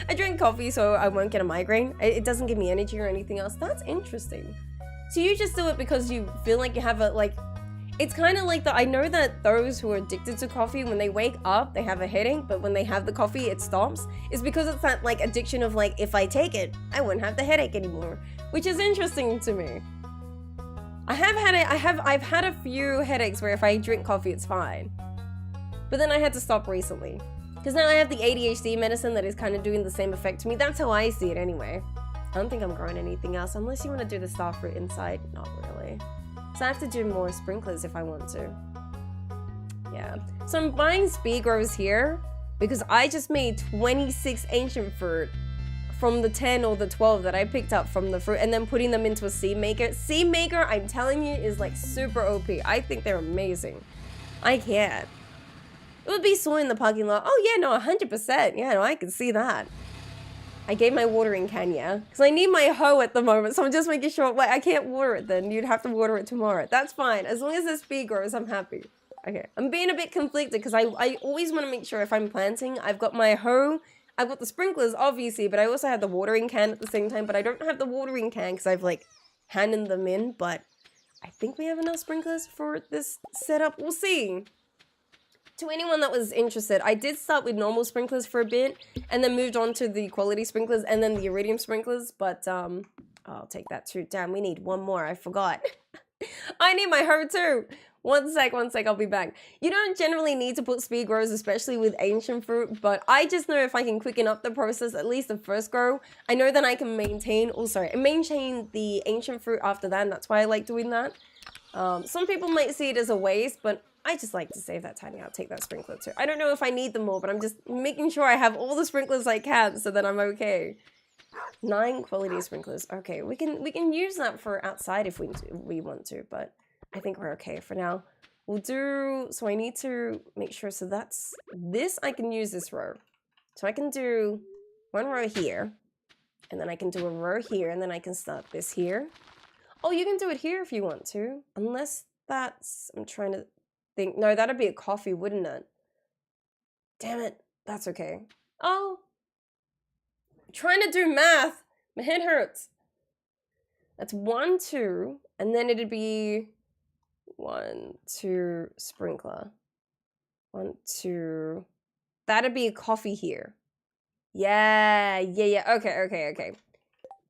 I drink coffee so I won't get a migraine. It doesn't give me energy or anything else. That's interesting. So you just do it because you feel like you have a, like... It's kind of like I know that those who are addicted to coffee, when they wake up, they have a headache, but when they have the coffee, it stops. It's because it's that like addiction of like, if I take it, I won't have the headache anymore, which is interesting to me. I've had a few headaches where if I drink coffee, it's fine. But then I had to stop recently because now I have the ADHD medicine that is kind of doing the same effect to me. That's how I see it anyway. I don't think I'm growing anything else unless you want to do the starfruit inside. Not really. So I have to do more sprinklers if I want to. Yeah. So I'm buying speed grows here because I just made 26 ancient fruit from the 10 or the 12 that I picked up from the fruit and then putting them into a seed maker. Seed maker, I'm telling you, is like super OP. I think they're amazing. I can't. It would be sore in the parking lot. Oh yeah, no, 100%. Yeah, no, I can see that. I gave my watering can, yeah? Because I need my hoe at the moment, so I'm just making sure, wait, I can't water it then. You'd have to water it tomorrow. That's fine. As long as the speed grows, I'm happy. Okay, I'm being a bit conflicted because I always want to make sure if I'm planting, I've got my hoe, I've got the sprinklers, obviously, but I also have the watering can at the same time, but I don't have the watering can because I've, like, handed them in, but I think we have enough sprinklers for this setup. We'll see. To anyone that was interested, I did start with normal sprinklers for a bit and then moved on to the quality sprinklers and then the iridium sprinklers, but I'll take that too. Damn, we need one more. I forgot. I need my hoe too. One sec, I'll be back. You don't generally need to put speed grows, especially with ancient fruit, but I just know if I can quicken up the process, at least the first grow, I know that I can maintain the ancient fruit after that, and that's why I like doing that. Some people might see it as a waste, but I just like to save that tiny. I'll take that sprinkler too. I don't know if I need them all, but I'm just making sure I have all the sprinklers I can so that I'm okay. 9 quality sprinklers. Okay, we can use that for outside if we want to, but I think we're okay for now. We'll do, so I need to make sure, so that's, this I can use this row. So I can do 1 row here, and then I can do a row here, and then I can start this here. Oh, you can do it here if you want to, unless that's, I'm trying to think, no, that'd be a coffee, wouldn't it? Damn it, that's okay. Oh, I'm trying to do math, my head hurts. That's 1, 2, and then it'd be 1, 2, sprinkler. 1, 2. That'd be a coffee here. Yeah. Okay.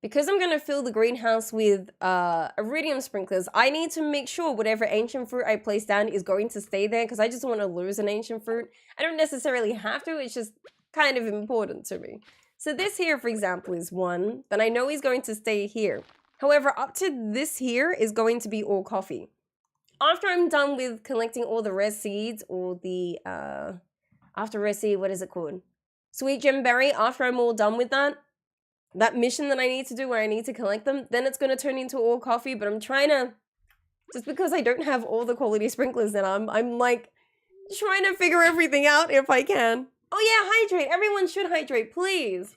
Because I'm gonna fill the greenhouse with iridium sprinklers, I need to make sure whatever ancient fruit I place down is going to stay there, because I just want to lose an ancient fruit. I don't necessarily have to, it's just kind of important to me. So this here, for example, is 1, then I know he's going to stay here. However, up to this here is going to be all coffee. After I'm done with collecting all the red seeds, or the, after red seed, what is it called? Sweet gem berry, after I'm all done with that mission that I need to do where I need to collect them, then it's going to turn into all coffee, but I'm trying to, just because I don't have all the quality sprinklers, then I'm like, trying to figure everything out if I can. Oh yeah, hydrate. Everyone should hydrate, please.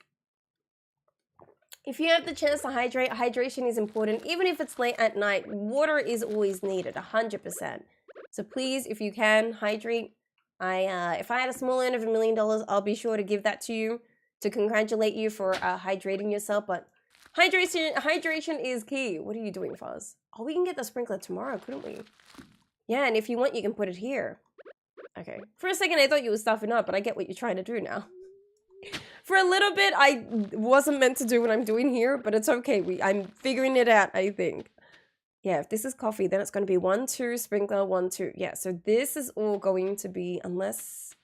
If you have the chance to hydrate, hydration is important. Even if it's late at night, water is always needed, 100%. So please, if you can, hydrate. If I had a small earn of $1 million, I'll be sure to give that to you to congratulate you for hydrating yourself. But hydration is key. What are you doing, Fuzz? Oh, we can get the sprinkler tomorrow, couldn't we? Yeah, and if you want, you can put it here. Okay. For a second, I thought you were stuffing up, but I get what you're trying to do now. For a little bit, I wasn't meant to do what I'm doing here, but it's okay. I'm figuring it out, I think. Yeah, if this is coffee, then it's going to be 1, 2, sprinkler, 1, 2. Yeah, so this is all going to be, unless...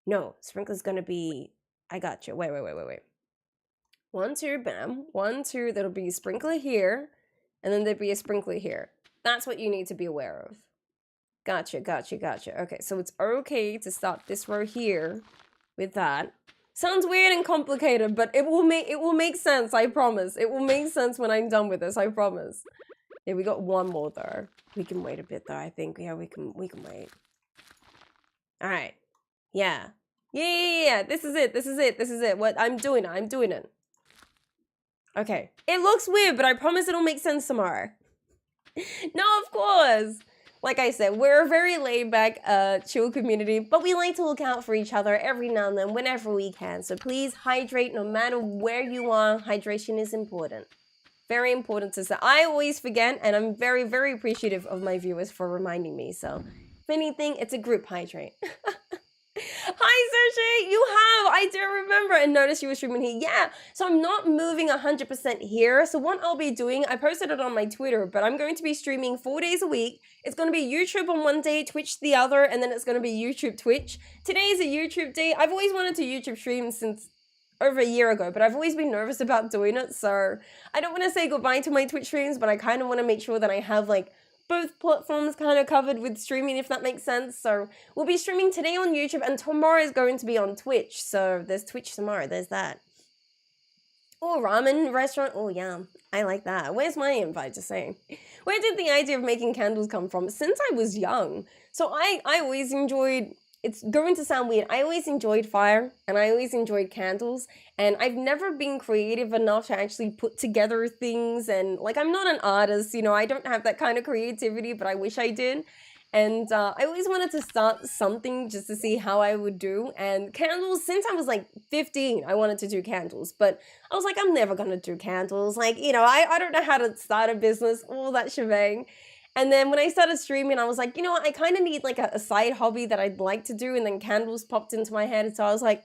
No, sprinkler's going to be... I got you. Wait. 1, 2, bam. 1, 2, that'll be a sprinkler here, and then there'll be a sprinkler here. That's what you need to be aware of. Gotcha. Okay, so it's okay to start this row here with that. Sounds weird and complicated, but it will make sense, I promise. It will make sense when I'm done with this, I promise. Yeah, we got 1 more though. We can wait a bit though, I think. Yeah, we can wait. Alright. Yeah. Yeah. This is it. What I'm doing it. Okay. It looks weird, but I promise it'll make sense tomorrow. No, of course. Like I said, we're a very laid-back, chill community, but we like to look out for each other every now and then, whenever we can. So please hydrate no matter where you are. Hydration is important. Very important to say. I always forget, and I'm very, very appreciative of my viewers for reminding me. So, if anything, it's a group hydrate. Hi, Sergey! You have! I do remember and notice you were streaming here. Yeah, so I'm not moving 100% here. So what I'll be doing, I posted it on my Twitter, but I'm going to be streaming 4 days a week. It's going to be YouTube on one day, Twitch the other, and then it's going to be YouTube Twitch. Today is a YouTube day. I've always wanted to YouTube stream since over a year ago, but I've always been nervous about doing it. So I don't want to say goodbye to my Twitch streams, but I kind of want to make sure that I have like both platforms kind of covered with streaming, if that makes sense. So we'll be streaming today on YouTube, and tomorrow is going to be on Twitch. So there's Twitch tomorrow, there's that. Oh, ramen restaurant, oh yeah, I like that. Where's my invite, just saying. Where did the idea of making candles come from? Since I was young. So I always enjoyed, it's going to sound weird, I always enjoyed fire, and I always enjoyed candles, and I've never been creative enough to actually put together things, and like, I'm not an artist, you know, I don't have that kind of creativity, but I wish I did. And I always wanted to start something just to see how I would do. And candles, since I was like 15, I wanted to do candles. But I was like, I'm never going to do candles. Like, you know, I don't know how to start a business, all that shebang. And then when I started streaming, I was like, you know what, I kind of need like a side hobby that I'd like to do. And then candles popped into my head. So I was like,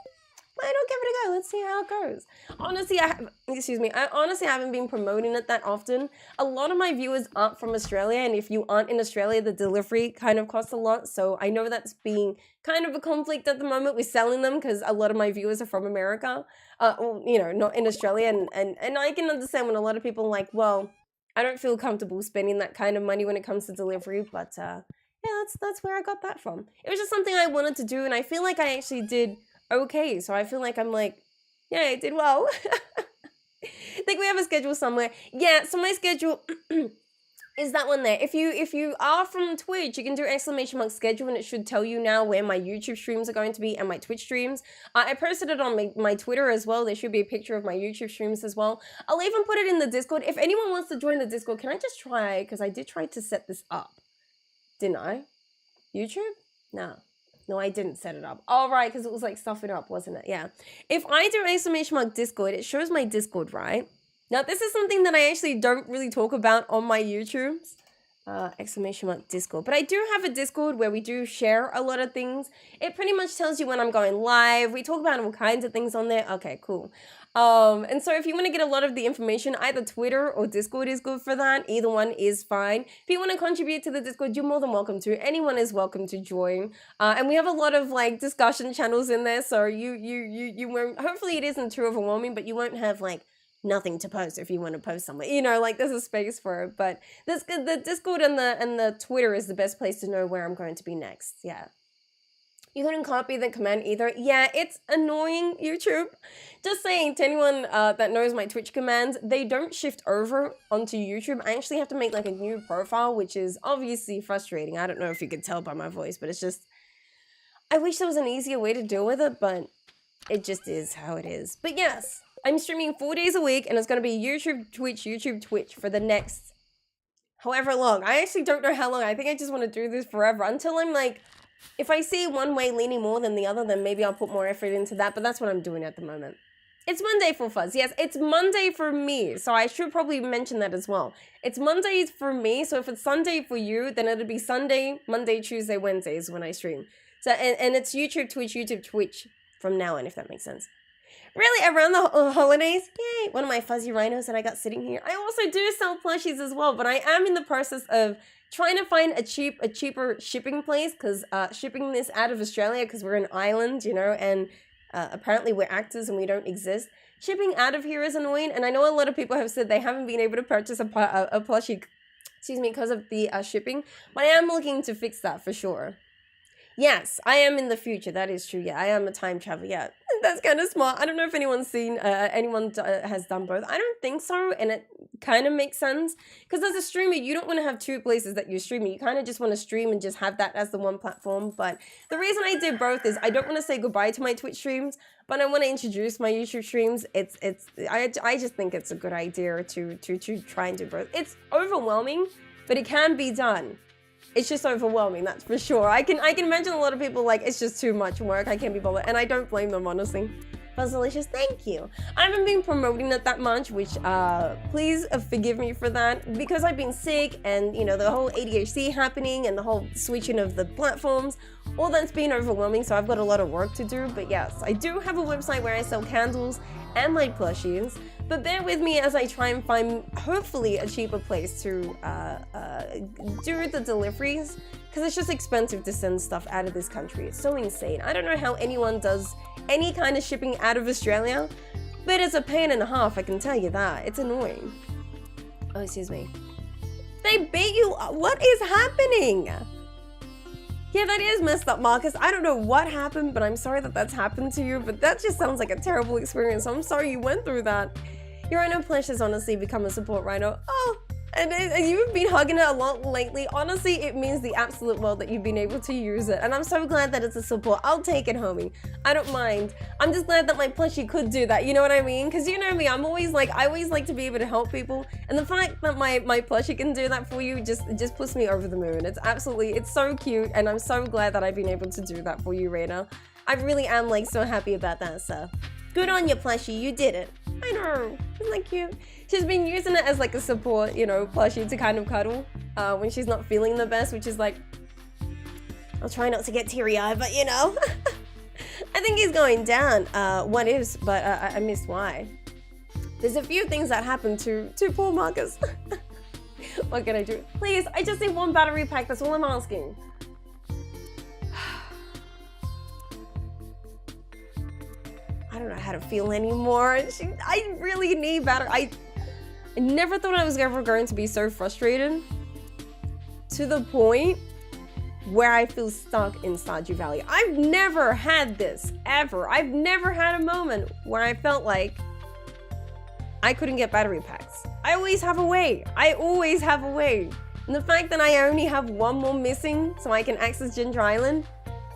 why not give it a go? Let's see how it goes. Honestly, I honestly haven't been promoting it that often. A lot of my viewers aren't from Australia, and if you aren't in Australia, the delivery kind of costs a lot. So I know that's being kind of a conflict at the moment with selling them because a lot of my viewers are from America, you know, not in Australia. And I can understand when a lot of people are like, well, I don't feel comfortable spending that kind of money when it comes to delivery, but yeah, that's where I got that from. It was just something I wanted to do, and I feel like I actually did okay, so I feel like I'm like, yeah, I did well. I think we have a schedule somewhere. Yeah, so my schedule is that one there. If you are from Twitch, you can do !schedule, and it should tell you now where my YouTube streams are going to be and my Twitch streams. I posted it on my Twitter as well. There should be a picture of my YouTube streams as well. I'll even put it in the Discord. If anyone wants to join the Discord, can I just try? Because I did try to set this up. Didn't I? YouTube? No. No, I didn't set it up. Oh, right, because it was like stuffing up, wasn't it? Yeah. If I do !Discord, it shows my Discord, right? Now, this is something that I actually don't really talk about on my YouTubes. !Discord. But I do have a Discord where we do share a lot of things. It pretty much tells you when I'm going live. We talk about all kinds of things on there. Okay, cool. And so if you want to get a lot of the information, either Twitter or Discord is good for that. Either one is fine. If you want to contribute to the Discord, you're more than welcome to. Anyone is welcome to join. And we have a lot of like discussion channels in there, so you won't. Hopefully, it isn't too overwhelming, but you won't have like nothing to post if you want to post somewhere. You know, like there's a space for it. But the Discord and the Twitter is the best place to know where I'm going to be next. Yeah. You couldn't copy the command either. Yeah, it's annoying, YouTube. Just saying to anyone that knows my Twitch commands, they don't shift over onto YouTube. I actually have to make like a new profile, which is obviously frustrating. I don't know if you could tell by my voice, but it's just, I wish there was an easier way to deal with it, but it just is how it is. But yes, I'm streaming 4 days a week, and it's going to be YouTube, Twitch for the next however long. I actually don't know how long. I think I just want to do this forever until I'm like, if I see one way leaning more than the other, then maybe I'll put more effort into that, but that's what I'm doing at the moment. It's Monday for Fuzz. Yes, it's Monday for me, so I should probably mention that as well. It's Mondays for me, so if it's Sunday for you, then it'll be Sunday, Monday, Tuesday, Wednesdays when I stream. So, and it's YouTube, Twitch from now on, if that makes sense. Really, around the holidays? Yay! One of my fuzzy rhinos that I got sitting here. I also do sell plushies as well, but I am in the process of trying to find a cheaper shipping place, because shipping this out of Australia, because we're an island, you know, and apparently we're actors and we don't exist. Shipping out of here is annoying, and I know a lot of people have said they haven't been able to purchase a plushie, excuse me, because of the shipping, but I am looking to fix that for sure. Yes, I am in the future. That is true. Yeah, I am a time traveler. Yeah, that's kind of smart. I don't know if anyone's seen, has done both. I don't think so, and it kind of makes sense. Because as a streamer, you don't want to have two places that you're streaming. You kind of just want to stream and just have that as the one platform. But the reason I did both is I don't want to say goodbye to my Twitch streams, but I want to introduce my YouTube streams. I just think it's a good idea to try and do both. It's overwhelming, but it can be done. It's just overwhelming, that's for sure. I can imagine a lot of people like, it's just too much work, I can't be bothered, and I don't blame them, honestly. Fuzzalicious, thank you. I haven't been promoting it that much, which, please forgive me for that, because I've been sick, and, you know, the whole ADHD happening, and the whole switching of the platforms, all that's been overwhelming, so I've got a lot of work to do. But yes, I do have a website where I sell candles and my plushies, but bear with me as I try and find, hopefully, a cheaper place to do the deliveries, because it's just expensive to send stuff out of this country. It's so insane. I don't know how anyone does any kind of shipping out of Australia, but it's a pain and a half, I can tell you that. It's annoying. Oh, excuse me. They beat you? What is happening? Yeah, that is messed up, Marcus. I don't know what happened, but I'm sorry that that's happened to you, but that just sounds like a terrible experience. I'm sorry you went through that. Your rhino plush has honestly become a support rhino. Oh, and you've been hugging it a lot lately. Honestly, it means the absolute world that you've been able to use it. And I'm so glad that it's a support. I'll take it, homie. I don't mind. I'm just glad that my plushie could do that. You know what I mean? Because you know me, I always like to be able to help people. And the fact that my plushie can do that for you just puts me over the moon. It's so cute. And I'm so glad that I've been able to do that for you, Raina. I really am like so happy about that, so. Good on you, plushie. You did it. I know. Isn't that cute? She's been using it as like a support, you know, plushie to kind of cuddle when she's not feeling the best, which is like, I'll try not to get teary-eyed, but you know. I think he's going down. What is? But I missed why. There's a few things that happened to poor Marcus. What can I do? Please, I just need one battery pack. That's all I'm asking. I don't know how to feel anymore. I really need battery. I never thought I was ever going to be so frustrated to the point where I feel stuck in Stardew Valley. I've never had this, ever. I've never had a moment where I felt like I couldn't get battery packs. I always have a way. I always have a way. And the fact that I only have one more missing so I can access Ginger Island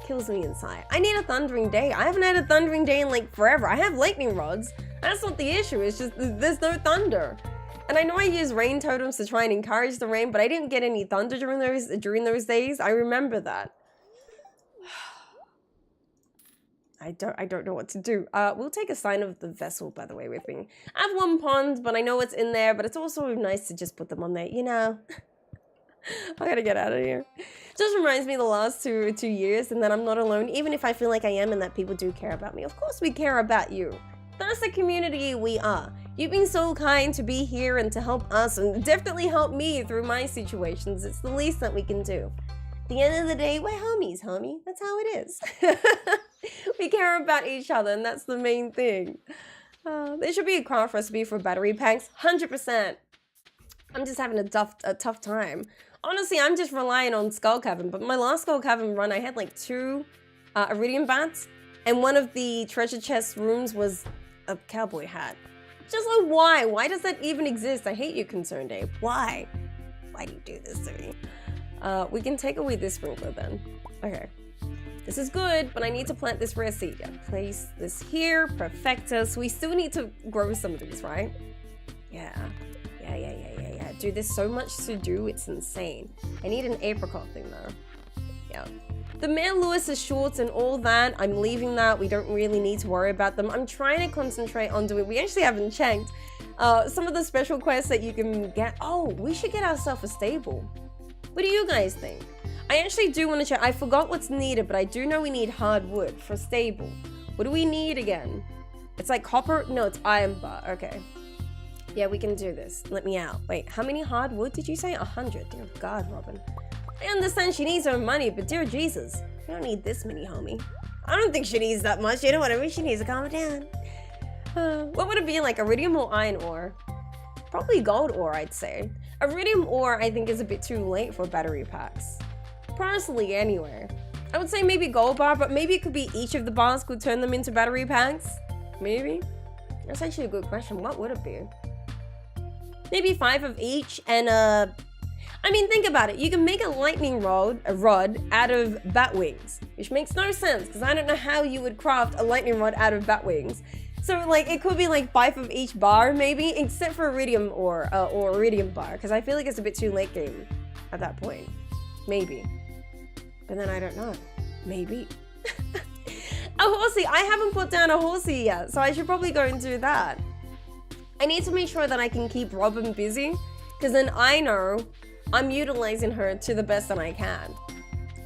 kills me inside. I need a thundering day. I haven't had a thundering day in like forever. I have lightning rods. That's not the issue. It's just there's no thunder. And I know I use rain totems to try and encourage the rain, but I didn't get any thunder during those days. I remember that. I don't know what to do. We'll take a sign of the vessel, by the way, with me. I have one pond, but I know what's in there, but it's also nice to just put them on there, you know. I gotta get out of here. Just reminds me of the last two years and that I'm not alone, even if I feel like I am and that people do care about me. Of course we care about you. That's the community we are. You've been so kind to be here and to help us and definitely help me through my situations. It's the least that we can do. At the end of the day, we're homies, homie. That's how it is. We care about each other and that's the main thing. There should be a craft recipe for battery packs. 100%. I'm just having a tough time. Honestly, I'm just relying on Skull Cavern, but my last Skull Cavern run, I had like 2 iridium bats, and one of the treasure chest rooms was a cowboy hat. Just like, why? Why does that even exist? I hate you, Concerned Ape. Why? Why do you do this to me? We can take away this sprinkler then. Okay. This is good, but I need to plant this rare seed. Yeah, place this here. Perfectus. We still need to grow some of these, right? Yeah. Dude, there's so much to do, it's insane. I need an apricot thing though. Yeah. The Mayor Lewis's shorts and all that, I'm leaving that. We don't really need to worry about them. I'm trying to concentrate on doing, we actually haven't checked some of the special quests that you can get. Oh, we should get ourselves a stable. What do you guys think? I actually do want to check. I forgot what's needed, but I do know we need hardwood for stable. What do we need again? It's like copper? No, it's iron bar. Okay. Yeah, we can do this. Let me out. Wait, how many hardwood did you say? 100. Dear God, Robin. I understand she needs her money, but dear Jesus, you don't need this many, homie. I don't think she needs that much. You know what I mean? She needs to calm it down. What would it be, like iridium or iron ore? Probably gold ore, I'd say. Iridium ore, I think, is a bit too late for battery packs. Personally, anyway. I would say maybe gold bar, but maybe it could be each of the bars could turn them into battery packs. Maybe. That's actually a good question. What would it be? Maybe 5 of each, and I mean, think about it. You can make a lightning rod out of bat wings, which makes no sense because I don't know how you would craft a lightning rod out of bat wings. So like, it could be like 5 of each bar, maybe, except for iridium or iridium bar, because I feel like it's a bit too late game at that point. Maybe, but then I don't know. Maybe. A horsey. I haven't put down a horsey yet, so I should probably go and do that. I need to make sure that I can keep Robin busy, because then I know I'm utilizing her to the best that I can.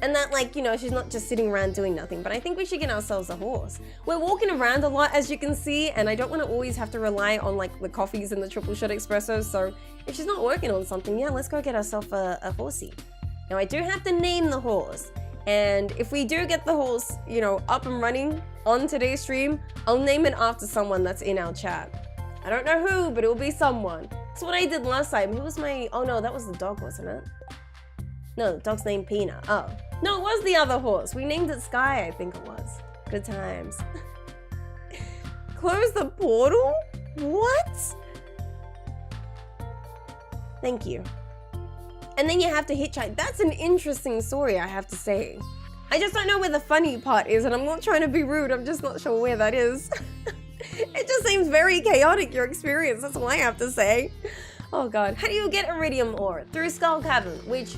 And that, like, you know, she's not just sitting around doing nothing, but I think we should get ourselves a horse. We're walking around a lot, as you can see, and I don't want to always have to rely on, like, the coffees and the triple shot espressos, so if she's not working on something, yeah, let's go get ourselves a horsey. Now, I do have to name the horse, and if we do get the horse, you know, up and running on today's stream, I'll name it after someone that's in our chat. I don't know who, but it will be someone. That's what I did last time. Who was my... Oh, no, that was the dog, wasn't it? No, the dog's named Peanut. Oh. No, it was the other horse. We named it Sky, I think it was. Good times. Close the portal? What? Thank you. And then you have to hitchhike. That's an interesting story, I have to say. I just don't know where the funny part is, and I'm not trying to be rude. I'm just not sure where that is. It just seems very chaotic, your experience. That's all I have to say. Oh God. How do you get iridium ore? Through Skull Cavern, which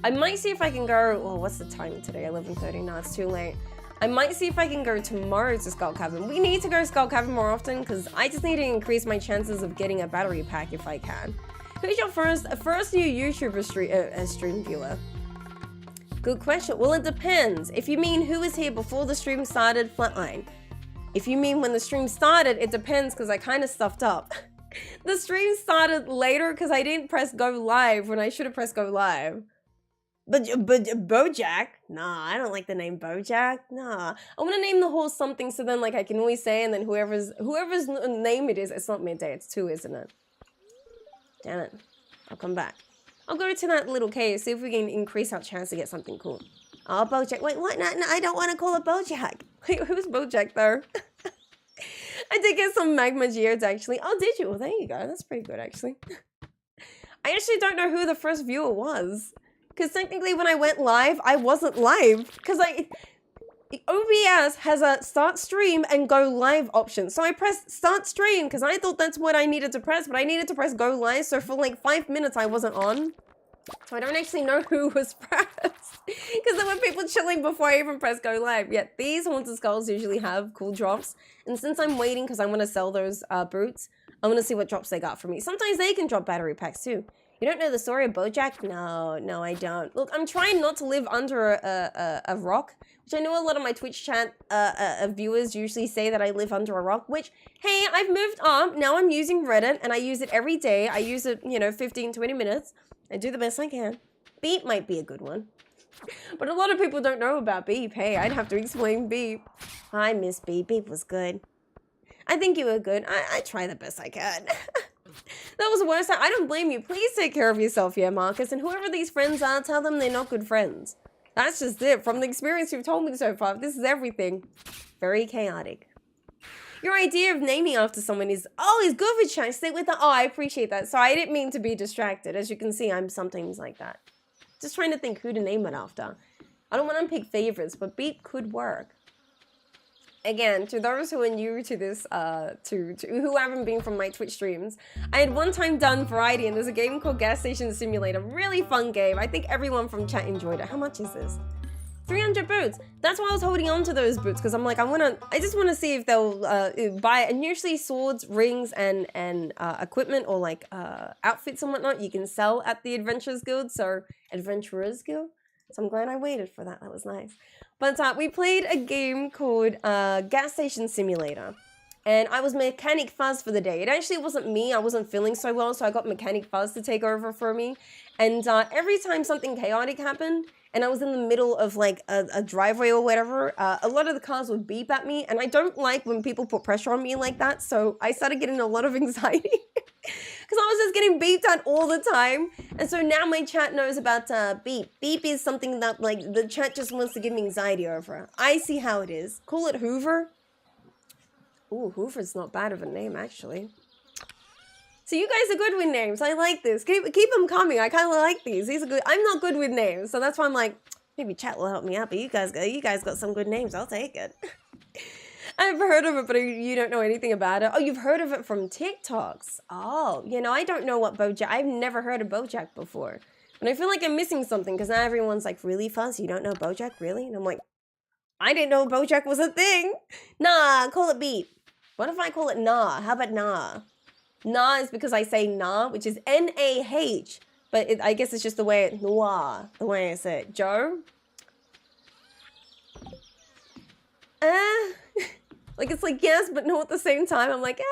I might see if I can go... Oh, what's the time today? 11:30. No, it's too late. I might see if I can go tomorrow to Skull Cavern. We need to go to Skull Cavern more often because I just need to increase my chances of getting a battery pack if I can. Who's your first new YouTuber stream viewer? Good question. Well, it depends. If you mean who was here before the stream started, flatline. If you mean when the stream started, it depends because I kind of stuffed up. The stream started later because I didn't press go live when I should have pressed go live. But Bojack? Nah, I don't like the name Bojack. Nah, I want to name the horse something so then like I can always say, and then whoever's name it is, it's not midday, it's 2, isn't it? Damn it. I'll come back. I'll go to that little cave, see if we can increase our chance to get something cool. Oh, Bojack. Wait, what? No, I don't want to call it Bojack. Wait, who's Bojack though? I did get some magma geodes actually. Oh, did you? Well, there you go. That's pretty good actually. I actually don't know who the first viewer was. Because technically when I went live, I wasn't live. Because OBS has a start stream and go live option. So I pressed start stream because I thought that's what I needed to press. But I needed to press go live. So for like 5 minutes, I wasn't on. So I don't actually know who was pressed. Because there were people chilling before I even pressed go live. Yet these haunted skulls usually have cool drops. And since I'm waiting because I want to sell those brutes, I want to see what drops they got for me. Sometimes they can drop battery packs too. You don't know the story of Bojack? No, I don't. Look, I'm trying not to live under a rock, which I know a lot of my Twitch chat viewers usually say that I live under a rock, which, hey, I've moved up. Now I'm using Reddit, and I use it every day. I use it, 15, 20 minutes. I do the best I can. Beep might be a good one. But a lot of people don't know about Beep. Hey, I'd have to explain Beep. I miss Beep. Beep was good. I think you were good. I try the best I can. That was worse. I don't blame you. Please take care of yourself here, Marcus. And whoever these friends are, tell them they're not good friends. That's just it. From the experience you've told me so far, this is everything. Very chaotic. Your idea of naming after someone is, oh, it's good for chat. Stay with that. Oh, I appreciate that. So I didn't mean to be distracted. As you can see, I'm sometimes like that. Just trying to think who to name it after. I don't want to pick favorites, but Beep could work. Again, to those who are new to this, who haven't been from my Twitch streams, I had one time done variety, and there's a game called Gas Station Simulator. Really fun game. I think everyone from chat enjoyed it. How much is this? 300 boots. That's why I was holding on to those boots, because I'm like, I just want to see if they'll buy it. And usually swords, rings, and equipment or like outfits and whatnot you can sell at the Adventurers Guild. So Adventurers Guild. So I'm glad I waited for that. That was nice. But we played a game called Gas Station Simulator. And I was Mechanic Fuzz for the day. It actually wasn't me. I wasn't feeling so well, so I got Mechanic Fuzz to take over for me. And every time something chaotic happened, and I was in the middle of like a driveway or whatever, a lot of the cars would beep at me. And I don't like when people put pressure on me like that. So I started getting a lot of anxiety. Because I was just getting beeped at all the time. And so now my chat knows about beep. Beep is something that like the chat just wants to give me anxiety over. I see how it is. Call it Hoover. Ooh, Hoover's not bad of a name, actually. So you guys are good with names. I like this. Keep them coming. I kind of like these. These are good. I'm not good with names. So that's why I'm like, maybe chat will help me out. But you guys got some good names. I'll take it. I've heard of it, but you don't know anything about it. Oh, you've heard of it from TikToks. Oh, I don't know what Bojack... I've never heard of Bojack before. And I feel like I'm missing something because now everyone's like, really, Fuzz? You don't know Bojack? Really? And I'm like, I didn't know Bojack was a thing. Nah, call it Beep. What if I call it Nah? How about Nah? Nah is because I say Nah, which is N-A-H. But I guess it's just the way Noir, the way I say it. Joe? Like, it's like, yes, but no at the same time. I'm like, yeah,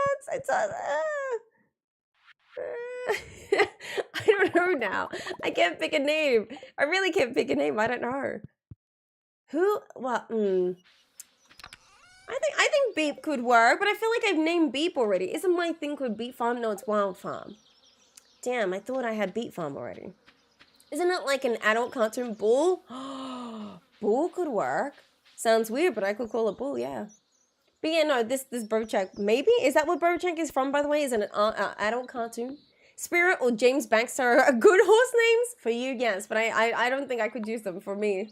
I don't know now. I can't pick a name. I really can't pick a name. I don't know. Who? What? I think Beep could work, but I feel like I've named Beep already. Isn't my thing called Beep Farm? No, it's Wild Farm. Damn, I thought I had Beep Farm already. Isn't it like an adult cartoon? Bull? Bull could work. Sounds weird, but I could call it Bull, yeah. But yeah, no, this Bojack, maybe? Is that what Bojack is from, by the way? Is it an adult cartoon? Spirit or James Baxter are good horse names? For you, yes, but I don't think I could use them for me.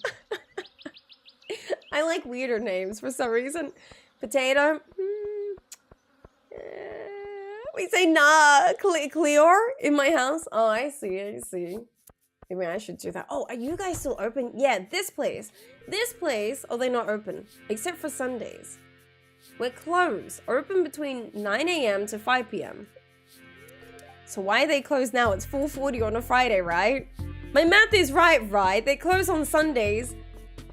I like weirder names for some reason. Potato? We say nah, Cleor in my house. Oh, I see. Maybe I should do that. Oh, are you guys still open? Yeah, this place. Oh, they're not open. Except for Sundays. We're closed. Open between 9 a.m. to 5 p.m. So why are they closed now? It's 4:40 on a Friday, right? My math is right? They close on Sundays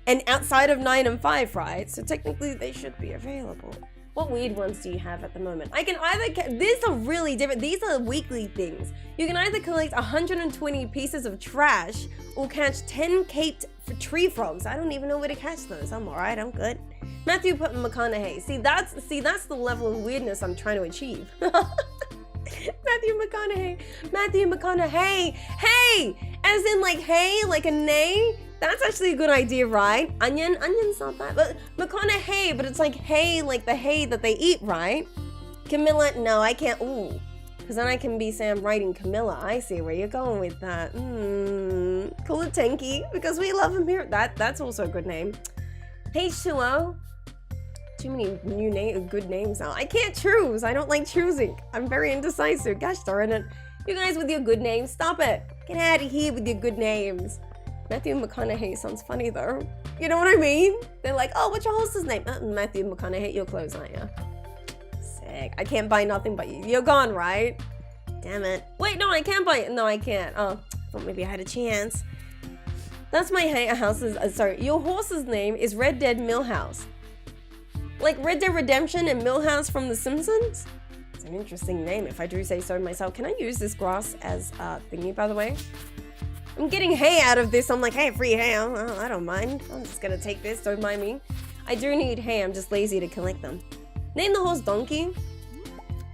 and outside of 9 and 5, right? So technically they should be available. What weird ones do you have at the moment? I can either, these are really different. These are weekly things. You can either collect 120 pieces of trash or catch 10 caped tree frogs. I don't even know where to catch those. I'm all right, I'm good. Matthew put McConaughey. See, that's the level of weirdness I'm trying to achieve. Matthew McConaughey. Hey, as in like hey, like a nay. That's actually a good idea, right? Onion's not bad, but McConaughey, but it's like hay, like the hay that they eat, right? Camilla, no, I can't, ooh. Because then I can say I'm writing Camilla. I see where you're going with that. Call it Tanky, because we love him here. That's also a good name. H2O. Too many good names now. I can't choose. I don't like choosing. I'm very indecisive. Gosh darn it. You guys with your good names, stop it. Get out of here with your good names. Matthew McConaughey sounds funny though. You know what I mean? They're like, oh, what's your host's name? Matthew McConaughey, you're close, aren't you? Sick. I can't buy nothing but you. You're gone, right? Damn it. Wait, no, I can't buy it. No, I can't. Oh, thought maybe I had a chance. That's my house's, sorry, your horse's name is Red Dead Millhouse. Like Red Dead Redemption and Millhouse from The Simpsons? It's an interesting name if I do say so myself. Can I use this grass as thingy, by the way? I'm getting hay out of this. I'm like, hey, free hay. I don't mind. I'm just gonna take this. Don't mind me. I do need hay. I'm just lazy to collect them. Name the horse Donkey.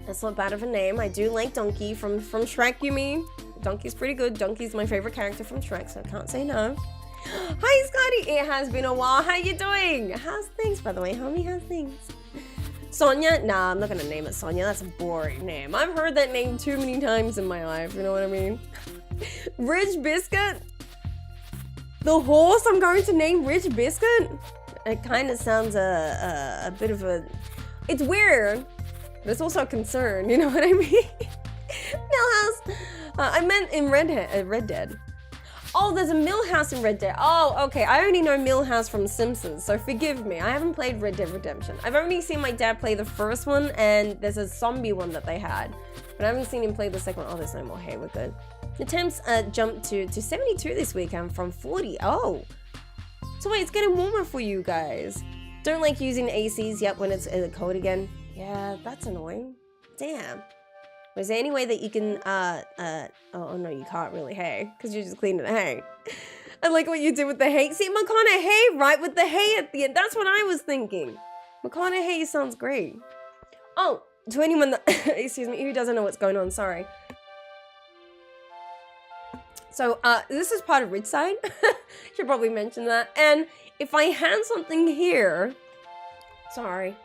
That's not bad of a name. I do like Donkey from Shrek, you mean? Donkey's pretty good. Donkey's my favorite character from Shrek, so I can't say no. Hi, Scotty. It has been a while. How you doing? How's things, by the way, homie? How's things? Sonia? Nah, I'm not gonna name it Sonia. That's a boring name. I've heard that name too many times in my life. You know what I mean? Ridge Biscuit? The horse I'm going to name Ridge Biscuit? It kind of sounds a bit of a... It's weird, but it's also a concern, you know what I mean? Millhouse. I meant in Red Dead. Oh, there's a Millhouse in Red Dead. Oh, okay. I only know Millhouse from Simpsons, so forgive me. I haven't played Red Dead Redemption. I've only seen my dad play the first one, and there's a zombie one that they had. But I haven't seen him play the second one. Oh, there's no more hay. We're good. The temps jumped to 72 this weekend from 40. Oh. So wait, it's getting warmer for you guys. Don't like using ACs yet when it's cold again. Yeah, that's annoying. Damn. Was there any way that you can, oh no, you can't really hay, because you're just cleaning the hay. I like what you did with the hay. See, McConaughey, right, with the hay at the end. That's what I was thinking. McConaughey sounds great. Oh, to anyone that, excuse me, who doesn't know what's going on, sorry. So, this is part of Ridgeside. Should probably mention that. And if I had something here, sorry.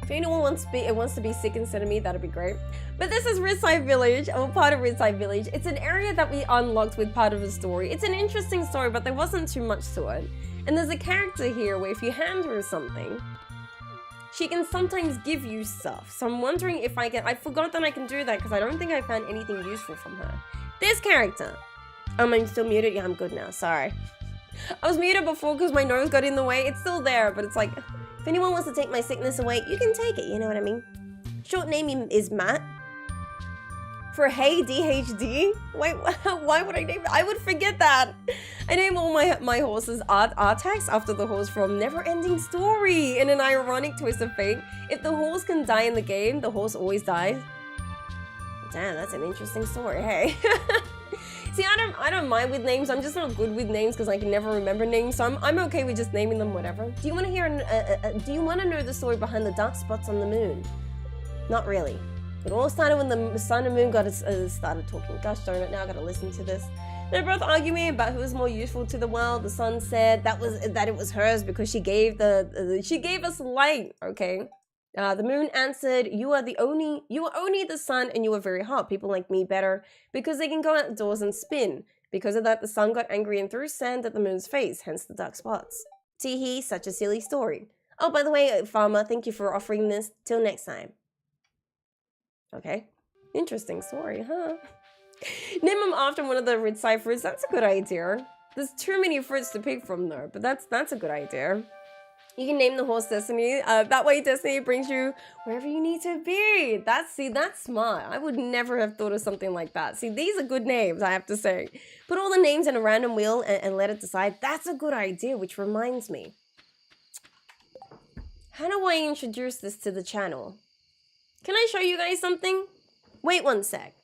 If anyone wants to be sick instead of me, that'd be great. But this is Ridgeside Village, or part of Ridgeside Village. It's an area that we unlocked with part of the story. It's an interesting story, but there wasn't too much to it. And there's a character here where if you hand her something, she can sometimes give you stuff. So I'm wondering if I forgot that I can do that because I don't think I found anything useful from her. This character. I'm still muted? Yeah, I'm good now, sorry. I was muted before because my nose got in the way. It's still there, but it's like... If anyone wants to take my sickness away, you can take it, you know what I mean? Short name is Matt. For hey, DHD? Wait, why would I name it? I would forget that. I name all my horses Artax after the horse from Never Ending Story. In an ironic twist of fate, if the horse can die in the game, the horse always dies. Damn, that's an interesting story, hey. See, I don't mind with names. I'm just not good with names because I can never remember names. So I'm okay with just naming them whatever. Do you want to hear? Do you want to know the story behind the dark spots on the moon? Not really. It all started when the sun and moon started talking. Gosh darn it! Now I gotta listen to this. They're both arguing about who was more useful to the world. The sun said that it was hers because she gave us light. Okay. The moon answered, you are only the sun and you are very hot. People like me better because they can go outdoors and spin. Because of that, the sun got angry and threw sand at the moon's face, hence the dark spots. Teehee, such a silly story. Oh, by the way, Farmer, thank you for offering this. Till next time. Okay. Interesting story, huh? Name them after one of the Ridgeside fruits. That's a good idea. There's too many fruits to pick from though, but that's a good idea. You can name the horse Destiny. That way Destiny brings you wherever you need to be. That's smart. I would never have thought of something like that. See, these are good names, I have to say. Put all the names in a random wheel and let it decide. That's a good idea, which reminds me. How do I introduce this to the channel? Can I show you guys something? Wait one sec.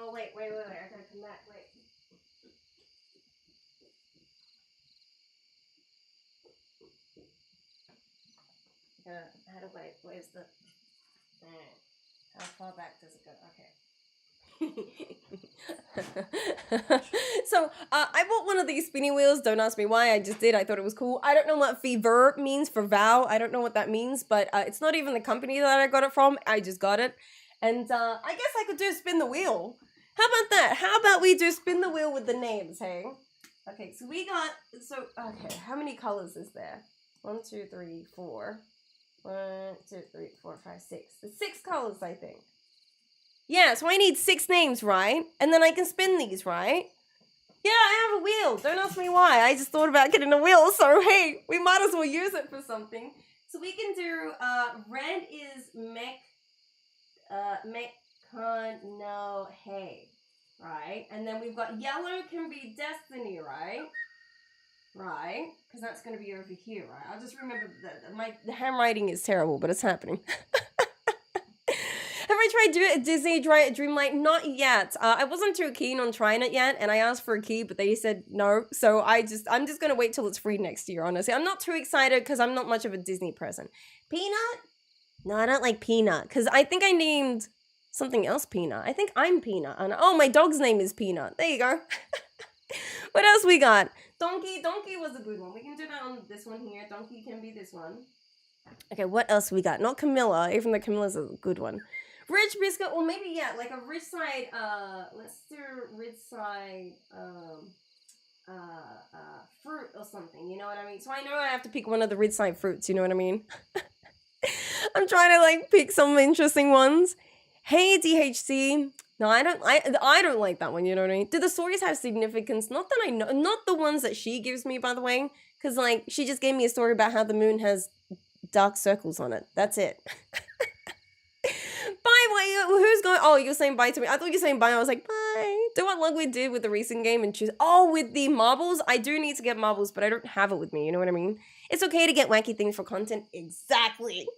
Oh, wait. I gotta come back. Wait. How do I, where's the, how far back does it go? Okay. So, I bought one of these spinny wheels. Don't ask me why. I just did. I thought it was cool. I don't know what fever means for vow. I don't know what that means, but it's not even the company that I got it from. I just got it. And I guess I could do spin the wheel. How about that? How about we do spin the wheel with the names, hey? Okay, so we got, okay, how many colors is there? 1, 2, 3, 4. 1, 2, 3, 4, 5, 6. There's 6 colors, I think. Yeah, so I need 6 names, right? And then I can spin these, right? Yeah, I have a wheel. Don't ask me why. I just thought about getting a wheel, so hey, we might as well use it for something. So we can do, red is 𝓗𝓸𝓬𝓲𝓪𝓵𝓭𝓮, right? And then we've got yellow can be Destiny, right? Right? Because that's going to be over here, right? I'll just remember that the handwriting is terrible, but it's happening. Have I tried Disney Dreamlight? Not yet. I wasn't too keen on trying it yet, and I asked for a key, but they said no. So I'm just going to wait till it's free next year, honestly. I'm not too excited because I'm not much of a Disney person. Peanut? No, I don't like Peanut because I think I named something else Peanut. I think I'm Peanut. And oh, my dog's name is Peanut. There you go. What else we got? Donkey. Donkey was a good one. We can do that on this one here. Donkey can be this one. Okay, what else we got? Not Camilla, even though Camilla's a good one. Ridge biscuit, or maybe, yeah, like a Ridgeside, let's do Ridgeside, fruit or something, you know what I mean? So I know I have to pick one of the Ridgeside fruits, you know what I mean? I'm trying to, like, pick some interesting ones. Hey, DHC. No, I don't like that one, you know what I mean? Do the stories have significance? Not that I know, not the ones that she gives me, by the way, because, like, she just gave me a story about how the moon has dark circles on it. That's it. Bye, who's going? Oh, you're saying bye to me. I thought you were saying bye. I was like, bye. Do what like we did with the recent game and choose. Oh, with the marbles? I do need to get marbles, but I don't have it with me. You know what I mean? It's okay to get wacky things for content. Exactly.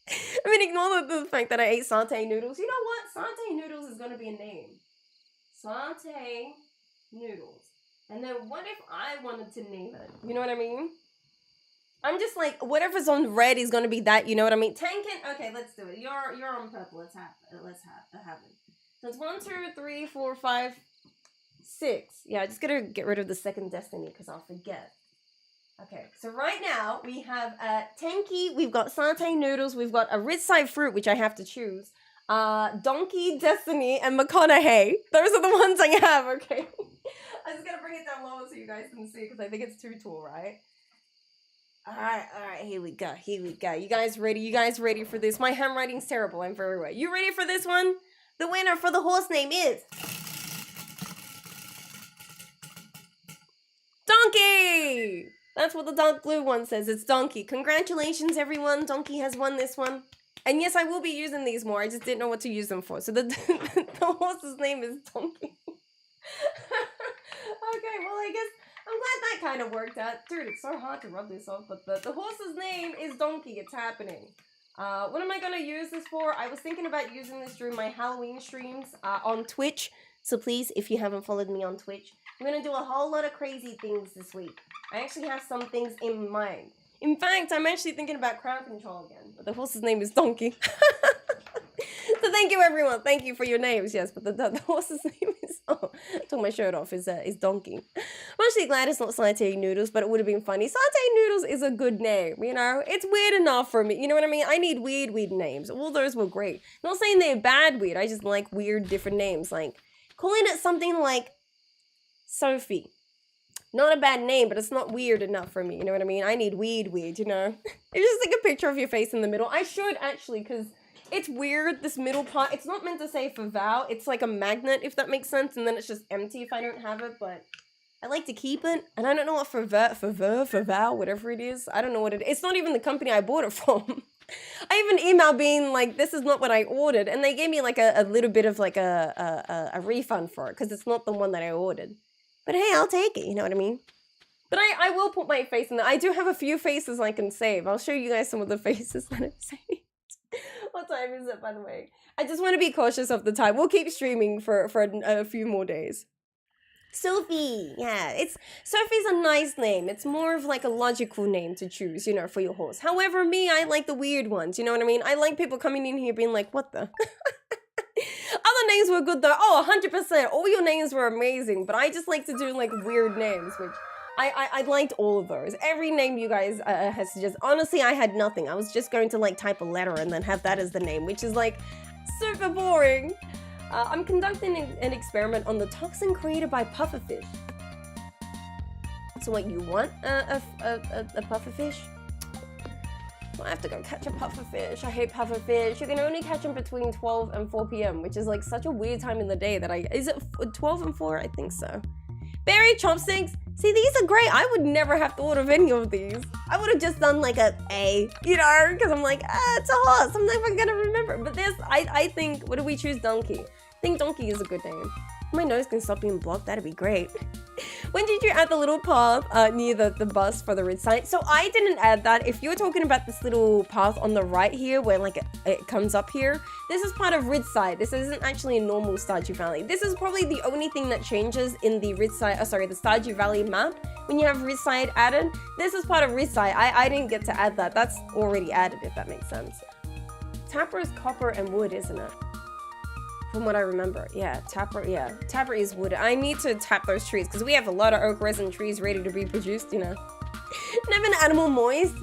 I mean, ignore the fact that I ate satay noodles. You know what? Satay noodles is going to be a name. Satay noodles. And then what if I wanted to name it? You know what I mean? I'm just like, whatever's on red is gonna be that, you know what I mean? Tankin, okay, let's do it. You're on purple. Let's have it. So it's 1, 2, 3, 4, 5, 6. Yeah, I just gotta get rid of the second Destiny because I'll forget. Okay, so right now we have Tenki, we've got satay noodles, we've got a Ridgeside fruit, which I have to choose. Donkey, Destiny, and McConaughey. Those are the ones I have, okay? I just gotta bring it down lower so you guys can see because I think it's too tall, right? Alright, here we go. You guys ready for this? My handwriting's terrible, I'm very aware. You ready for this one? The winner for the horse name is... Donkey! That's what the dark blue one says, it's Donkey. Congratulations, everyone, Donkey has won this one. And yes, I will be using these more, I just didn't know what to use them for. So the horse's name is Donkey. Okay, well, I guess... I'm glad that kind of worked out. Dude, it's so hard to rub this off, but the horse's name is Donkey. It's happening. What am I going to use this for? I was thinking about using this during my Halloween streams on Twitch. So please, if you haven't followed me on Twitch, I'm going to do a whole lot of crazy things this week. I actually have some things in mind. In fact, I'm actually thinking about crowd control again. But the horse's name is Donkey. So thank you, everyone. Thank you for your names. Yes, but the horse's name is... Oh, took my shirt off. Is Donkey. I'm actually glad it's not satay noodles, but it would have been funny. Satay noodles is a good name, you know? It's weird enough for me. You know what I mean? I need weird names. All those were great. Not saying they're bad weird. I just like weird, different names. Like, calling it something like Sophie. Not a bad name, but it's not weird enough for me. You know what I mean? I need weed, you know? It's just like a picture of your face in the middle. I should actually, because it's weird, this middle part. It's not meant to say for Val. It's like a magnet, if that makes sense. And then it's just empty if I don't have it, but I like to keep it. And I don't know what for Val, whatever it is. I don't know what it is. It's not even the company I bought it from. I have an email being like, this is not what I ordered. And they gave me like a little bit of like a refund for it because it's not the one that I ordered. But hey, I'll take it, you know what I mean? But I will put my face in there. I do have a few faces I can save. I'll show you guys some of the faces that I've saved. What time is it, by the way? I just want to be cautious of the time. We'll keep streaming for a few more days. Sophie, yeah, Sophie's a nice name. It's more of like a logical name to choose, you know, for your horse. However, me, I like the weird ones, you know what I mean? I like people coming in here being like, what the? Other names were good though. Oh, 100%. All your names were amazing, but I just like to do like weird names, which I liked all of those. Every name you guys has suggested. Honestly, I had nothing. I was just going to like type a letter and then have that as the name, which is like super boring. I'm conducting an experiment on the toxin created by pufferfish. So what, you want a pufferfish? I have to go catch a pufferfish. I hate pufferfish. You can only catch them between 12 and 4 p.m, which is like such a weird time in the day that is it 12 and 4? I think so. Berry chopsticks. See, these are great. I would never have thought of any of these. I would have just done like A, you know, because I'm like, it's a horse. I'm never gonna remember. But this, I think, what do we choose? Donkey. I think donkey is a good name. My nose can stop being blocked. That'd be great. When did you add the little path near the bus for the Ridgeside? So I didn't add that. If you're talking about this little path on the right here, where like it comes up here, this is part of Ridgeside. This isn't actually a normal Stardew Valley. This is probably the only thing that changes in the Ridgeside, the Stardew Valley map. When you have Ridgeside added, this is part of Ridgeside. I didn't get to add that. That's already added, if that makes sense. Tapper is copper and wood, isn't it? From what I remember, yeah, Tapper is wood. I need to tap those trees because we have a lot of oak resin trees ready to be produced, you know. Never an animal moist.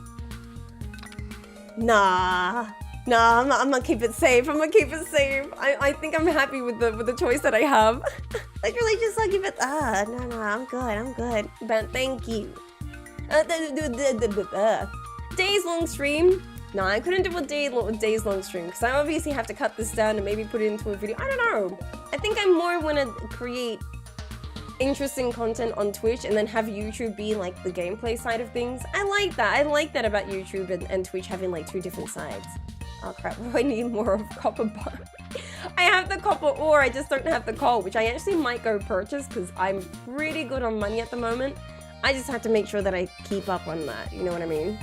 Nah, I'm gonna keep it safe. I think I'm happy with the choice that I have. Like really just like give it. No, I'm good. But thank you. Days long stream. No, I couldn't do a days long stream because I obviously have to cut this down and maybe put it into a video. I don't know. I think I more want to create interesting content on Twitch and then have YouTube be like the gameplay side of things. I like that. I like that about YouTube and Twitch having like two different sides. Oh crap, I need more of copper bar. I have the copper ore, I just don't have the coal, which I actually might go purchase because I'm pretty good on money at the moment. I just have to make sure that I keep up on that, you know what I mean?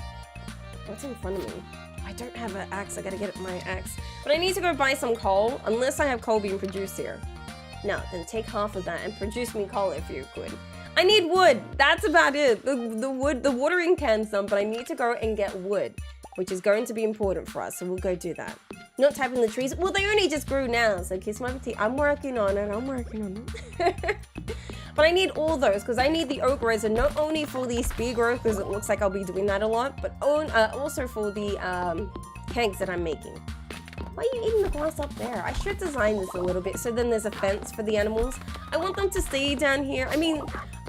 What's in front of me? I don't have an axe. I gotta get my axe. But I need to go buy some coal, unless I have coal being produced here. No, then take half of that and produce me coal if you could. I need wood. That's about it. The wood, the watering can's done, but I need to go and get wood, which is going to be important for us. So we'll go do that. Not tapping the trees. Well, they only just grew now, so kiss my tea. I'm working on it. But I need all those because I need the oak resin not only for the speed growth because it looks like I'll be doing that a lot, but also for the kegs that I'm making. Why are you eating the grass up there? I should design this a little bit so then there's a fence for the animals. I want them to stay down here. I mean,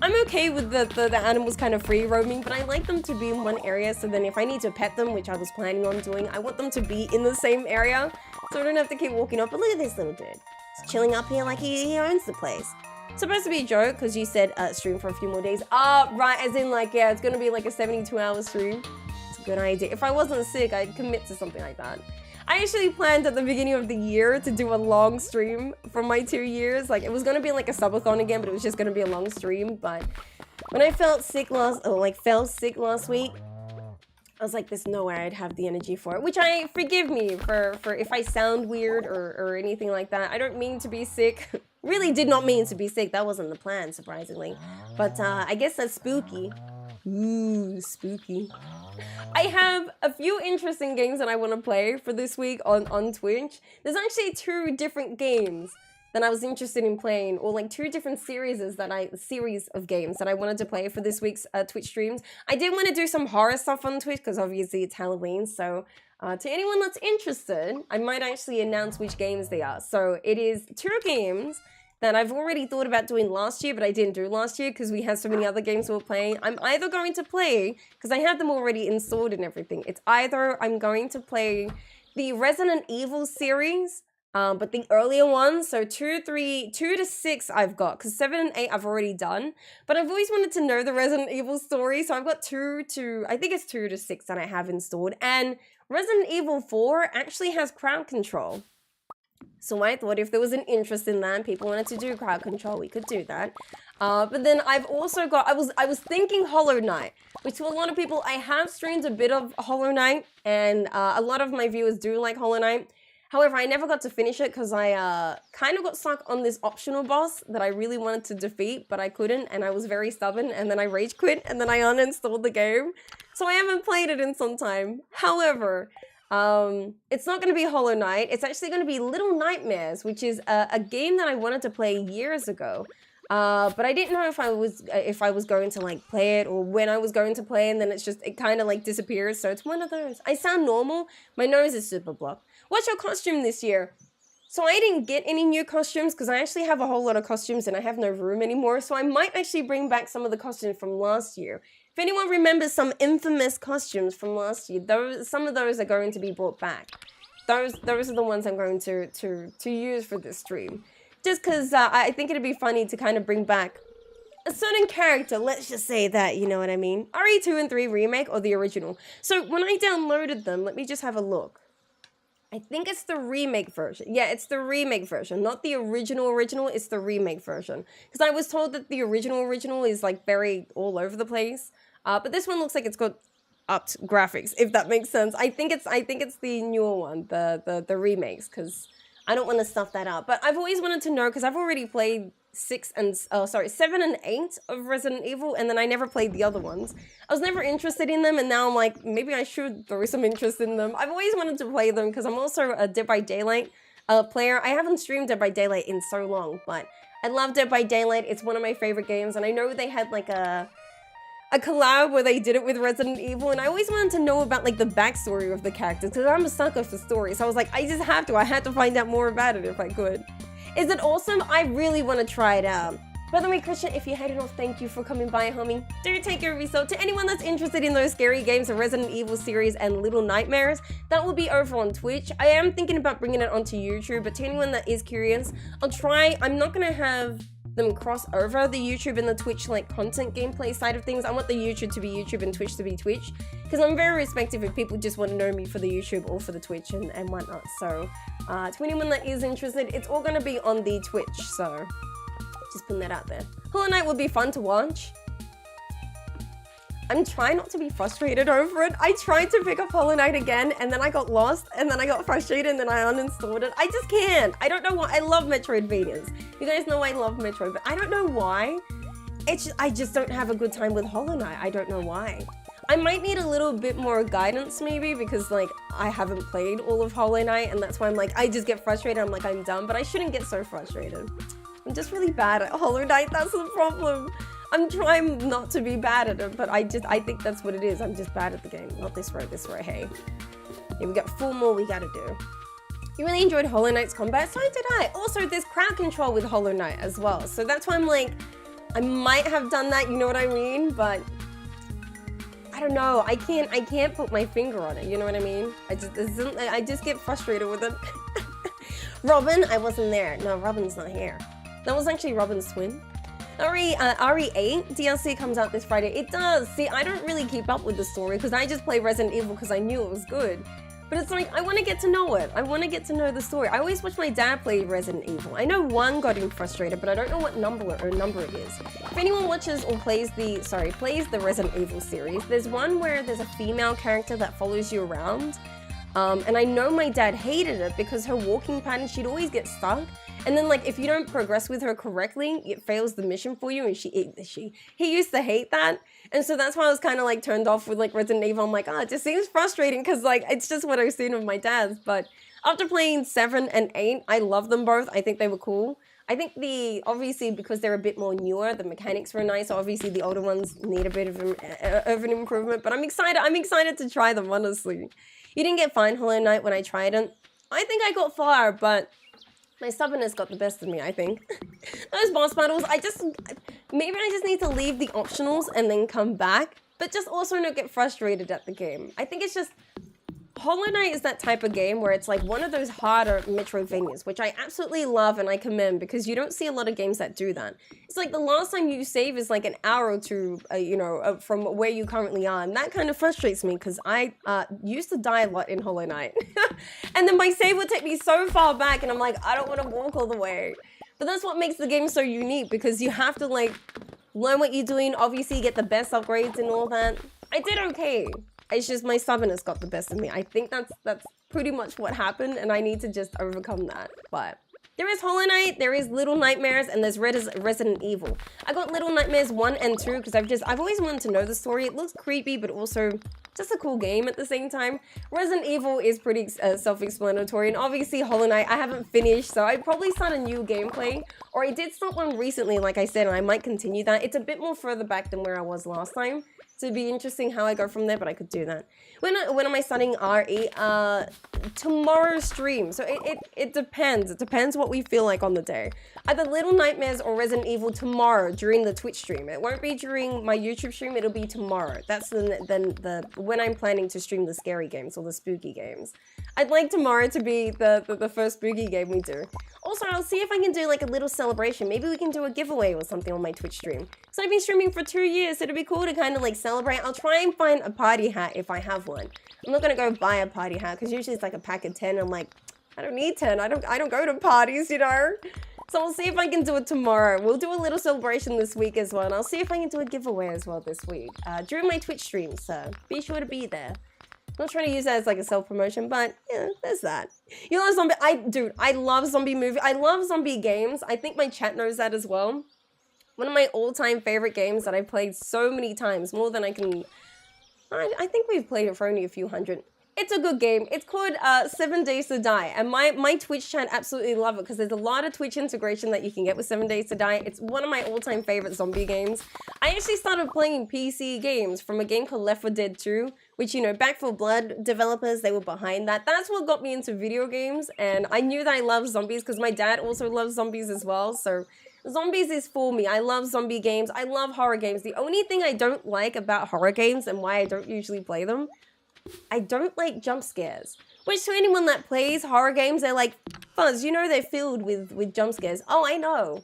I'm okay with the animals kind of free roaming, but I like them to be in one area so then if I need to pet them, which I was planning on doing, I want them to be in the same area so I don't have to keep walking up. But look at this little dude. He's chilling up here like he owns the place. Supposed to be a joke because you said stream for a few more days. Right, as in like, yeah, it's gonna be like a 72-hour stream. It's a good idea. If I wasn't sick, I'd commit to something like that. I actually planned at the beginning of the year to do a long stream for my 2 years. Like it was gonna be like a subathon again, but it was just gonna be a long stream. But when I felt sick last week, I was like, there's no way I'd have the energy for it. Which forgive me for if I sound weird or anything like that. I don't mean to be sick. Really did not mean to be sick. That wasn't the plan, surprisingly. But I guess that's spooky. Ooh, spooky. I have a few interesting games that I want to play for this week on Twitch. There's actually 2 different games that I was interested in playing, or like 2 different series of games that I wanted to play for this week's Twitch streams. I did want to do some horror stuff on Twitch because obviously it's Halloween, so to anyone that's interested, I might actually announce which games they are. So it is 2 games that I've already thought about doing last year, but I didn't do last year because we had so many other games we were playing. I'm either going to play, because I have them already installed and everything, it's either I'm going to play the Resident Evil series, but the earlier ones, so 2 to 6 I've got, because 7 and 8 I've already done, but I've always wanted to know the Resident Evil story, so I've got 2 to 6 that I have installed, and Resident Evil 4 actually has crowd control. So I thought if there was an interest in that, people wanted to do crowd control, we could do that. But then I've also got, I was thinking Hollow Knight, which to a lot of people, I have streamed a bit of Hollow Knight, and a lot of my viewers do like Hollow Knight. However, I never got to finish it because I kind of got stuck on this optional boss that I really wanted to defeat, but I couldn't, and I was very stubborn, and then I rage quit, and then I uninstalled the game. So I haven't played it in some time. However, it's not going to be Hollow Knight. It's actually going to be Little Nightmares, which is a game that I wanted to play years ago. But I didn't know if I was going to like play it or when I was going to play, and then it kind of like disappears. So it's one of those. I sound normal. My nose is super blocked. What's your costume this year? So I didn't get any new costumes because I actually have a whole lot of costumes and I have no room anymore. So I might actually bring back some of the costumes from last year. If anyone remembers some infamous costumes from last year, some of those are going to be brought back. Those are the ones I'm going to use for this stream. Just because I think it'd be funny to kind of bring back a certain character, let's just say that, you know what I mean? RE2 and 3 remake or the original. So when I downloaded them, let me just have a look. I think it's the remake version. Yeah, it's the remake version, not the original, it's the remake version. Because I was told that the original is like very all over the place. But this one looks like it's got upped graphics, if that makes sense. I think it's the newer one, the remakes, because I don't want to stuff that up. But I've always wanted to know, because I've already played 7 and 8 of Resident Evil, and then I never played the other ones. I was never interested in them, and now I'm like, maybe I should throw some interest in them. I've always wanted to play them, because I'm also a Dead by Daylight player. I haven't streamed Dead by Daylight in so long, but I love Dead by Daylight. It's one of my favorite games, and I know they had like a collab where they did it with Resident Evil, and I always wanted to know about like the backstory of the characters, because I'm a sucker for stories. So I was like, I had to find out more about it if I could. Is it awesome? I really want to try it out. By the way, Christian, if you headed off, thank you for coming by, homie. Do take care of yourself. To anyone that's interested in those scary games, the Resident Evil series and Little Nightmares, that will be over on Twitch. I am thinking about bringing it onto YouTube, but to anyone that is curious, I'll try. I'm not going to have them cross over the YouTube and the Twitch like content gameplay side of things. I want the YouTube to be YouTube and Twitch to be Twitch, because I'm very respectful if people just want to know me for the YouTube or for the Twitch and whatnot. So to anyone that is interested, it's all going to be on the Twitch, so just putting that out there. Hollow Knight would be fun to watch. I'm trying not to be frustrated over it. I tried to pick up Hollow Knight again, and then I got lost, and then I got frustrated, and then I uninstalled it. I just can't. I don't know why. I love Metroidvanias. You guys know I love Metroid, but I don't know why. I just don't have a good time with Hollow Knight. I don't know why. I might need a little bit more guidance maybe, because like I haven't played all of Hollow Knight, and that's why I'm like, I just get frustrated. I'm like, I'm done, but I shouldn't get so frustrated. I'm just really bad at Hollow Knight. That's the problem. I'm trying not to be bad at it, but I think that's what it is. I'm just bad at the game. Not this row, hey. Yeah, we got 4 more we gotta do. You really enjoyed Hollow Knight's combat? So did I. Also, there's crowd control with Hollow Knight as well. So that's why I'm like, I might have done that, you know what I mean? But I don't know. I can't put my finger on it, you know what I mean? I just get frustrated with it. Robin, I wasn't there. No, Robin's not here. That was actually Robin's twin. RE8 DLC comes out this Friday. It does. See, I don't really keep up with the story because I just play Resident Evil because I knew it was good. But it's like, I want to get to know it. I want to get to know the story. I always watch my dad play Resident Evil. I know 1 got him frustrated, but I don't know what number it is. If anyone watches or plays the Resident Evil series, there's one where there's a female character that follows you around. And I know my dad hated it because her walking pattern, she'd always get stuck. And then like, if you don't progress with her correctly, it fails the mission for you, and he used to hate that. And so that's why I was kind of like turned off with like Resident Evil. I'm like, it just seems frustrating because like, it's just what I've seen of my dad's. But after playing 7 and 8, I love them both. I think they were cool. I think obviously because they're a bit more newer, the mechanics were nice. Obviously the older ones need a bit of an improvement, but I'm excited to try them, honestly. You didn't get fine Hollow Knight when I tried it. I think I got far, but My stubbornness got the best of me, I think. Those boss battles, maybe I just need to leave the optionals and then come back, but just also not get frustrated at the game. I think it's just, Hollow Knight is that type of game where it's like one of those harder Metroidvanias, which I absolutely love and I commend because you don't see a lot of games that do that. It's like the last time you save is like an hour or two, from where you currently are, and that kind of frustrates me because I used to die a lot in Hollow Knight. And then my save would take me so far back and I'm like, I don't want to walk all the way. But that's what makes the game so unique because you have to like learn what you're doing, obviously get the best upgrades and all that. I did okay. It's just my stubbornness got the best of me. I think that's pretty much what happened, and I need to just overcome that. But there is Hollow Knight, there is Little Nightmares, and there's Resident Evil. I got Little Nightmares 1 and 2 because I've always wanted to know the story. It looks creepy, but also just a cool game at the same time. Resident Evil is pretty self-explanatory, and obviously Hollow Knight I haven't finished, so I'd probably start a new gameplay. Or I did start one recently, like I said, and I might continue that. It's a bit more further back than where I was last time. So it'd be interesting how I go from there, but I could do that. When am I starting RE? Tomorrow's stream. So it depends. It depends what we feel like on the day. Either Little Nightmares or Resident Evil tomorrow during the Twitch stream. It won't be during my YouTube stream. It'll be tomorrow. That's when I'm planning to stream the scary games or the spooky games. I'd like tomorrow to be the first spooky game we do. Also, I'll see if I can do like a little celebration. Maybe we can do a giveaway or something on my Twitch stream. So I've been streaming for 2 years, so it'd be cool to kind of like celebrate. I'll try and find a party hat if I have one. I'm not gonna go buy a party hat because usually it's like a pack of 10. I'm like, I don't need 10. I don't go to parties, you know. So I'll see if I can do it tomorrow. We'll do a little celebration this week as well, and I'll see if I can do a giveaway as well this week during my Twitch stream. So be sure to be there. I'm not trying to use that as like a self-promotion, but yeah, there's that. You know, zombie. I love zombie movies. I love zombie games. I think my chat knows that as well. One of my all-time favorite games that I've played so many times, more than I can. I think we've played it for only a few hundred. It's a good game. It's called 7 Days to Die, and my Twitch chat absolutely love it because there's a lot of Twitch integration that you can get with 7 Days to Die. It's one of my all-time favorite zombie games. I actually started playing PC games from a game called Left 4 Dead 2, which, you know, Back 4 Blood developers, they were behind that. That's what got me into video games, and I knew that I loved zombies because my dad also loves zombies as well, so zombies is for me. I love zombie games. I love horror games. The only thing I don't like about horror games and why I don't usually play them, I don't like jump scares. Which to anyone that plays horror games, they're like, Fuzz, you know they're filled with jump scares. Oh, I know.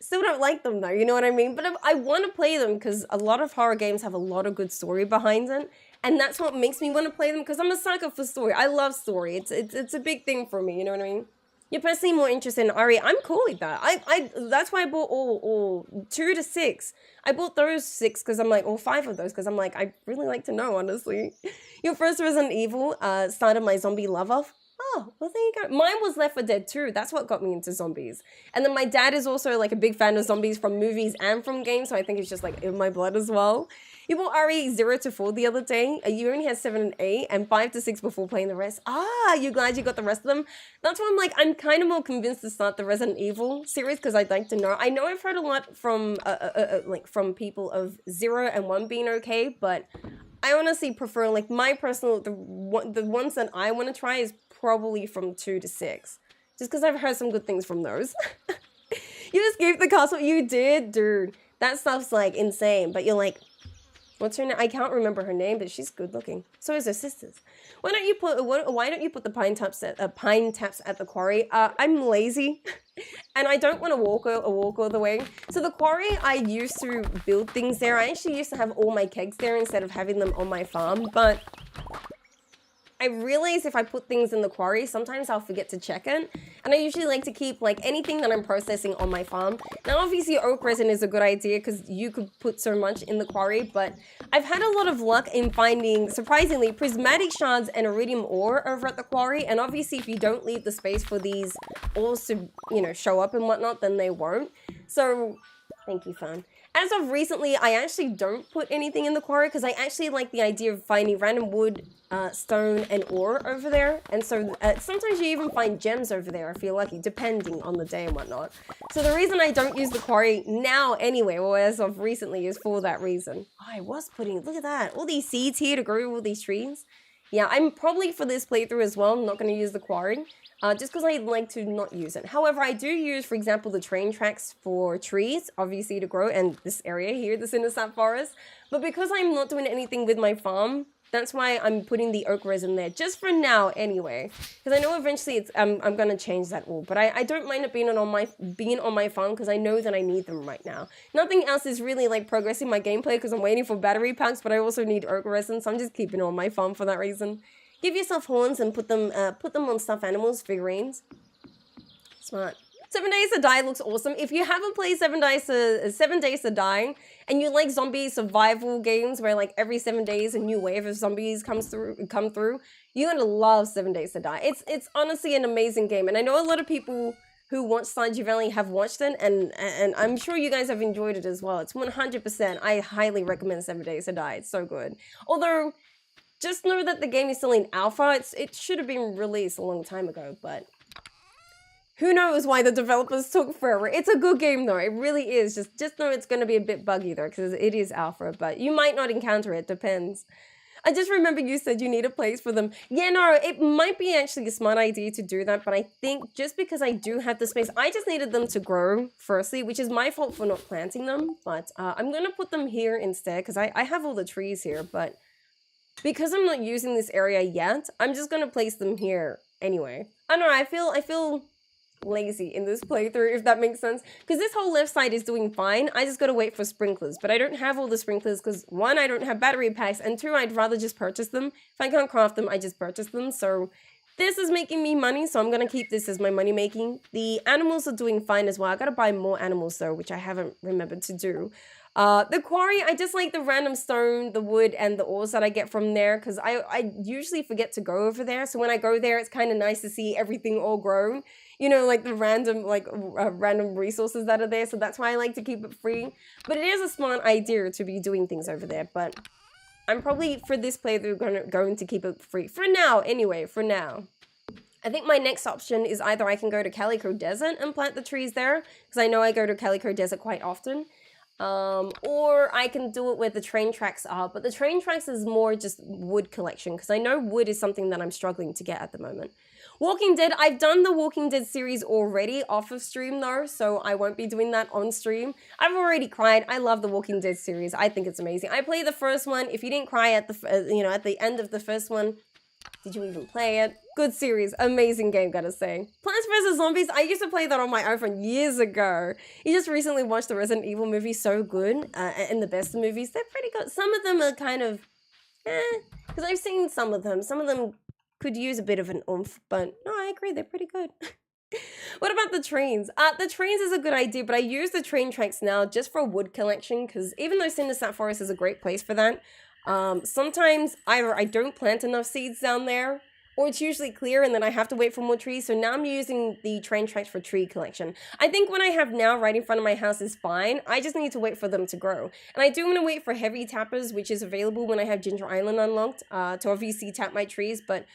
Still don't like them though, you know what I mean? But I want to play them because a lot of horror games have a lot of good story behind it. And that's what makes me want to play them because I'm a sucker for story. I love story. It's a big thing for me, you know what I mean? You're personally more interested in RE. I'm cool with that. That's why I bought all 2 to 6. I bought those 6 because I'm like, or 5 of those because I'm like, I really like to know, honestly. Your first Resident Evil started my zombie love off. Oh, well, there you go. Mine was Left 4 Dead 2. That's what got me into zombies. And then my dad is also like a big fan of zombies from movies and from games, so I think it's just like in my blood as well. You bought RE 0 to 4 the other day. You only had 7 and 8 and 5 to 6 before playing the rest. Ah, you glad you got the rest of them? That's why I'm like, I'm kind of more convinced to start the Resident Evil series because I'd like to know. I know I've heard a lot from from people of 0 and 1 being okay, but I honestly prefer like my personal, the ones that I want to try is probably from 2 to 6. Just because I've heard some good things from those. You escaped the castle. You did, dude. That stuff's like insane, but you're like, what's her name? I can't remember her name, but she's good looking. So is her sisters. Why don't you put the pine taps at the quarry? I'm lazy, and I don't want to walk all the way. So the quarry, I used to build things there. I actually used to have all my kegs there instead of having them on my farm, but I realize if I put things in the quarry, sometimes I'll forget to check it. And I usually like to keep like anything that I'm processing on my farm. Now, obviously oak resin is a good idea because you could put so much in the quarry, but I've had a lot of luck in finding, surprisingly, prismatic shards and iridium ore over at the quarry. And obviously if you don't leave the space for these ores to, you know, show up and whatnot, then they won't. So, thank you, fan. As of recently, I actually don't put anything in the quarry because I actually like the idea of finding random wood, stone, and ore over there. And so sometimes you even find gems over there if you're lucky, depending on the day and whatnot. So the reason I don't use the quarry now anyway, or as of recently, is for that reason. Oh, I was putting, look at that, all these seeds here to grow all these trees. Yeah, I'm probably for this playthrough as well, I'm not going to use the quarry. just because I like to not use it. However, I do use, for example, the train tracks for trees, obviously to grow, and this area here, the 𝓗𝓸𝓵𝓮𝓼 forest. But because I'm not doing anything with my farm, that's why I'm putting the oak resin there, just for now anyway. Because I know eventually it's I'm gonna change that all, but I don't mind it being on my farm because I know that I need them right now. Nothing else is really like progressing my gameplay because I'm waiting for battery packs, but I also need oak resin, so I'm just keeping it on my farm for that reason. Give yourself horns and put them on stuffed animals, figurines. Smart. 7 Days to Die looks awesome. If you haven't played 7 Days to Die, and you like zombie survival games where like every 7 days a new wave of zombies come through, you're gonna love 7 Days to Die. It's honestly an amazing game, and I know a lot of people who watch Stardew Valley have watched it, and I'm sure you guys have enjoyed it as well. It's 100%. I highly recommend 7 Days to Die. It's so good. Although, just know that the game is still in alpha. It should have been released a long time ago, but who knows why the developers took forever. It's a good game though, it really is. Just know it's going to be a bit buggy though, because it is alpha, but you might not encounter it, depends. I just remember you said you need a place for them. Yeah, no, it might be actually a smart idea to do that, but I think just because I do have the space, I just needed them to grow firstly, which is my fault for not planting them, but I'm going to put them here instead, because I have all the trees here, but because I'm not using this area yet, I'm just going to place them here anyway. I don't know, I feel lazy in this playthrough, if that makes sense, because this whole left side is doing fine. I just gotta wait for sprinklers, but I don't have all the sprinklers because one, I don't have battery packs, and two, I'd rather just purchase them. If I can't craft them, I just purchase them. So this is making me money, so I'm gonna keep this as my money making. The animals are doing fine as well. I gotta buy more animals though, which I haven't remembered to do. The quarry, I just like the random stone, the wood, and the ores that I get from there, because I usually forget to go over there, so when I go there, it's kind of nice to see everything all grown. You know, like the random resources that are there, so that's why I like to keep it free. But it is a smart idea to be doing things over there, but I'm probably, for this playthrough, going to keep it free. For now, anyway, for now. I think my next option is either I can go to Calico Desert and plant the trees there, because I know I go to Calico Desert quite often. Or I can do it where the train tracks are, but the train tracks is more just wood collection, because I know wood is something that I'm struggling to get at the moment. Walking Dead, I've done the Walking Dead series already off of stream though, so I won't be doing that on stream. I've already cried. I love the Walking Dead series. I think it's amazing. I played the first one. If you didn't cry at the at the end of the first one, did you even play it? Good series, amazing game, gotta say. Plants vs Zombies, I used to play that on my iPhone years ago. You just recently watched the Resident Evil movie, so good, and the best movies, they're pretty good. Some of them are kind of, because I've seen some of them could use a bit of an oomph, but no, I agree, they're pretty good. What about the trains? The trains is a good idea, but I use the train tracks now just for wood collection, because even though 𝓗𝓸𝓵𝓮𝓼 forest is a great place for that, sometimes either I don't plant enough seeds down there, or it's usually clear and then I have to wait for more trees, so now I'm using the train tracks for tree collection. I think what I have now right in front of my house is fine, I just need to wait for them to grow. And I do want to wait for heavy tappers, which is available when I have Ginger Island unlocked, to obviously tap my trees, but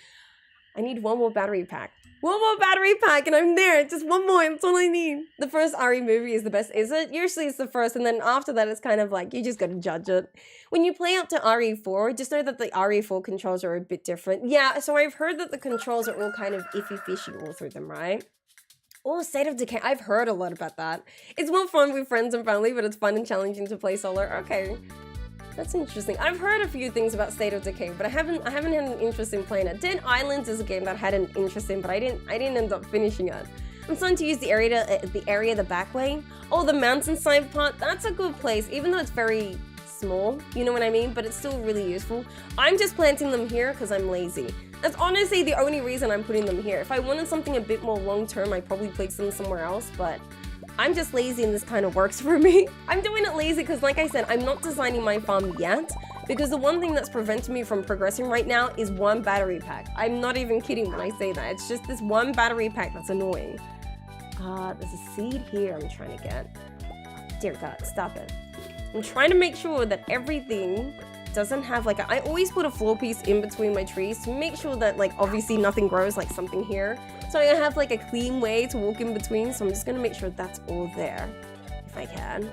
I need one more battery pack. One more battery pack and I'm there. Just one more, that's all I need. The first RE movie is the best, is it? Usually it's the first, and then after that it's kind of like, you just gotta judge it. When you play up to RE4, just know that the RE4 controls are a bit different. Yeah, so I've heard that the controls are all kind of iffy-fishy all through them, right? Oh, State of Decay, I've heard a lot about that. It's more fun with friends and family, but it's fun and challenging to play solo. Okay. That's interesting. I've heard a few things about State of Decay, but I haven't had an interest in playing it. Dead Islands is a game that I had an interest in, but I didn't end up finishing it. I'm starting to use the area the back way. Oh, the mountainside part, that's a good place, even though it's very small, you know what I mean? But it's still really useful. I'm just planting them here because I'm lazy. That's honestly the only reason I'm putting them here. If I wanted something a bit more long-term, I'd probably place them somewhere else, but I'm just lazy and this kind of works for me. I'm doing it lazy because, like I said, I'm not designing my farm yet, because the one thing that's preventing me from progressing right now is one battery pack. I'm not even kidding when I say that. It's just this one battery pack that's annoying. There's a seed here I'm trying to get. Dear God, stop it. I'm trying to make sure that everything doesn't have like I always put a floor piece in between my trees to make sure that like obviously nothing grows, like something here. So I have like a clean way to walk in between, so I'm just gonna make sure that's all there, if I can.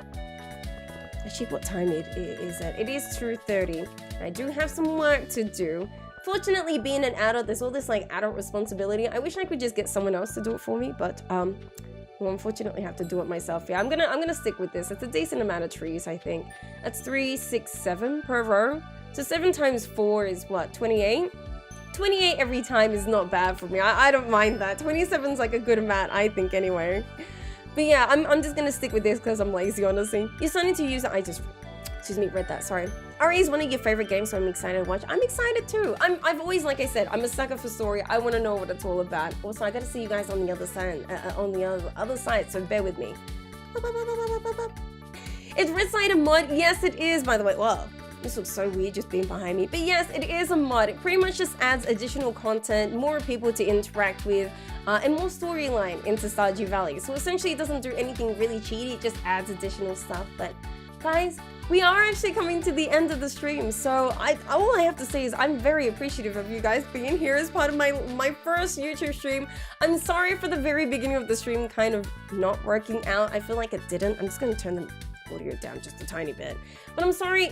Actually, what time is it? It is 2:30. I do have some work to do. unfortunately, being an adult, there's all this like adult responsibility. I wish I could just get someone else to do it for me, but well, unfortunately, I have to do it myself. Yeah, I'm gonna stick with this. It's a decent amount of trees, I think. That's 3, 6, 7 per row. So 7 times 4 is what? 28. 28 every time is not bad for me. I don't mind that. 27's like a good amount, I think, anyway. But yeah, I'm just gonna stick with this because I'm lazy, honestly. You're starting to use it. I just, excuse me, read that. Sorry. RE is one of your favorite games, so I'm excited to watch. I'm excited too. I've always, like I said, I'm a sucker for story. I want to know what it's all about. Also, I got to see you guys on the other side, other side. So bear with me. Is Ridgeside a mod? Yes, it is. By the way, wow, this looks so weird just being behind me. But yes, it is a mod. It pretty much just adds additional content, more people to interact with, and more storyline into Stardew Valley. So essentially, it doesn't do anything really cheaty. It just adds additional stuff. But guys, we are actually coming to the end of the stream, so all I have to say is I'm very appreciative of you guys being here as part of my first YouTube stream. I'm sorry for the very beginning of the stream kind of not working out. I feel like it didn't. I'm just going to turn the audio down just a tiny bit. But I'm sorry.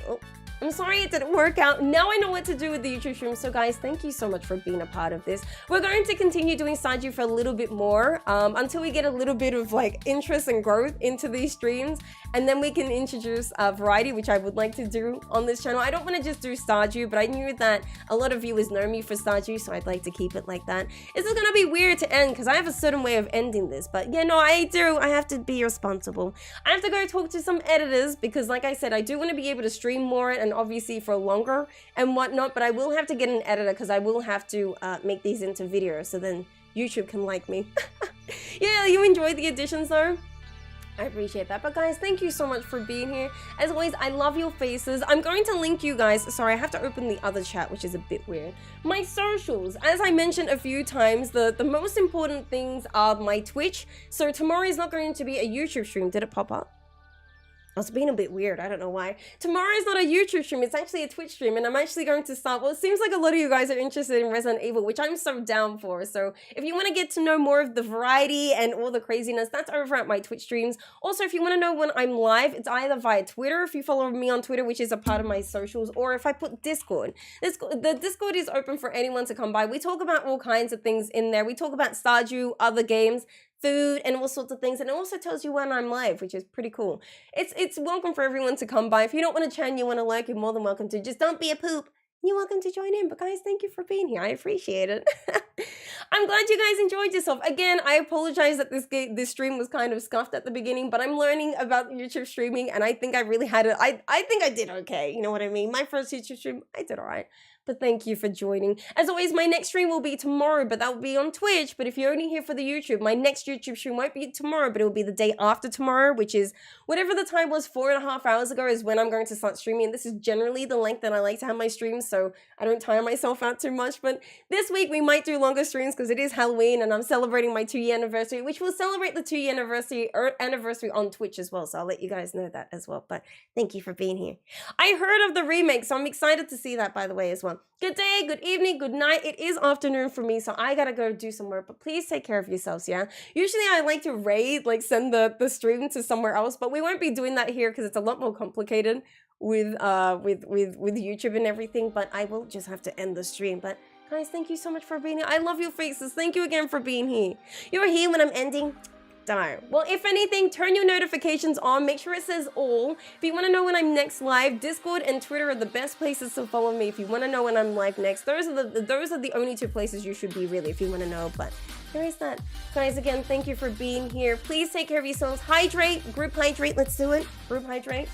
I'm sorry it didn't work out. Now I know what to do with the YouTube stream. So guys, thank you so much for being a part of this. We're going to continue doing Stardew for a little bit more until we get a little bit of like interest and growth into these streams. And then we can introduce variety, which I would like to do on this channel. I don't want to just do Stardew, but I knew that a lot of viewers know me for Stardew, so I'd like to keep it like that. This is going to be weird to end because I have a certain way of ending this. But yeah, no, I do. I have to be responsible. I have to go talk to some editors because like I said, I do want to be able to stream more and obviously for longer and whatnot, but I will have to get an editor because I will have to make these into videos so then YouTube can like me. Yeah, you enjoyed the additions though? I appreciate that. But guys, thank you so much for being here. As always, I love your faces. I'm going to link you guys. Sorry, I have to open the other chat, which is a bit weird. My socials. As I mentioned a few times, the most important things are my Twitch. So tomorrow is not going to be a YouTube stream. Did it pop up? I was being a bit weird. I don't know why. Tomorrow is not a YouTube stream. It's actually a Twitch stream. And I'm actually going to start... Well, it seems like a lot of you guys are interested in Resident Evil, which I'm so down for. So if you want to get to know more of the variety and all the craziness, that's over at my Twitch streams. Also, if you want to know when I'm live, it's either via Twitter, if you follow me on Twitter, which is a part of my socials, or if I put Discord. The Discord is open for anyone to come by. We talk about all kinds of things in there. We talk about Stardew, other games, food, and all sorts of things, and it also tells you when I'm live, which is pretty cool. It's welcome for everyone to come by. If you don't want to chat and you want to lurk, you're more than welcome to. Just don't be a poop. You're welcome to join in. But guys, thank you for being here. I appreciate it. I'm glad you guys enjoyed yourself. Again, I apologize that this stream was kind of scuffed at the beginning, but I'm learning about YouTube streaming, and I think I really had it. I think I did okay. You know what I mean? My first YouTube stream, I did all right. But thank you for joining. As always, my next stream will be tomorrow, but that will be on Twitch. But if you're only here for the YouTube, my next YouTube stream won't be tomorrow, but it will be the day after tomorrow, which is whatever the time was 4.5 hours ago is when I'm going to start streaming. This is generally the length that I like to have my streams, so I don't tire myself out too much. But this week we might do longer streams because it is Halloween and I'm celebrating my 2-year anniversary, which will celebrate the 2-year anniversary on Twitch as well. So I'll let you guys know that as well. But thank you for being here. I heard of the remake, so I'm excited to see that, by the way, as well. Good day, good evening, good night. It is afternoon for me, so I gotta go do some work, but please take care of yourselves, yeah? Usually I like to raid, like send the stream to somewhere else, but we won't be doing that here because it's a lot more complicated with YouTube and everything, but I will just have to end the stream. But guys, thank you so much for being here. I love your faces. Thank you again for being here. You're here when I'm ending. Darn. Well, if anything, turn your notifications on. Make sure it says all. If you want to know when I'm next live, Discord and Twitter are the best places to follow me. If you want to know when I'm live next, those are the only 2 places you should be, really, if you want to know. But there is that. Guys, again, thank you for being here. Please take care of yourselves. Hydrate. Group hydrate. Let's do it. Group hydrate.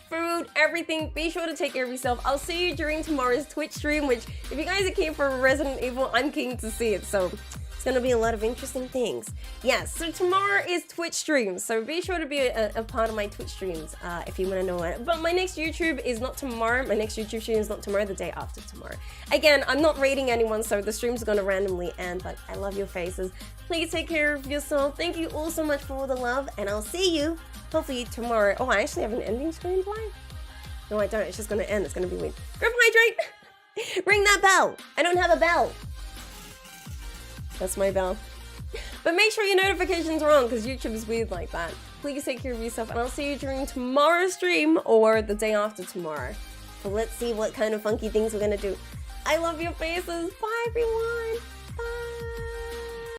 Food, everything. Be sure to take care of yourself. I'll see you during tomorrow's Twitch stream, which, if you guys are keen for Resident Evil, I'm keen to see it. So it's going to be a lot of interesting things. Yes, so tomorrow is Twitch streams. So be sure to be a part of my Twitch streams if you want to know it. But my next YouTube is not tomorrow. My next YouTube stream is not tomorrow, the day after tomorrow. Again, I'm not rating anyone, so the streams are going to randomly end. But I love your faces. Please take care of yourself. Thank you all so much for all the love. And I'll see you hopefully tomorrow. Oh, I actually have an ending screen play? No, I don't. It's just going to end. It's going to be weird. Group hydrate. Ring that bell. I don't have a bell. That's my bell. But make sure your notifications are on because YouTube is weird like that. Please take care of yourself and I'll see you during tomorrow's stream or the day after tomorrow. So let's see what kind of funky things we're going to do. I love your faces. Bye, everyone.